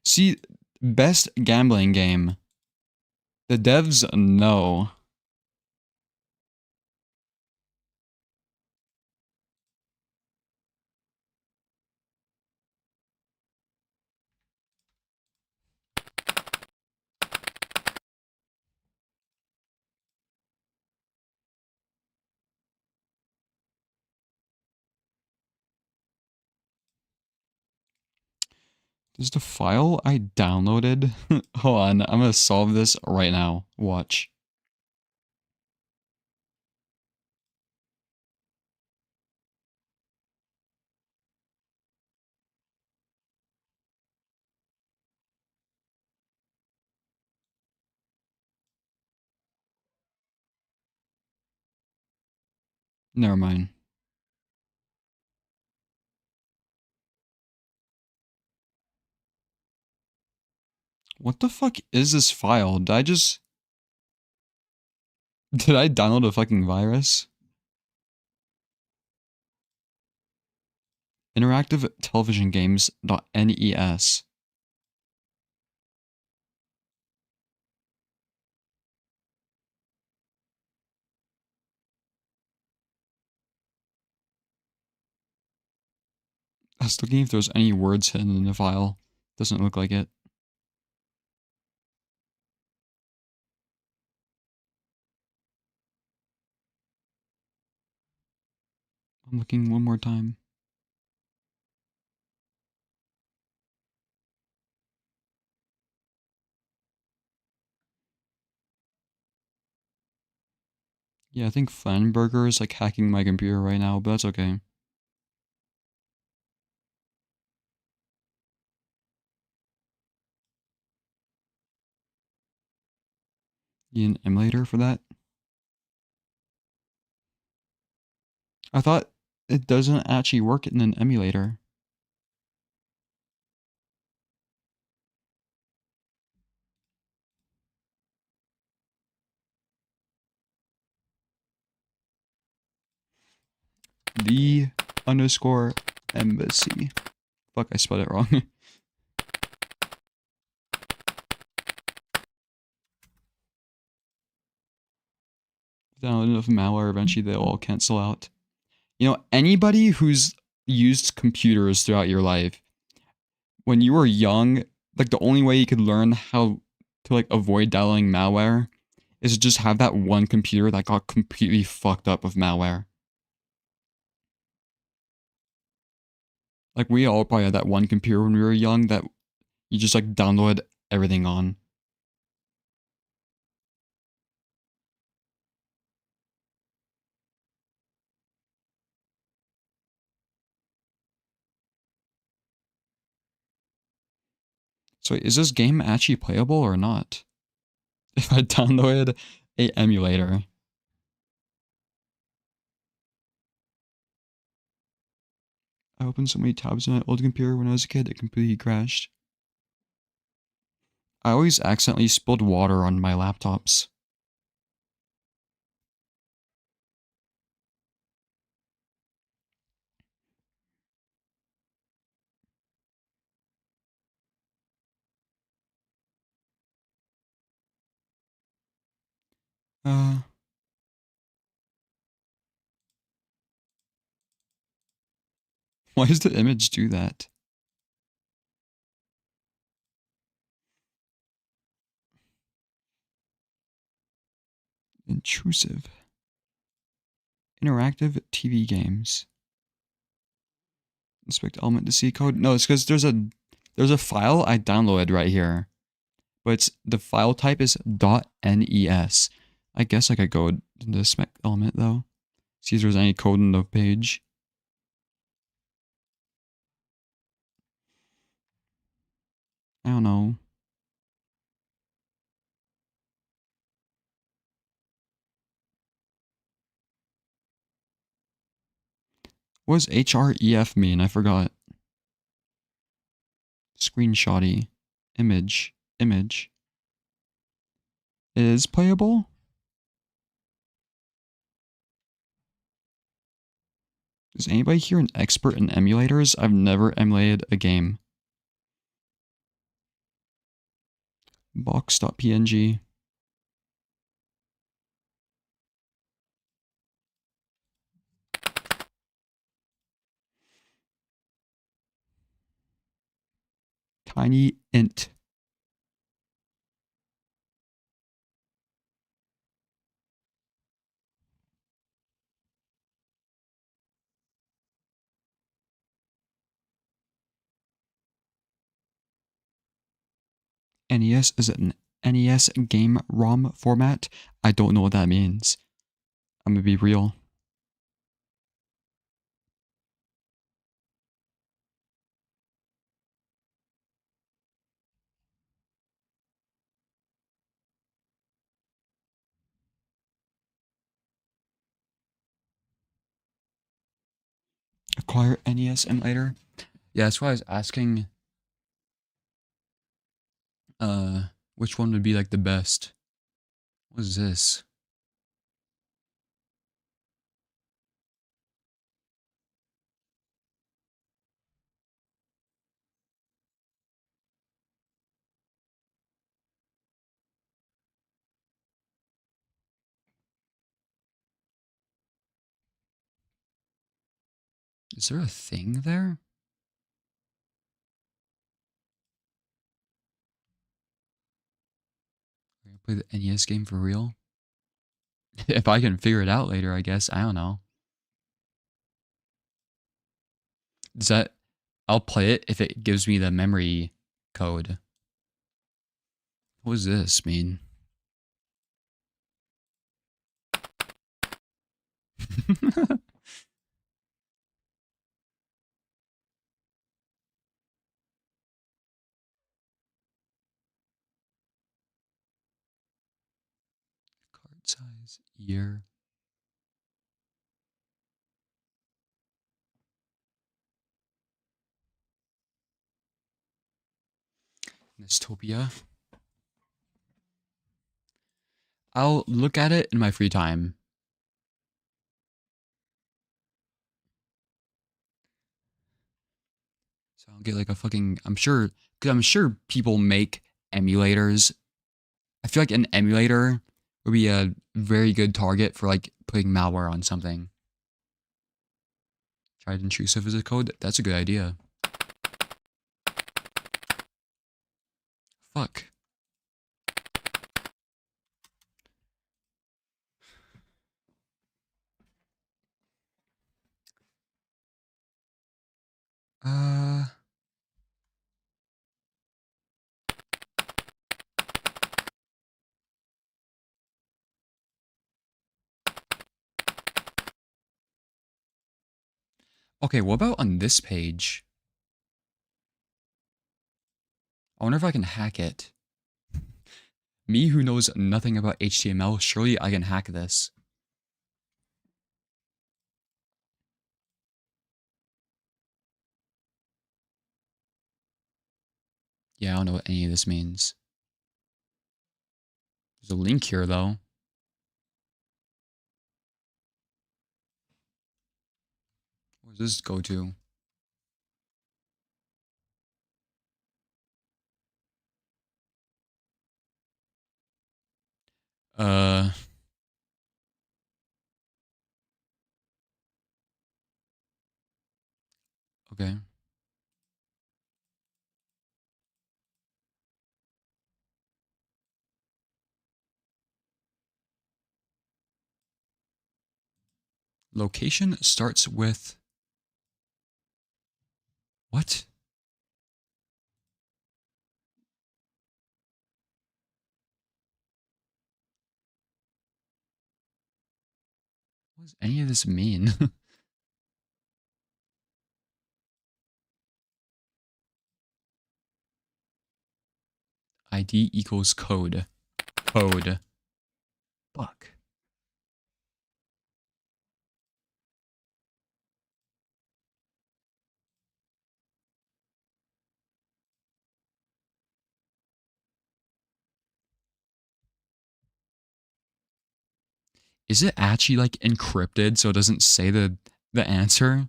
See, best gambling game. The devs know. This is the file I downloaded. Hold on, I'm gonna solve this right now. Watch. Never mind. What the fuck is this file? Did I download a fucking virus? Interactive television games.nes. I was looking if there's any words hidden in the file. Doesn't look like it. I'm looking one more time. Yeah, I think Flanberger is like hacking my computer right now, but that's okay. You need an emulator for that? I thought it doesn't actually work in an emulator. The_embassy. Fuck, I spelled it wrong. Download enough malware, eventually they'll all cancel out. You know, anybody who's used computers throughout your life, when you were young, like the only way you could learn how to like avoid downloading malware is to just have that one computer that got completely fucked up with malware. Like we all probably had that one computer when we were young that you just like download everything on. So is this game actually playable or not? If I downloaded a emulator. I opened so many tabs on my old computer when I was a kid, it completely crashed. I always accidentally spilled water on my laptops. Why does the image do that? Intrusive. Interactive TV games. Inspect element to see code. No, it's because there's a file I downloaded right here. But the file type is .nes. I guess I could go into spec element though. See if there's any code in the page. I don't know. What does href mean? I forgot. Screenshotty. Image. Image. It is playable? Is anybody here an expert in emulators? I've never emulated a game. Box.png. Tiny int. NES, is it an NES game ROM format? I don't know what that means. I'm gonna be real. Acquire NES emulator? Yeah, that's why I was asking which one would be like the best? What is this? Is there a thing there? Play the NES game for real? If I can figure it out later, I guess. I don't know. Does that... I'll play it if it gives me the memory code. What does this mean? Card size, year. Nestopia. I'll look at it in my free time. So I'll get like a fucking... I'm sure people make emulators. I feel like an emulator would be a very good target for like putting malware on something. Tried intrusive as a code? That's a good idea. Fuck. Okay, what about on this page? I wonder if I can hack it. Me who knows nothing about HTML, surely I can hack this. Yeah, I don't know what any of this means. There's a link here, though. Where does this go to? Okay. Location starts with... What? What does any of this mean? ID equals code. Code. Fuck. Is it actually like encrypted so it doesn't say the answer?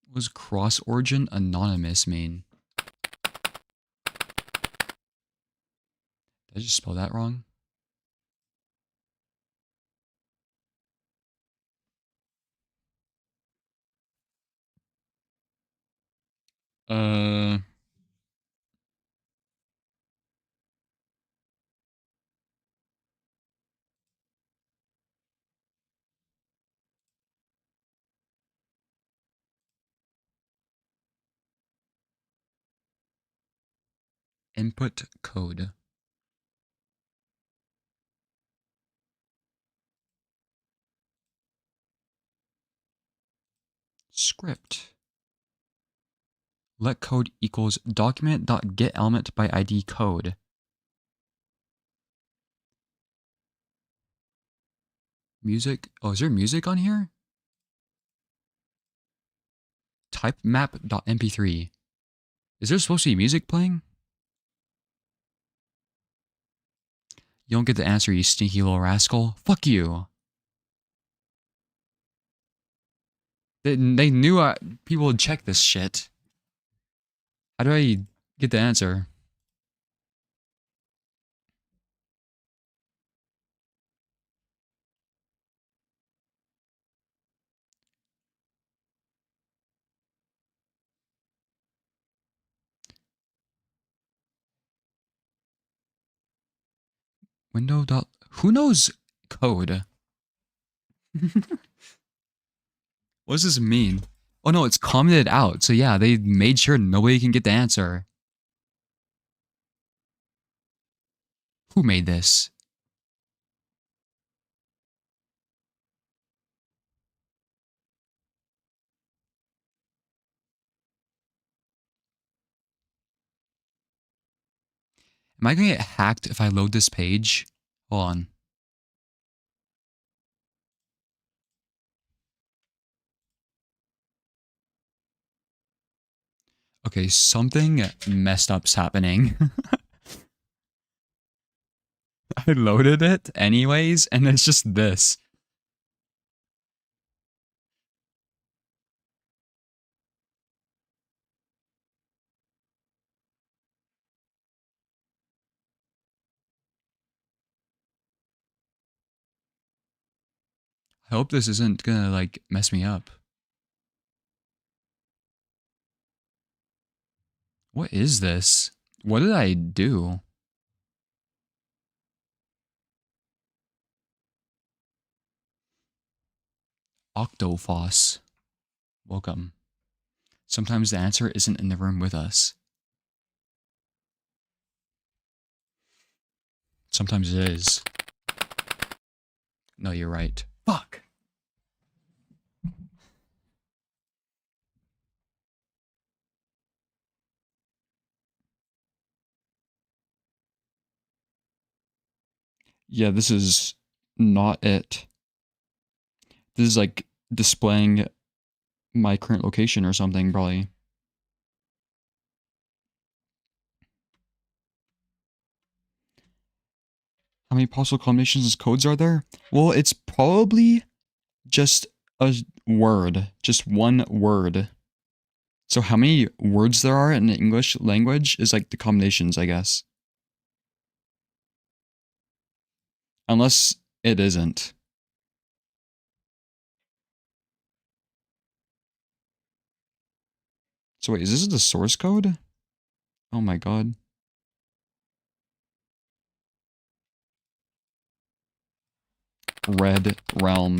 What does cross origin anonymous mean? Did I just spell that wrong? Input code. Script. Let code equals document.getElement by ID code. Music. Oh, is there music on here? Type map.mp3. Is there supposed to be music playing? You don't get the answer, you sneaky little rascal. Fuck you. They knew people would check this shit. How do I get the answer? Window dot. Who knows code? What does this mean? Oh no, it's commented out. So yeah, they made sure nobody can get the answer. Who made this? Am I gonna get hacked if I load this page? Hold on. Okay, something messed up's happening. I loaded it anyways, and it's just this. I hope this isn't gonna, like, mess me up. What is this? What did I do? Octophos. Welcome. Sometimes the answer isn't in the room with us. Sometimes it is. No, you're right. Fuck! Yeah, this is not it. This is like displaying my current location or something, probably. How many possible combinations of codes are there? Well, it's probably just a word. Just one word. So how many words there are in the English language is like the combinations, I guess. Unless it isn't. So wait, is this the source code? Oh my god. Red Realm.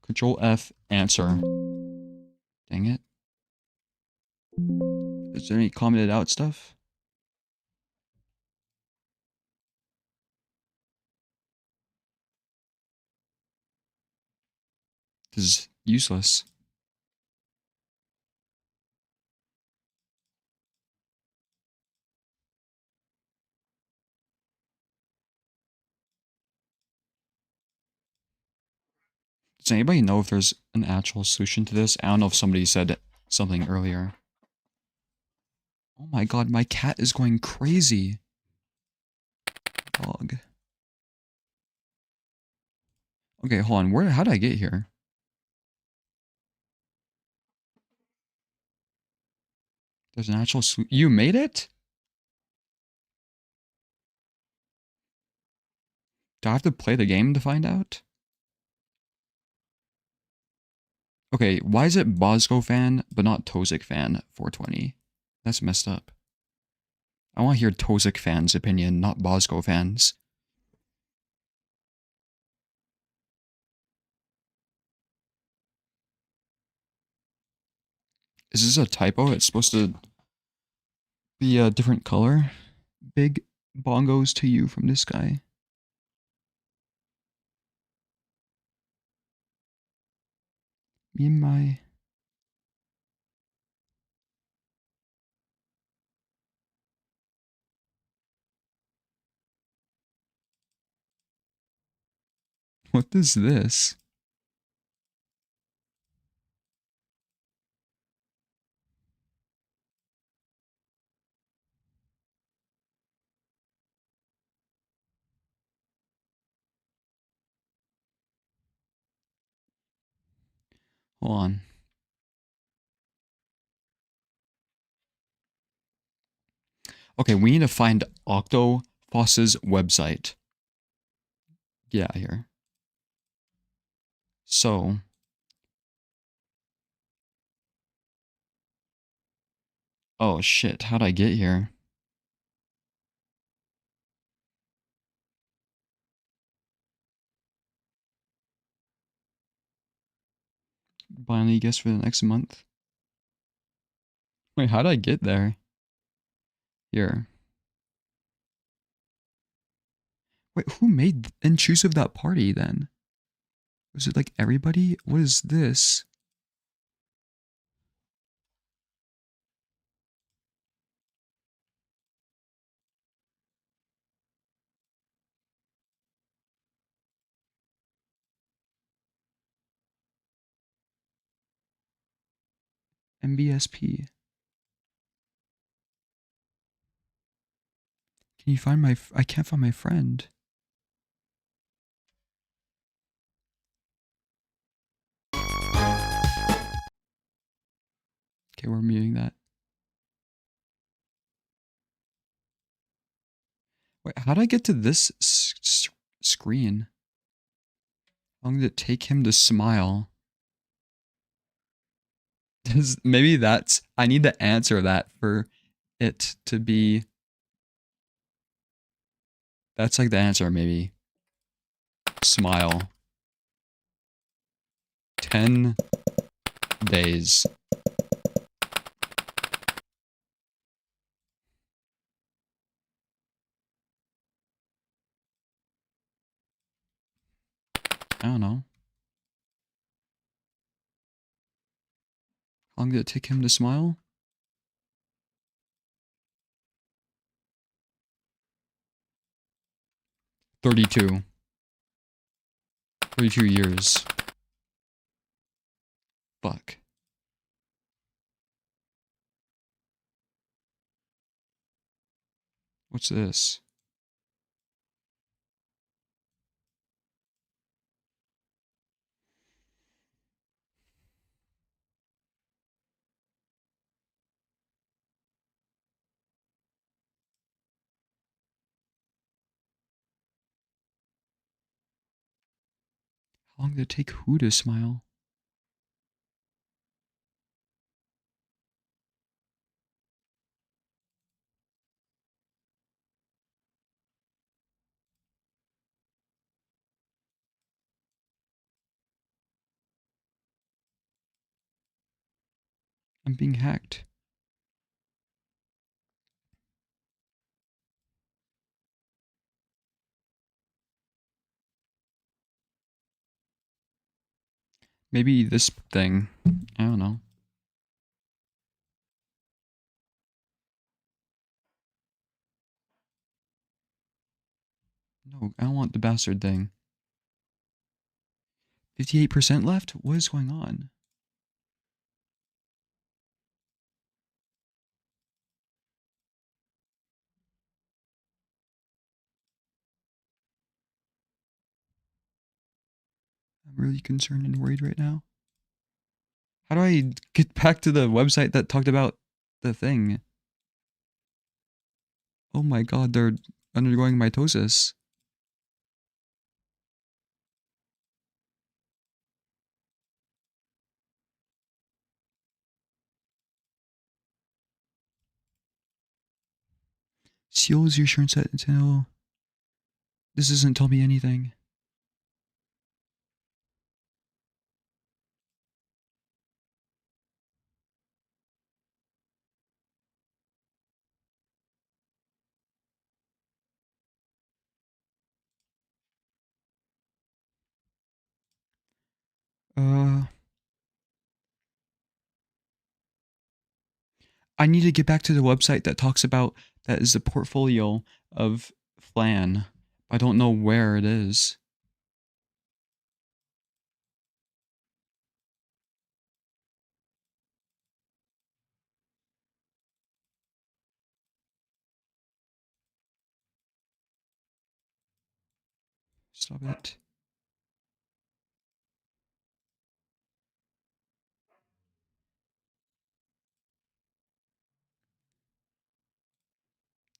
Control F, answer. Dang it. Is there any commented out stuff? This is useless. Does anybody know if there's an actual solution to this? I don't know if somebody said something earlier. Oh my god, my cat is going crazy. Dog. Okay, hold on. How did I get here? There's an actual solution. You made it? Do I have to play the game to find out? Okay, why is it Bosco fan, but not Tozik fan 420? That's messed up. I want to hear Tozik fan's opinion, not Bosco fans. Is this a typo? It's supposed to be a different color. Big bongos to you from this guy. Me and my... What is this? Hold on. Okay, we need to find Octofoss's website. Get out of here. So. Oh shit, how'd I get here? Finally guess for the next month. Wait, how'd I get there? Here. Wait, who made and choose of that party then? Was it like everybody? What is this? MBSP. Can you find my... I can't find my friend. Okay, we're muting that. Wait, how did I get to this screen? How long did it take him to smile? Maybe that's... I need to answer that for it to be... That's like the answer, maybe. Smile. 10 days. I don't know. How long did it take him to smile? $32 years. Fuck. What's this? How long did it take who to smile? I'm being hacked. Maybe this thing. I don't know. No, I don't want the bastard thing. 58% left? What is going on? I'm really concerned and worried right now. How do I get back to the website that talked about the thing? Oh my god, they're undergoing mitosis. Seals your assurance set until... This doesn't tell me anything. I need to get back to the website that talks about... That is the portfolio of Flan. I don't know where it is. Stop it.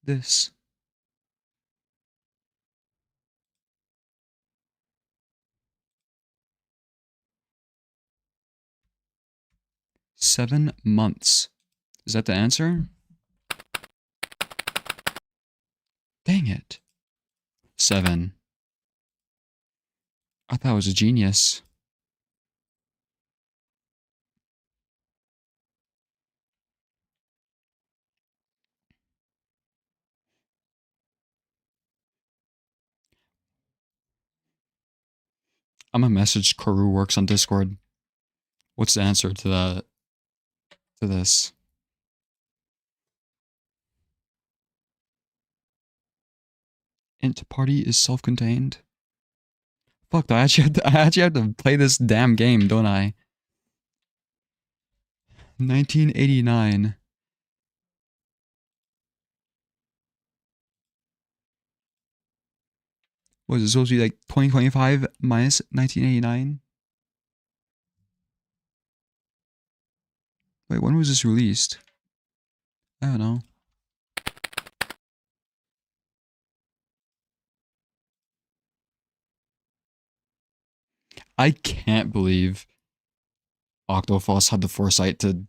This. "7 months." Is that the answer? Dang it. 7. I thought I was a genius. I'm gonna message Corru works on Discord. What's the answer to this? Int party is self-contained. Fuck, I actually have to play this damn game, don't I? 1989. Was it supposed to be like 2025 minus 1989? Wait, when was this released? I don't know. I can't believe Octofoss had the foresight to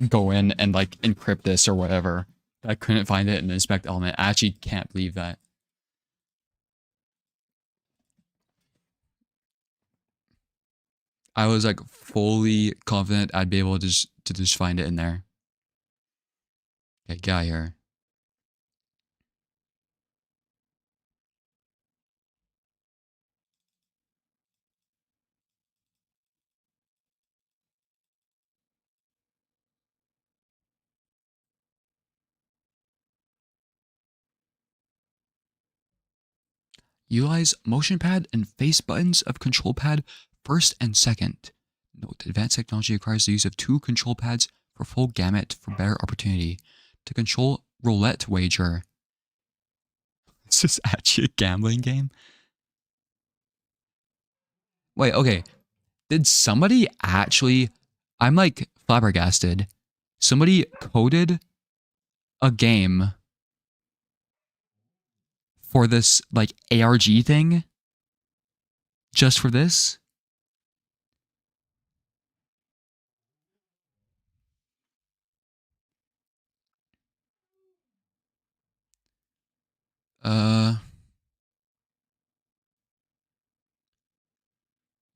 go in and like encrypt this or whatever. I couldn't find it in the inspect element. I actually can't believe that. I was like fully confident I'd be able to just find it in there. Okay, get out of here. Utilize motion pad and face buttons of control pad first and second. Note, advanced technology requires the use of 2 control pads for full gamut for better opportunity. To control roulette wager. Is this actually a gambling game? Wait, okay. Did somebody actually... I'm like flabbergasted. Somebody coded a game for this like ARG thing? Just for this?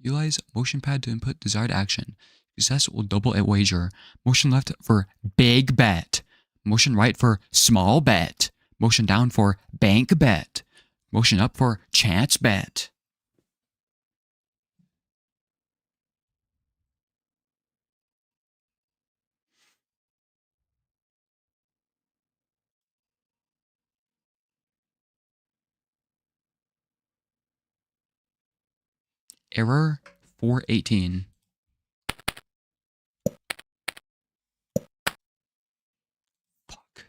Utilize motion pad to input desired action. Success will double a wager. Motion left for big bet. Motion right for small bet. Motion down for bank bet. Motion up for chance bet. Error 418. Fuck.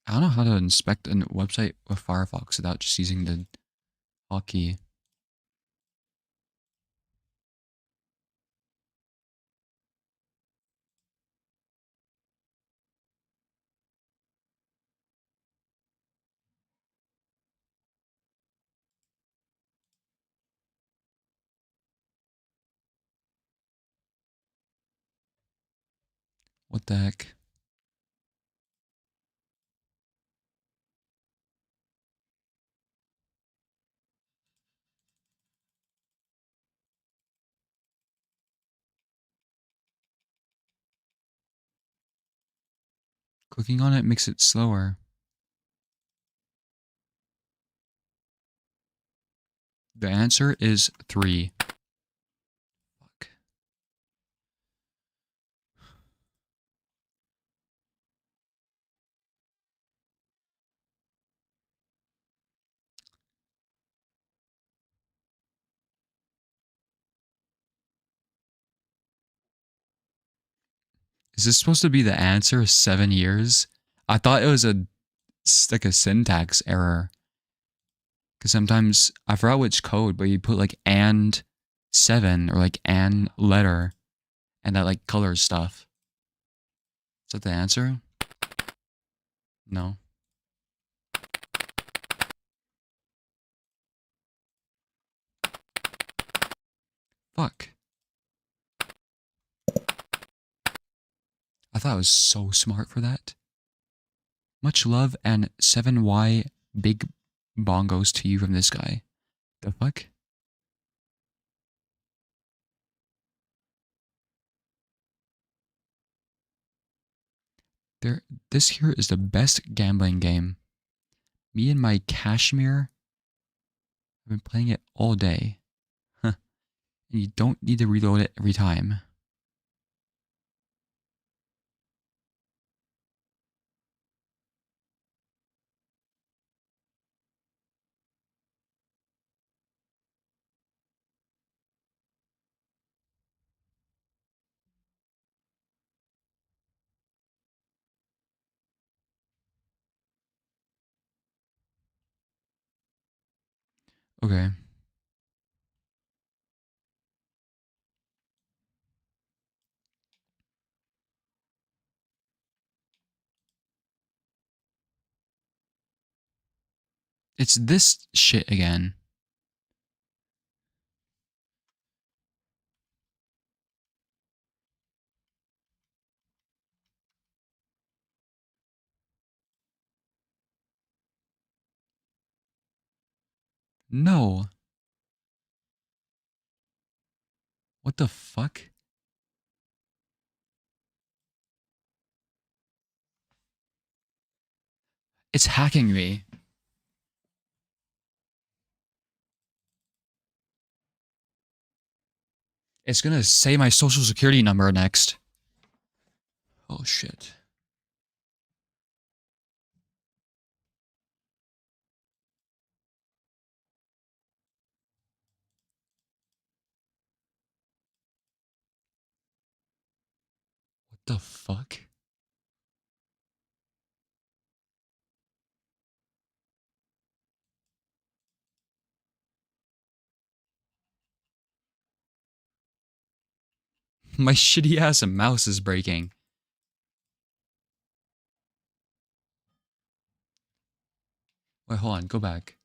I don't know how to inspect a website with Firefox without just using the hotkey. What the heck? Clicking on it makes it slower. The answer is 3. Fuck. Is this supposed to be the answer? 7 years? I thought it was like a syntax error. Because sometimes, I forgot which code, but you put like and 7 or like and letter. And that like colors stuff. Is that the answer? No. Fuck. I thought I was so smart for that. Much love and 7Y big bongos to you from this guy. The fuck? This here is the best gambling game. Me and my Kashmir have been playing it all day. Huh. And you don't need to reload it every time. Okay. It's this shit again. No. What the fuck? It's hacking me. It's gonna say my social security number next. Oh shit. What the fuck? My shitty ass mouse is breaking. Wait, hold on, go back.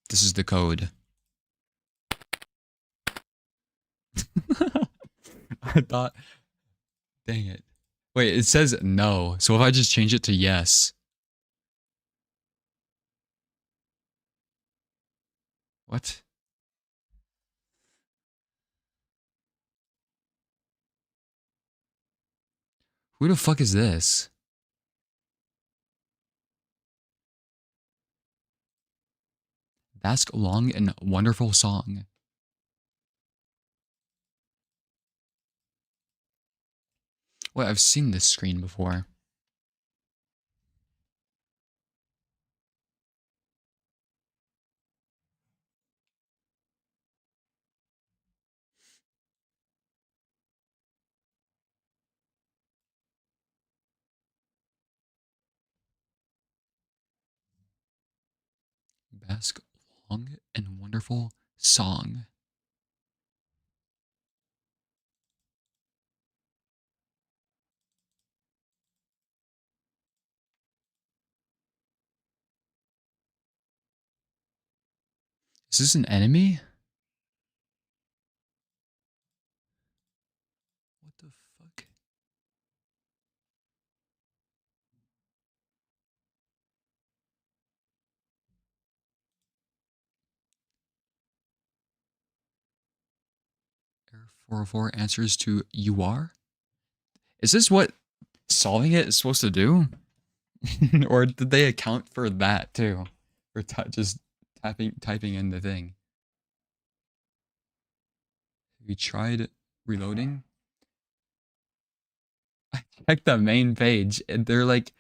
This is the code. I thought... Dang it. Wait, it says no. So if I just change it to yes. What? Who the fuck is this? Bask long and wonderful song. Wait, I've seen this screen before. Bask long and wonderful song. Is this an enemy? What the fuck? Error 404 answers to you are? Is this what solving it is supposed to do? Or did they account for that too? For just typing in the thing. We tried reloading. I checked the main page and they're like,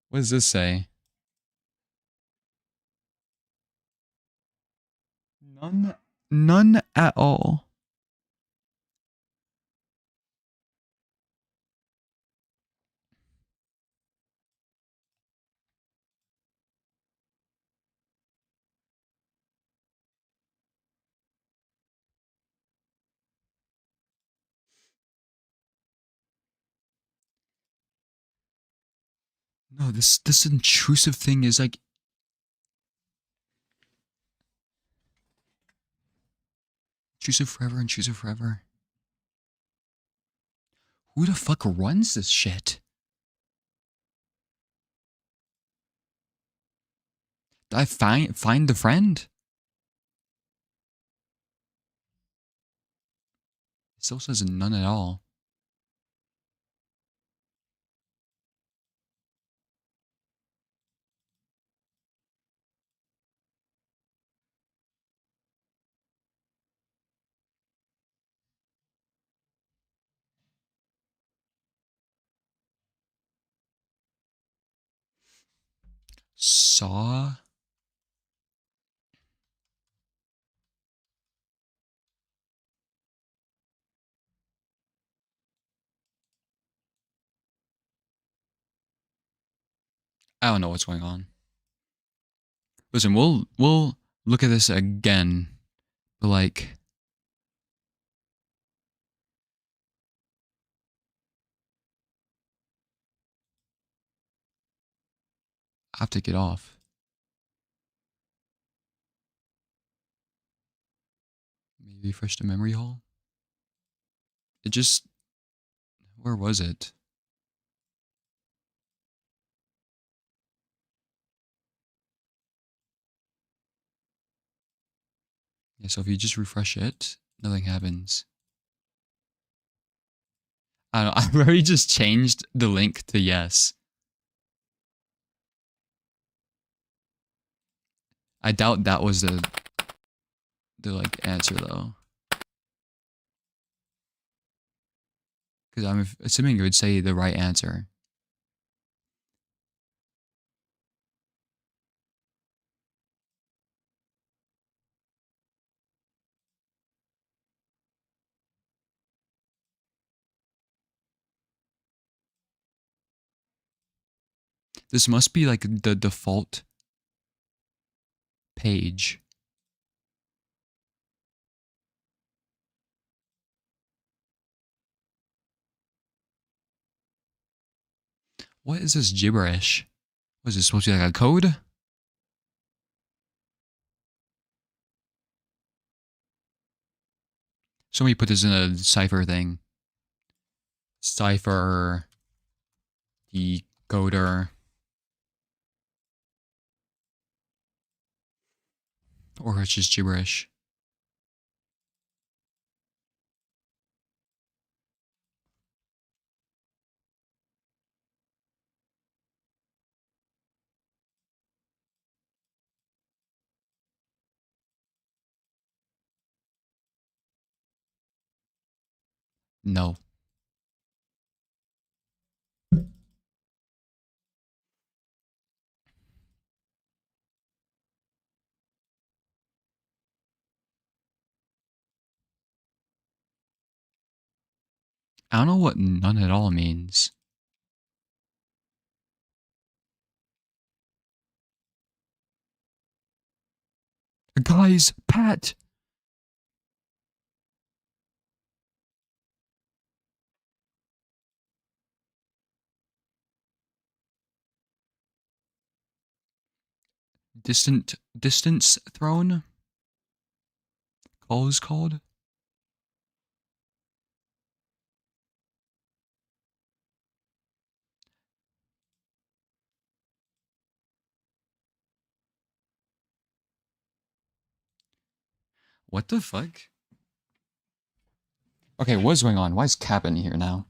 what does this say? None at all. No, this intrusive thing is like intrusive forever, intrusive forever. Who the fuck runs this shit? Did I find the friend? It still says none at all. Saw. I don't know what's going on. Listen, we'll look at this again, but like, I have to get off. Maybe refresh the memory hole. It just, where was it? Yeah, so if you just refresh it, nothing happens. I don't know, I've already just changed the link to yes. I doubt that was the like answer though. Because I'm assuming it would say the right answer. This must be like the default page. What is this gibberish? Was this supposed to be like a code? Somebody put this in a cipher thing. Cipher decoder. Or it's just gibberish. No. I don't know what none at all means. Guys, Pat! Distance thrown? Call is called? What the fuck? Okay, what's going on? Why is Cap in here now?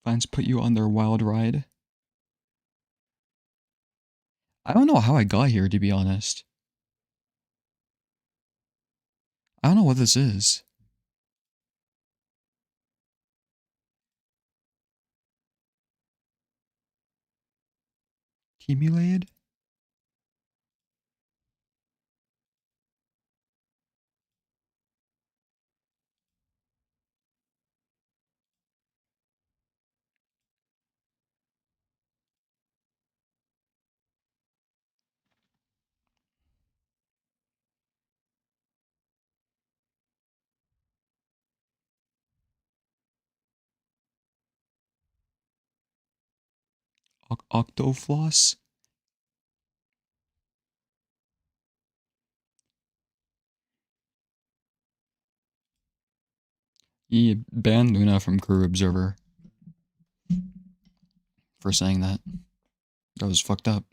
Fans put you on their wild ride. I don't know how I got here, to be honest. I don't know what this is. Accumulated? Octofloss? He banned Luna from corru.observer for saying that. That was fucked up.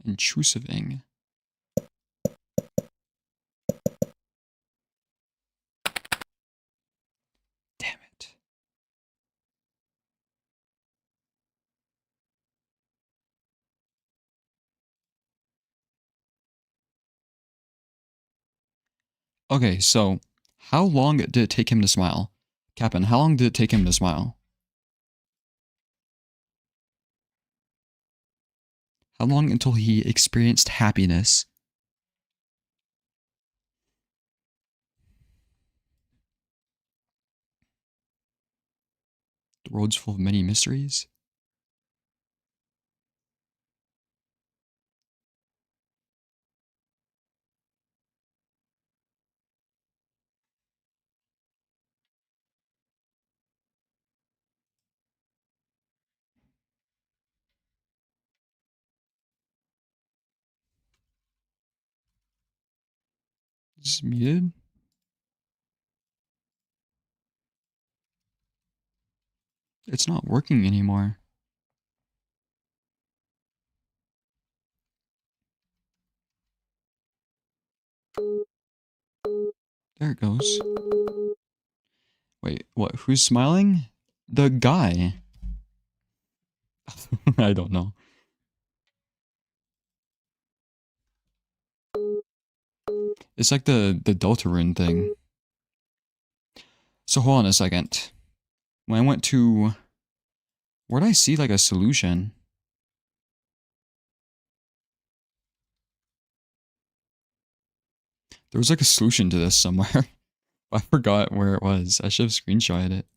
Intrusiving. Damn it. Okay, so how long did it take him to smile? Captain, how long did it take him to smile? How long until he experienced happiness? The world's full of many mysteries. Is this muted? It's not working anymore. There it goes. Wait, what? Who's smiling? The guy. I don't know. It's like the Deltarune thing. So hold on a second. When I went to... Where'd I see like a solution? There was like a solution to this somewhere. I forgot where it was. I should have screenshotted it.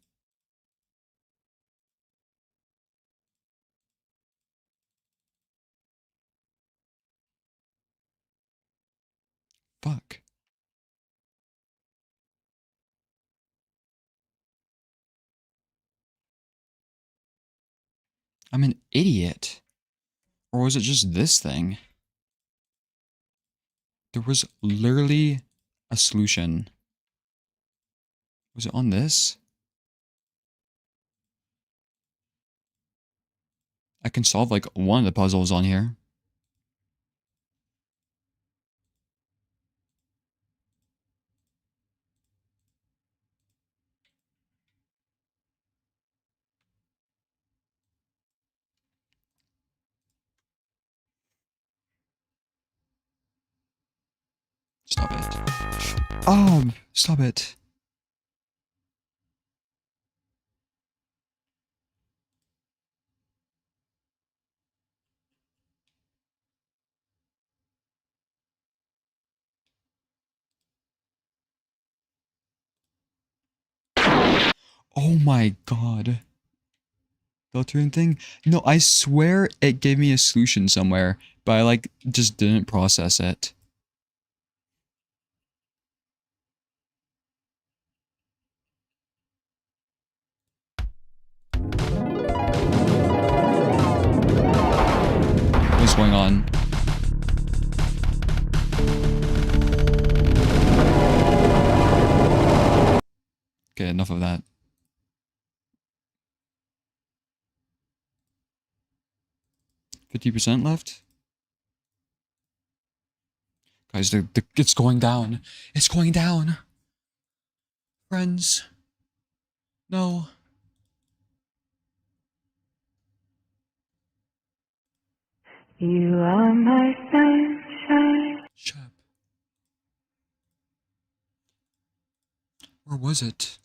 Fuck. I'm an idiot. Or was it just this thing? There was literally a solution. Was it on this? I can solve like one of the puzzles on here. Stop it. Oh, stop it. Oh my god. Filtering thing? No, I swear it gave me a solution somewhere, but I like just didn't process it. what's going on. Okay, enough of that. %50 left? Guys, it's going down. It's going down. Friends. No. You are my sunshine. Shut up. Where was it?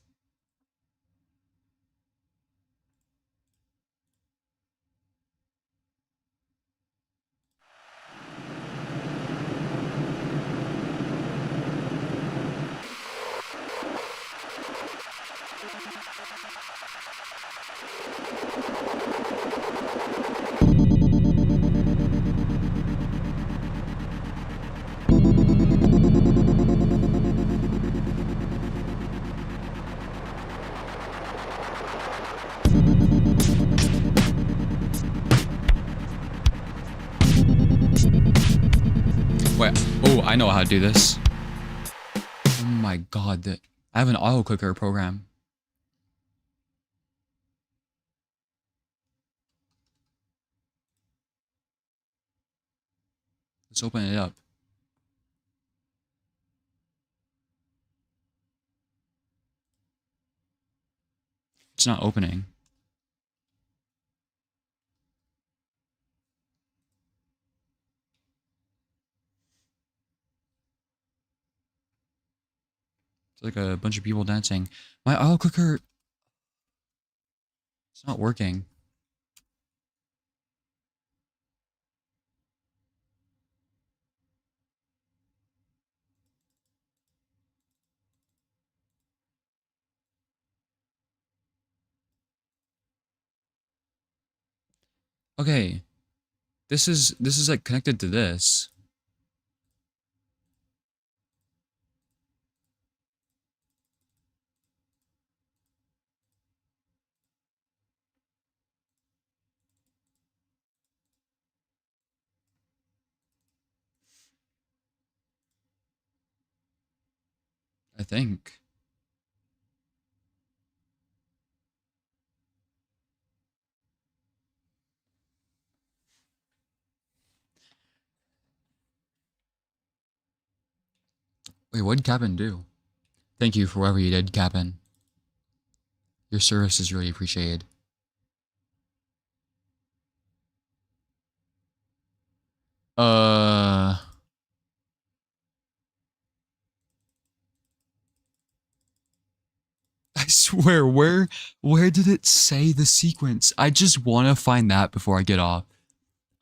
Wait, oh, I know how to do this. Oh my god, I have an auto clicker program. Let's open it up. It's not opening. It's like a bunch of people dancing. My auto clicker, it's not working. Okay. This is like connected to this. I think. Wait, what did Cap'n do? Thank you for whatever you did, Cap'n. Your service is really appreciated. I swear, where did it say the sequence? I just want to find that before I get off.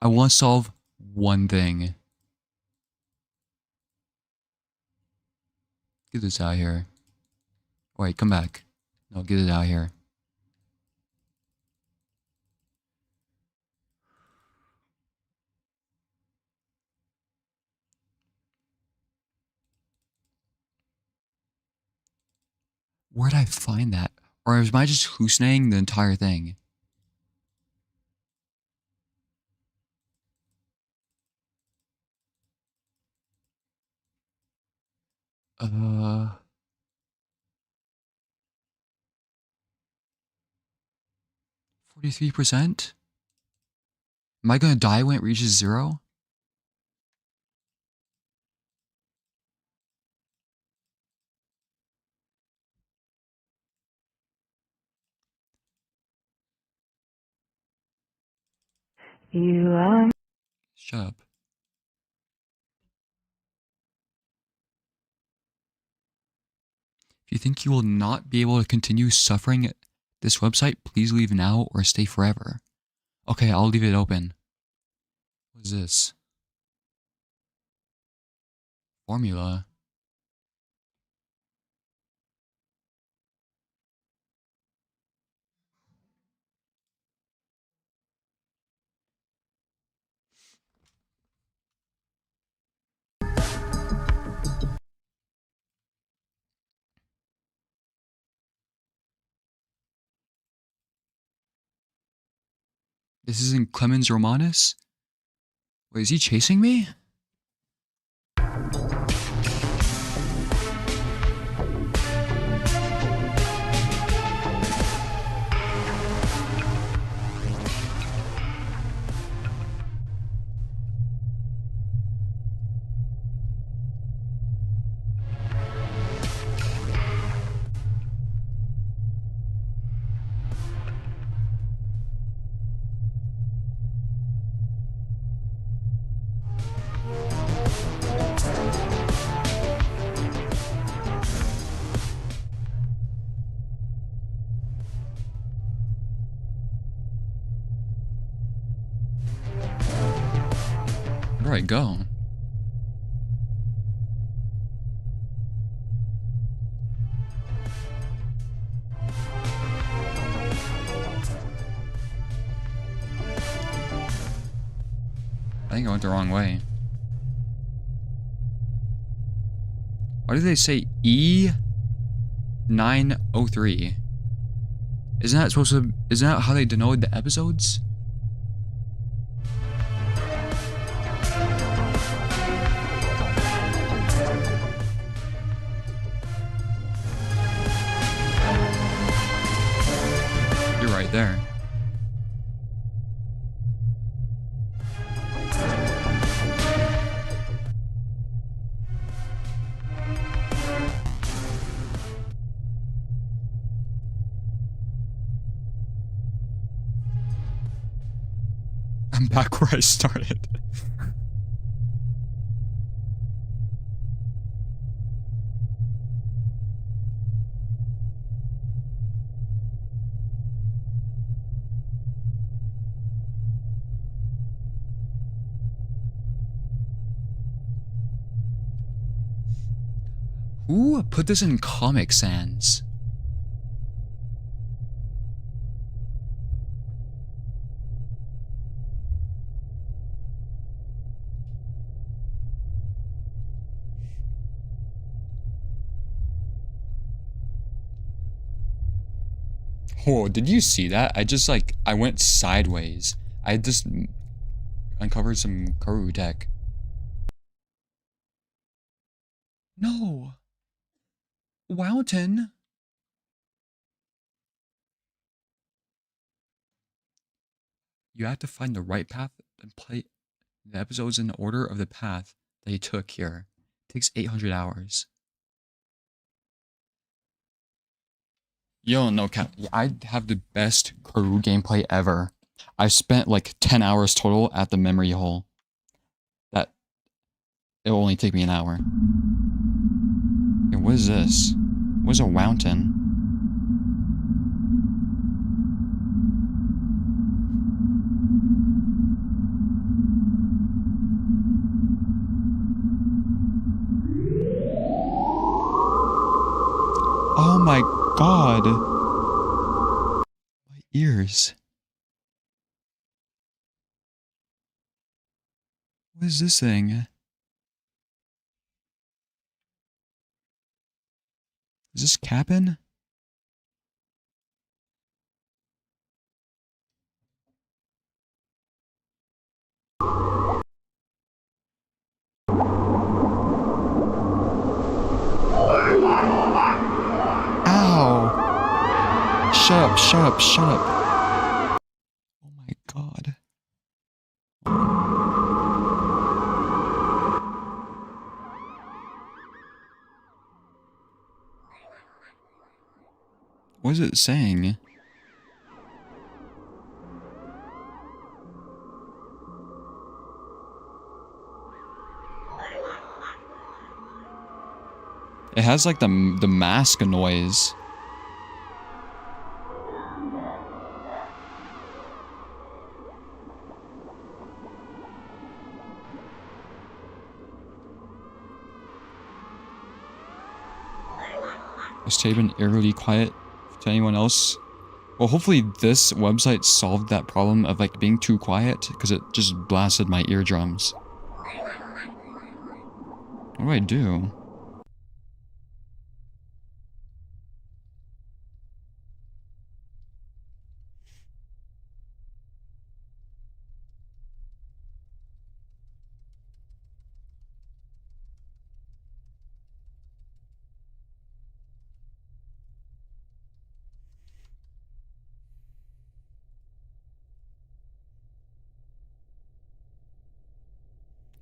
I want to solve one thing. Get this out here. Wait, come back. No, get it out here. Where'd I find that? Or am I just hallucinating the entire thing? Uh... 43%? Am I gonna die when it reaches 0? You are. Shut up. If you think you will not be able to continue suffering at this website, please leave now or stay forever. Okay, I'll leave it open. What is this? Formula. This isn't Clemens Romanus? Wait, is he chasing me? Where do I go? I think I went the wrong way. Why do they say E903? Isn't that how they denote the episodes? You're right there. I'm back where I started. Who put this in Comic Sans? Whoa, did you see that? I went sideways. I just uncovered some corru tech. No. Wowton. You have to find the right path and play the episodes in the order of the path that you took here. It takes 800 hours. You don't know, Cap. I have the best corru gameplay ever. I spent like 10 hours total at the memory hole. It'll only take me an hour. Hey, what is this? What is a Wowton? Oh my god. My ears. What is this thing? Is this Cap'n? Ow! Shut up, shut up, shut up. Oh my god. What is it saying? It has like the mask noise. Is Tabin eerily quiet to anyone else? Well, hopefully this website solved that problem of like being too quiet, because it just blasted my eardrums. What do I do?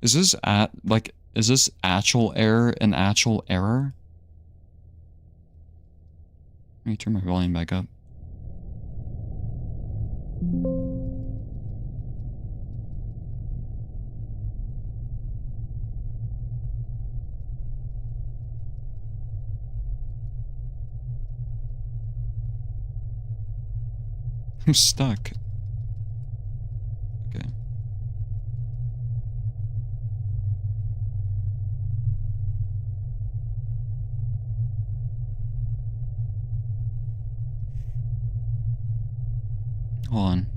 Is this is this actual error an actual error? Let me turn my volume back up. I'm stuck. Okay. Hold on.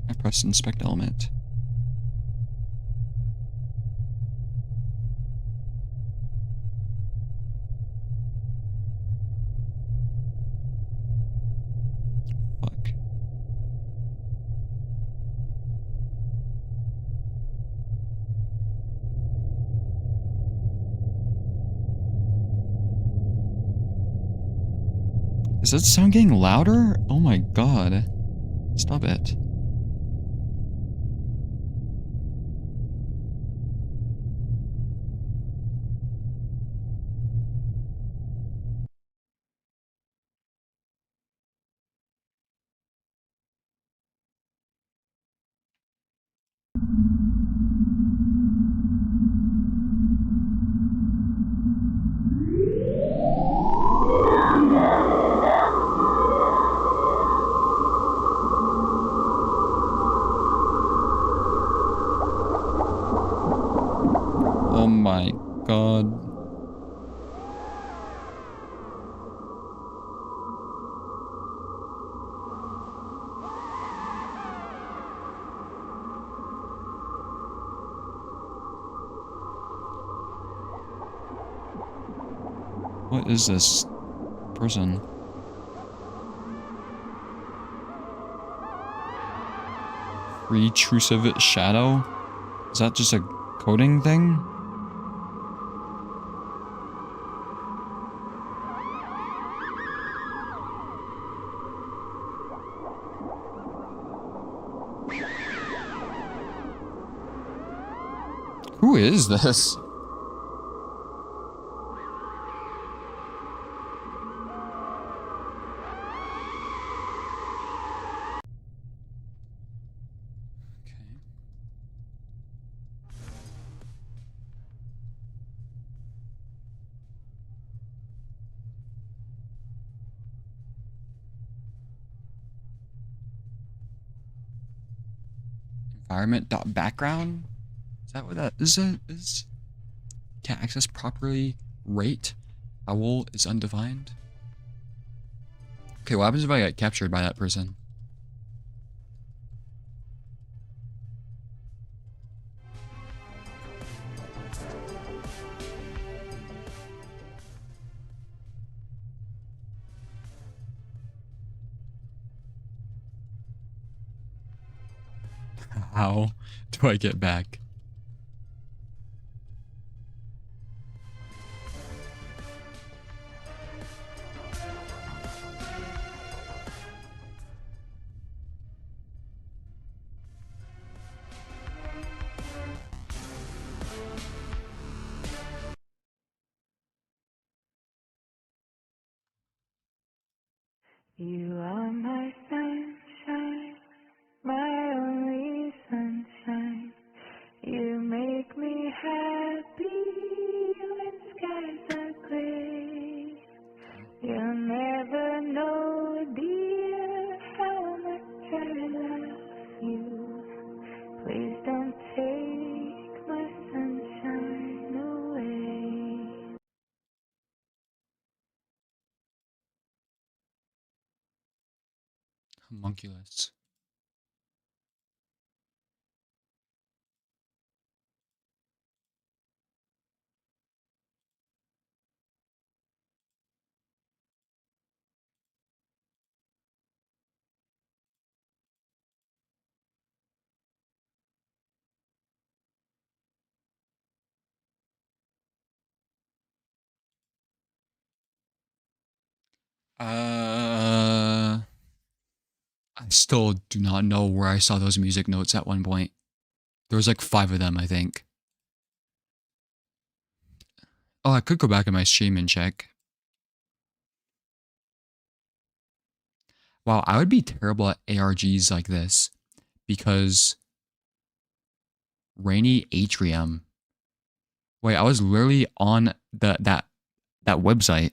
I pressed inspect element. Fuck. Is that sound getting louder? Oh my god. Stop it. Oh my god. What is this person? Retrusive shadow? Is that just a coding thing? Who is this? Environment.background? Is that what that is? Can't access properly. Rate. Owl is undefined. Okay, what happens if I get captured by that person? How do I get back? You are my sunshine, my only sunshine. You make me happy when skies are gray. You'll never know, dear, how much I love you. Please don't take my sunshine away. Homunculus. I still do not know where I saw those music notes at one point. There was like 5 of them, I think. Oh, I could go back in my stream and check. Wow, I would be terrible at ARGs like this because rainy atrium. Wait, I was literally on that website.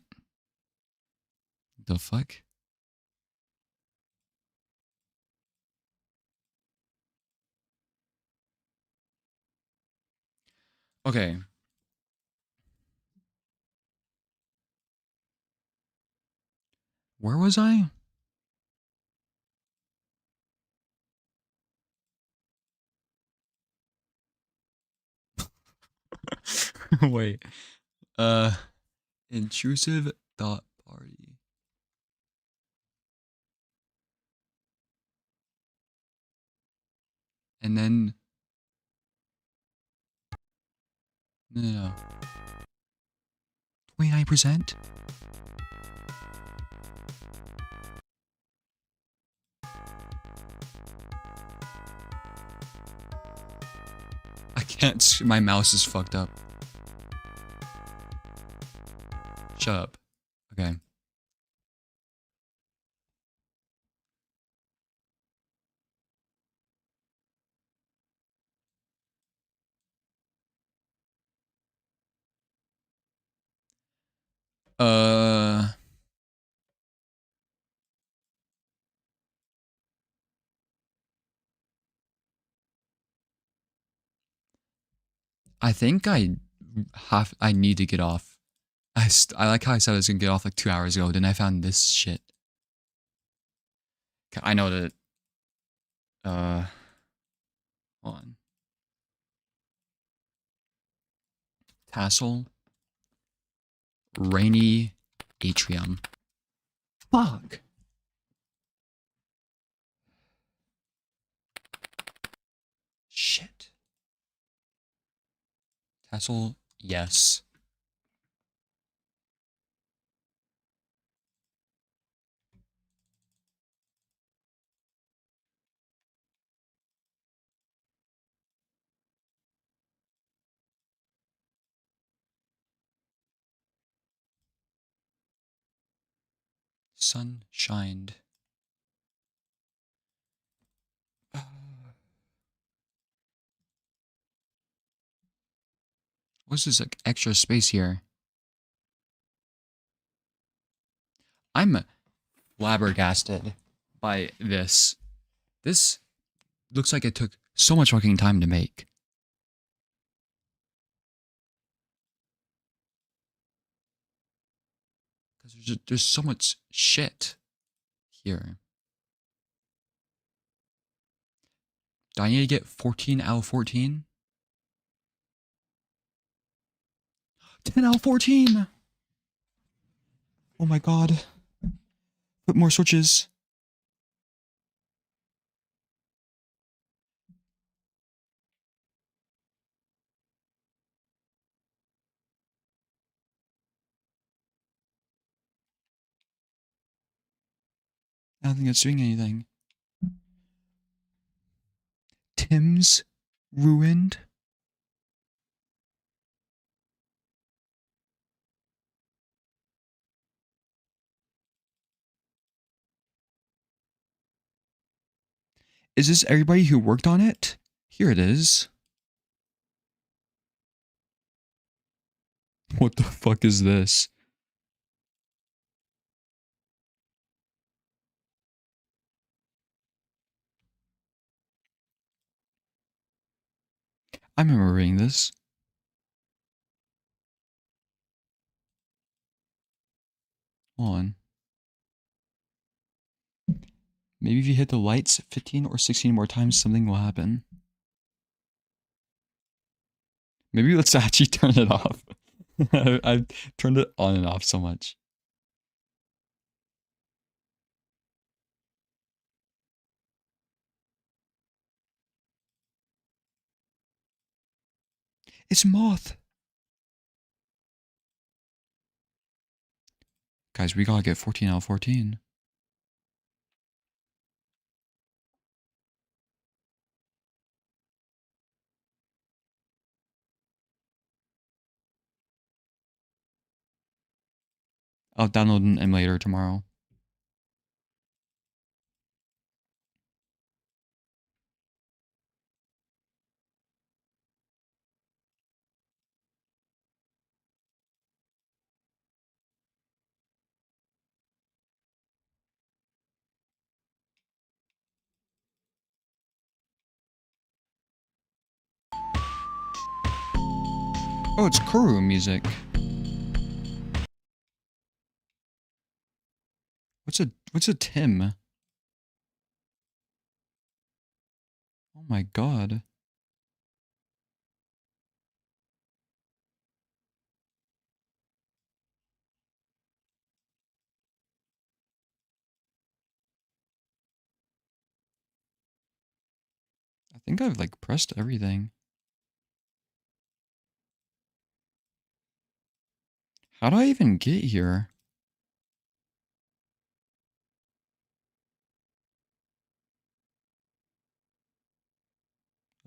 The fuck? Okay. Where was I? Wait. Intrusive thought party. And then no. 29%? I can't. My mouse is fucked up. Shut up. Okay. I think I need to get off. I like how I said I was gonna get off like 2 hours ago, then I found this shit. I know that, hold on. Tassel. Rainy atrium. Fuck. Shit. Tassel, yes. Sun shined. What's this like extra space here? I'm flabbergasted by this. This looks like it took so much fucking time to make. Because there's so much shit here. Do I need to get 14 out of 14? 10 out of 14! Oh my god. Put more switches. I don't think it's doing anything. Tim's ruined. Is this everybody who worked on it? Here it is. What the fuck is this? I remember reading this. Hold on. Maybe if you hit the lights 15 or 16 more times, something will happen. Maybe let's actually turn it off. I've turned it on and off so much. It's Moth. Guys, we gotta get 14 out of 14. I'll download an emulator tomorrow. Oh, it's corru music. What's a Tim? Oh my god. I think I've like pressed everything. How do I even get here?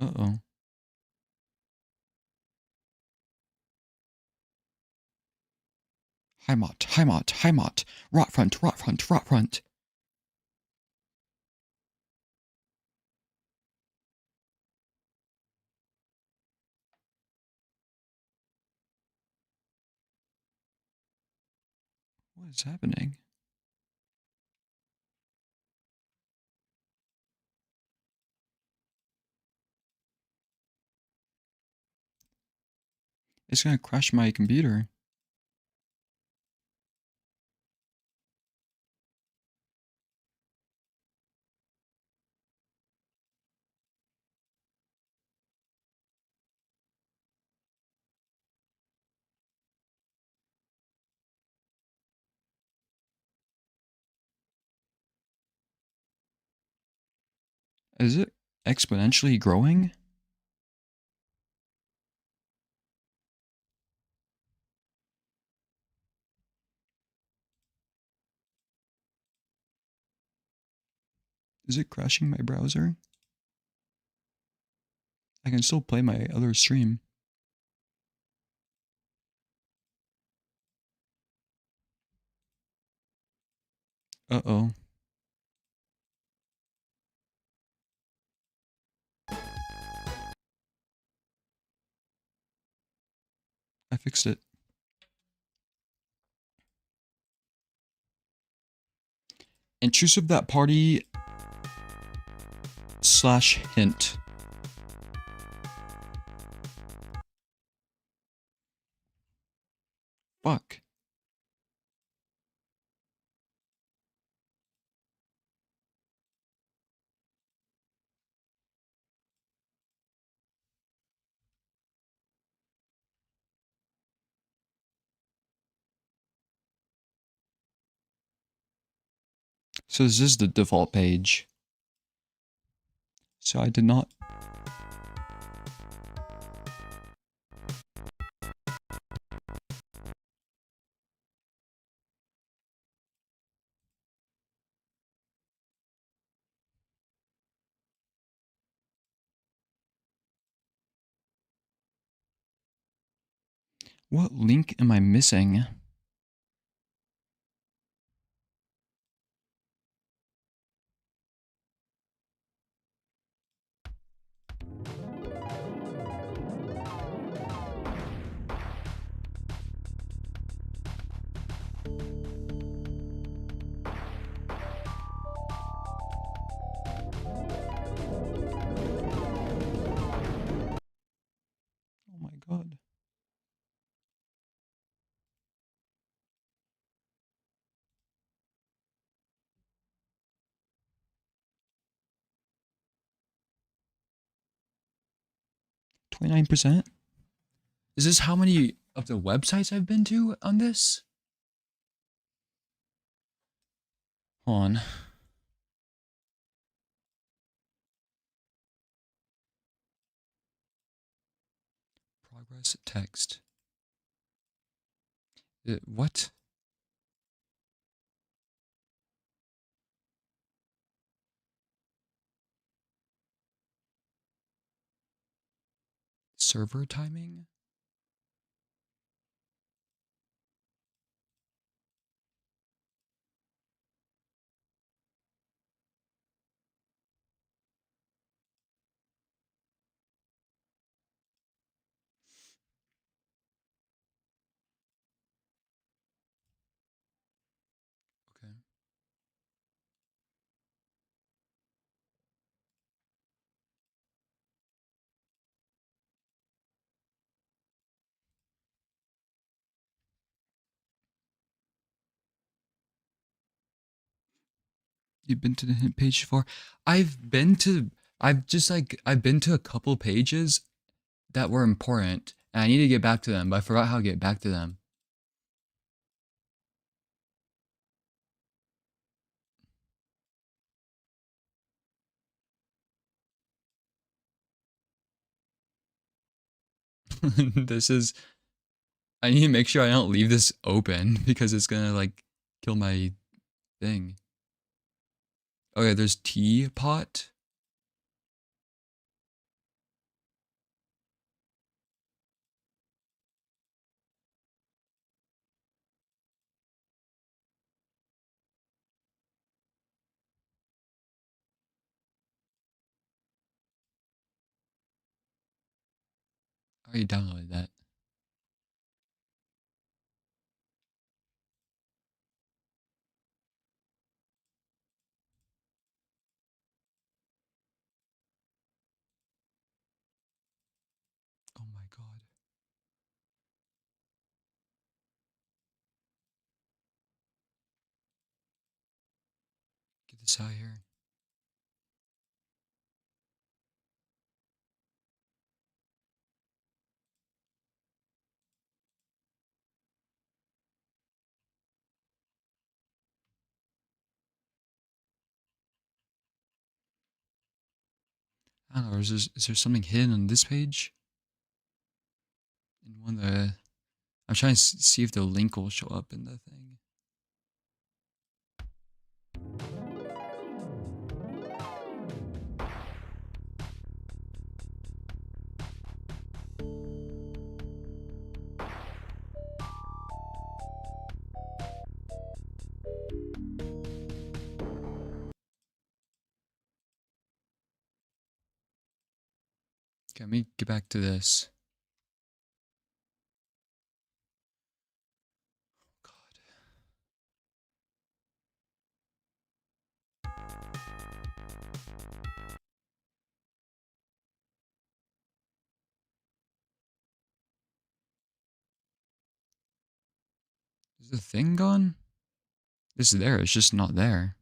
Uh-oh. Heimat, rot front. What is happening? It's gonna crash my computer. Is it exponentially growing? Is it crashing my browser? I can still play my other stream. Uh-oh. I fixed it. Intrusive that party / hint. Fuck. So this is the default page. So I did not... What link am I missing? Oh my god. %? Is this how many of the websites I've been to on this? Hold on. Progress text. What? Server timing? You've been to the hint page before? I've been to a couple pages that were important, and I need to get back to them, but I forgot how to get back to them. I need to make sure I don't leave this open because it's gonna like kill my thing. Okay, there's teapot. I already downloaded that. Oh my god. Get this out of here. I don't know, is there something hidden on this page? In one of the... I'm trying to see if the link will show up in the thing. Okay, let me get back to this. Oh god. Is the thing gone? It's there, it's just not there.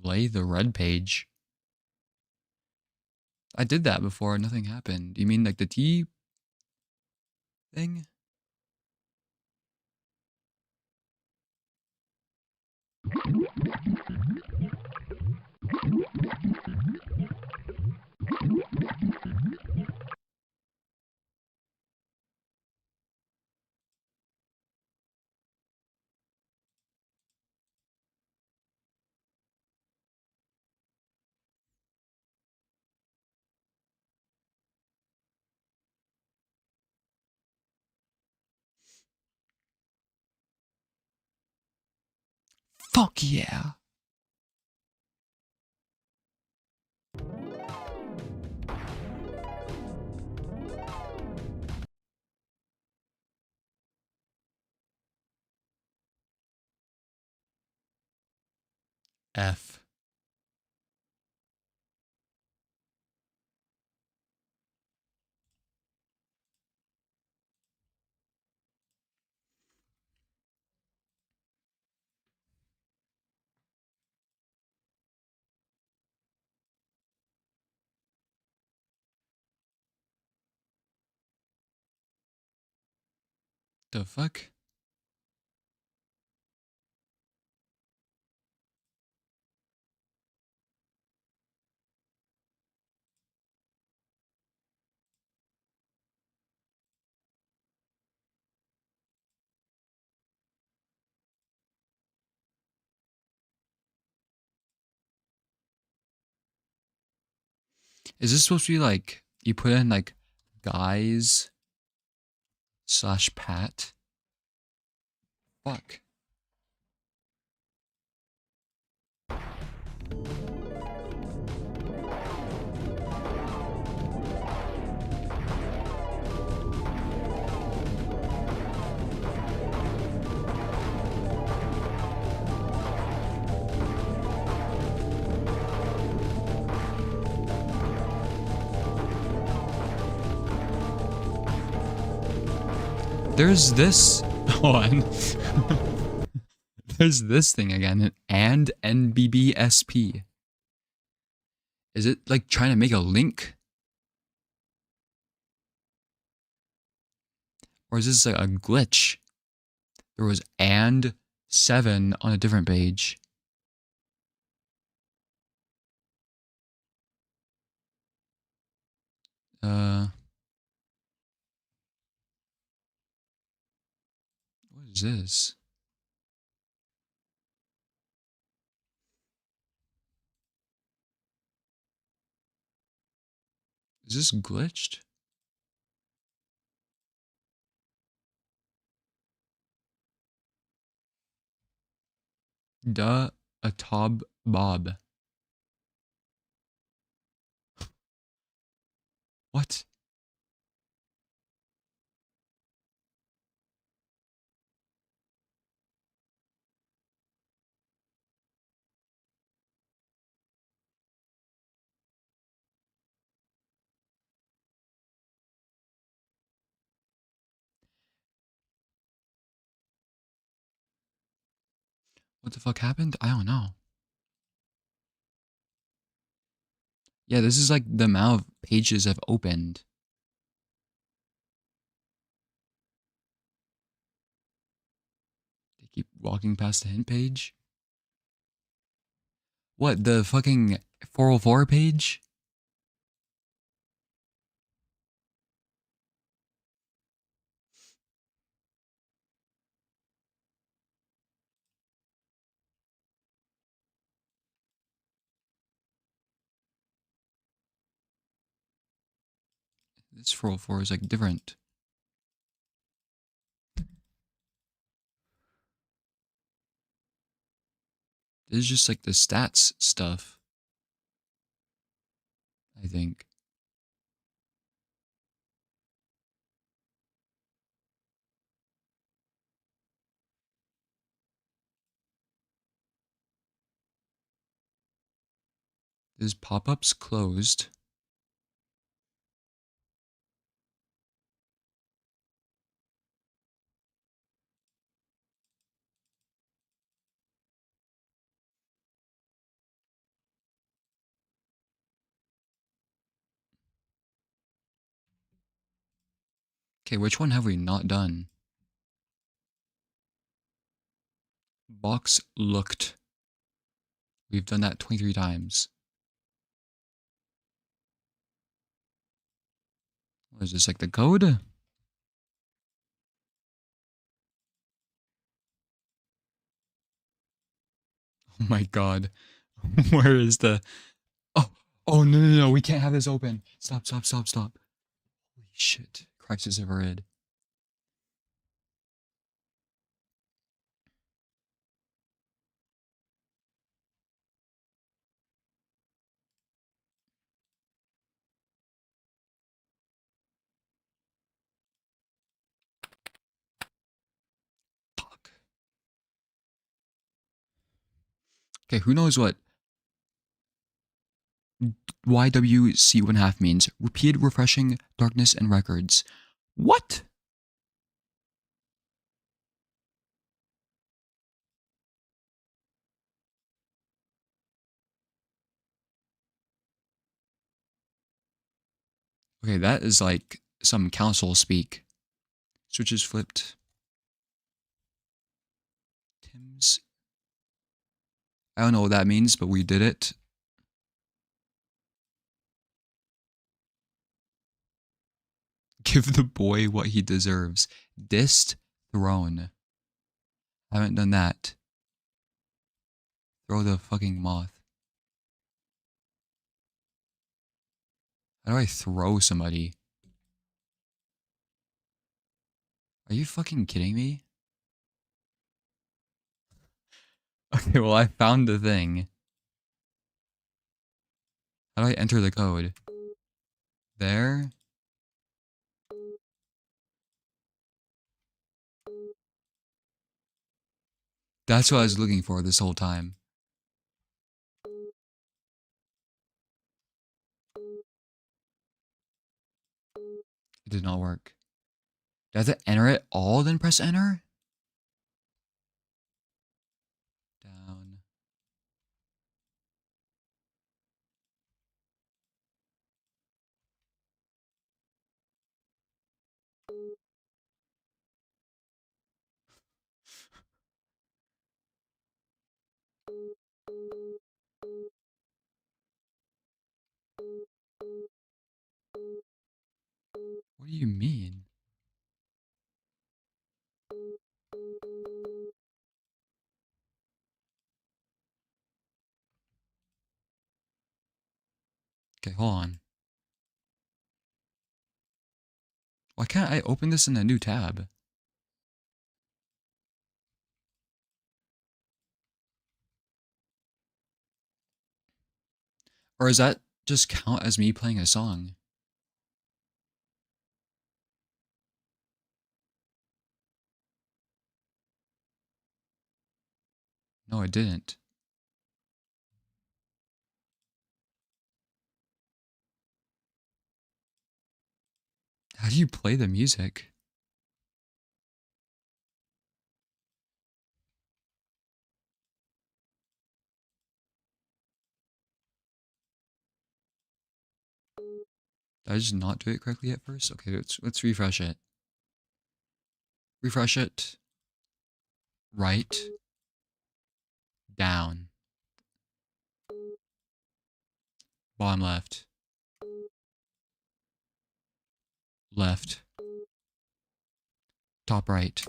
Delay the red page. I did that before, nothing happened. You mean like the T thing? Fuck yeah. F. The fuck? Is this supposed to be like, you put in like guys / Pat? Fuck. there's this. Hold on. There's this thing again. And NBBSP. Is it like trying to make a link? Or is this like a glitch? There was and 7 on a different page. What is this? Is this glitched? Duh, a tob bob. What? What the fuck happened? I don't know. Yeah, this is like the amount of pages I've opened. They keep walking past the hint page. What, the fucking 404 page? This 404 is like different. This is just like the stats stuff. I think. This pop-up's closed. Okay, which one have we not done? Box looked. We've done that 23 times. What is this, like the code? Oh my god. Where is the... Oh, oh no, we can't have this open. Stop. Holy shit. Crisis averted. Fuck. Okay, who knows what YWC1/2 means? Repeated refreshing, darkness, and records. What? Okay, that is like some council speak. Switches flipped. Tim's. I don't know what that means, but we did it. Give the boy what he deserves. Dist throne. Haven't done that. Throw the fucking moth. How do I throw somebody? Are you fucking kidding me? Okay, well, I found the thing. How do I enter the code? There. That's what I was looking for this whole time. It did not work. Do I have to enter it all, then press enter? Down. What do you mean? Okay, hold on. Why can't I open this in a new tab? Or does that just count as me playing a song? No, it didn't. How do you play the music? Did I just not do it correctly at first? Okay, let's refresh it. Refresh it. Right. Down. Bottom left. Left. Top right.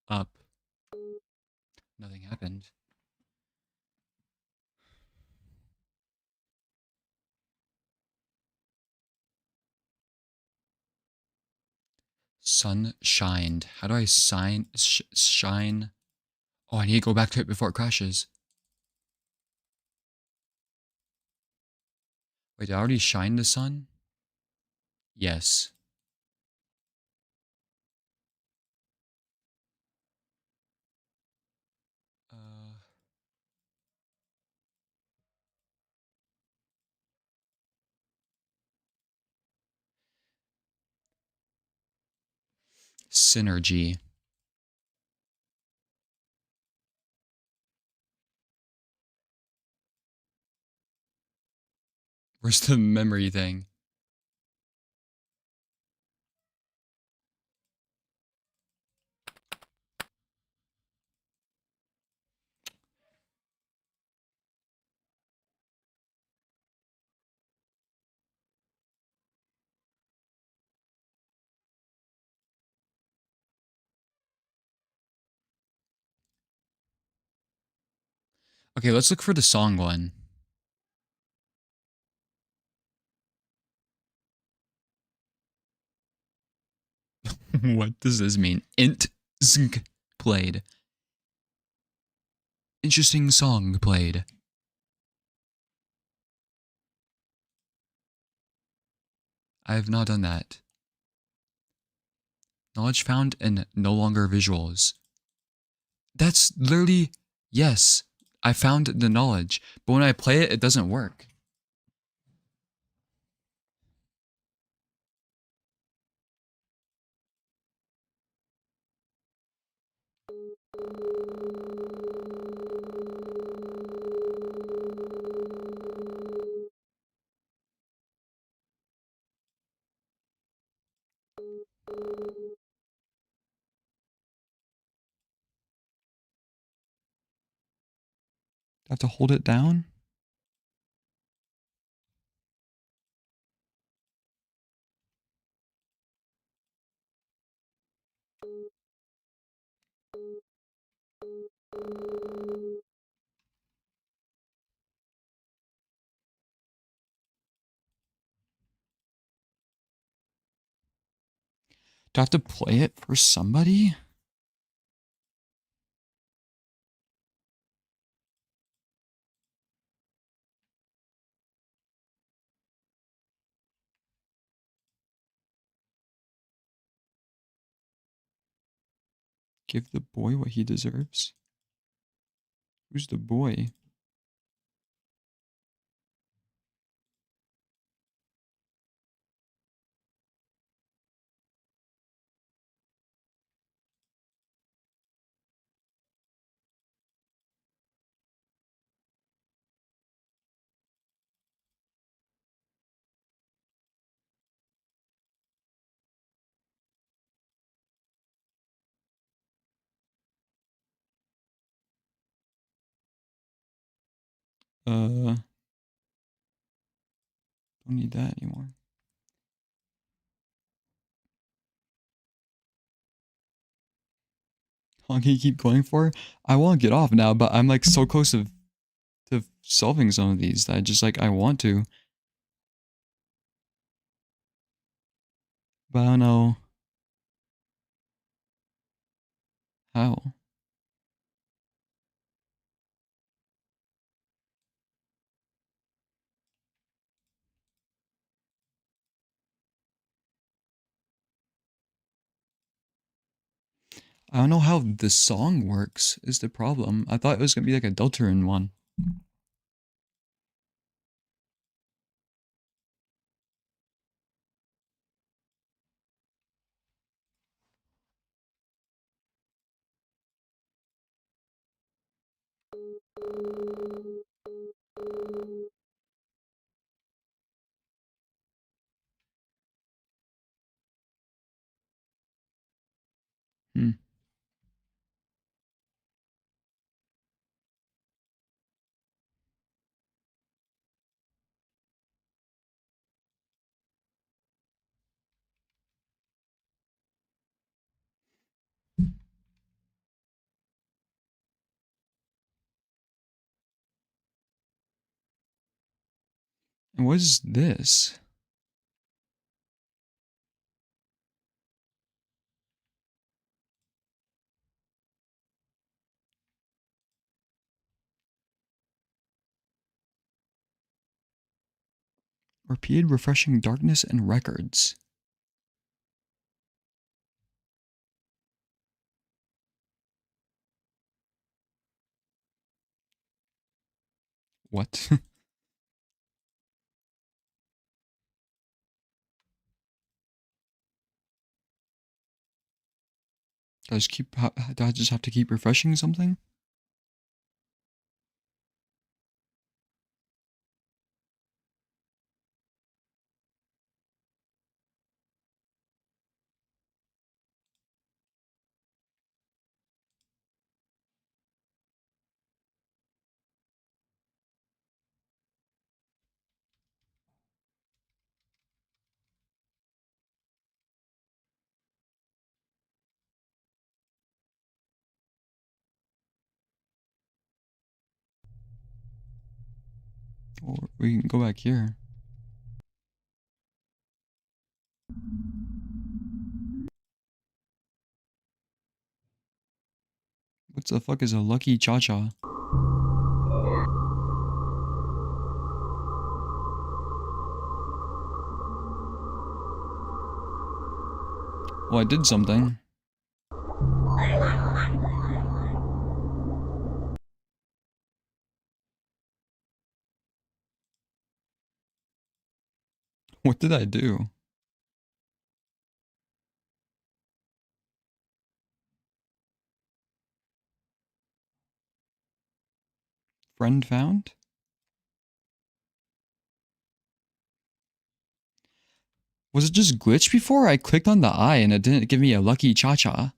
Up. Nothing happened. Sun shined. How do I shine? Oh, I need to go back to it before it crashes. Wait, did I already shine the sun? Yes. Synergy. Where's the memory thing? Okay, let's look for the song one. What does this mean? Int zink played. Interesting song played. I have not done that. Knowledge found and no longer visuals. That's literally, yes, I found the knowledge, but when I play it, it doesn't work. I have to hold it down? Do I have to play it for somebody? Give the boy what he deserves? Who's the boy? Don't need that anymore. How long can you keep going for? I want to get off now, but I'm like so close to solving some of these that I just like I want to. But I don't know how. I don't know how the song works is the problem. I thought it was gonna be like a Deltarune one. Hmm. And what is this? Repeated refreshing darkness and records. What? Do I just have to keep refreshing something? Or we can go back here. What the fuck is a lucky cha-cha? Well, I did something. What did I do? Friend found? Was it just glitched before? I clicked on the eye and it didn't give me a lucky cha-cha.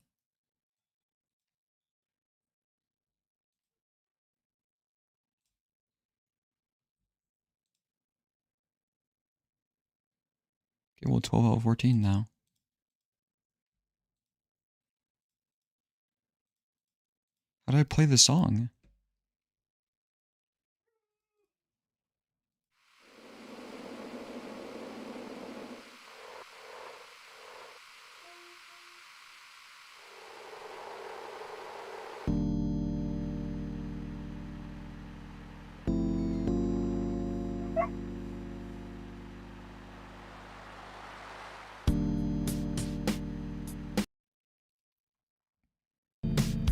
Okay, well, 12 out of 14 now. How did I play the song?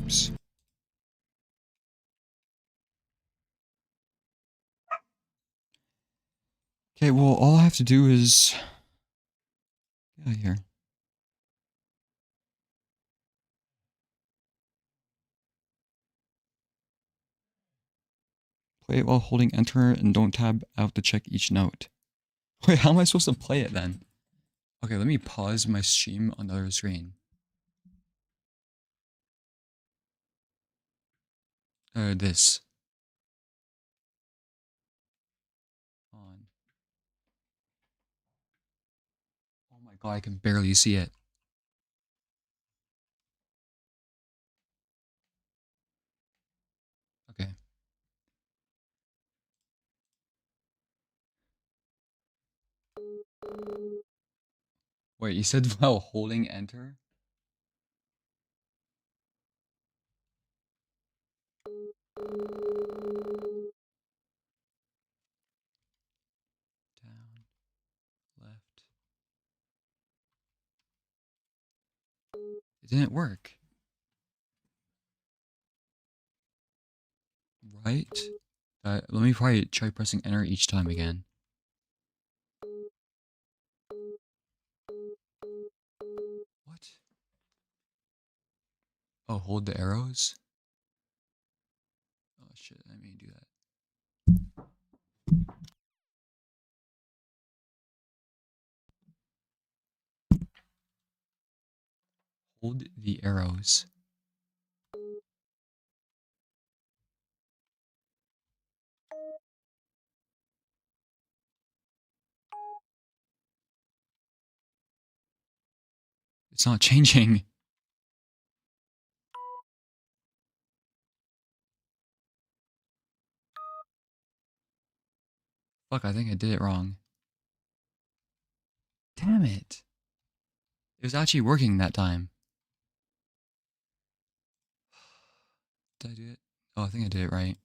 Oops. Okay, well, all I have to do is... get out of here. Play it while holding enter and don't tab out to check each note. Wait, how am I supposed to play it then? Okay, let me pause my stream on the other screen. This. my god, I can barely see it. Okay. Wait, you said while holding enter? Down, left. It didn't work. Right? Let me probably try pressing enter each time again. What? Oh, hold the arrows? Oh shit, I mean do that. Hold the arrows. It's not changing. Fuck, I think I did it wrong. Damn it. It was actually working that time. Did I do it? Oh, I think I did it right.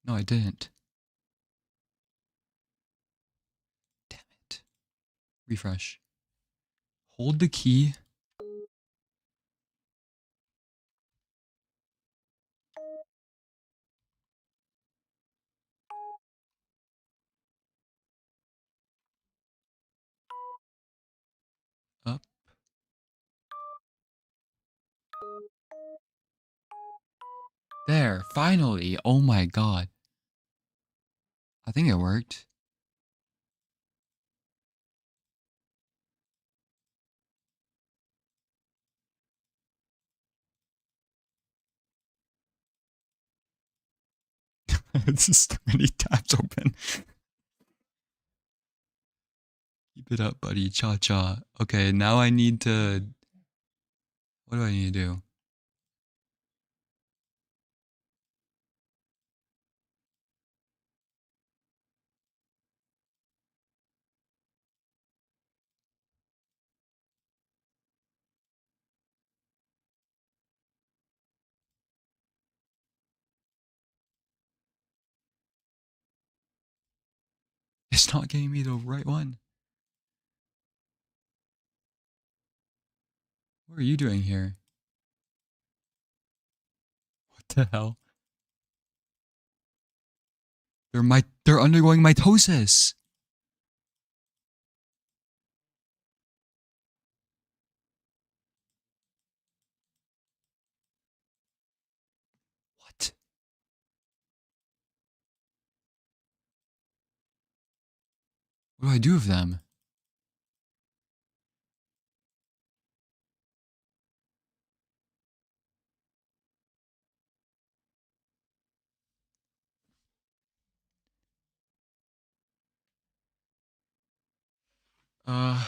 No, I didn't. Damn it. Refresh. Hold the key. Up. There, finally. Oh my god. I think it worked. It's just too many tabs open. Keep it up, buddy. Cha-cha. Okay, now I need to... What do I need to do? It's not getting me the right one. What are you doing here? What the hell? They're undergoing mitosis. What? What do I do with them? Uh...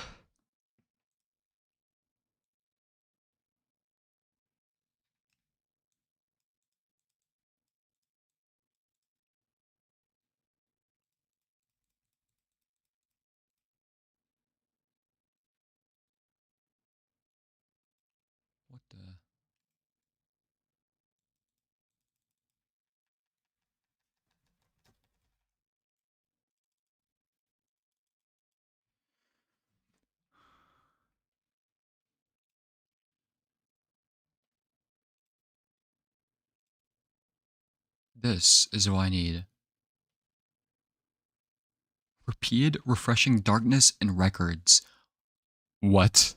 What the... This is what I need. Repeated refreshing darkness in records. What?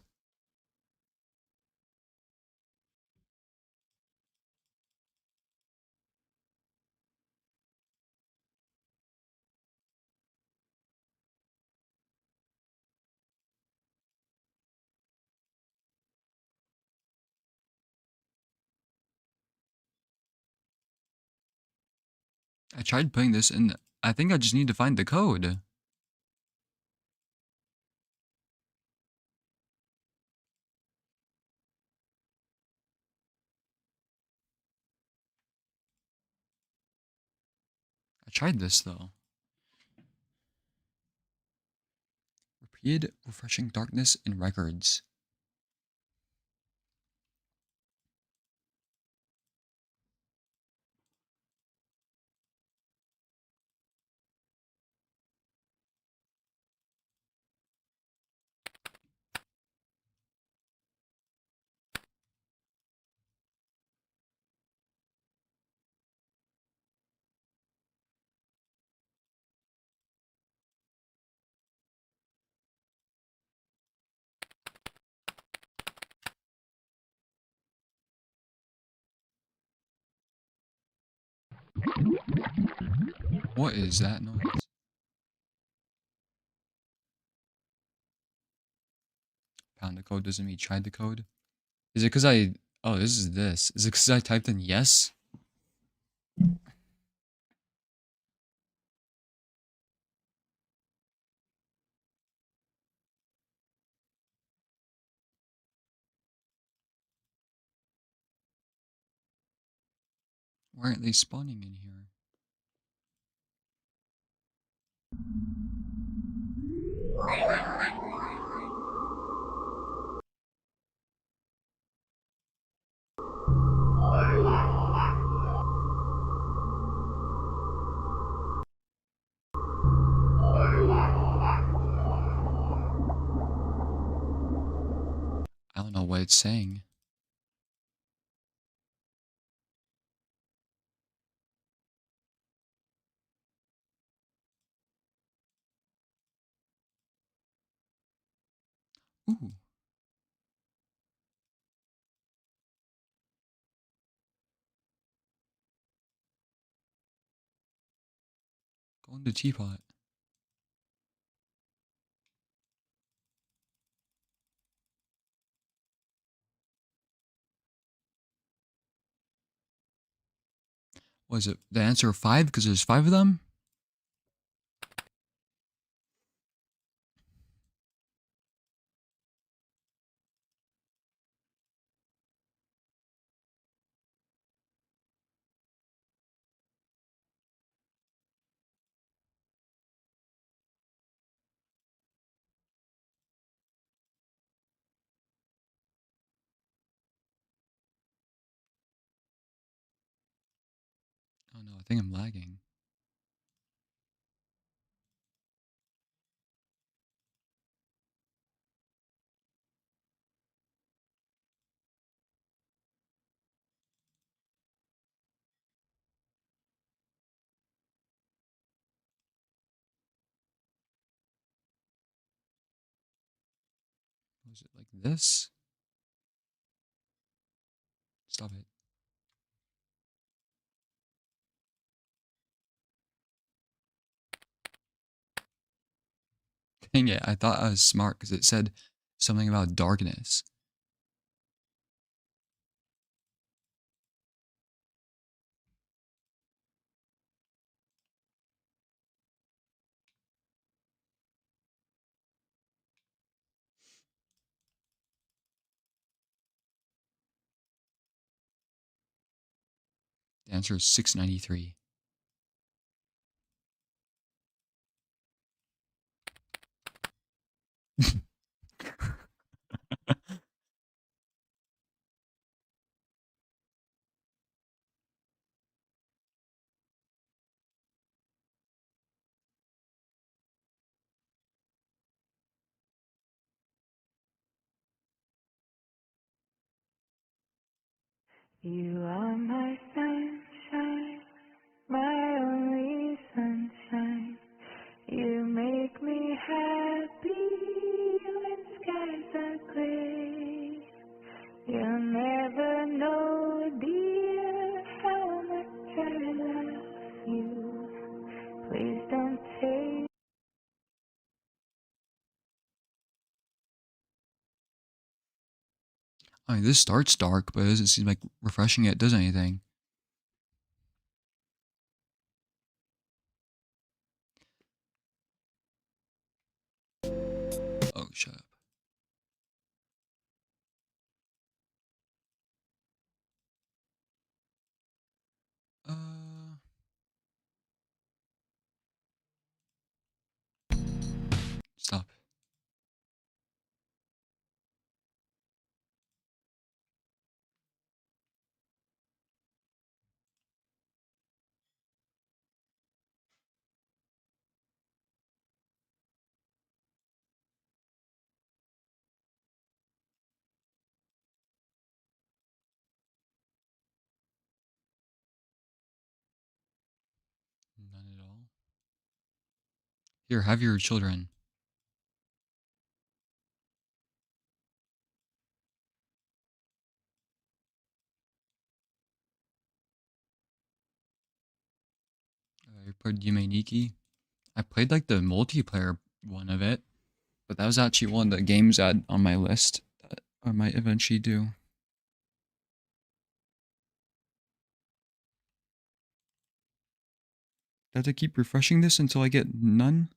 I tried putting this in. I think I just need to find the code. I tried this though. Repeated refreshing darkness in records. What is that noise? Found the code doesn't mean tried the code. Is it because I... Oh, this is this. Is it because I typed in yes? Why aren't they spawning in here? I don't know what it's saying. Ooh. Go in the teapot. Was it the answer 5 because there's 5 of them? Oh no, I think I'm lagging. Was it like this? Stop it. Dang it, I thought I was smart because it said something about darkness. The answer is 693. You are my sunshine, my only sunshine. You make me happy when skies are gray. You'll never know, dear, how much I love you. Please don't take. I mean, this starts dark, but it doesn't seem like refreshing it does anything. Stop. None at all. Here, have your children. I played Yume. I played like the multiplayer one of it, but that was actually one of the games on my list that I might eventually do. Do I have to keep refreshing this until I get none?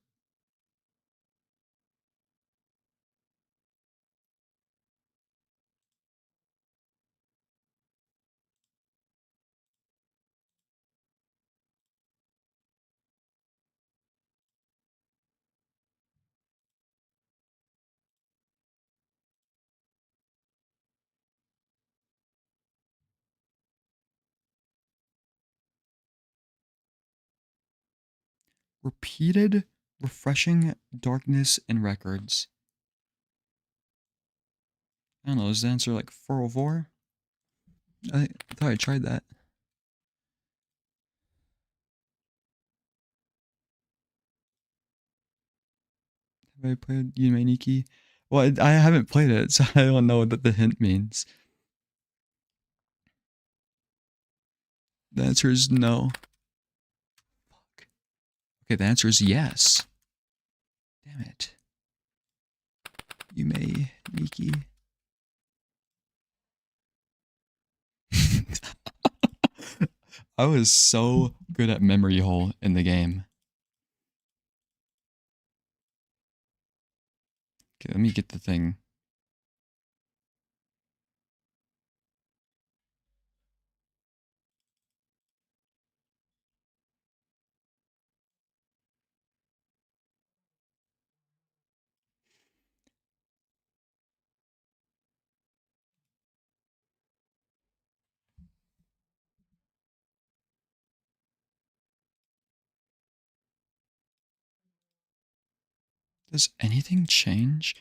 Repeated refreshing darkness and records. I don't know, is the answer like 404? I thought I tried that. Have I played Yume? Well, I haven't played it, so I don't know what the hint means. The answer is no. Fuck. Okay, the answer is yes. Damn it. Yume. I was so good at memory hole in the game. Okay, let me get the thing. Does anything change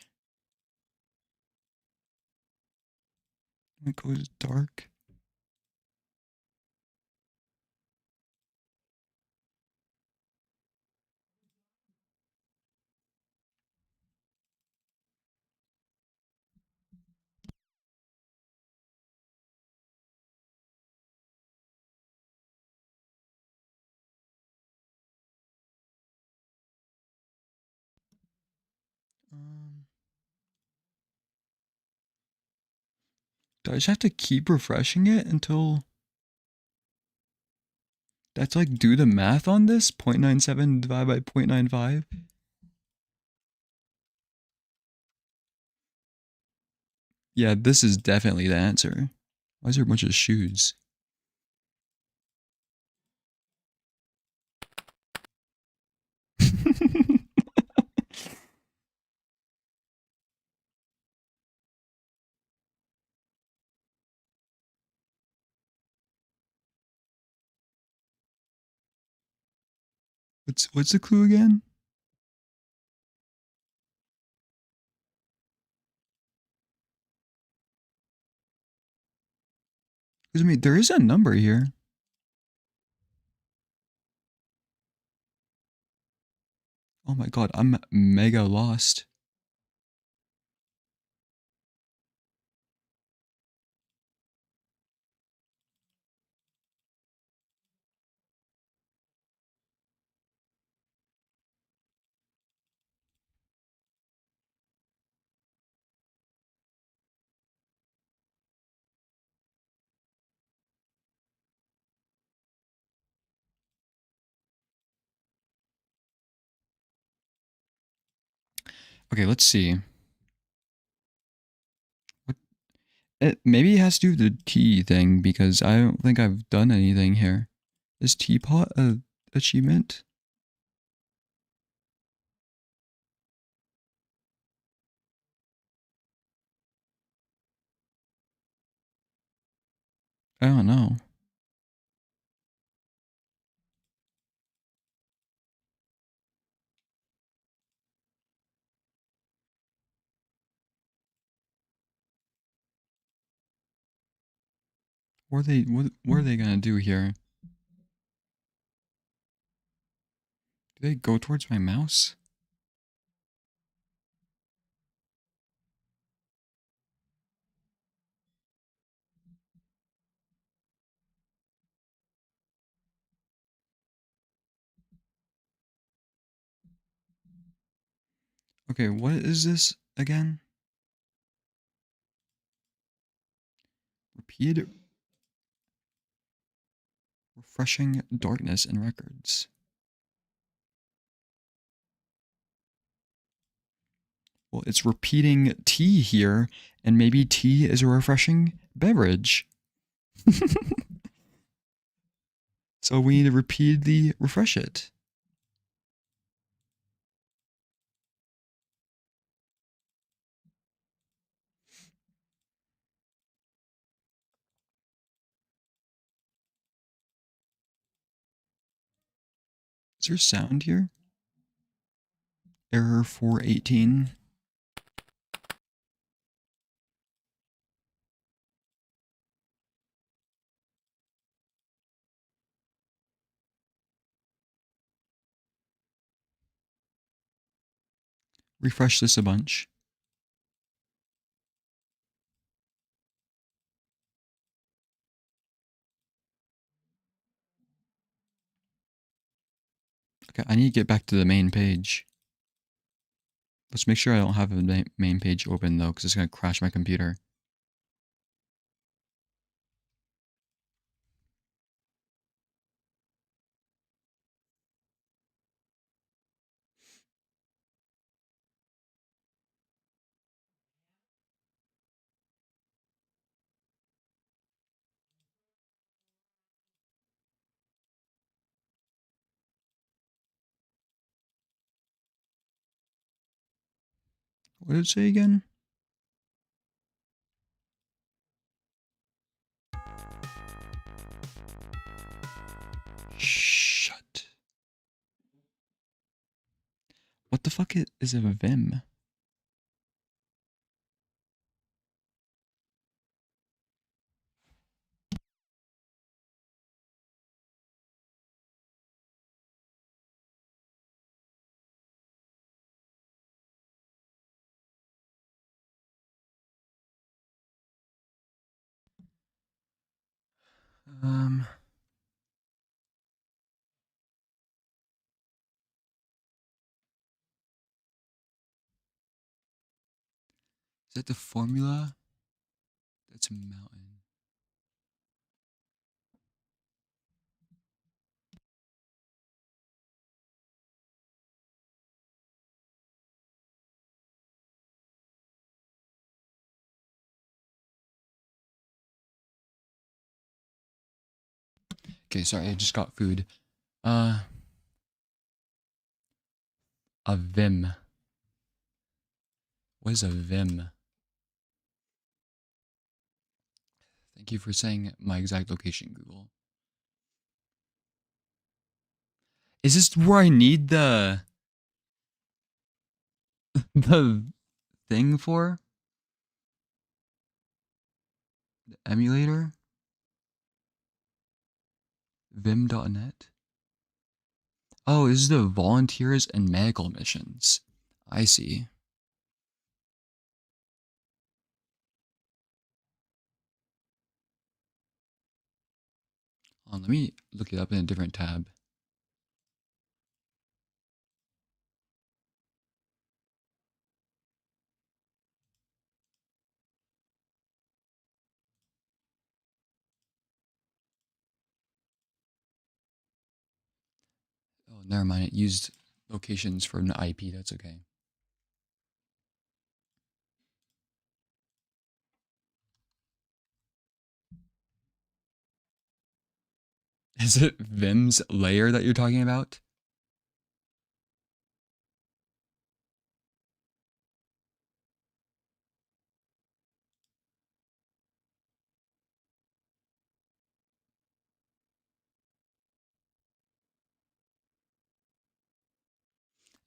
when it goes dark? Do I just have to keep refreshing it until... That's like do the math on this? 0.97 divided by 0.95? Yeah, this is definitely the answer. Why is there a bunch of shoes? What's the clue again? Because I mean, there is a number here. Oh my god, I'm mega lost. Okay, let's see. Maybe it has to do with the tea thing, because I don't think I've done anything here. Is teapot a achievement? I don't know. What are they gonna do here? Do they go towards my mouse? Okay, what is this again? Repeated refreshing darkness in records. Well, it's repeating tea here, and maybe tea is a refreshing beverage. So we need to repeatedly refresh it. Is there sound here? Error 418. Refresh this a bunch. Okay, I need to get back to the main page. Let's make sure I don't have a main page open though, because it's going to crash my computer. What did it say again? Shut. What the fuck is a Vim? Is that the formula? That's a mountain. Okay, sorry, I just got food. A Vim. What is a Vim? Thank you for saying my exact location, Google. Is this where I need the the thing for? The emulator? Vim.net? Oh, this is the volunteers and medical missions. I see. Let me look it up in a different tab. Oh, never mind. It used locations for an IP. That's okay. Is it Vim's layer that you're talking about?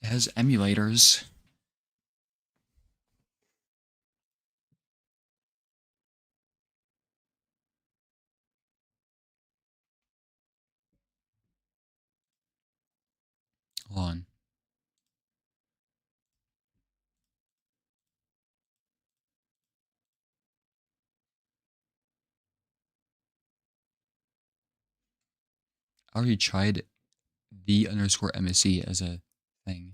It has emulators. Hold on. I already tried the underscore MSC as a thing.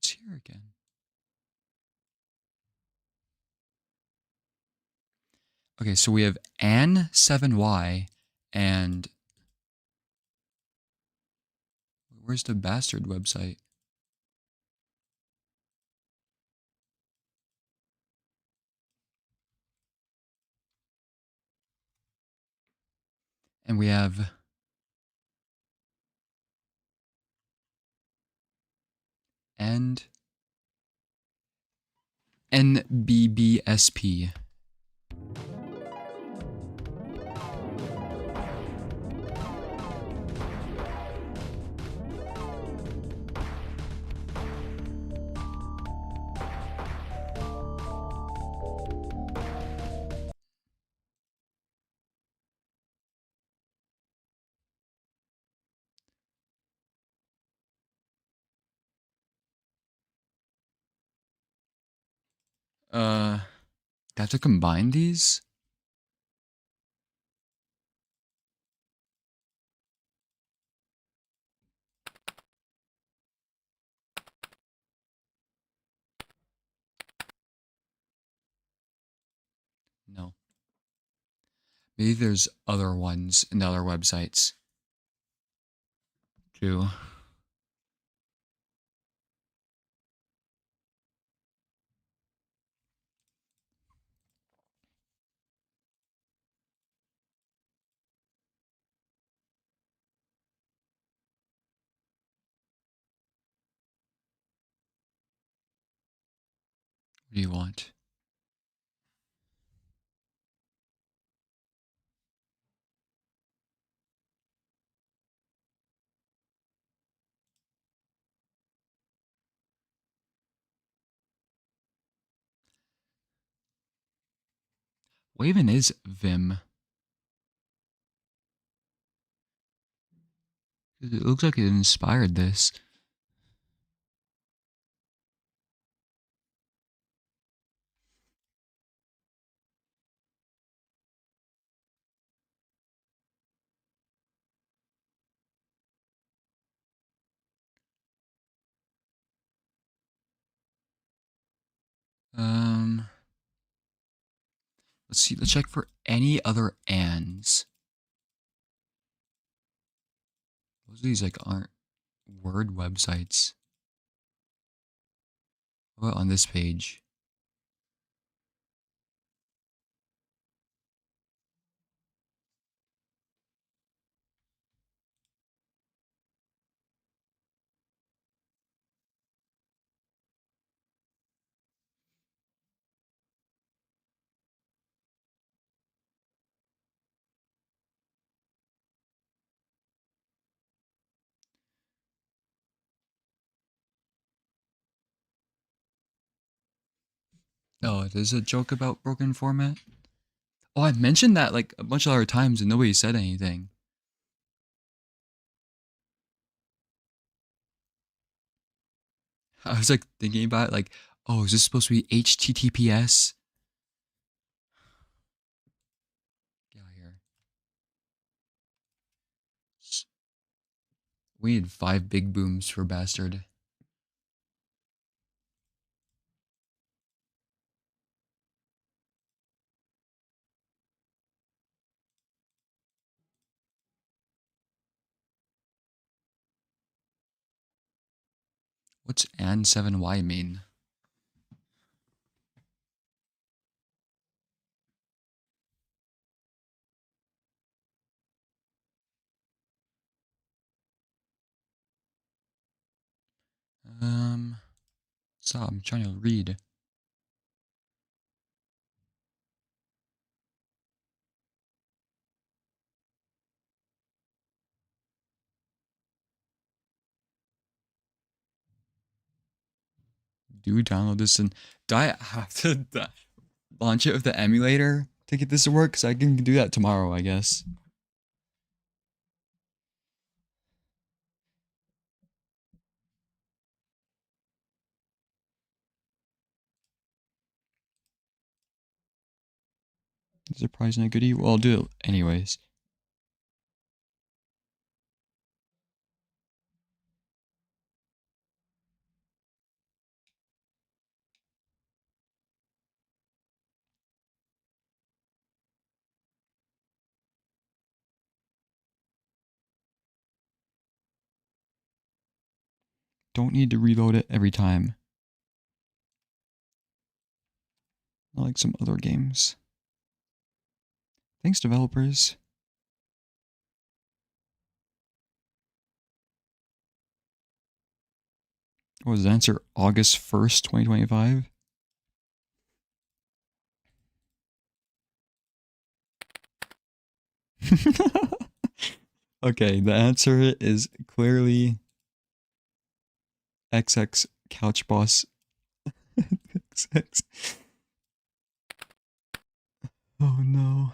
It's here again. Okay, so we have An7Y and where's the bastard website? And we have and NBBSP. Do I have to combine these? No. Maybe there's other ones in the other websites too. What do you want? What even is Vim? It looks like it inspired this. Let's see. Let's check for any other ands. Most of these like aren't word websites. What about on this page? Oh, there's a joke about broken format. Oh, I mentioned that like a bunch of other times and nobody said anything. I was like thinking about it, like, oh, is this supposed to be HTTPS? Get out of here. We need 5 big booms for bastard. What's An7Y mean? Stop, I'm trying to read. Do download this and do I have to launch it with the emulator to get this to work? Because I can do that tomorrow, I guess. Surprise and a goodie? Well, I'll do it anyways. Don't need to reload it every time. Not like some other games. Thanks, developers. What was the answer? August 1st, 2025? Okay, the answer is clearly XX Couch Boss. XX. Oh no.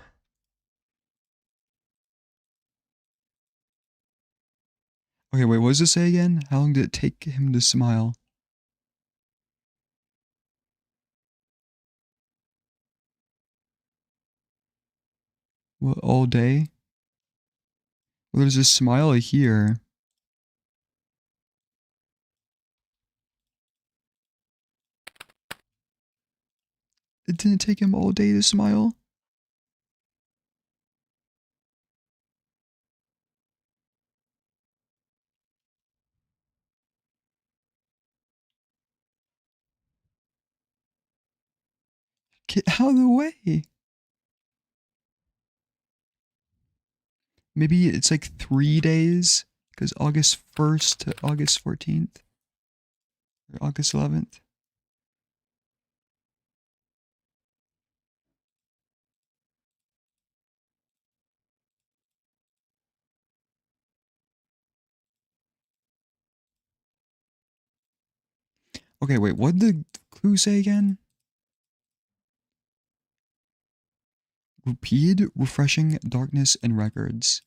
Okay, wait, what does it say again? How long did it take him to smile? What, all day? Well, there's a smile here. It didn't take him all day to smile? Get out of the way! Maybe it's like 3 days? Because August 1st to August 14th? Or August 11th? Okay, wait, what did the clue say again? Repeated, refreshing, darkness, and records.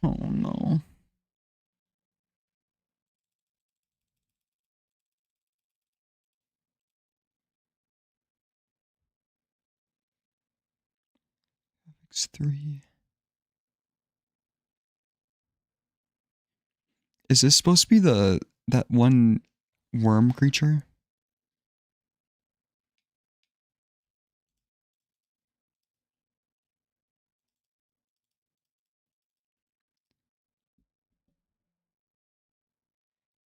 Oh no. X3. Is this supposed to be that one worm creature?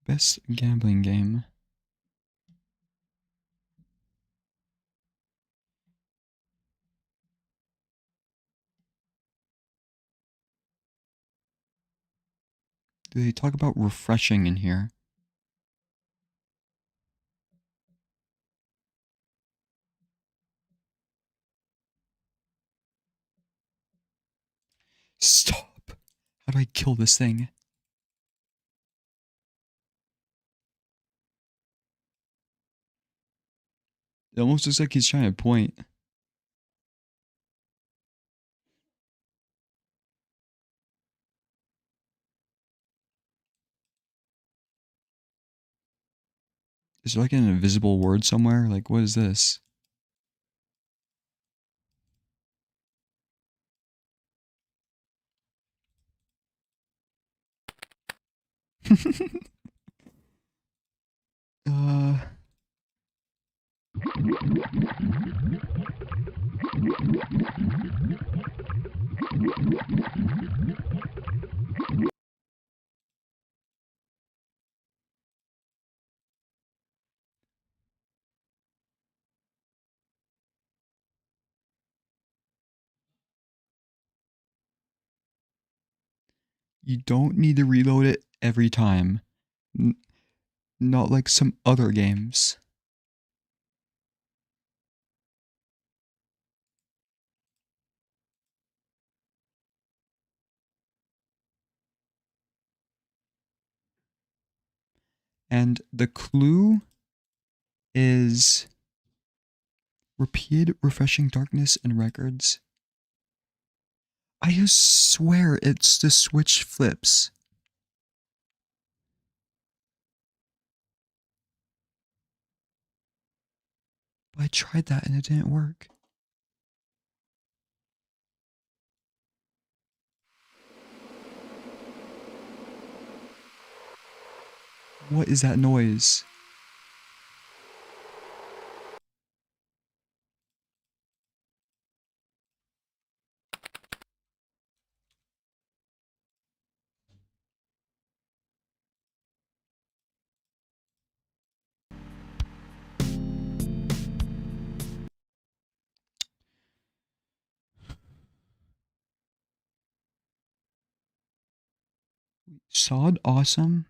Best gambling game. Do they talk about refreshing in here? Stop! How do I kill this thing? It almost looks like he's trying to point. Is there like an invisible word somewhere? Like, what is this? uh... You don't need to reload it every time. Not like some other games. And the clue is repeated refreshing darkness in records. I just swear it's the switch flips. But I tried that and it didn't work. What is that noise? Sod awesome?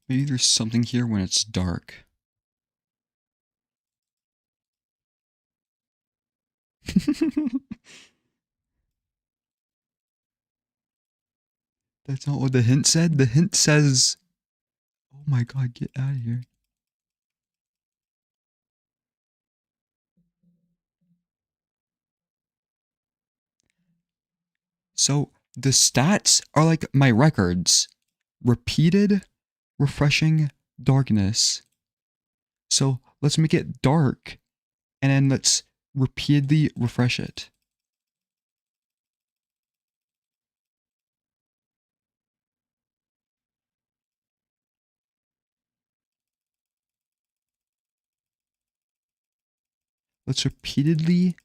Maybe there's something here when it's dark. That's not what the hint said. The hint says, oh my god, get out of here. So the stats are like my records. Repeated, refreshing darkness. So let's make it dark and then let's repeatedly refresh it. Let's repeatedly.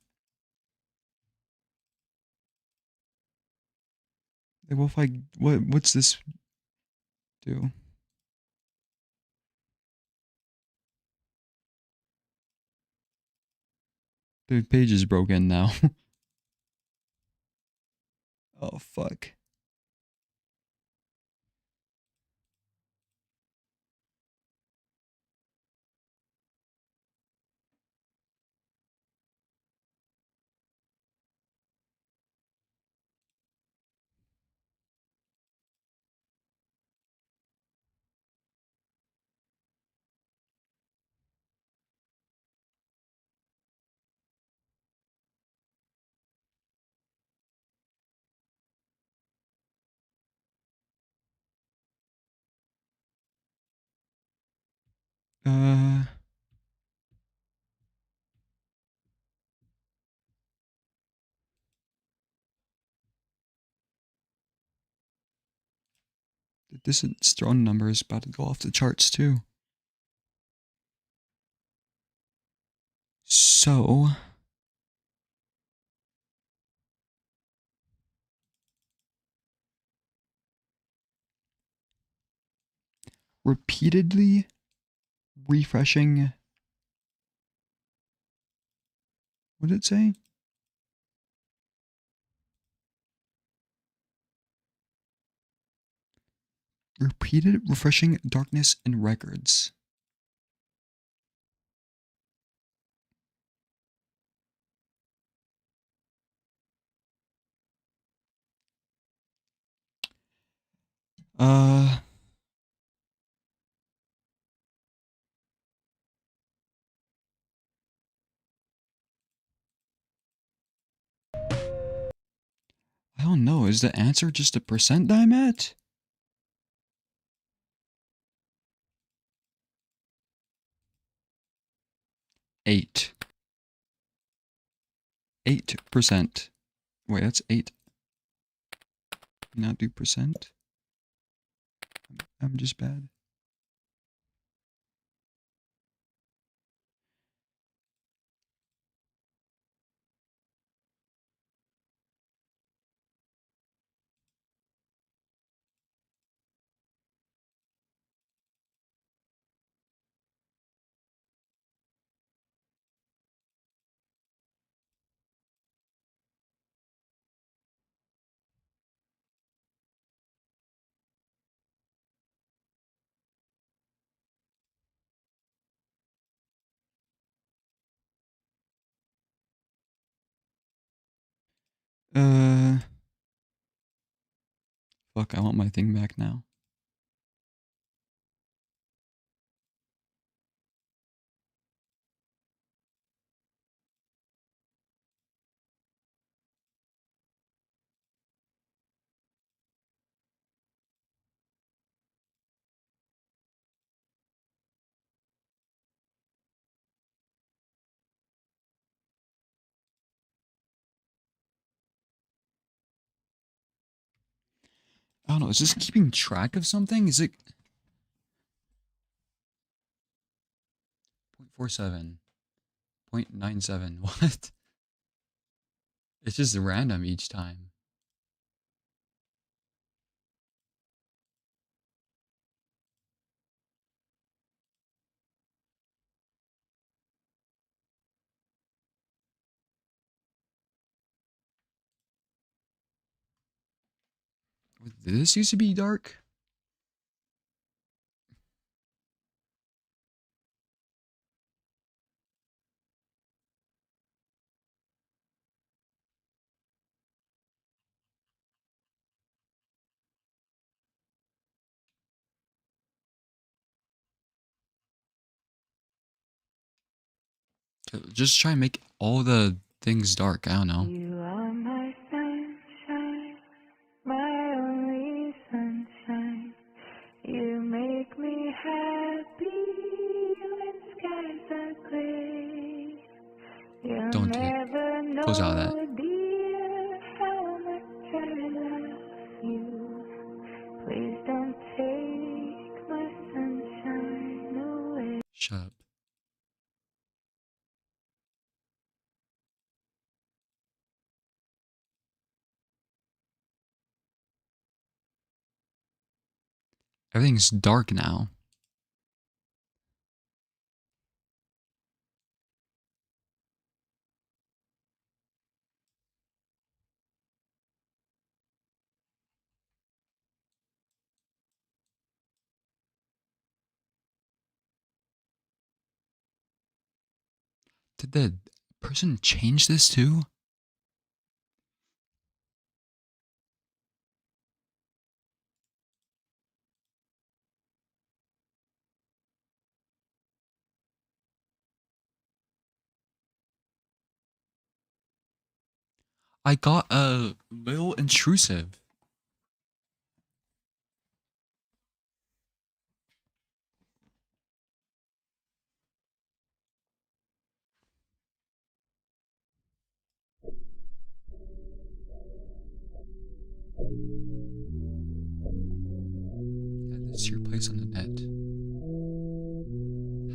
Well, if I what's this do? The page is broken now. Oh fuck. Uh The distance thrown number is about to go off the charts too. So repeatedly refreshing. What did it say? Repeated refreshing darkness in records. I don't know. Is the answer just a percent I'm at? Eight. 8%. Wait, that's 8. Not do percent. I'm just bad. Fuck, I want my thing back now. I don't know, is this keeping track of something? Is it 0.47, 0.97, what? It's just random each time. Did this used to be dark? Just try and make all the things dark, I don't know. You are my sunshine, my only sunshine. You make me happy when skies are gray. You'll Don't do it. never know, Close out of that. dear, how much I love you. Please don't take my sunshine away. Shut up. Everything's dark now. Did the person change this too? I got a little intrusive. Yeah, this is your place on the net.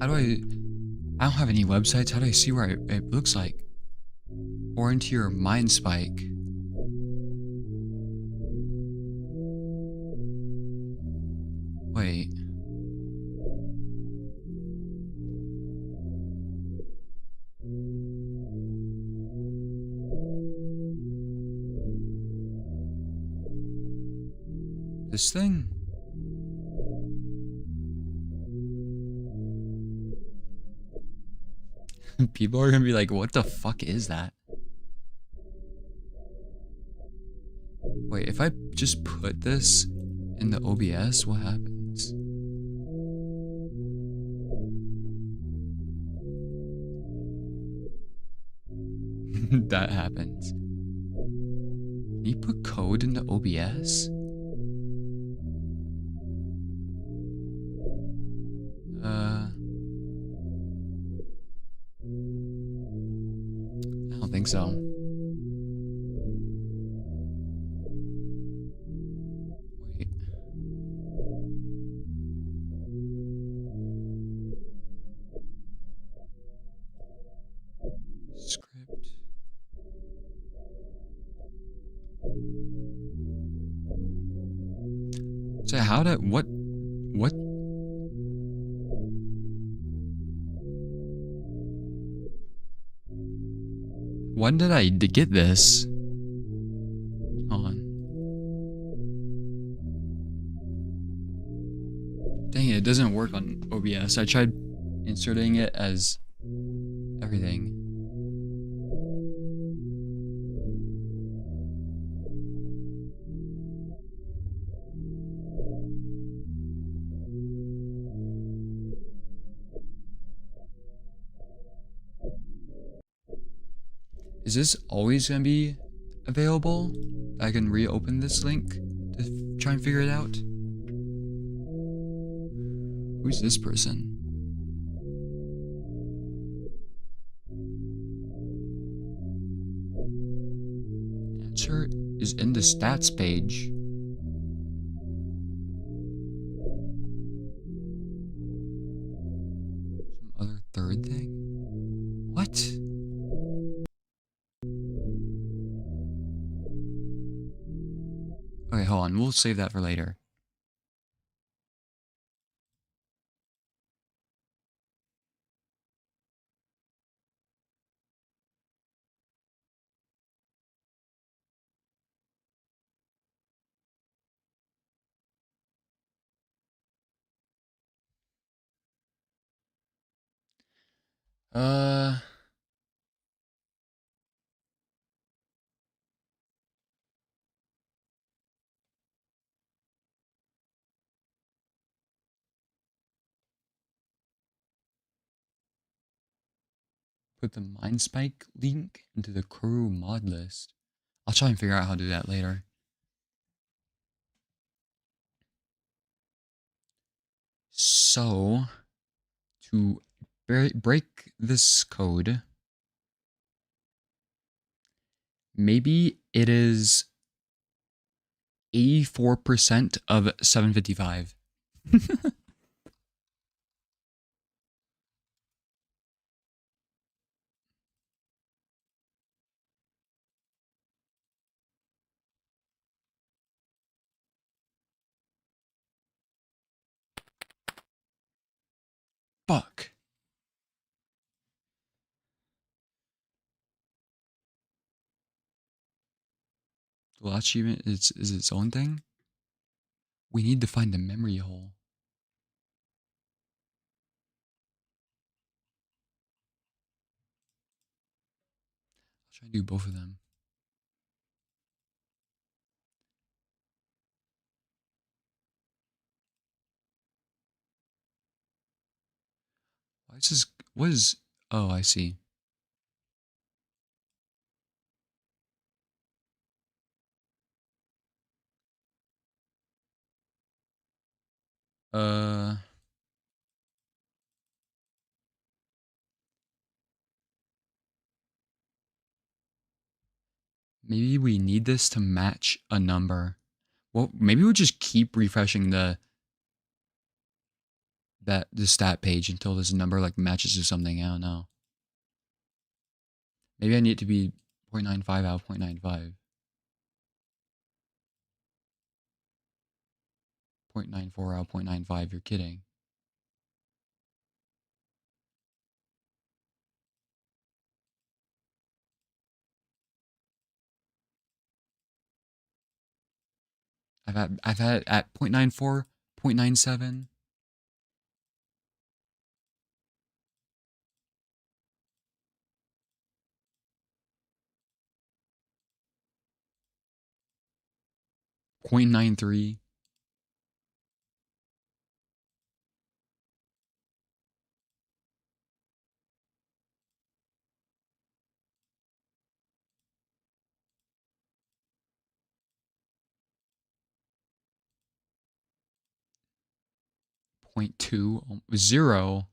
How do I don't have any websites. How do I see where it looks like? Or into your mind spike. Wait. This thing? People are gonna be like, what the fuck is that? Wait, if I just put this in the OBS, what happens? That happens. Can you put code in the OBS? I don't think so. Wait. Script. So how did what? When did I get this? Hold on. Dang it, it doesn't work on OBS. I tried inserting it as everything. Is this always gonna be available? I can reopen this link to try and figure it out. Who's this person? Answer is in the stats page. Some other third thing? What? Okay, hold on. We'll save that for later. Uh... Put the Mind Spike link into the corru mod list. I'll try and figure out how to do that later. So, to break this code, maybe it is 84% of 755. Fuck. The last achievement is its own thing. We need to find the memory hole. I'll try to do both of them. Why is this? What is? Oh, I see. Maybe we need this to match a number. Well, maybe we'll just keep refreshing the stat page until this number like matches to something. I don't know. Maybe I need it to be 0.95 out of 0.95. 0.94 out of 0.95. You're kidding. I've had it at 0.94, 0.97. .93. .2, 0.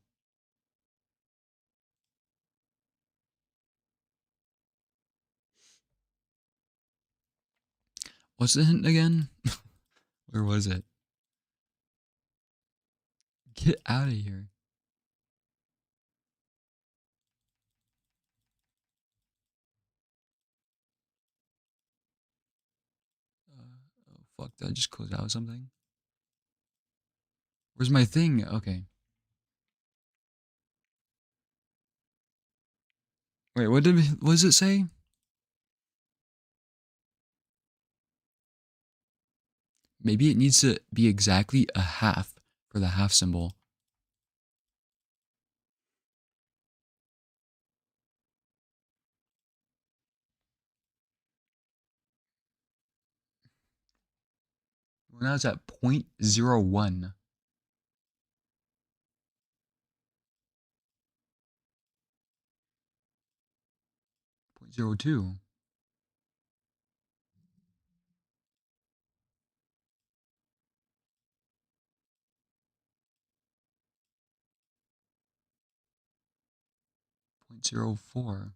What's the hint again? Where was it? Get out of here. Oh fuck, did I just close out something? Where's my thing? Okay. Wait, what does it say? Maybe it needs to be exactly a half for the half symbol. Well, now it's at 0.01. 0.02. Point 0.04.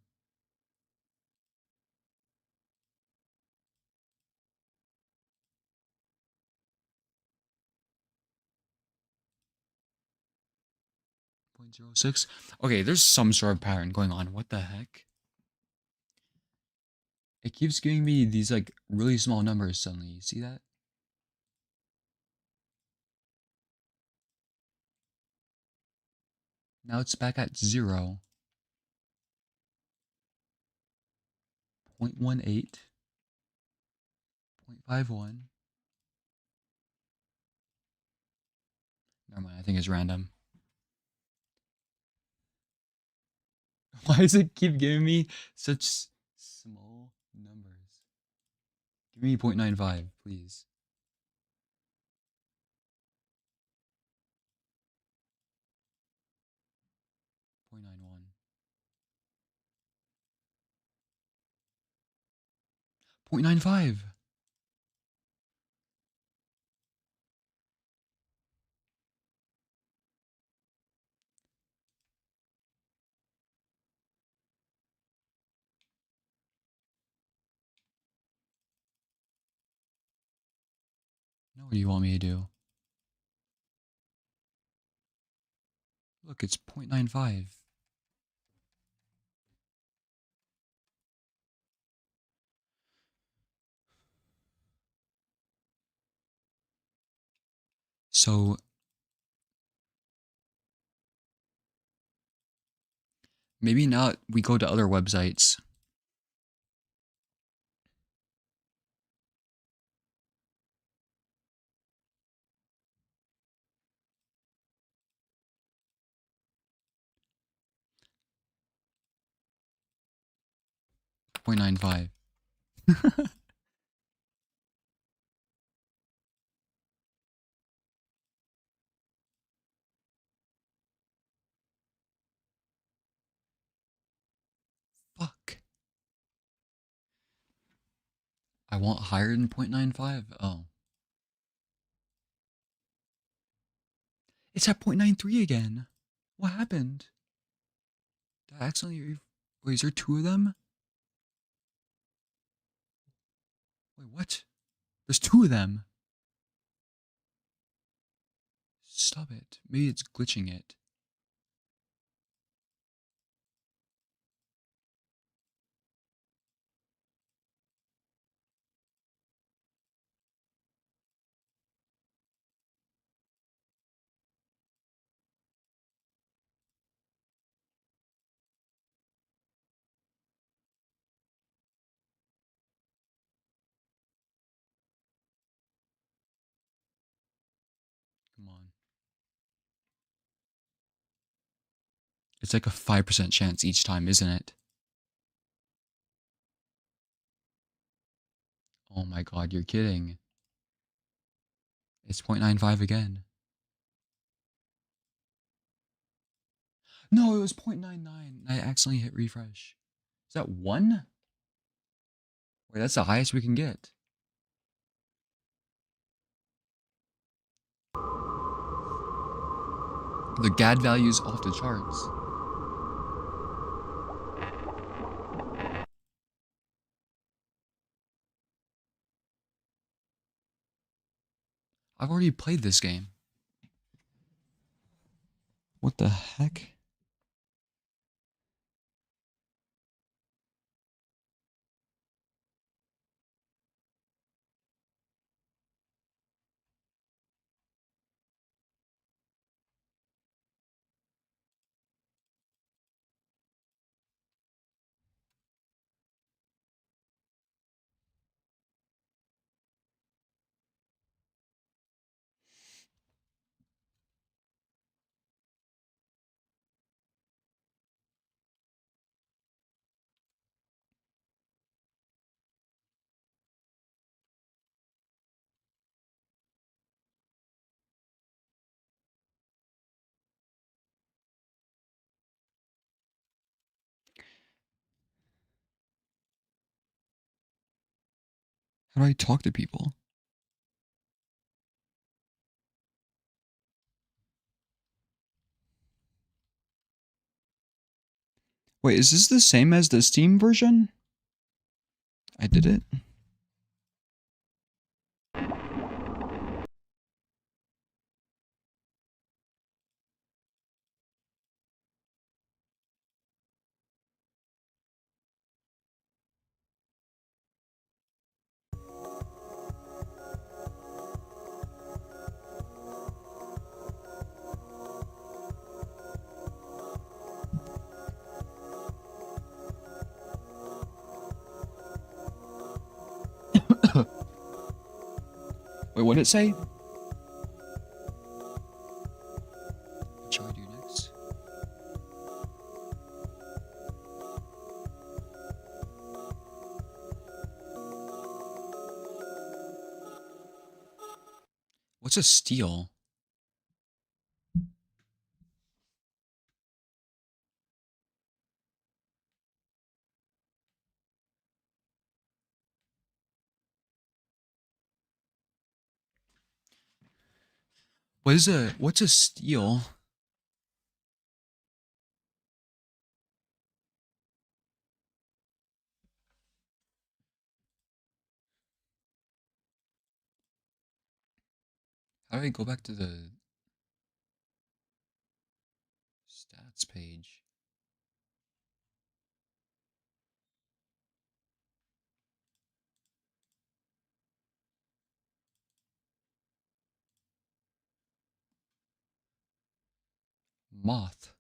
Point 0.06. Okay, there's some sort of pattern going on. What the heck? It keeps giving me these like really small numbers suddenly. You see that? Now it's back at 0. 0.18. 0.51. Never mind, I think it's random. Why does it keep giving me such small numbers? Give me 0.95, please. Point 0.91. 0.95. Now what do you want me to do? Look, it's 0.95. So maybe now we go to other websites. Point 0.95. Fuck. I want higher than 0.95? Oh. It's at 0.93 again. What happened? Did I accidentally... Wait, is there 2 of them? Wait, what? There's 2 of them. Stop it. Maybe it's glitching it. Come on. It's like a 5% chance each time, isn't it? Oh my god, you're kidding. It's 0.95 again. No, it was 0.99. I accidentally hit refresh. Is that 1? Wait, that's the highest we can get. The GAD value's off the charts. I've already played this game. What the heck? How do I talk to people? Wait, is this the same as the Steam version? I did it. Wait, what did it say? What shall I do next? What's a steal? What's a steal? How do I go back to the stats page? Moth.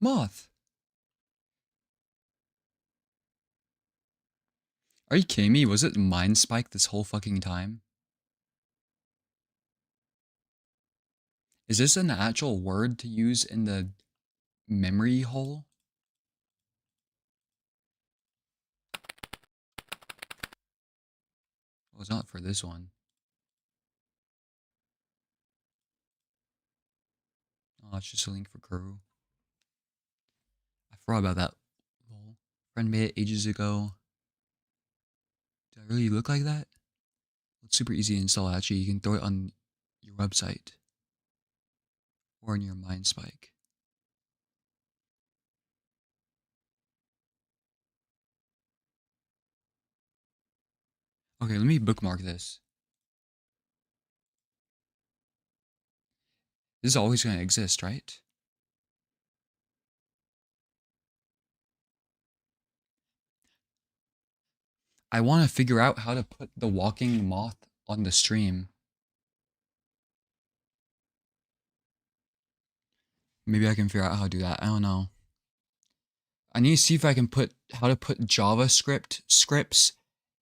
Moth. Are you kidding me? Was it Mind Spike this whole fucking time? Is this an actual word to use in the memory hole? Well, it's not for this one. Oh, it's just a link for corru. I forgot about that. Lol. Friend made it ages ago. Do I really look like that? It's super easy to install actually. You can throw it on your website. Or on your Mind Spike. Okay, let me bookmark this. This is always going to exist, right? I want to figure out how to put the walking moth on the stream. Maybe I can figure out how to do that. I don't know. I need to see if I can put how to put JavaScript scripts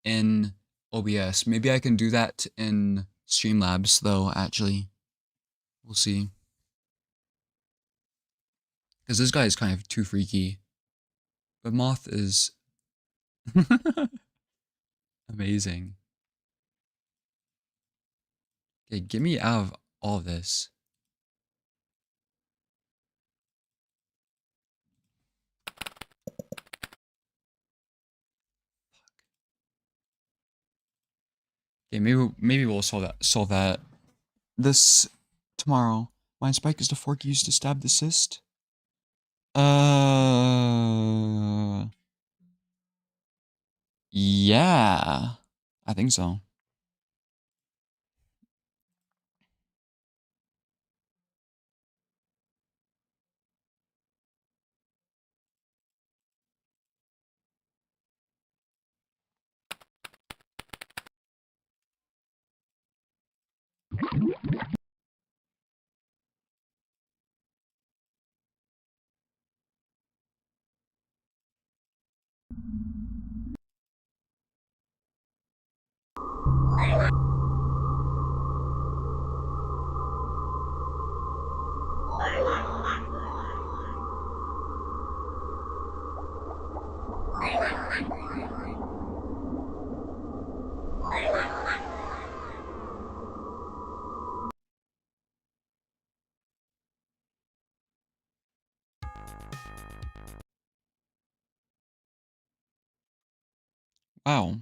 in OBS. Maybe I can do that in Streamlabs though, actually. We'll see. Because this guy is kind of too freaky. But Moth is amazing. Okay, get me out of all of this. Okay, maybe we'll solve that this tomorrow. Mind Spike is the fork used to stab the cyst. Yeah, I think so. Wow.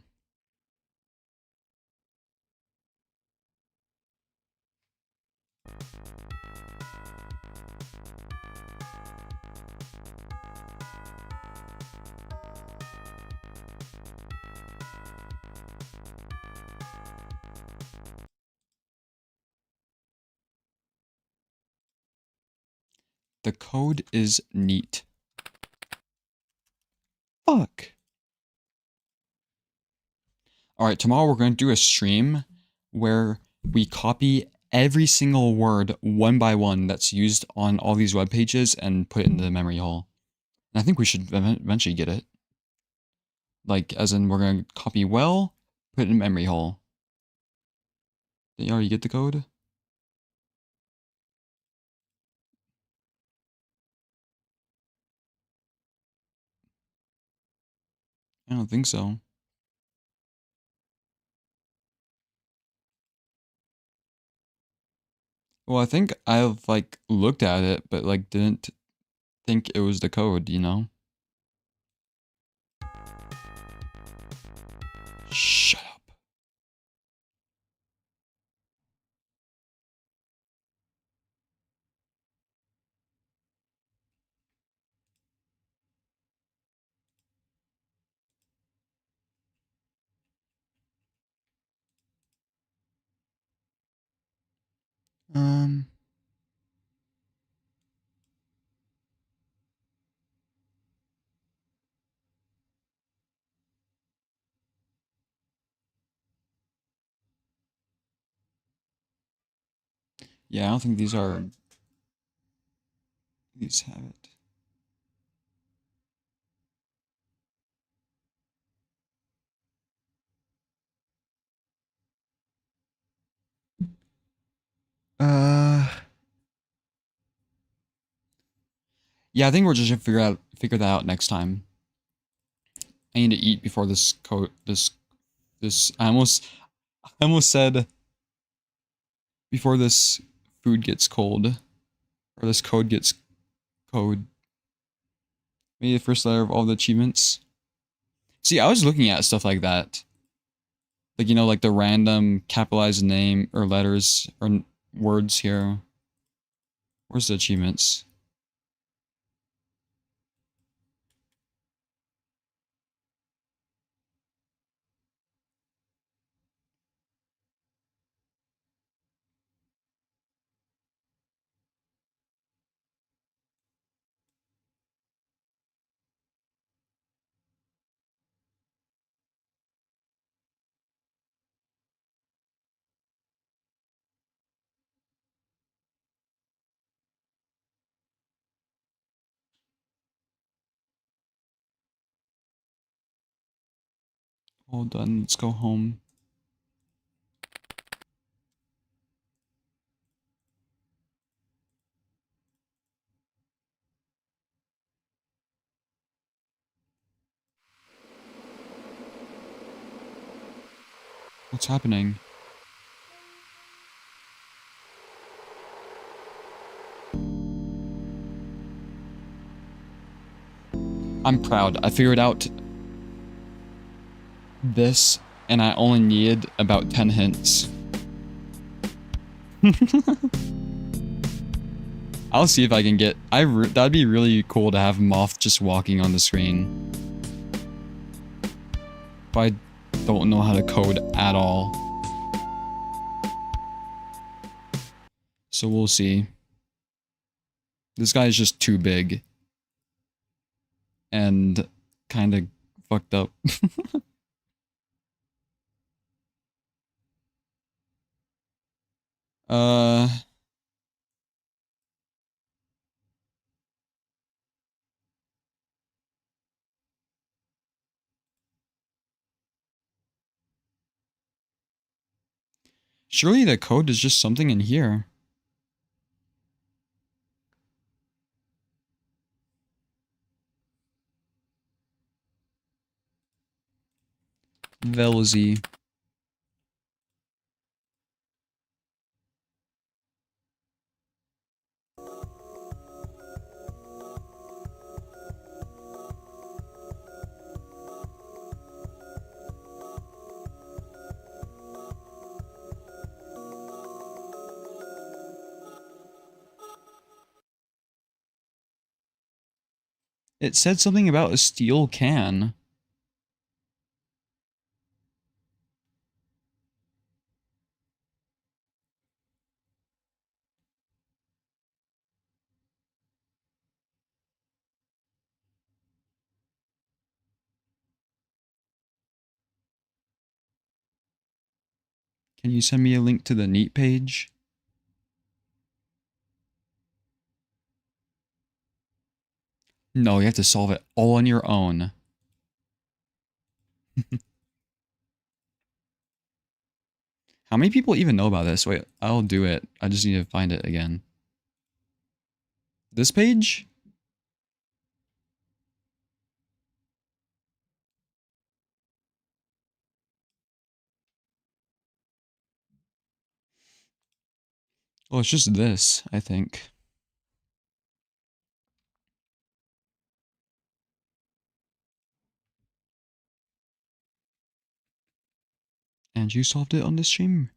The code is neat. Fuck. Alright, tomorrow we're going to do a stream where we copy every single word one by one that's used on all these web pages and put it into the memory hole. And I think we should eventually get it. Like, as in, we're going to copy well, put it in memory hole. Did you already get the code? I don't think so. Well, I think I've, like, looked at it, but, like, didn't think it was the code, you know? Shut up. Yeah, I don't think these are... These have it. Yeah, I think we're just gonna figure that out next time. I need to eat before this I almost said before this food gets cold. Or this code gets code. Maybe the first letter of all the achievements. See, I was looking at stuff like that. Like, you know, like the random capitalized name or letters or words here. Where's the achievements? All done. Let's go home. What's happening? I'm proud. I figured out this, and I only needed about 10 hints. I'll see if I can get... that'd be really cool to have Moth just walking on the screen. But I don't know how to code at all. So we'll see. This guy is just too big. And kind of fucked up. Surely the code is just something in here. Velzy. It said something about a steel can. Can you send me a link to the neat page? No, you have to solve it all on your own. How many people even know about this? Wait, I'll do it. I just need to find it again. This page? Oh, it's just this, I think. And you solved it on the stream?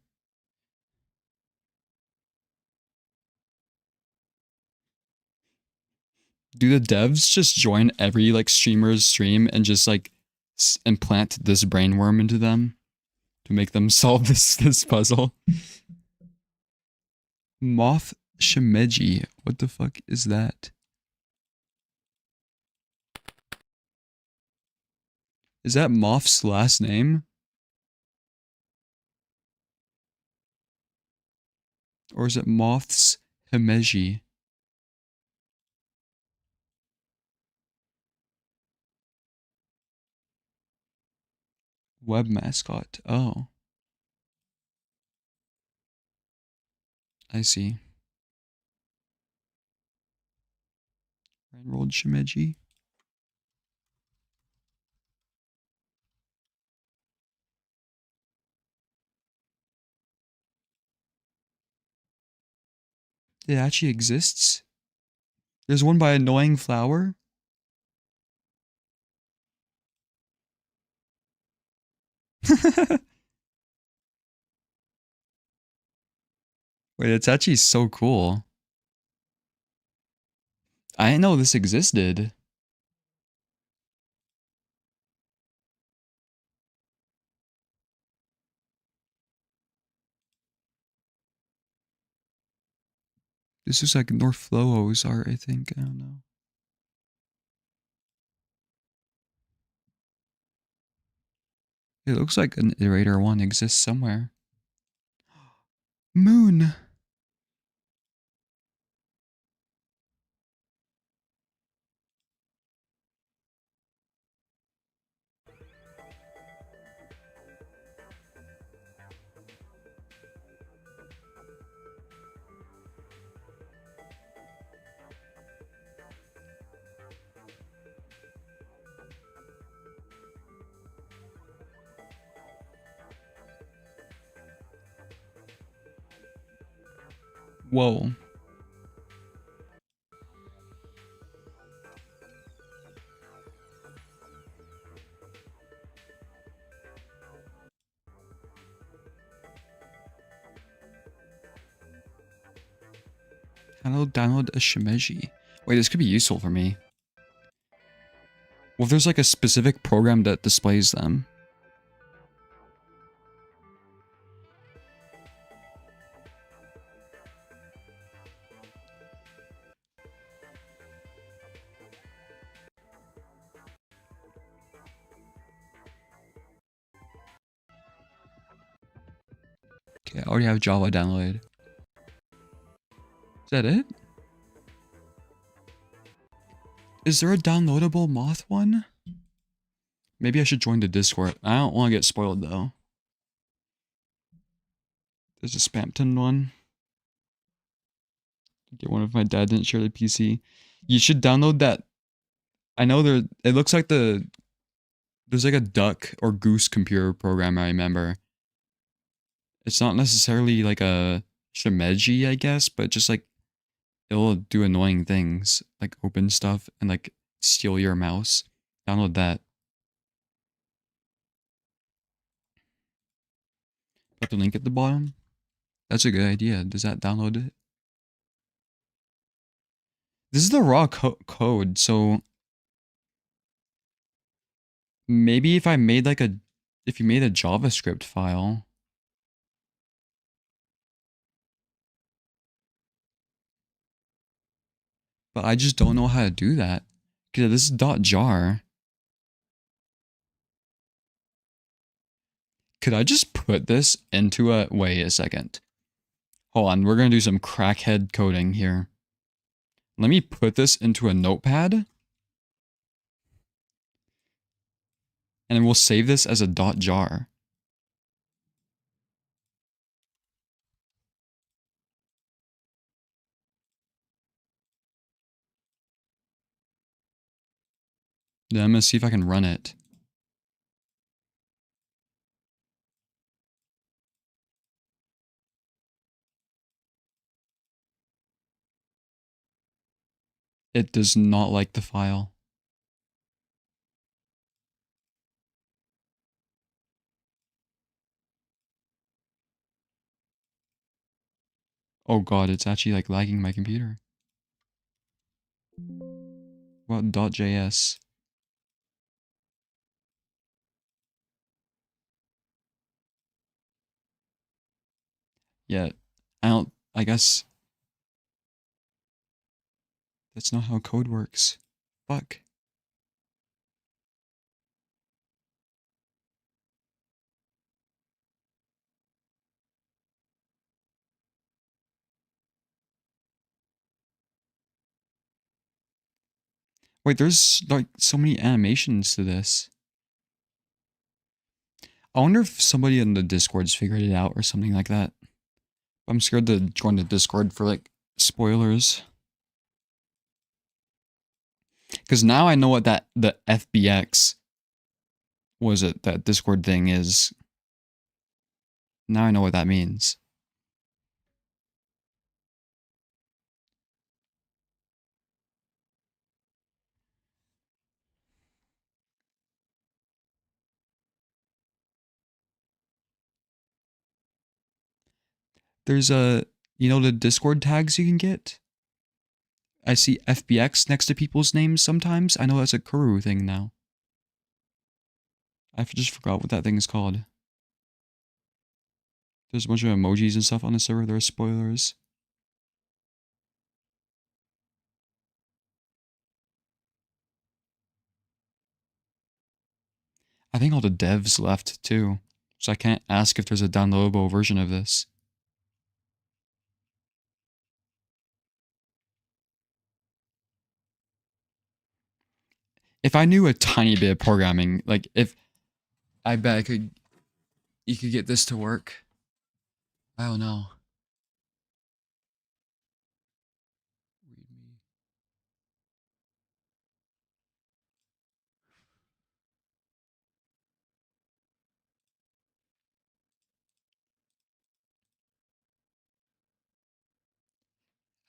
Do the devs just join every like streamer's stream and just like implant this brainworm into them to make them solve this puzzle? Moth Shimeji. What the fuck is that? Is that Moth's last name? Or is it Moth's Himeji? Web mascot. Oh. I see. Enrolled Shimeji. It actually exists? There's one by Annoying Flower? Wait, it's actually so cool. I didn't know this existed. This is like Norflowo's art, I think. I don't know. It looks like an iterator one exists somewhere. Moon! Whoa. How to download a Shimeji? Wait, this could be useful for me. Well, if there's like a specific program that displays them. Okay, I already have Java downloaded. Is that it? Is there a downloadable moth one? Maybe I should join the Discord. I don't want to get spoiled though. There's a Spampton one. Get one if my dad didn't share the PC. You should download that. I know it looks like there's like a duck or goose computer program I remember. It's not necessarily like a Shimeji, I guess, but just like it'll do annoying things like open stuff and like steal your mouse. Download that. Put the link at the bottom. That's a good idea. Does that download it? This is the raw code, so Maybe if I made like if you made a JavaScript file. But I just don't know how to do that. Because this is .jar. Could I just put this into a... Wait a second. Hold on, we're going to do some crackhead coding here. Let me put this into a notepad. And then we'll save this as a .jar. Then I'm going to see if I can run it. It does not like the file. Oh god, it's actually like lagging my computer. What .js? Yeah, I guess that's not how code works. Fuck. Wait, there's like so many animations to this. I wonder if somebody in the Discord's figured it out or something like that. I'm scared to join the Discord for like spoilers. Because now I know what the FBX was it, that Discord thing is. Now I know what that means. There's you know the Discord tags you can get? I see FBX next to people's names sometimes. I know that's a corru thing now. I just forgot what that thing is called. There's a bunch of emojis and stuff on the server. There are spoilers. I think all the devs left too. So I can't ask if there's a downloadable version of this. If I knew a tiny bit of programming, like if I bet you could get this to work. I don't know.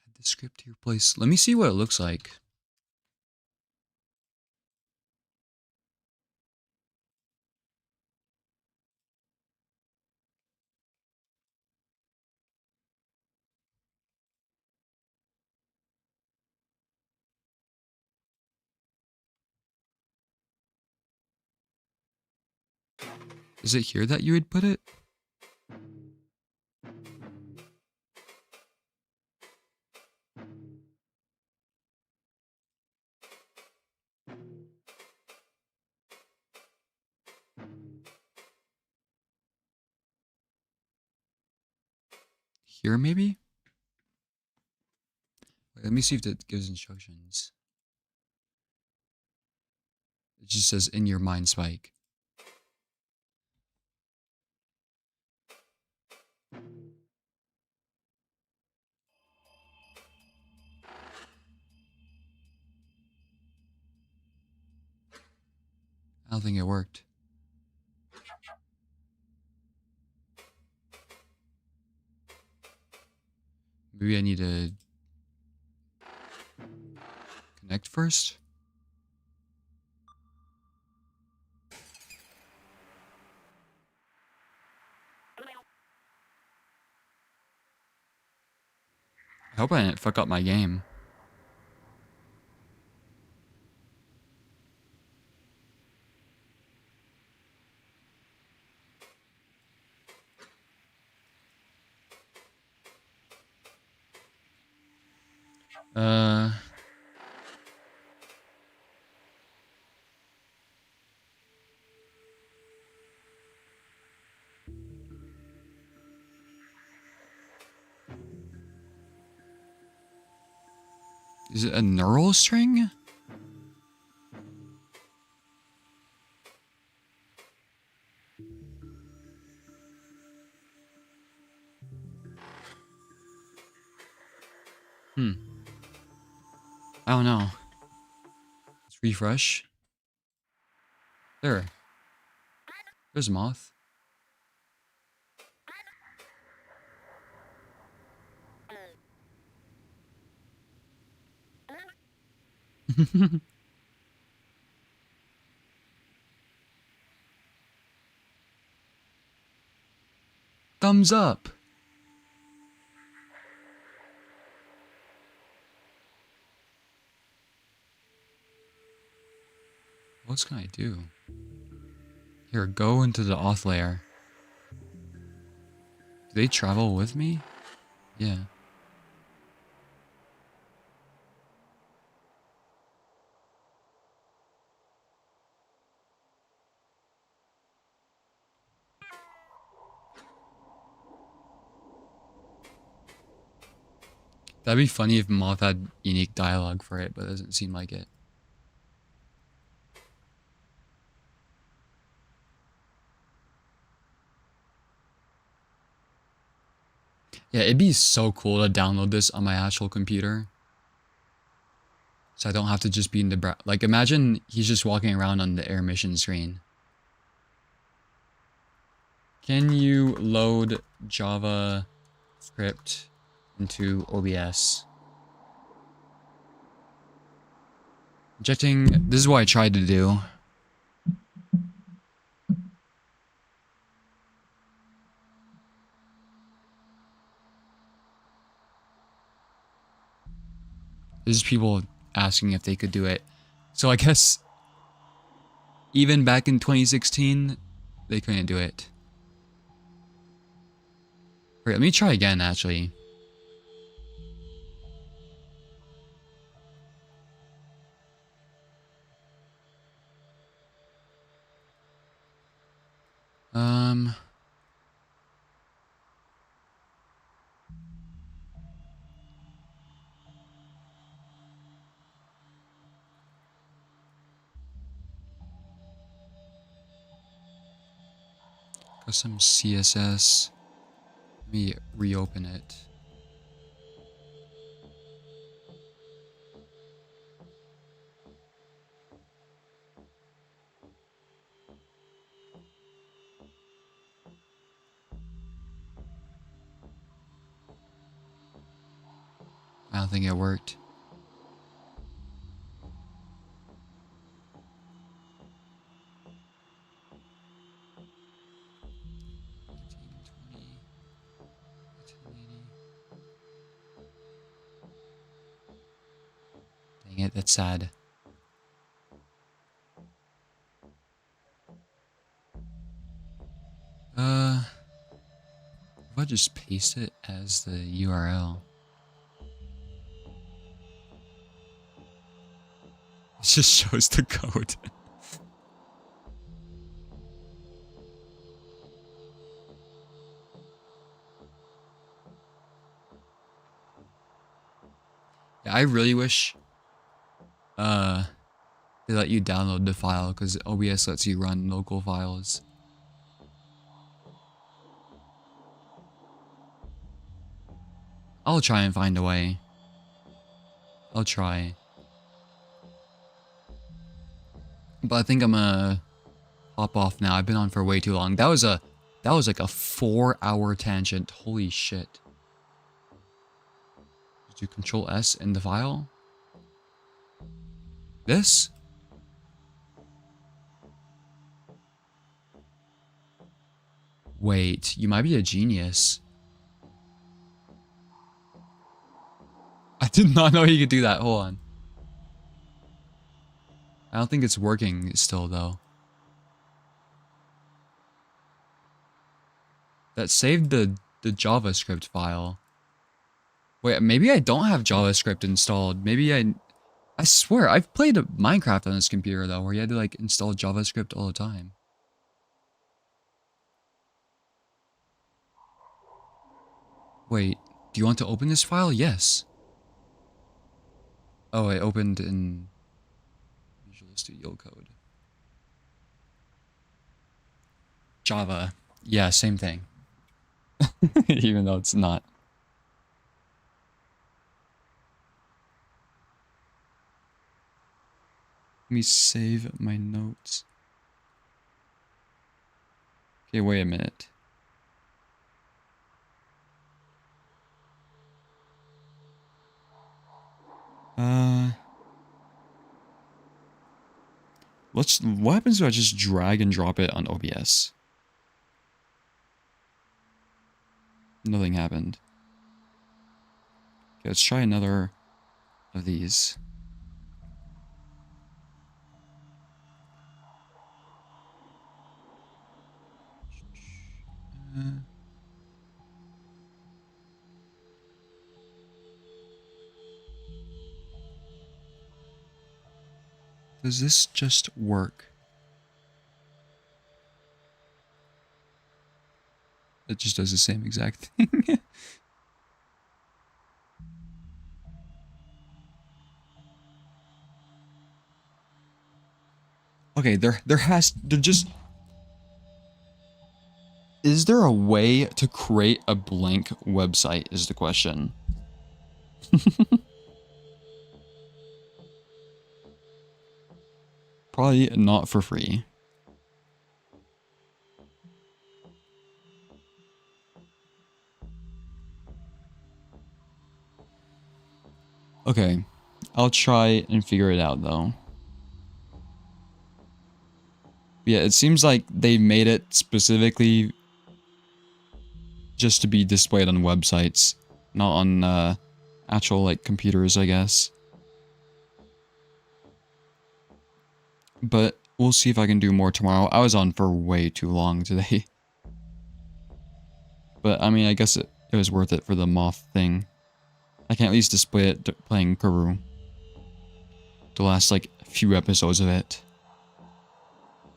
Add the script to your place. Let me see what it looks like. Is it here that you would put it? Here maybe? Wait, let me see if it gives instructions. It just says in your mind spike. I don't think it worked. Maybe I need to connect first? I hope I didn't fuck up my game. Uh... Is it a neural string? I don't know. Let's refresh. There. There's a moth. Thumbs up. What can I do? Here, go into the auth layer. Do they travel with me? Yeah. That'd be funny if Moth had unique dialogue for it, but it doesn't seem like it. Yeah, it'd be so cool to download this on my actual computer. So I don't have to just be in the like, imagine he's just walking around on the Intermission screen. Can you load JavaScript into OBS? Injecting, this is what I tried to do. There's people asking if they could do it. So I guess even back in 2016, they couldn't do it. Wait, let me try again, actually. Got some CSS. Let me reopen it. I don't think it worked. Dang it, that's sad. If I just paste it as the URL. It just shows the code. Yeah, I really wish they let you download the file, because OBS lets you run local files. I'll try and find a way. I'll try. But I think I'm gonna hop off now. I've been on for way too long. That was like a 4-hour tangent. Holy shit. Did you Control S in the file? This? Wait, you might be a genius. I did not know you could do that. Hold on. I don't think it's working still, though. That saved the JavaScript file. Wait, maybe I don't have JavaScript installed. Maybe I swear, I've played Minecraft on this computer though, where you had to like install JavaScript all the time. Wait, do you want to open this file? Yes. Oh, it opened in Visual Studio Code. Java. Yeah, same thing. Even though it's not. Let me save my notes. Okay, wait a minute. What happens if I just drag and drop it on OBS? Nothing happened. Okay, let's try another of these. Does this just work? It just does the same exact thing. Okay, there just... Is there a way to create a blank website is the question. Probably not for free. Okay, I'll try and figure it out though. Yeah, it seems like they made it specifically just to be displayed on websites, not on actual like computers, I guess. But we'll see if I can do more tomorrow. I was on for way too long today. But I mean, I guess it was worth it for the moth thing. I can at least display it playing Corru. The last like few episodes of it.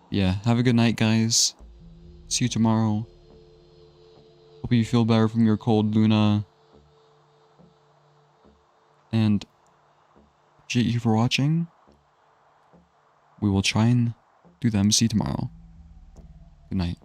Yeah, have a good night, guys. See you tomorrow. Hope you feel better from your cold, Luna. And appreciate you for watching. We will try and do the MC tomorrow. Good night.